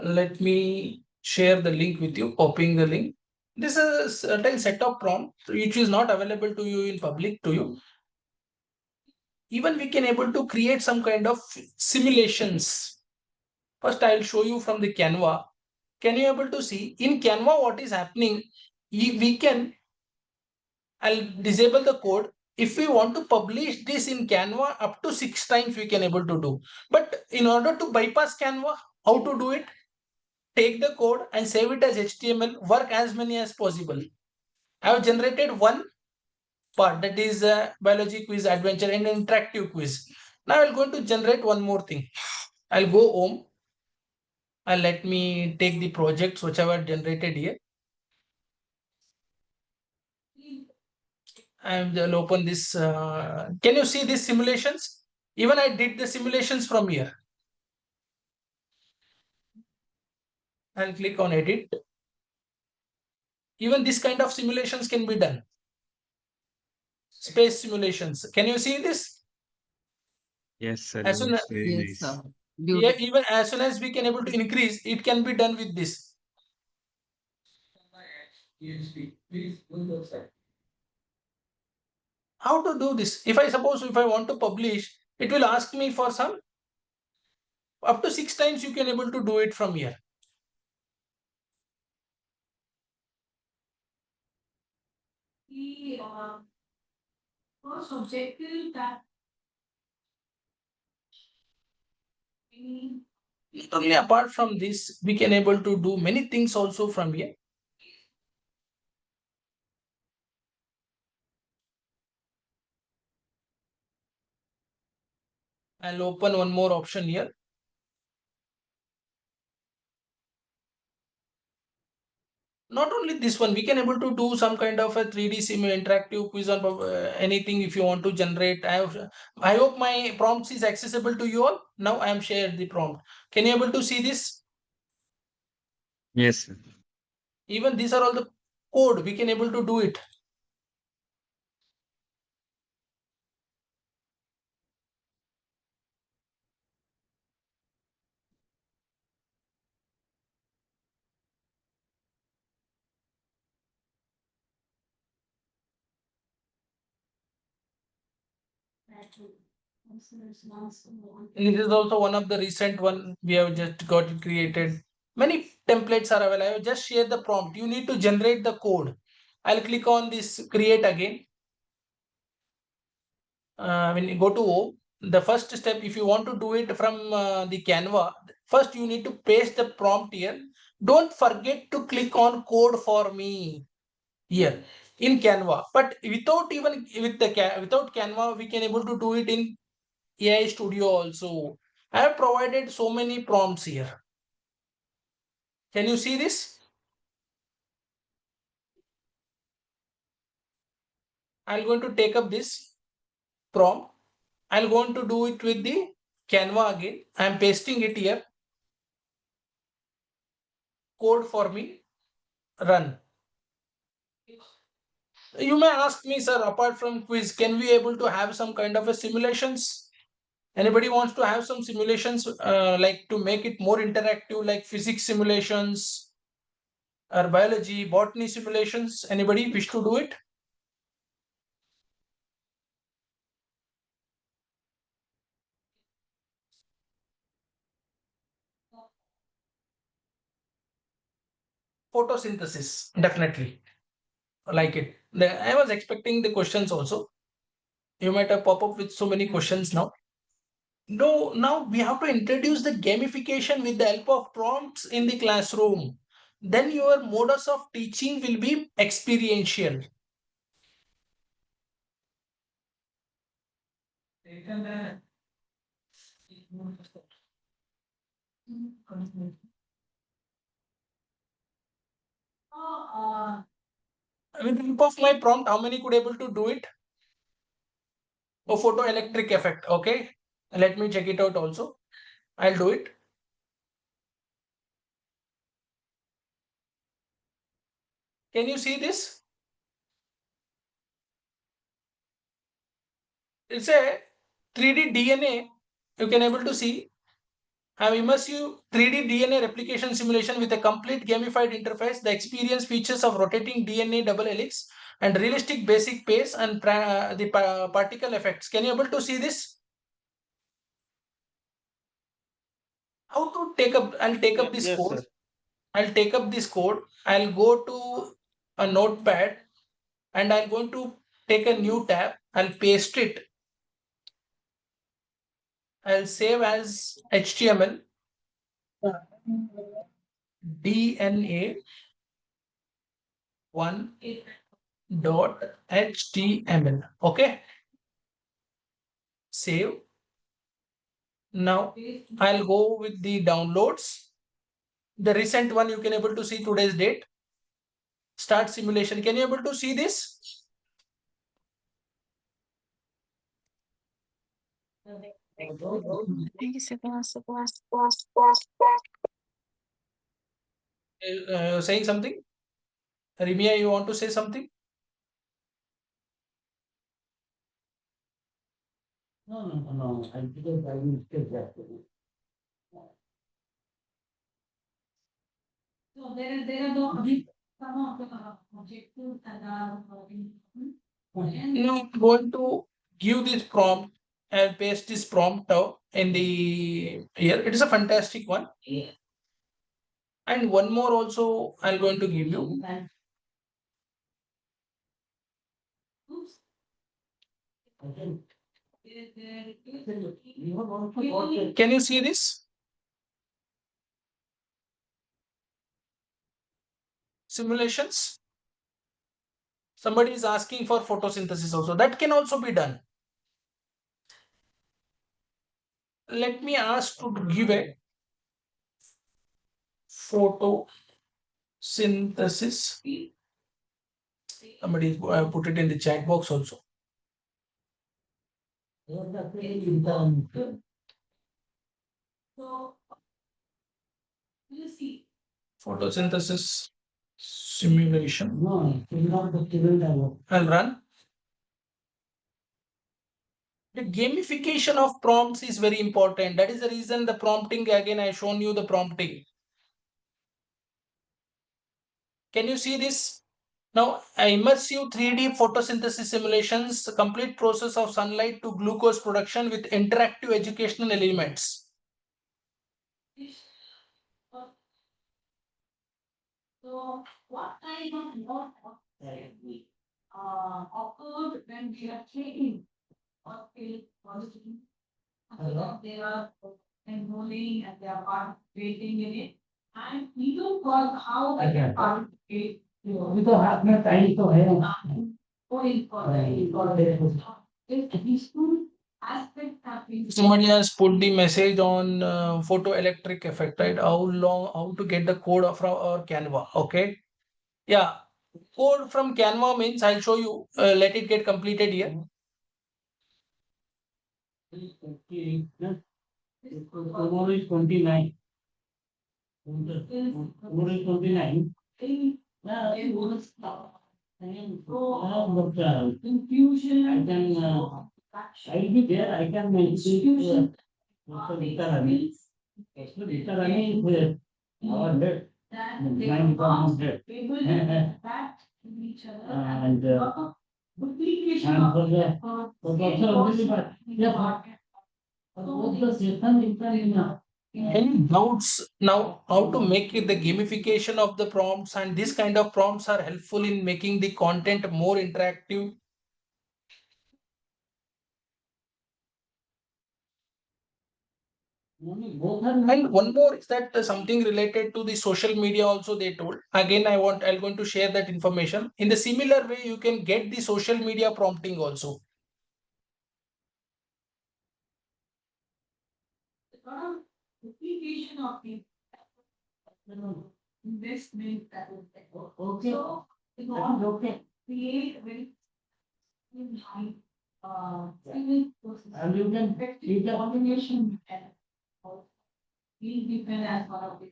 Let me share the link with you, copying the link. This is a certain set of prompt which is not available to you in public to you. Even we can able to create some kind of simulations. First, I'll show you from the Canva. Can you able to see in Canva what is happening? We can, I'll disable the code. If we want to publish this in Canva, up to 6 times we can able to do. But in order to bypass Canva, how to do it? Take the code and save it as HTML, work as many as possible. I have generated one part, that is a biology quiz, adventure and interactive quiz. Now I'm going to generate one more thing. I'll go home and let me take the projects whichever generated here. I'll open this. Can you see these simulations? Even I did the simulations from here. I'll click on edit. Even this kind of simulations can be done. Space simulations. Can you see this? Yes, sir. As soon as, Very Yes, nice. sir. yeah, Beautiful. even as soon as we can able to increase, it can be done with this. How to do this? If I suppose if I want to publish, it will ask me for some up to 6 times you can able to do it from here. The first objective that we Not only apart from this, we can able to do many things also from here. I'll open one more option here. Not only this one, we can able to do some kind of a 3D sim interactive quiz on anything if you want to generate. I hope my prompts is accessible to you all. Now I am shared the prompt. Can you able to see this? Yes, sir. Even these are all the code we can able to do it. This is also one of the recent one we have just got it created. Many templates are available. I will just share the prompt. You need to generate the code. I'll click on this create again. When you go to O, the first step, if you want to do it from the Canva, first you need to paste the prompt here. Don't forget to click on code for me here in Canva. But without even with the without Canva, we can able to do it in AI Studio also. I have provided so many prompts here. Can you see this? I'm going to take up this prompt. I'm going to do it with the Canva again. I'm pasting it here. Code for me. Run. You may ask me, sir, apart from quiz, can we able to have some kind of a simulations? Anybody wants to have some simulations like to make it more interactive, like physics simulations or biology, botany simulations? Anybody wish to do it? Photosynthesis, definitely. Like it. I was expecting the questions also. You might have pop up with so many questions now. No, now we have to introduce the gamification with the help of prompts in the classroom. Then your modus of teaching will be experiential. With the help of my prompt, how many could able to do it? Oh, photoelectric effect. Okay, let me check it out also. I'll do it. Can you see this? It's a 3D DNA. You can able to see. Have immersive 3D DNA replication simulation with a complete gamified interface. The experience features of rotating DNA double helix and realistic basic pace and the particle effects. Can you able to see this? How to take up? I'll take up this Yes, code. sir. I'll take up this code. I'll go to a notepad and I'm going to take a new tab. I'll paste it. I'll save as HTML DNA 1.html. Okay. Save. Now I'll go with the downloads. The recent one you can able to see today's date. Start simulation. Can you able to see this? Saying something? Rimia, you want to say something? No. I didn't. I will take that. So there are no some of the objectives that are Now I'm going to give this prompt and paste this prompt out in the here. It is a fantastic one. And one more also I'm going to give you. Can you see this? Simulations. Somebody is asking for photosynthesis also. That can also be done. Let me ask to give a photosynthesis. Somebody put it in the chat box also. So you see. Photosynthesis simulation. No, not the children. I'll run. The gamification of prompts is very important. That is the reason the prompting, again, I shown you the prompting. Can you see this? Now, immersive 3D photosynthesis simulations, the complete process of sunlight to glucose production with interactive educational elements. So what kind of note therapy occurred when we are training or feel positive? They are enrolling and they are participating in it. And we don't call how I can participate. तो हाथ में time तो है If these two aspects have been Somebody has put the message on photoelectric effect, right? How to get the code from our Canva? Okay, yeah, code from Canva means I'll show you. Let it get completed here. tomorrow is 29. Tomorrow is 29. confusion. I can, I'll be there. I can make it. Mr. Data Rani. Mr. Data Rani is our head. Nine department head. And for the Any doubts now how to make it the gamification of the prompts, and this kind of prompts are helpful in making the content more interactive. And one more is that something related to the social media also they told. Again, I'm going to share that information. In the similar way, you can get the social media prompting also. Duplication of the investment that is there. Okay. So it will create a very high civil process. And you can Coordination and we depend as one of the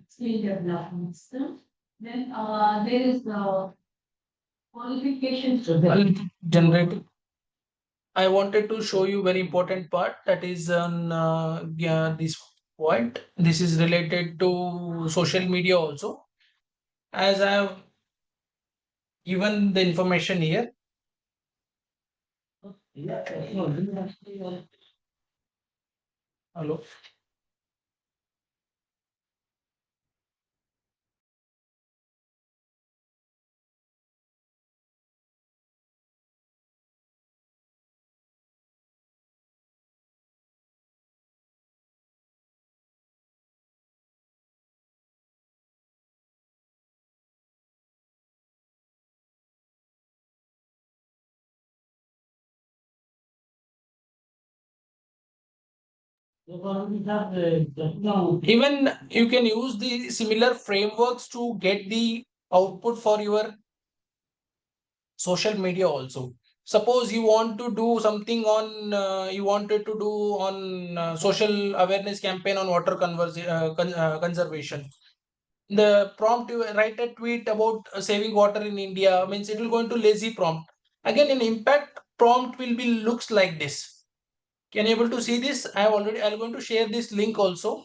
skill development skills. Then there is the qualification. Generated. I wanted to show you very important part, that is on this point. This is related to social media also. As I have given the information here. Hello. Even you can use the similar frameworks to get the output for your social media also. Suppose you want to do something on you wanted to do on social awareness campaign on water conservation. The prompt, you write a tweet about saving water in India, means it will go into lazy prompt. Again, an impact prompt will be looks like this. Can you able to see this? I'm going to share this link also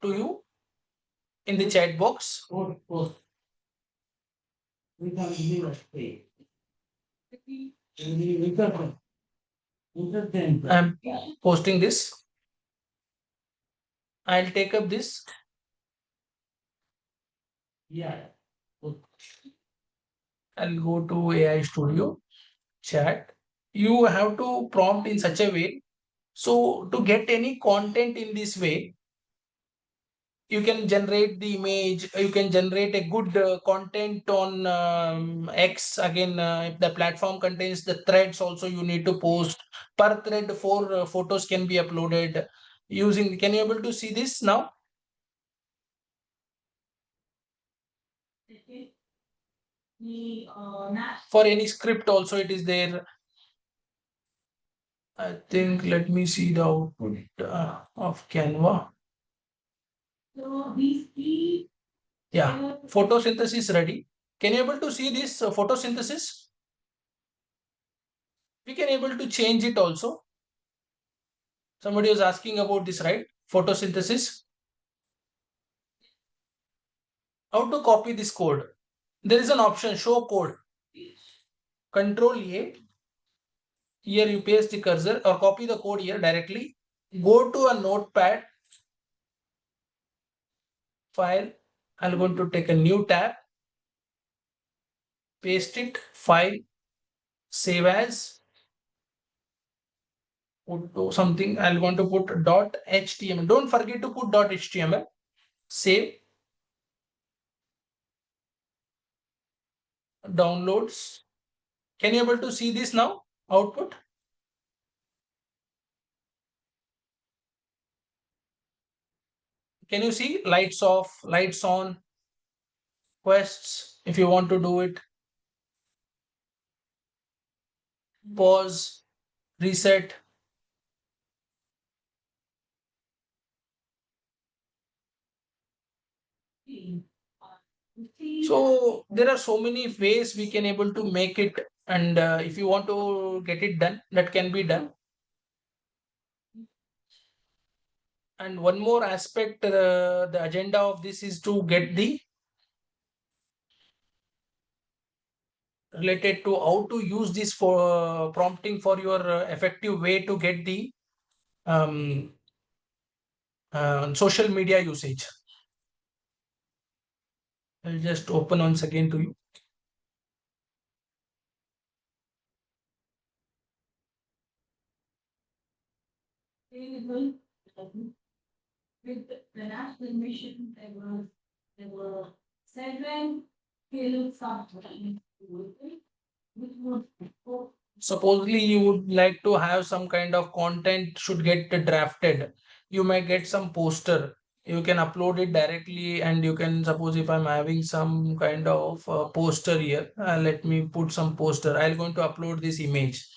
to you in the chat box. I'm posting this. I'll take up this. Yeah. I'll go to AI Studio chat. You have to prompt in such a way. So to get any content in this way, you can generate the image, you can generate a good content on X. Again, if the platform contains the threads also, you need to post per thread 4 photos can be uploaded using. Can you able to see this now? For any script also it is there. I think, let me see the output of Canva. So these key. Yeah, photosynthesis ready. Can you able to see this photosynthesis? We can able to change it also. Somebody was asking about this, right? Photosynthesis. How to copy this code? There is an option, show code. Control A. Here you paste the cursor or copy the code here directly. Go to a notepad file. I'm going to take a new tab. Paste it, file, save as. put something. I'm going to put .html. Don't forget to put .html. Save. Downloads. Can you able to see this now? Output. Can you see lights off, lights on, quests if you want to do it, pause, reset. So there are so many ways we can able to make it, and if you want to get it done, that can be done. And one more aspect, the agenda of this is to get the related to how to use this for prompting for your effective way to get the social media usage. I'll just open once again to you. With the national mission, there were 7 submarines, which would Supposedly you would like to have some kind of content should get drafted. You may get some poster. You can upload it directly, and you can suppose if I'm having some kind of poster here, let me put some poster. I'm going to upload this image.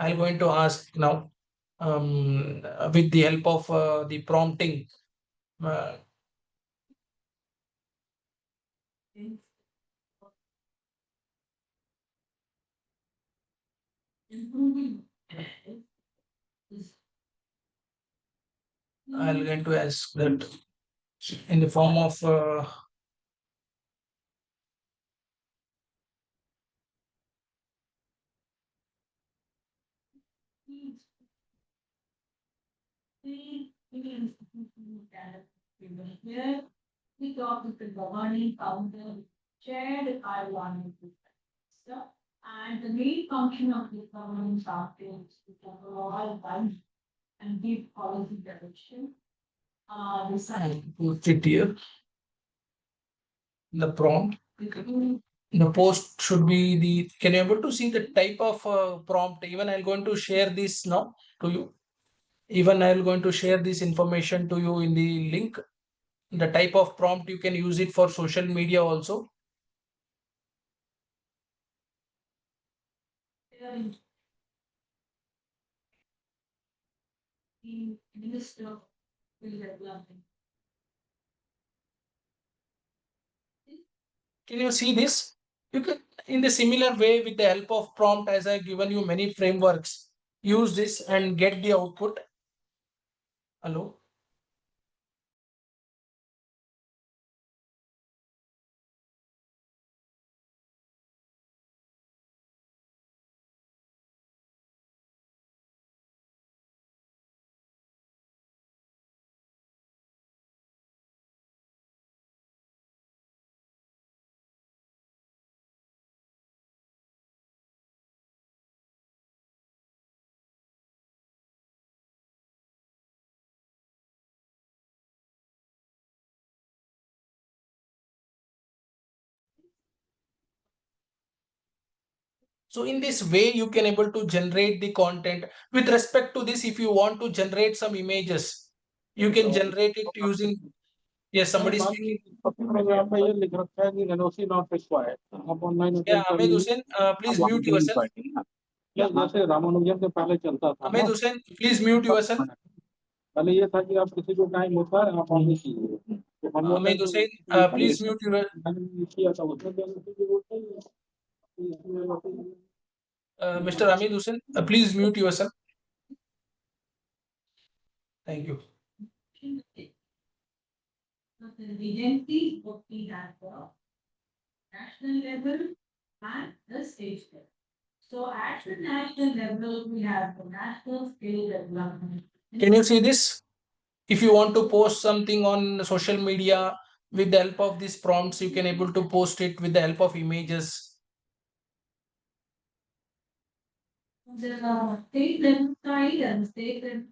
I'm going to ask now with the help of the prompting. I'm going to ask that in the form of here we talk with the governing council, chaired by one stuff. And the main function of the governing council is to provide guidance and give policy direction. put it here. The prompt. The post should be the. Can you able to see the type of prompt? Even I'm going to share this now to you. Even I'm going to share this information to you in the link. The type of prompt you can use it for social media also. The minister will development. Can you see this? You can, in the similar way, with the help of prompt, as I've given you many frameworks, use this and get the output. Hello. So in this way, you can able to generate the content. With respect to this, if you want to generate some images, you can generate it using. Yes, somebody speaking. Program में ये लिख रखा है कि NOC not required आप online Yeah, attend कर Ahmed लीजिए Hussain, please आप mute दे नहीं yourself. पाएंगे ना जैसे रामानुजन से पहले चलता था Ahmed ना Hussain, please mute yourself. पहले ये था कि आप किसी को टाइम होता है आप ऑनलाइन कीजिए तो हम लोग Ahmed Hussain, please mute your. किया था उसमें बेनिफिट की जरूरत नहीं है Mr. Ahmed Hussain, please mute yourself. Thank you. The agency what we have the national level and the state level. So at the national level, we have the national skill development. Can you see this? If you want to post something on social media with the help of these prompts, you can able to post it with the help of images. Take them side and take them.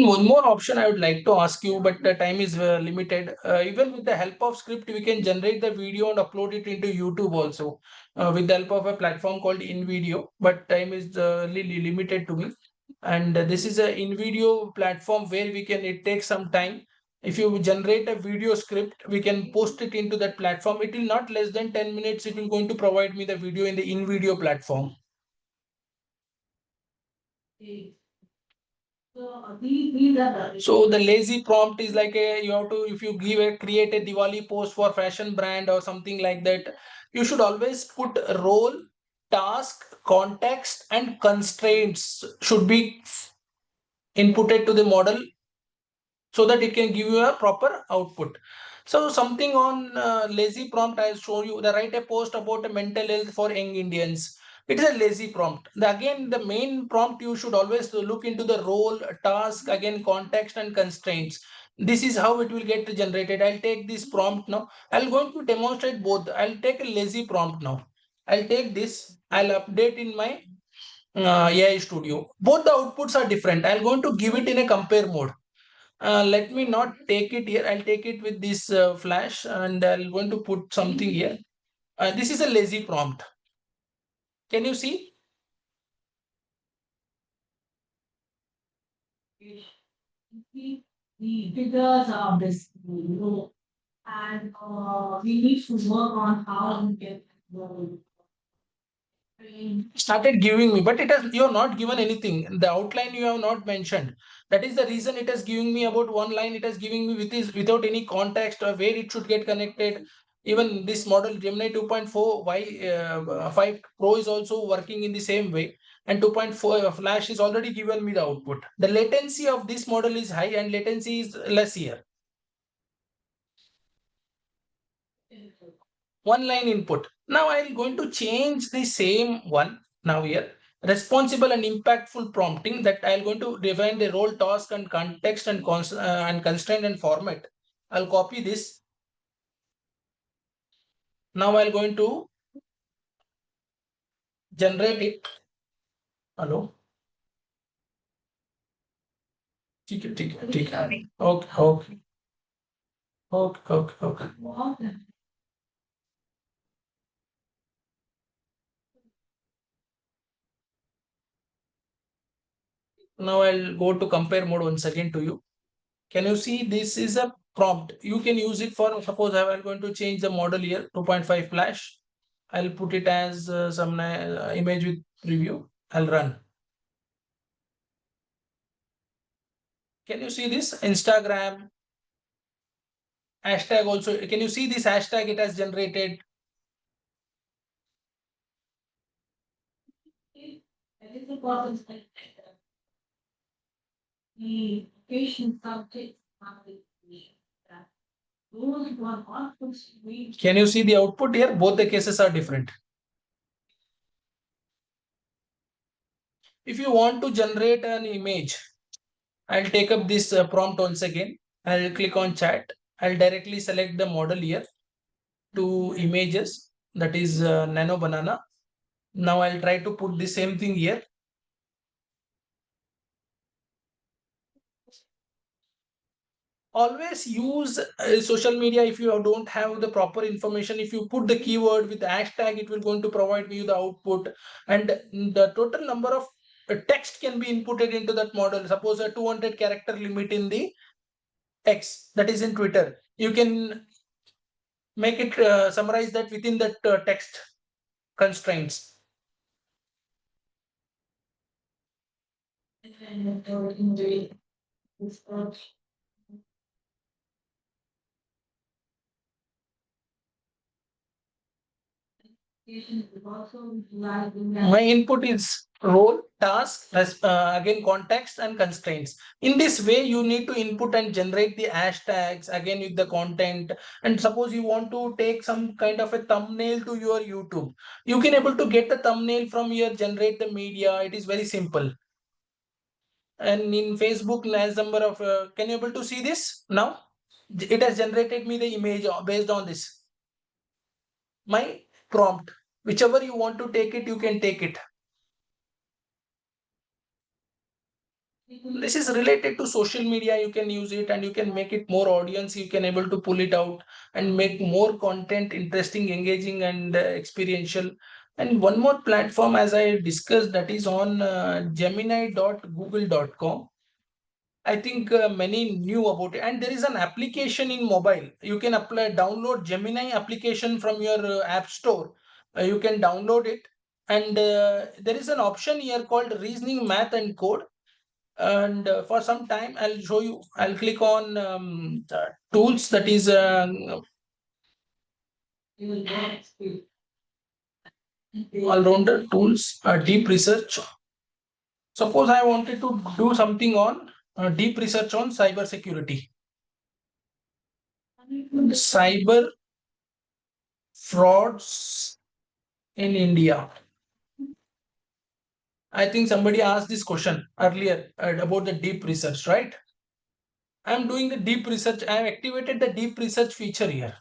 One more option I would like to ask you, but the time is limited. Even with the help of script, we can generate the video and upload it into YouTube also with the help of a platform called InVideo. But time is really limited to me. And this is a InVideo platform where we can, it takes some time. If you generate a video script, we can post it into that platform. It will not less than 10 minutes. It will going to provide me the video in the InVideo platform. So the lazy prompt is like a, you have to, if you create a Diwali post for fashion brand or something like that, you should always put role, task, context and constraints should be inputted to the model so that it can give you a proper output. So something on lazy prompt, I'll show you. The write a post about a mental health for young Indians. It is a lazy prompt. Again, the main prompt, you should always look into the role, task, again context and constraints. This is how it will get generated. I'll take this prompt now. I'll going to demonstrate both. I'll take a lazy prompt now. I'll take this. I'll update in my AI Studio. Both the outputs are different. I'm going to give it in a compare mode. Let me not take it here. I'll take it with this flash and I'm going to put something here. This is a lazy prompt. Can you see? The figures are this, and we need to work on how we get Started giving me, but it has, you have not given anything. The outline you have not mentioned. That is the reason it has giving me about one line. It has giving me with this without any context or where it should get connected. Even this model Gemini 2.4 5 Pro is also working in the same way, and 2.4 Flash is already given me the output. The latency of this model is high and latency is less here. One line input. Now I'm going to change the same one now here. Responsible and impactful prompting, that I'm going to define the role, task and context and constraint and format. I'll copy this. Now I'm going to generate it. Hello. Okay. Okay. Okay. Okay. Now I'll go to compare mode once again to you. Can you see this is a prompt? You can use it for, suppose I'm going to change the model here, 2.5 Flash. I'll put it as some image with preview. I'll run. Can you see this? Instagram hashtag also. Can you see this hashtag it has generated? the patient subject. Can you see the output here? Both the cases are different. If you want to generate an image, I'll take up this prompt once again. I'll click on chat. I'll directly select the model here to images, that is Nano Banana. Now I'll try to put the same thing here. Always use social media. If you don't have the proper information, if you put the keyword with the hashtag, it will going to provide you the output, and the total number of text can be inputted into that model. Suppose a 200 character limit in the X, that is in Twitter, you can make it summarize that within that text constraints. My input is role, task, again context and constraints. In this way, you need to input and generate the hashtags again with the content. And suppose you want to take some kind of a thumbnail to your YouTube, you can able to get the thumbnail from here, generate the media. It is very simple. And in Facebook, as number of, can you able to see this now? It has generated me the image based on this. My prompt, whichever you want to take it, you can take it. This is related to social media. You can use it and you can make it more audience. You can able to pull it out and make more content interesting, engaging, and experiential. And one more platform, as I discussed, that is on gemini.google.com. I think many knew about it. And there is an application in mobile. You can download Gemini application from your app store. You can download it. And there is an option here called reasoning, math, and code. And for some time, I'll show you. I'll click on tools, that is all-rounder tools, deep research. Suppose I wanted to do something on deep research on cyber security. Cyber frauds in India. I think somebody asked this question earlier about the deep research, right? I'm doing the deep research. I have activated the deep research feature here.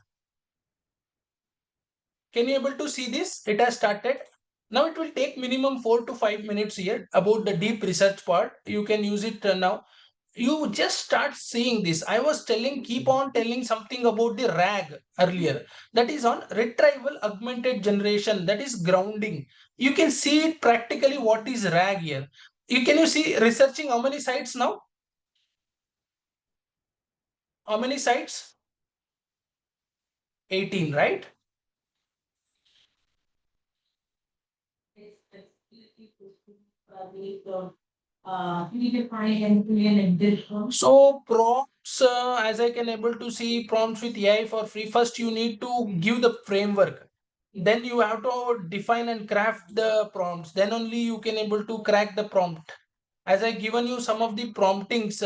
Can you able to see this? It has started. Now it will take minimum 4 to 5 minutes here about the deep research part. You can use it now. You just start seeing this. I was keep on telling something about the RAG earlier. That is on retrieval augmented generation. That is grounding. You can see it practically what is RAG here. Can you see researching how many sites now? How many sites? 18, right? So prompts, as I can able to see prompts with AI for free. First, you need to give the framework. Then you have to define and craft the prompts. Then only you can able to crack the prompt. As I given you some of the promptings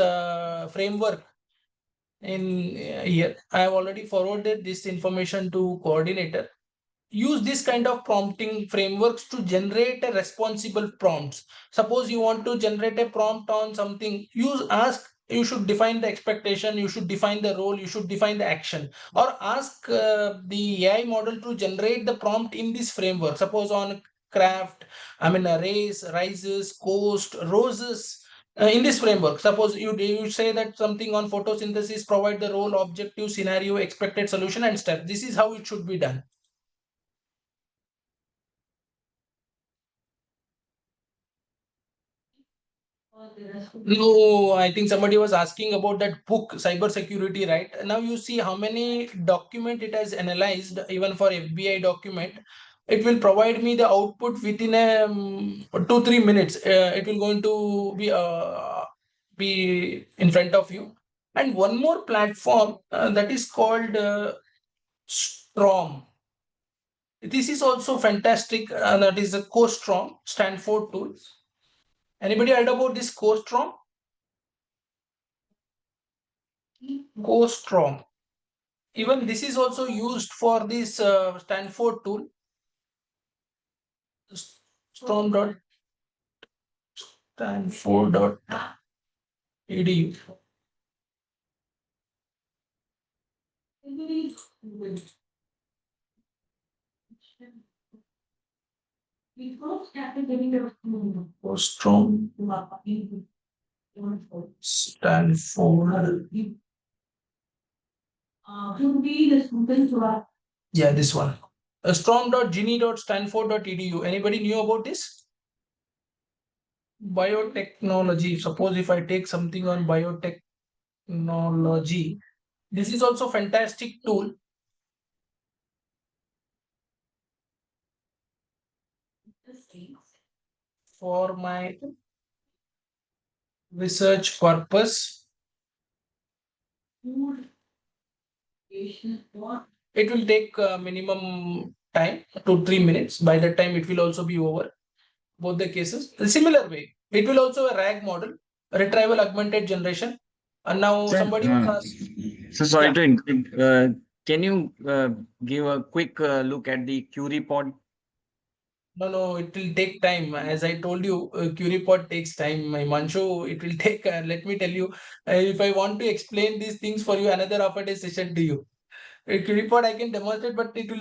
framework in here. I have already forwarded this information to coordinator. Use this kind of prompting frameworks to generate a responsible prompts. Suppose you want to generate a prompt on something, you should define the expectation, you should define the role, you should define the action, or ask the AI model to generate the prompt in this framework. Suppose on craft, a race, rises, coast, roses. In this framework, suppose you say that something on photosynthesis, provide the role, objective, scenario, expected solution, and steps. This is how it should be done. No, I think somebody was asking about that book, cyber security, right? Now you see how many document it has analyzed, even for FBI document. It will provide me the output within a 2-3 minutes. It will going to be in front of you. And one more platform that is called Strom. This is also fantastic. That is a CoStrom, Stanford tool. Anybody heard about this CoStrom? CoStrom. Even this is also used for this Stanford tool. Strom.stanford.edu. CoStrom. Stanford. Yeah, this one. Strom.gini.stanford.edu. Anybody knew about this? Biotechnology. Suppose if I take something on biotechnology, this is also fantastic tool. For my research purpose. It will take minimum time 2-3 minutes. By that time, it will also be over. Both the cases. A similar way. It will also a RAG model, retrieval augmented generation. And now somebody was asked. So sorry to interrupt. Can you give a quick look at the query pod? No, it will take time. As I told you, QReport takes time. My Manshu, it will take, let me tell you, if I want to explain these things for you, another half a day session to you. QReport I can demonstrate, but it will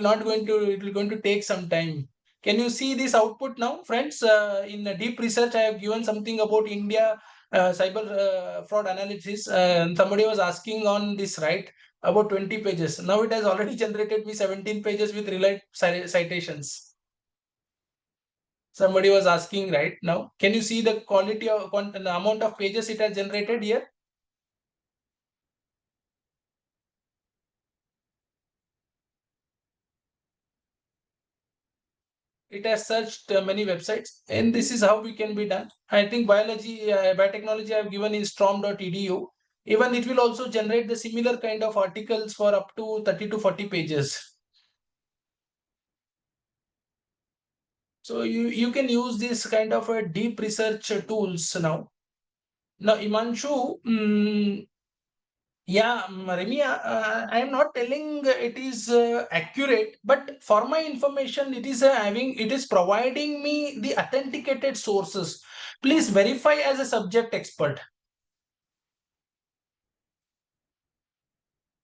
going to take some time. Can you see this output now, friends? In deep research, I have given something about India cyber fraud analysis. Somebody was asking on this, right? About 20 pages. Now it has already generated me 17 pages with relevant citations. Somebody was asking right now. Can you see the quality of the amount of pages it has generated here? It has searched many websites, and this is how we can be done. I think biotechnology I have given in strom.edu. Even it will also generate the similar kind of articles for up to 30 to 40 pages. So you can use this kind of a deep research tools now. Now, Imanshu, yeah, Marimia, I am not telling it is accurate, but for my information, it is providing me the authenticated sources. Please verify as a subject expert.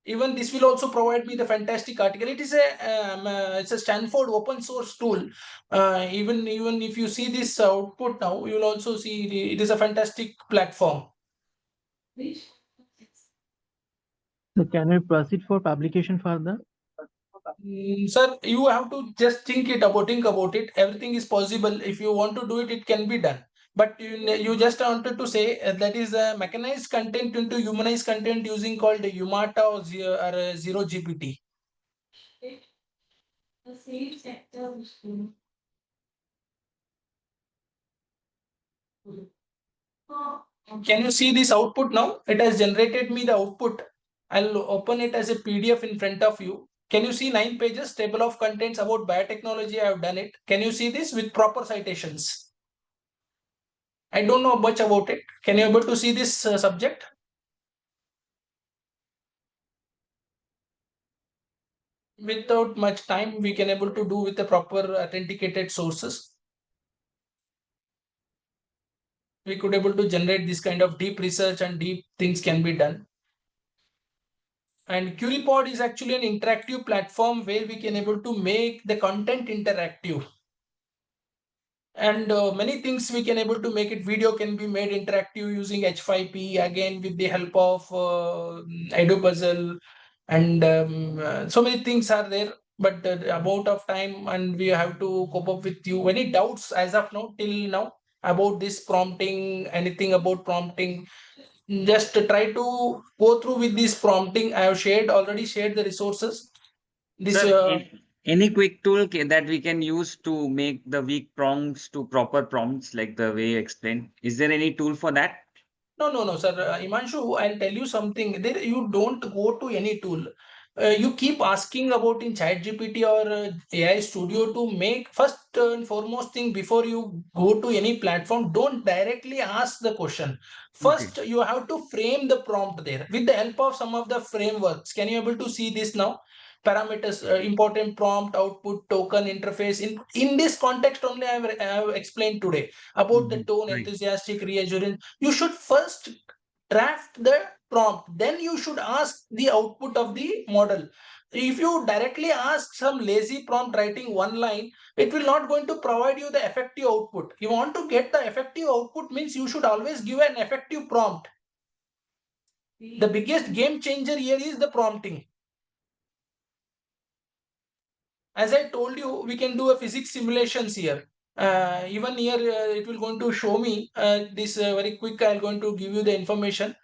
Even this will also provide me the fantastic article. It's a Stanford open source tool. Even if you see this output now, you will also see it is a fantastic platform. So can we proceed for publication further? Sir, you have to just think about it. Everything is possible. If you want to do it, it can be done. But you just wanted to say that is mechanized content into humanized content using called Umata or Zero GPT. The same sector which Can you see this output now? It has generated me the output. I'll open it as a PDF in front of you. Can you see 9 pages, table of contents about biotechnology? I have done it. Can you see this with proper citations? I don't know much about it. Can you able to see this subject? Without much time, we can able to do with the proper authenticated sources. We could able to generate this kind of deep research and deep things can be done. And QueryPod is actually an interactive platform where we can able to make the content interactive. And many things we can able to make it. Video can be made interactive using H5P, again with the help of EduPuzzle, and so many things are there. But the amount of time and we have to cope up with you. Any doubts as of now, till now, about this prompting, anything about prompting? Just try to go through with this prompting. I have already shared the resources. This Sir, any quick tool that we can use to make the weak prompts to proper prompts, like the way you explained? Is there any tool for that? No, sir. Imanshu, I'll tell you something. There, you don't go to any tool. You keep asking about in ChatGPT or AI Studio to make first and foremost thing before you go to any platform. Don't directly ask the question. First, you have to frame the prompt there with the help of some of the frameworks. Can you able to see this now? Parameters, important prompt, output, token, interface. In this context only, I have explained today about the tone, enthusiastic, reassuring. You should first draft the prompt, then you should ask the output of the model. If you directly ask some lazy prompt writing one line, it will not going to provide you the effective output. You want to get the effective output means you should always give an effective prompt. The biggest game changer here is the prompting. As I told you, we can do a physics simulations here. Even here, it will going to show me this very quick. I'm going to give you the information.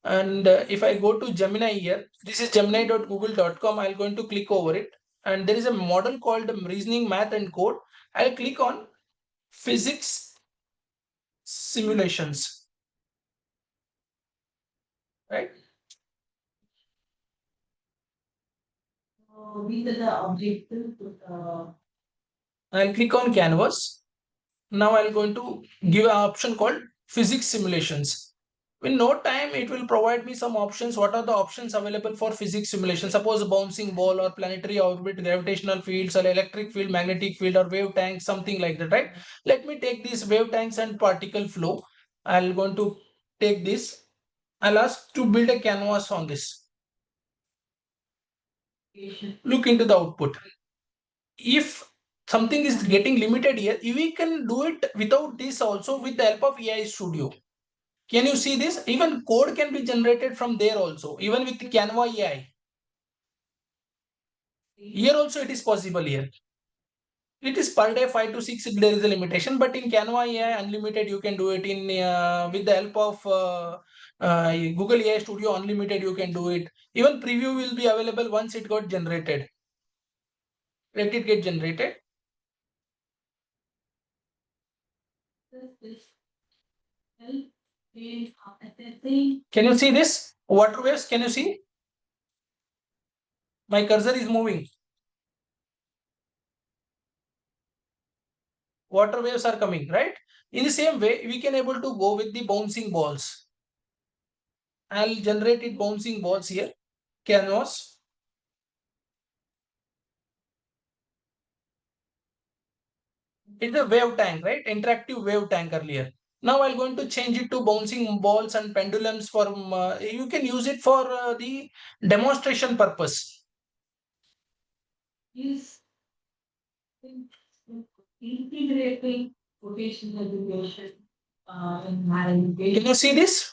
And if I go to Gemini here, this is gemini.google.com. I'm going to click over it. And there is a model called reasoning, math, and code. I'll click on physics simulations. Right? these are the objectives. I'll click on canvas. Now I'm going to give an option called physics simulations. In no time, it will provide me some options. What are the options available for physics simulation? Suppose a bouncing ball or planetary orbit, gravitational fields or electric field, magnetic field or wave tanks, something like that, right? Let me take these wave tanks and particle flow. I'm going to take this. I'll ask to build a canvas on this. Look into the output. If something is getting limited here, we can do it without this also with the help of AI Studio. Can you see this? Even code can be generated from there also, even with Canva AI. Here also it is possible here. It is per day 5 to 6 if there is a limitation, but in Canva AI unlimited you can do it in with the help of Google AI Studio Unlimited you can do it. Even preview will be available once it got generated. Let it get generated. Can you see this? Water waves, can you see? My cursor is moving. Water waves are coming, right? In the same way, we can able to go with the bouncing balls. I'll generate it bouncing balls here. Canvas. It's a wave tank, right? Interactive wave tank earlier. Now I'm going to change it to bouncing balls and pendulums for, you can use it for the demonstration purpose. Is integrating vocational education in higher education. Can you see this?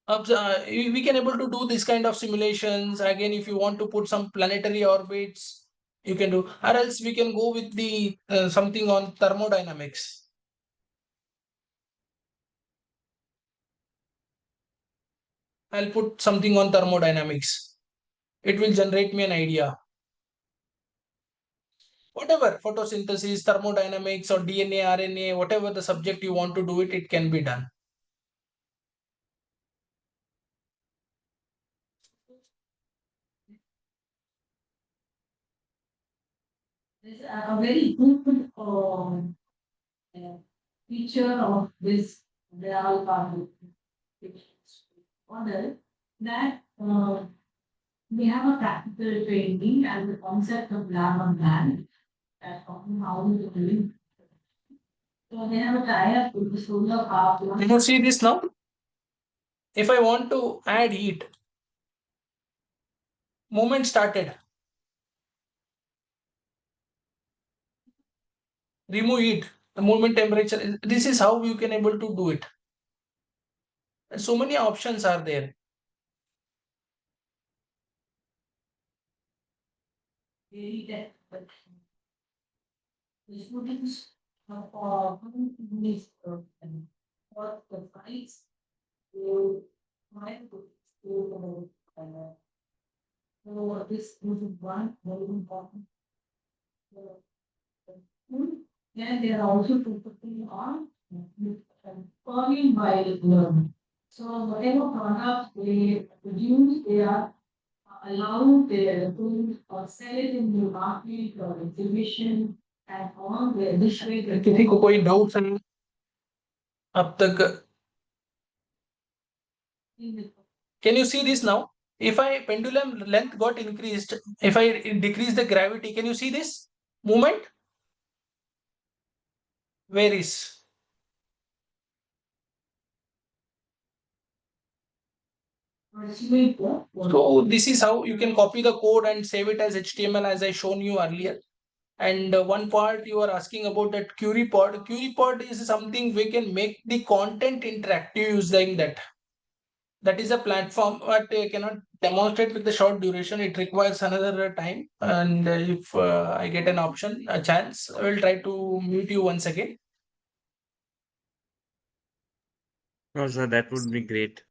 We can able to do this kind of simulations. Again, if you want to put some planetary orbits, you can do, or else we can go with the something on thermodynamics. I'll put something on thermodynamics. It will generate me an idea. Whatever, photosynthesis, thermodynamics, or DNA, RNA, whatever the subject you want to do it, it can be done. There's a very good feature of this real part model that we have a practical training and the concept of lab on land that how we do. So they have a tie-up with the solar power plant. Can you see this now? If I want to add heat, movement started. Remove heat, the movement temperature. This is how you can able to do it. So many options are there. Very depth, but the students for this what the fights will try to so this is one very important. And they are also focusing on earning by learning. So whatever products they produce, they are allowed their tools or sell it in the market or exhibition and on where this way they किसी को कोई doubt है अब तक? Can you see this now? If I pendulum length got increased, if I decrease the gravity, can you see this movement? Where is? So this is how you can copy the code and save it as HTML as I shown you earlier. And one part you are asking about that query pod. Query pod is something we can make the content interactive using that. That is a platform, but I cannot demonstrate with the short duration. It requires another time. And if I get an option, a chance, I will try to mute you once again. Oh, sir, that would be great.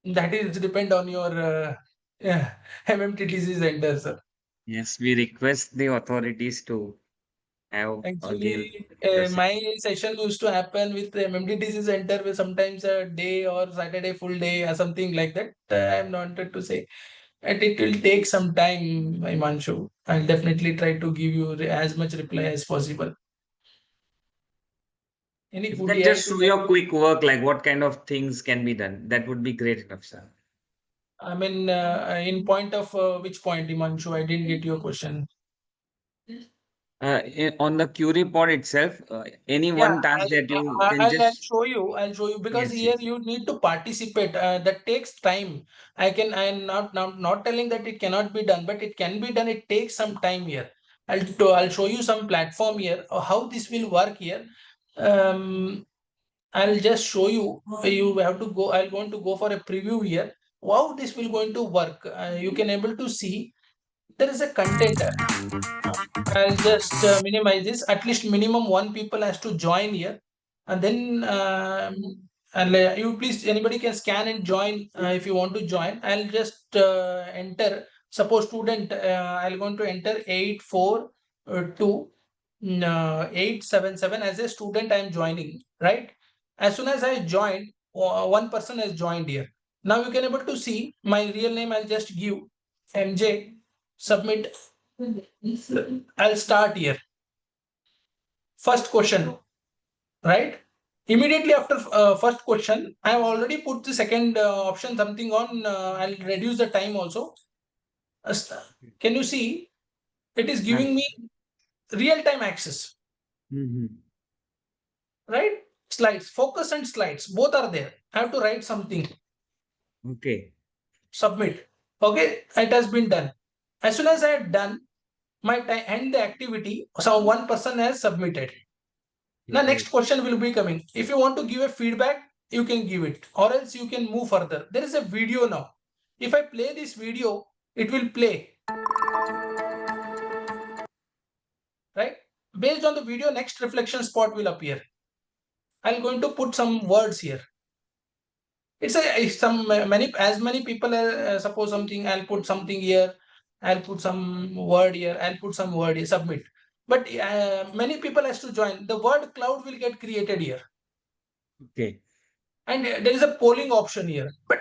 That is depend on your MMTTC center, sir. Yes, we request the authorities to have a Actually, give my session used to happen with the MMTTC center with sometimes a day or Saturday full day or something like that. I'm not wanted to say. And it will take some time, Imanshu. I'll definitely try to give you as much reply as possible. Any If you good can AI just show tool? your quick work, like what kind of things can be done, that would be great enough, sir. I mean, in point of which point, Imanshu? I didn't get your question. On the query pod itself, any Yeah, one task that you can I'll just show you. I'll show you because yes, here yes. you need to participate. That takes time. I'm not telling that it cannot be done, but it can be done. It takes some time here. I'll show you some platform here how this will work here. I'll just show you. You have to go. I'm going to go for a preview here. How this will going to work? You can able to see there is a content. I'll just minimize this. At least minimum one people has to join here, and then and you please anybody can scan and join if you want to join. I'll just enter. Suppose student, I'll going to enter 842 877 as a student. I am joining, right? As soon as I joined, one person has joined here. Now you can able to see my real name. I'll just give MJ. Submit. I'll start here. First question, right? Immediately after first question, I have already put the second option something on. I'll reduce the time also. Can you see? It is giving me real-time access, right? Slides, focus and slides, both are there. I have to write something. Okay. Submit. Okay, it has been done. As soon as I had done, my end the activity, so one person has submitted. Now next question will be coming. If you want to give a feedback, you can give it, or else you can move further. There is a video now. If I play this video, it will play. Right? Based on the video, next reflection spot will appear. I'm going to put some words here. It's many people suppose something. I'll put something here. I'll put some word here. I'll put some word here. Submit. But many people has to join. The word cloud will get created here. Okay. And there is a polling option here. But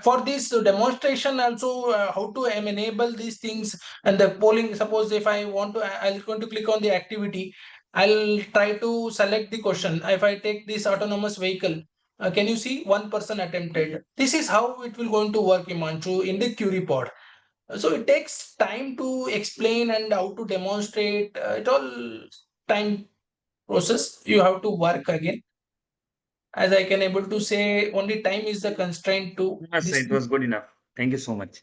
for this demonstration also, how to enable these things and the polling. Suppose if I want to, I'll going to click on the activity. I'll try to select the question. If I take this autonomous vehicle, can you see one person attempted? This is how it will going to work, Imanchu, in the query pod. So it takes time to explain and how to demonstrate. It all time process. You have to work again. As I can able to say, only time is the constraint to Yes, this. it was good enough. Thank you so much.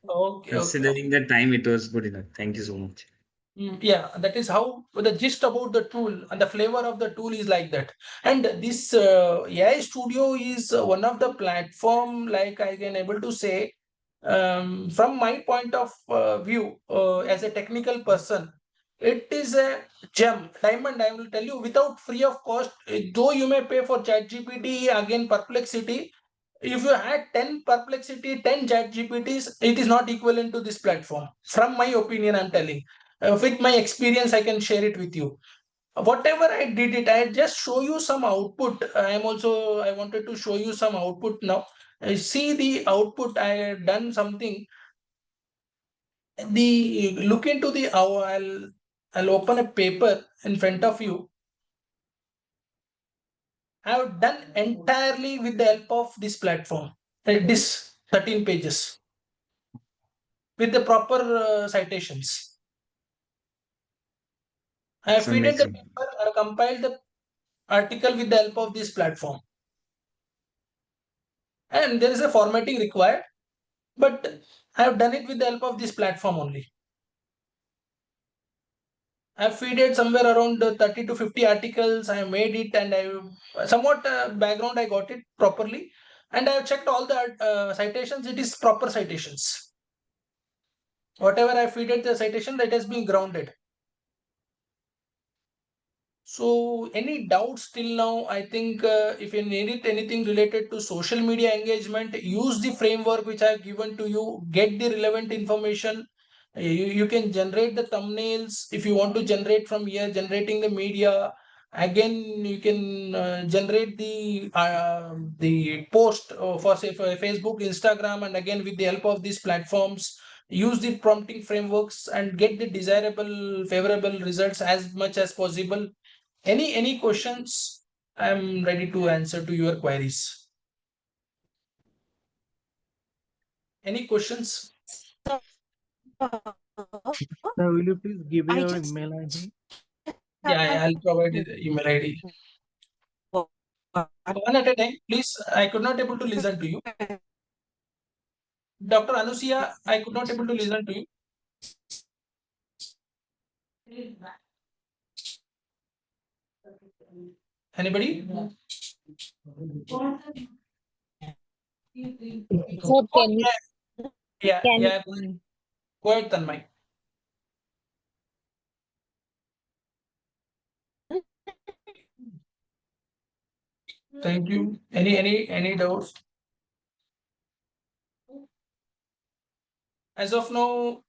Okay. Considering the time, it was good enough. Thank you so much. Yeah, that is how the gist about the tool and the flavor of the tool is like that. And this AI Studio is one of the platform, like I can able to say, from my point of view as a technical person, it is a gem, diamond. I will tell you, without free of cost. Though you may pay for ChatGPT, again Perplexity. If you had 10 Perplexity, 10 ChatGPTs, it is not equivalent to this platform. From my opinion, I'm telling. With my experience, I can share it with you. Whatever I did it, I just show you some output. I wanted to show you some output now. See the output. I had done something. Look into the, I'll open a paper in front of you. I have done entirely with the help of this platform. This 13 pages with the proper citations. I have That's fed the amazing. paper, I have compiled the article with the help of this platform. And there is a formatting required, but I have done it with the help of this platform only. I have fed it somewhere around 30 to 50 articles. I have made it, and I somewhat background I got it properly, and I have checked all the citations. It is proper citations. Whatever I fed it the citation, that has been grounded. So, any doubts till now? I think if you need it, anything related to social media engagement, use the framework which I have given to you, get the relevant information. You can generate the thumbnails if you want to generate from here, generating the media. Again, you can generate the post for say for Facebook, Instagram, and again with the help of these platforms, use the prompting frameworks and get the desirable, favorable results as much as possible. Any questions? I'm ready to answer to your queries. Any questions? Sir, will you please give your email ID? Yeah, I'll provide you the email ID. One at a time, please. I could not able to listen to you. Dr. Anusia, I could not able to listen to you. Anybody? So can you Yeah, can yeah. Go ahead, Tanmay. Thank you. Any doubts? As of now,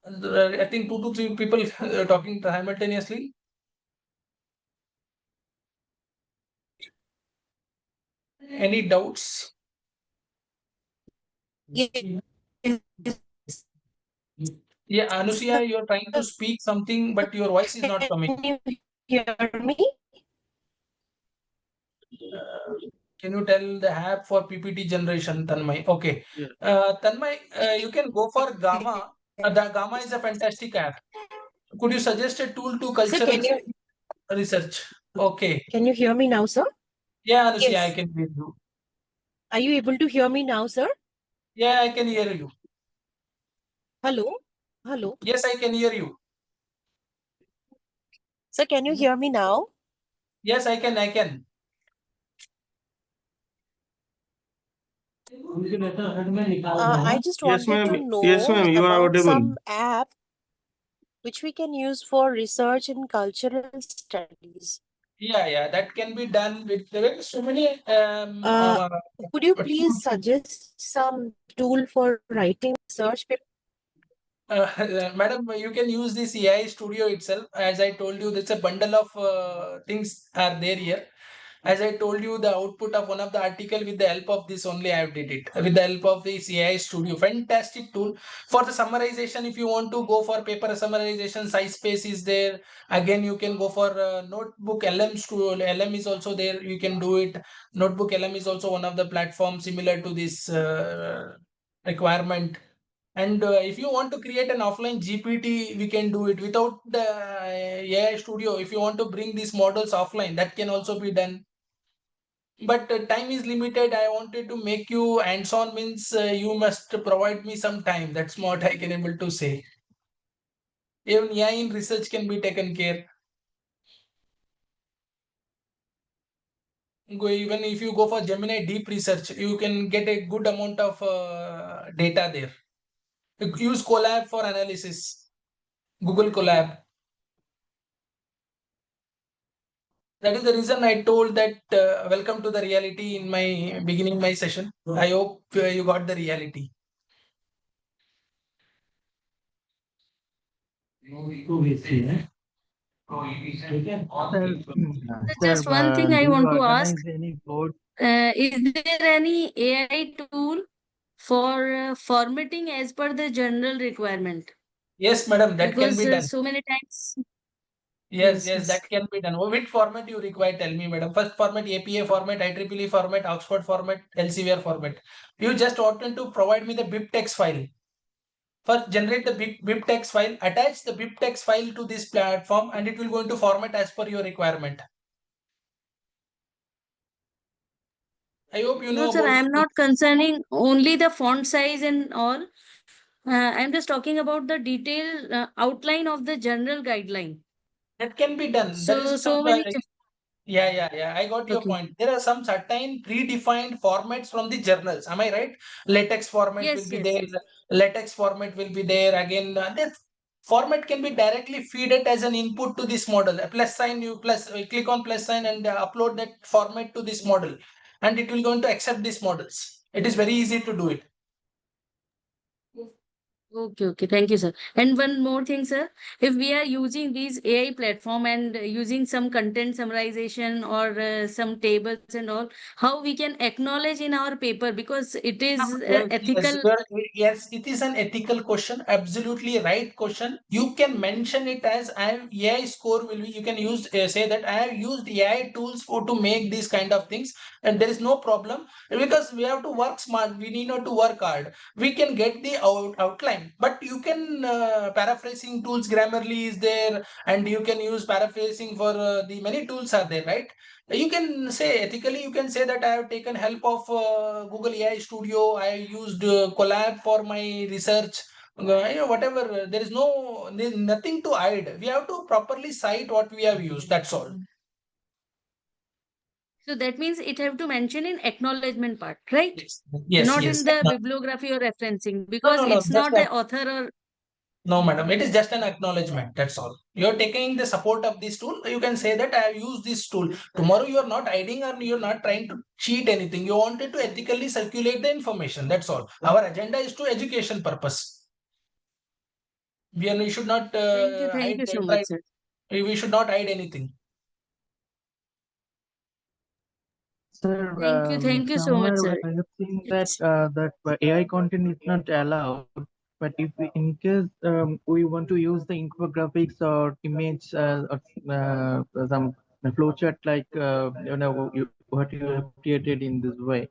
I think 2 to 3 people talking simultaneously. Any doubts? Yeah, Anushya, you're trying to speak something, but your voice is not coming. Can you hear me? Can you tell the app for PPT generation, Tanmay? Okay. Yeah. Tanmay, you can go for Gamma. The Gamma is a fantastic app. Could you suggest a tool to Sir, cultural research? Okay. can you hear me now, sir? Yeah, Anushya, I Yes. can hear you. Are you able to hear me now, sir? Yeah, I can hear you. Hello? Hello? Yes, I can hear you. Sir, can you hear me now? Yes, I can. I just Yes, wanted to ma'am. Yes, know ma'am. You are about audible. some app which we can use for research in cultural studies. Yeah, that can be done with so many Could you please suggest some tool for writing research paper? Madam, you can use this AI studio itself. As I told you, it's a bundle of things are there here. As I told you, the output of one of the article with the help of this only I have did it. With the help of this AI studio. Fantastic tool. For the summarization, if you want to go for paper summarization, SciSpace is there. Again, you can go for Notebook LM studio. LM is also there. You can do it. Notebook LM is also one of the platforms similar to this requirement. And if you want to create an offline GPT, we can do it without the AI studio. If you want to bring these models offline, that can also be done. But time is limited. I wanted to make you hands-on means you must provide me some time. That's what I can able to say. Even AI in research can be taken care. Even if you go for Gemini deep research, you can get a good amount of data there. Use Colab for analysis. Google Colab. That is the reason I told that welcome to the reality in my beginning my session. I hope you got the reality. Sir, just one thing I do you want to ask? organize any board? Is there any AI tool for formatting as per the general requirement? Yes, madam, that can Because be done. so many times. Yes, that can be done. Which format you require? Tell me, madam. First format, APA format, IEEE format, Oxford format, Elsevier format. You just want to provide me the BibTeX file. First, generate the BibTeX file, attach the BibTeX file to this platform, and it will going to format as per your requirement. I hope you know No, sir, I about am not concerning only the font size and all. I'm just talking about the detailed outline of the general guideline. that can be done. There So, is some so many. yeah. I got your Okay. point. There are some certain predefined formats from the journals. Am I right? Latex format will Yes, be yes, there. yes. Latex format will be there. Again, that format can be directly feed it as an input to this model. A plus sign, you click on plus sign and upload that format to this model, and it will going to accept these models. It is very easy to do it. Okay. Thank you, sir. And one more thing, sir. If we are using these AI platform and using some content summarization or some tables and all, how we can acknowledge in our paper because it is ethical. Yes, it is an ethical question. Absolutely right question. You can mention it as I have AI score will be. You can use say that I have used AI tools for to make these kind of things, and there is no problem because we have to work smart. We need not to work hard. We can get the outline, but you can paraphrasing tools. Grammarly is there, and you can use paraphrasing for the many tools are there, right? You can say ethically, you can say that I have taken help of Google AI Studio. I used Colab for my research. Whatever. There's nothing to hide. We have to properly cite what we have used. That's all. So that means it have to mention in acknowledgement part, right? Yes, yes, Not yes. in the bibliography or referencing, No, because no, no. it's Just not a author or no, madam. It is just an acknowledgement. That's all. You're taking the support of this tool. You can say that I have used this tool. Tomorrow you are not hiding or you're not trying to cheat anything. You wanted to ethically circulate the information. That's all. Our agenda is to education purpose. We should not thank hide. you so much, Try. sir. We should not hide anything. Sir, Thank you so much, somewhere sir. I have seen that AI content is not allowed. But if we, in case we want to use the infographics or image some flowchart like what you have created in this way.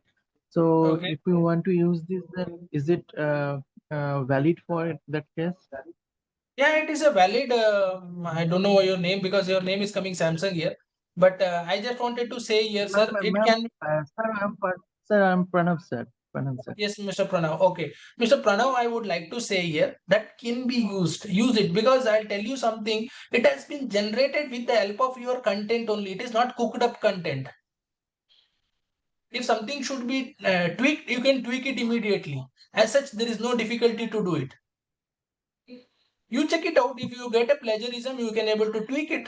So Okay. if we want to use this, then is it valid for that case? Yeah, it is a valid. I don't know your name because your name is coming Samsung here. But I just wanted to say here, sir, it can. Sir, I'm Pranav sir. Pranav sir. Yes, Mr. Pranav. Okay. Mr. Pranav, I would like to say here that can be used. Use it because I'll tell you something. It has been generated with the help of your content only. It is not cooked up content. If something should be tweaked, you can tweak it immediately. As such, there is no difficulty to do it. You check it out. If you get a plagiarism, you can able to tweak it.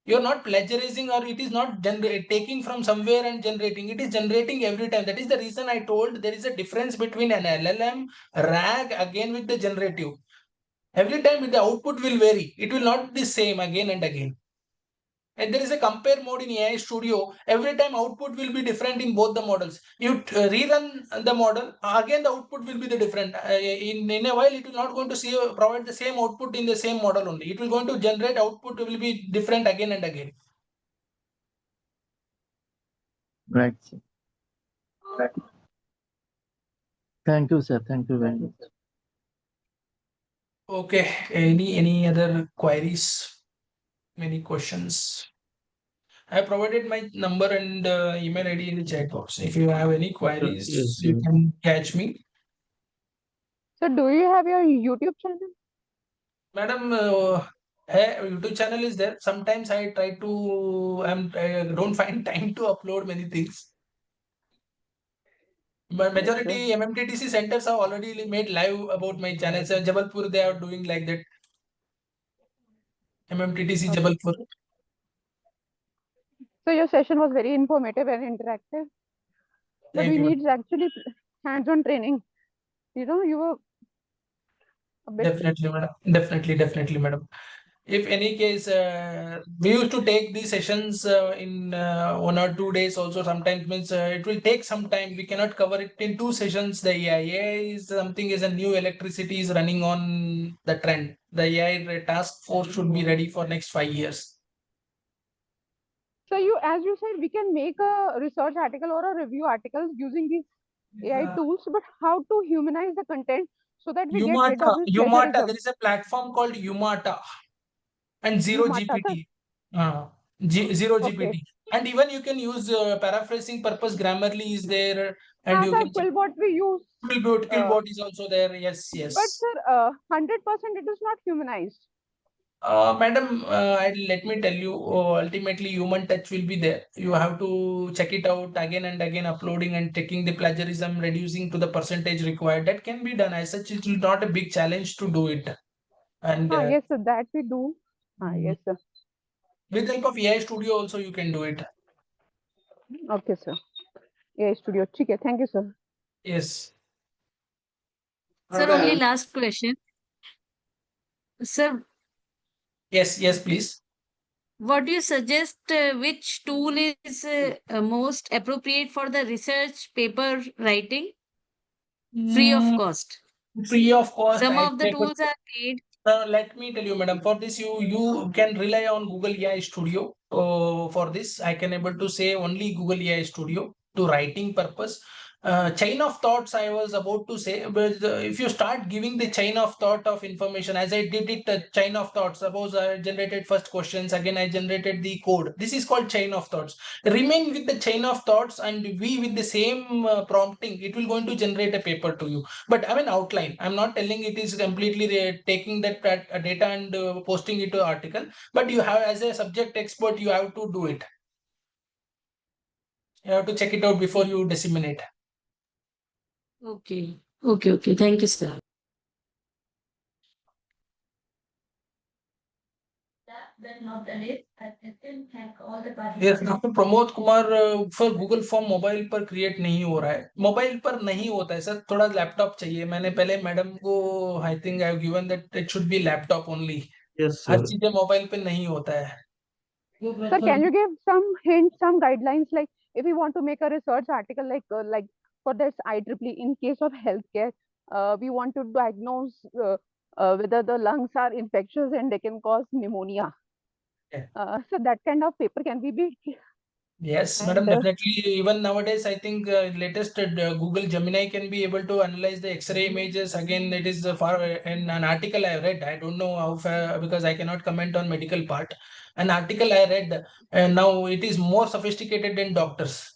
You're not plagiarizing or it is not taking from somewhere and generating. It is generating every time. That is the reason I told there is a difference between an LLM, RAG, again with the generative. Every time the output will vary. It will not be the same again and again. And there is a compare mode in AI Studio. Every time output will be different in both the models. You rerun the model, again the output will be the different. In a while, it will not going to see provide the same output in the same model only. It will going to generate output will be different again and again. Right, sir. Right. Thank you, sir. Thank you very much. Okay. Any other queries? Any questions? I have provided my number and email ID in the chat box. If you have any queries, Yes, you sir. can catch me. So, do you have your YouTube channel? Madam, YouTube channel is there. Sometimes I try to, I don't find time to upload many things. But majority MMTTC centers are already made live about my channel. So Jabalpur, they are doing like that. MMTTC Jabalpur. So, your session was very informative and interactive. But Thank we you. need actually hands-on training. You know, you were a bit. Definitely, madam. Definitely, madam. If any case, we used to take these sessions in 1 or 2 days also. Sometimes means it will take some time. We cannot cover it in 2 sessions. The AI is something is a new electricity is running on the trend. The AI task force should be ready for next 5 years. So, as you said, we can make a research article or a review article using these AI tools. But how to humanize the content so that we get rid of this Umata. plagiarism? There is a platform called Umata and Zero Umata, sir. GPT. Zero Okay. GPT. And even you can use paraphrasing purpose. Grammarly is there, and you sir, can check. Quillbot we use. Quillbot is also there. Yes, But yes. sir, 100% it is not humanized. Madam, let me tell you, ultimately human touch will be there. You have to check it out again and again, uploading and checking the plagiarism, reducing to the percentage required. That can be done. As such, it is not a big challenge to do it. And Yes, sir, that we do. Yes, sir. with the help of AI Studio also, you can do it. Okay, sir. AI Studio. Okay, thank you, sir. Yes. Sir, only last question. Sir, Yes, please. what do you suggest? Which tool is most appropriate for the research paper writing? Free of cost. Free of cost. Some of the tools are paid. Let me tell you, madam, for this you can rely on Google AI Studio. For this, I can able to say only Google AI Studio to writing purpose. Chain of thoughts I was about to say, but if you start giving the chain of thought of information, as I did it, chain of thoughts. Suppose I generated first questions, again I generated the code. This is called chain of thoughts. Remain with the chain of thoughts, and we with the same prompting, it will going to generate a paper to you. But I mean outline. I'm not telling it is completely taking that data and posting it to article. But you have, as a subject expert, you have to do it. You have to check it out before you disseminate. Okay. Okay. Okay. Thank you, sir. That's not the list. I still thank all the Yes, participants. Doctor Pramod Kumar for Google form mobile पर create नहीं हो रहा है, mobile पर नहीं होता है sir, थोड़ा लैपटॉप चाहिए। मैंने पहले मैडम को I think I have given that it should be laptop only. Yes, her sir. चीजें मोबाइल पे नहीं होता है। Sir, can you give some hints, some guidelines, like if we want to make a research article, like for this IEEE, in case of healthcare, we want to diagnose whether the lungs are infectious and they can cause pneumonia. Yeah. So that kind of paper can be Yes, and madam, definitely. Even nowadays, I think latest Google Gemini can be able to analyze the X-ray images. Again, it is far in an article I read. I don't know how far because I cannot comment on medical part. An article I read, and now it is more sophisticated than doctors.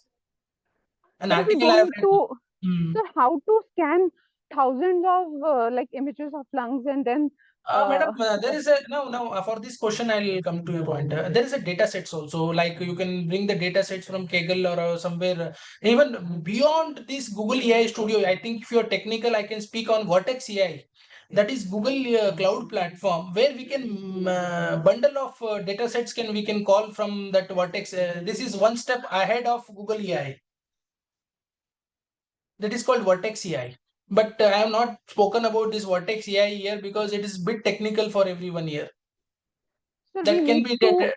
An Sir, if we article I have want read. to, Hmm. sir, how to scan thousands of like images of lungs and then Madam, there is a no. For this question, I'll come to your point. There is a data sets also. Like you can bring the data sets from Kaggle or somewhere. Even beyond this Google AI Studio, I think if you're technical, I can speak on Vertex AI. That is Google cloud platform where we can bundle of data sets can we can call from that Vertex. This is one step ahead of Google AI. That is called Vertex AI. But I have not spoken about this Vertex AI here because it is a bit technical for everyone here. sir, we That can need be to, that.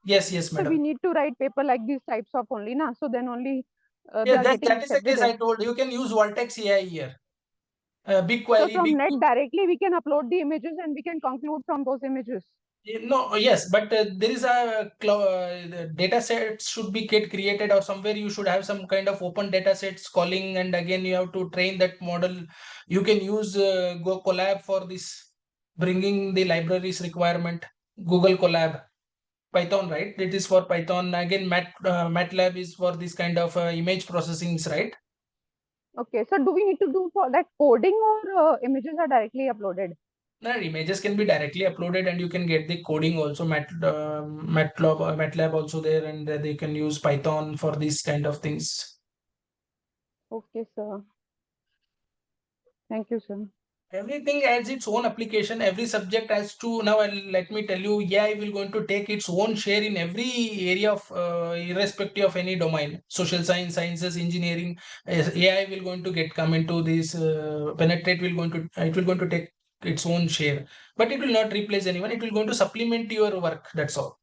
Yes, yes, sir, we madam. need to write paper like these types of only, na? So then only they Yeah, are that, getting that is the accepted. case I told. You can use Vertex AI here. Big So query, from big. net directly we can upload the images and we can conclude from those images. No, yes, but there is a the data sets should be get created or somewhere you should have some kind of open data sets calling, and again you have to train that model. You can use Go Colab for this, bringing the libraries requirement. Google Colab, Python, right? It is for Python. Again, MATLAB is for this kind of image processings, right? Okay, so do we need to do for that coding or images are directly uploaded? No, images can be directly uploaded and you can get the coding also, MATLAB also there, and they can use Python for these kind of things. Okay, sir. Thank you, sir. Everything has its own application. Every subject has to now. Let me tell you, AI will going to take its own share in every area of irrespective of any domain. Social science, sciences, engineering. AI will going to get come into this penetrate. Will going to it will going to take its own share, but it will not replace anyone. It will going to supplement your work. That's all.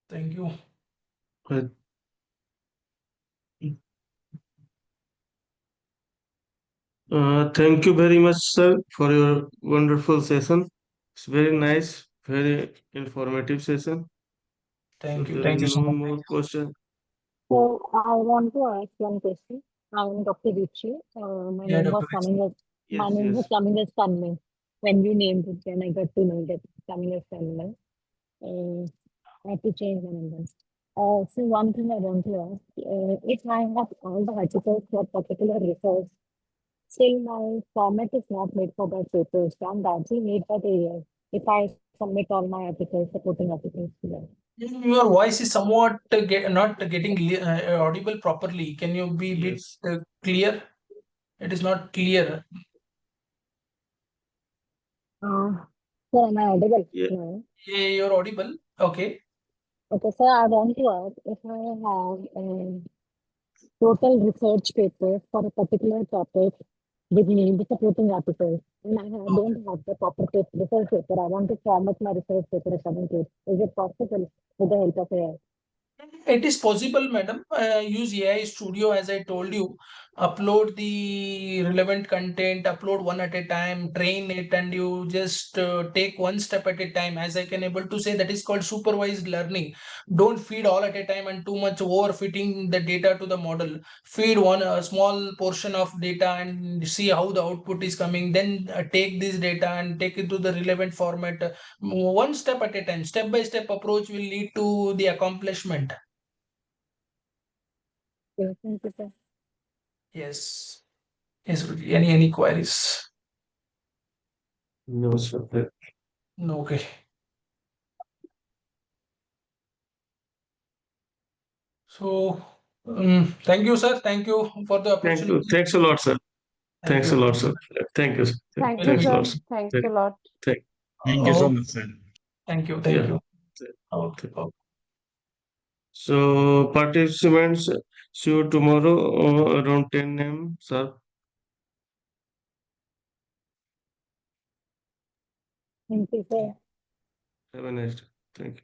Thank you. Thank you very much, sir, for your wonderful session. It's very nice, very informative session. Thank you. There Thank you is so no much. more question. So I want to ask one question. I'm Dr. Rishi. My Yeah, name Dr. was coming as Yes, yes. Tanmay. When you named it, then I got to know that it's coming as Tanmay. I had to change my name. So one thing I want to ask, if I have all the articles for particular research, still my format is not made for that paper, can that be made by the AI? If I submit all my articles, supporting articles to that. Your voice is somewhat not getting audible properly. Can you be bit Yes. clear? It is not clear. So am I audible Yeah. now? Yeah, you're audible. Okay. Okay, so I want to ask if I have a total research paper for a particular topic with me, the supporting articles, and don't have the proper research paper. I want to format my research paper according to it. Is it possible with the help of AI? It is possible, madam. Use AI Studio as I told you. Upload the relevant content, upload one at a time, train it, and you just take one step at a time. As I can able to say, that is called supervised learning. Don't feed all at a time and too much overfitting the data to the model. Feed one small portion of data and see how the output is coming. Then take this data and take it to the relevant format. One step at a time. Step by step approach will lead to the accomplishment. Okay, thank you, sir. Yes. Yes, any queries? No, sir. No, okay. So, thank you, sir. Thank you for the Thank you. opportunity. Thanks a lot, sir. Thank Thanks a you. lot, sir. Thank you. Sir. Thank you, Thanks a sir. lot, sir. Thanks a lot. Thank. Thank you so Oh, much, sir. thank you. Yeah. Okay. So participants, see you tomorrow around 10 a.m. sir. Thank you, sir. Have a nice day. Thank you.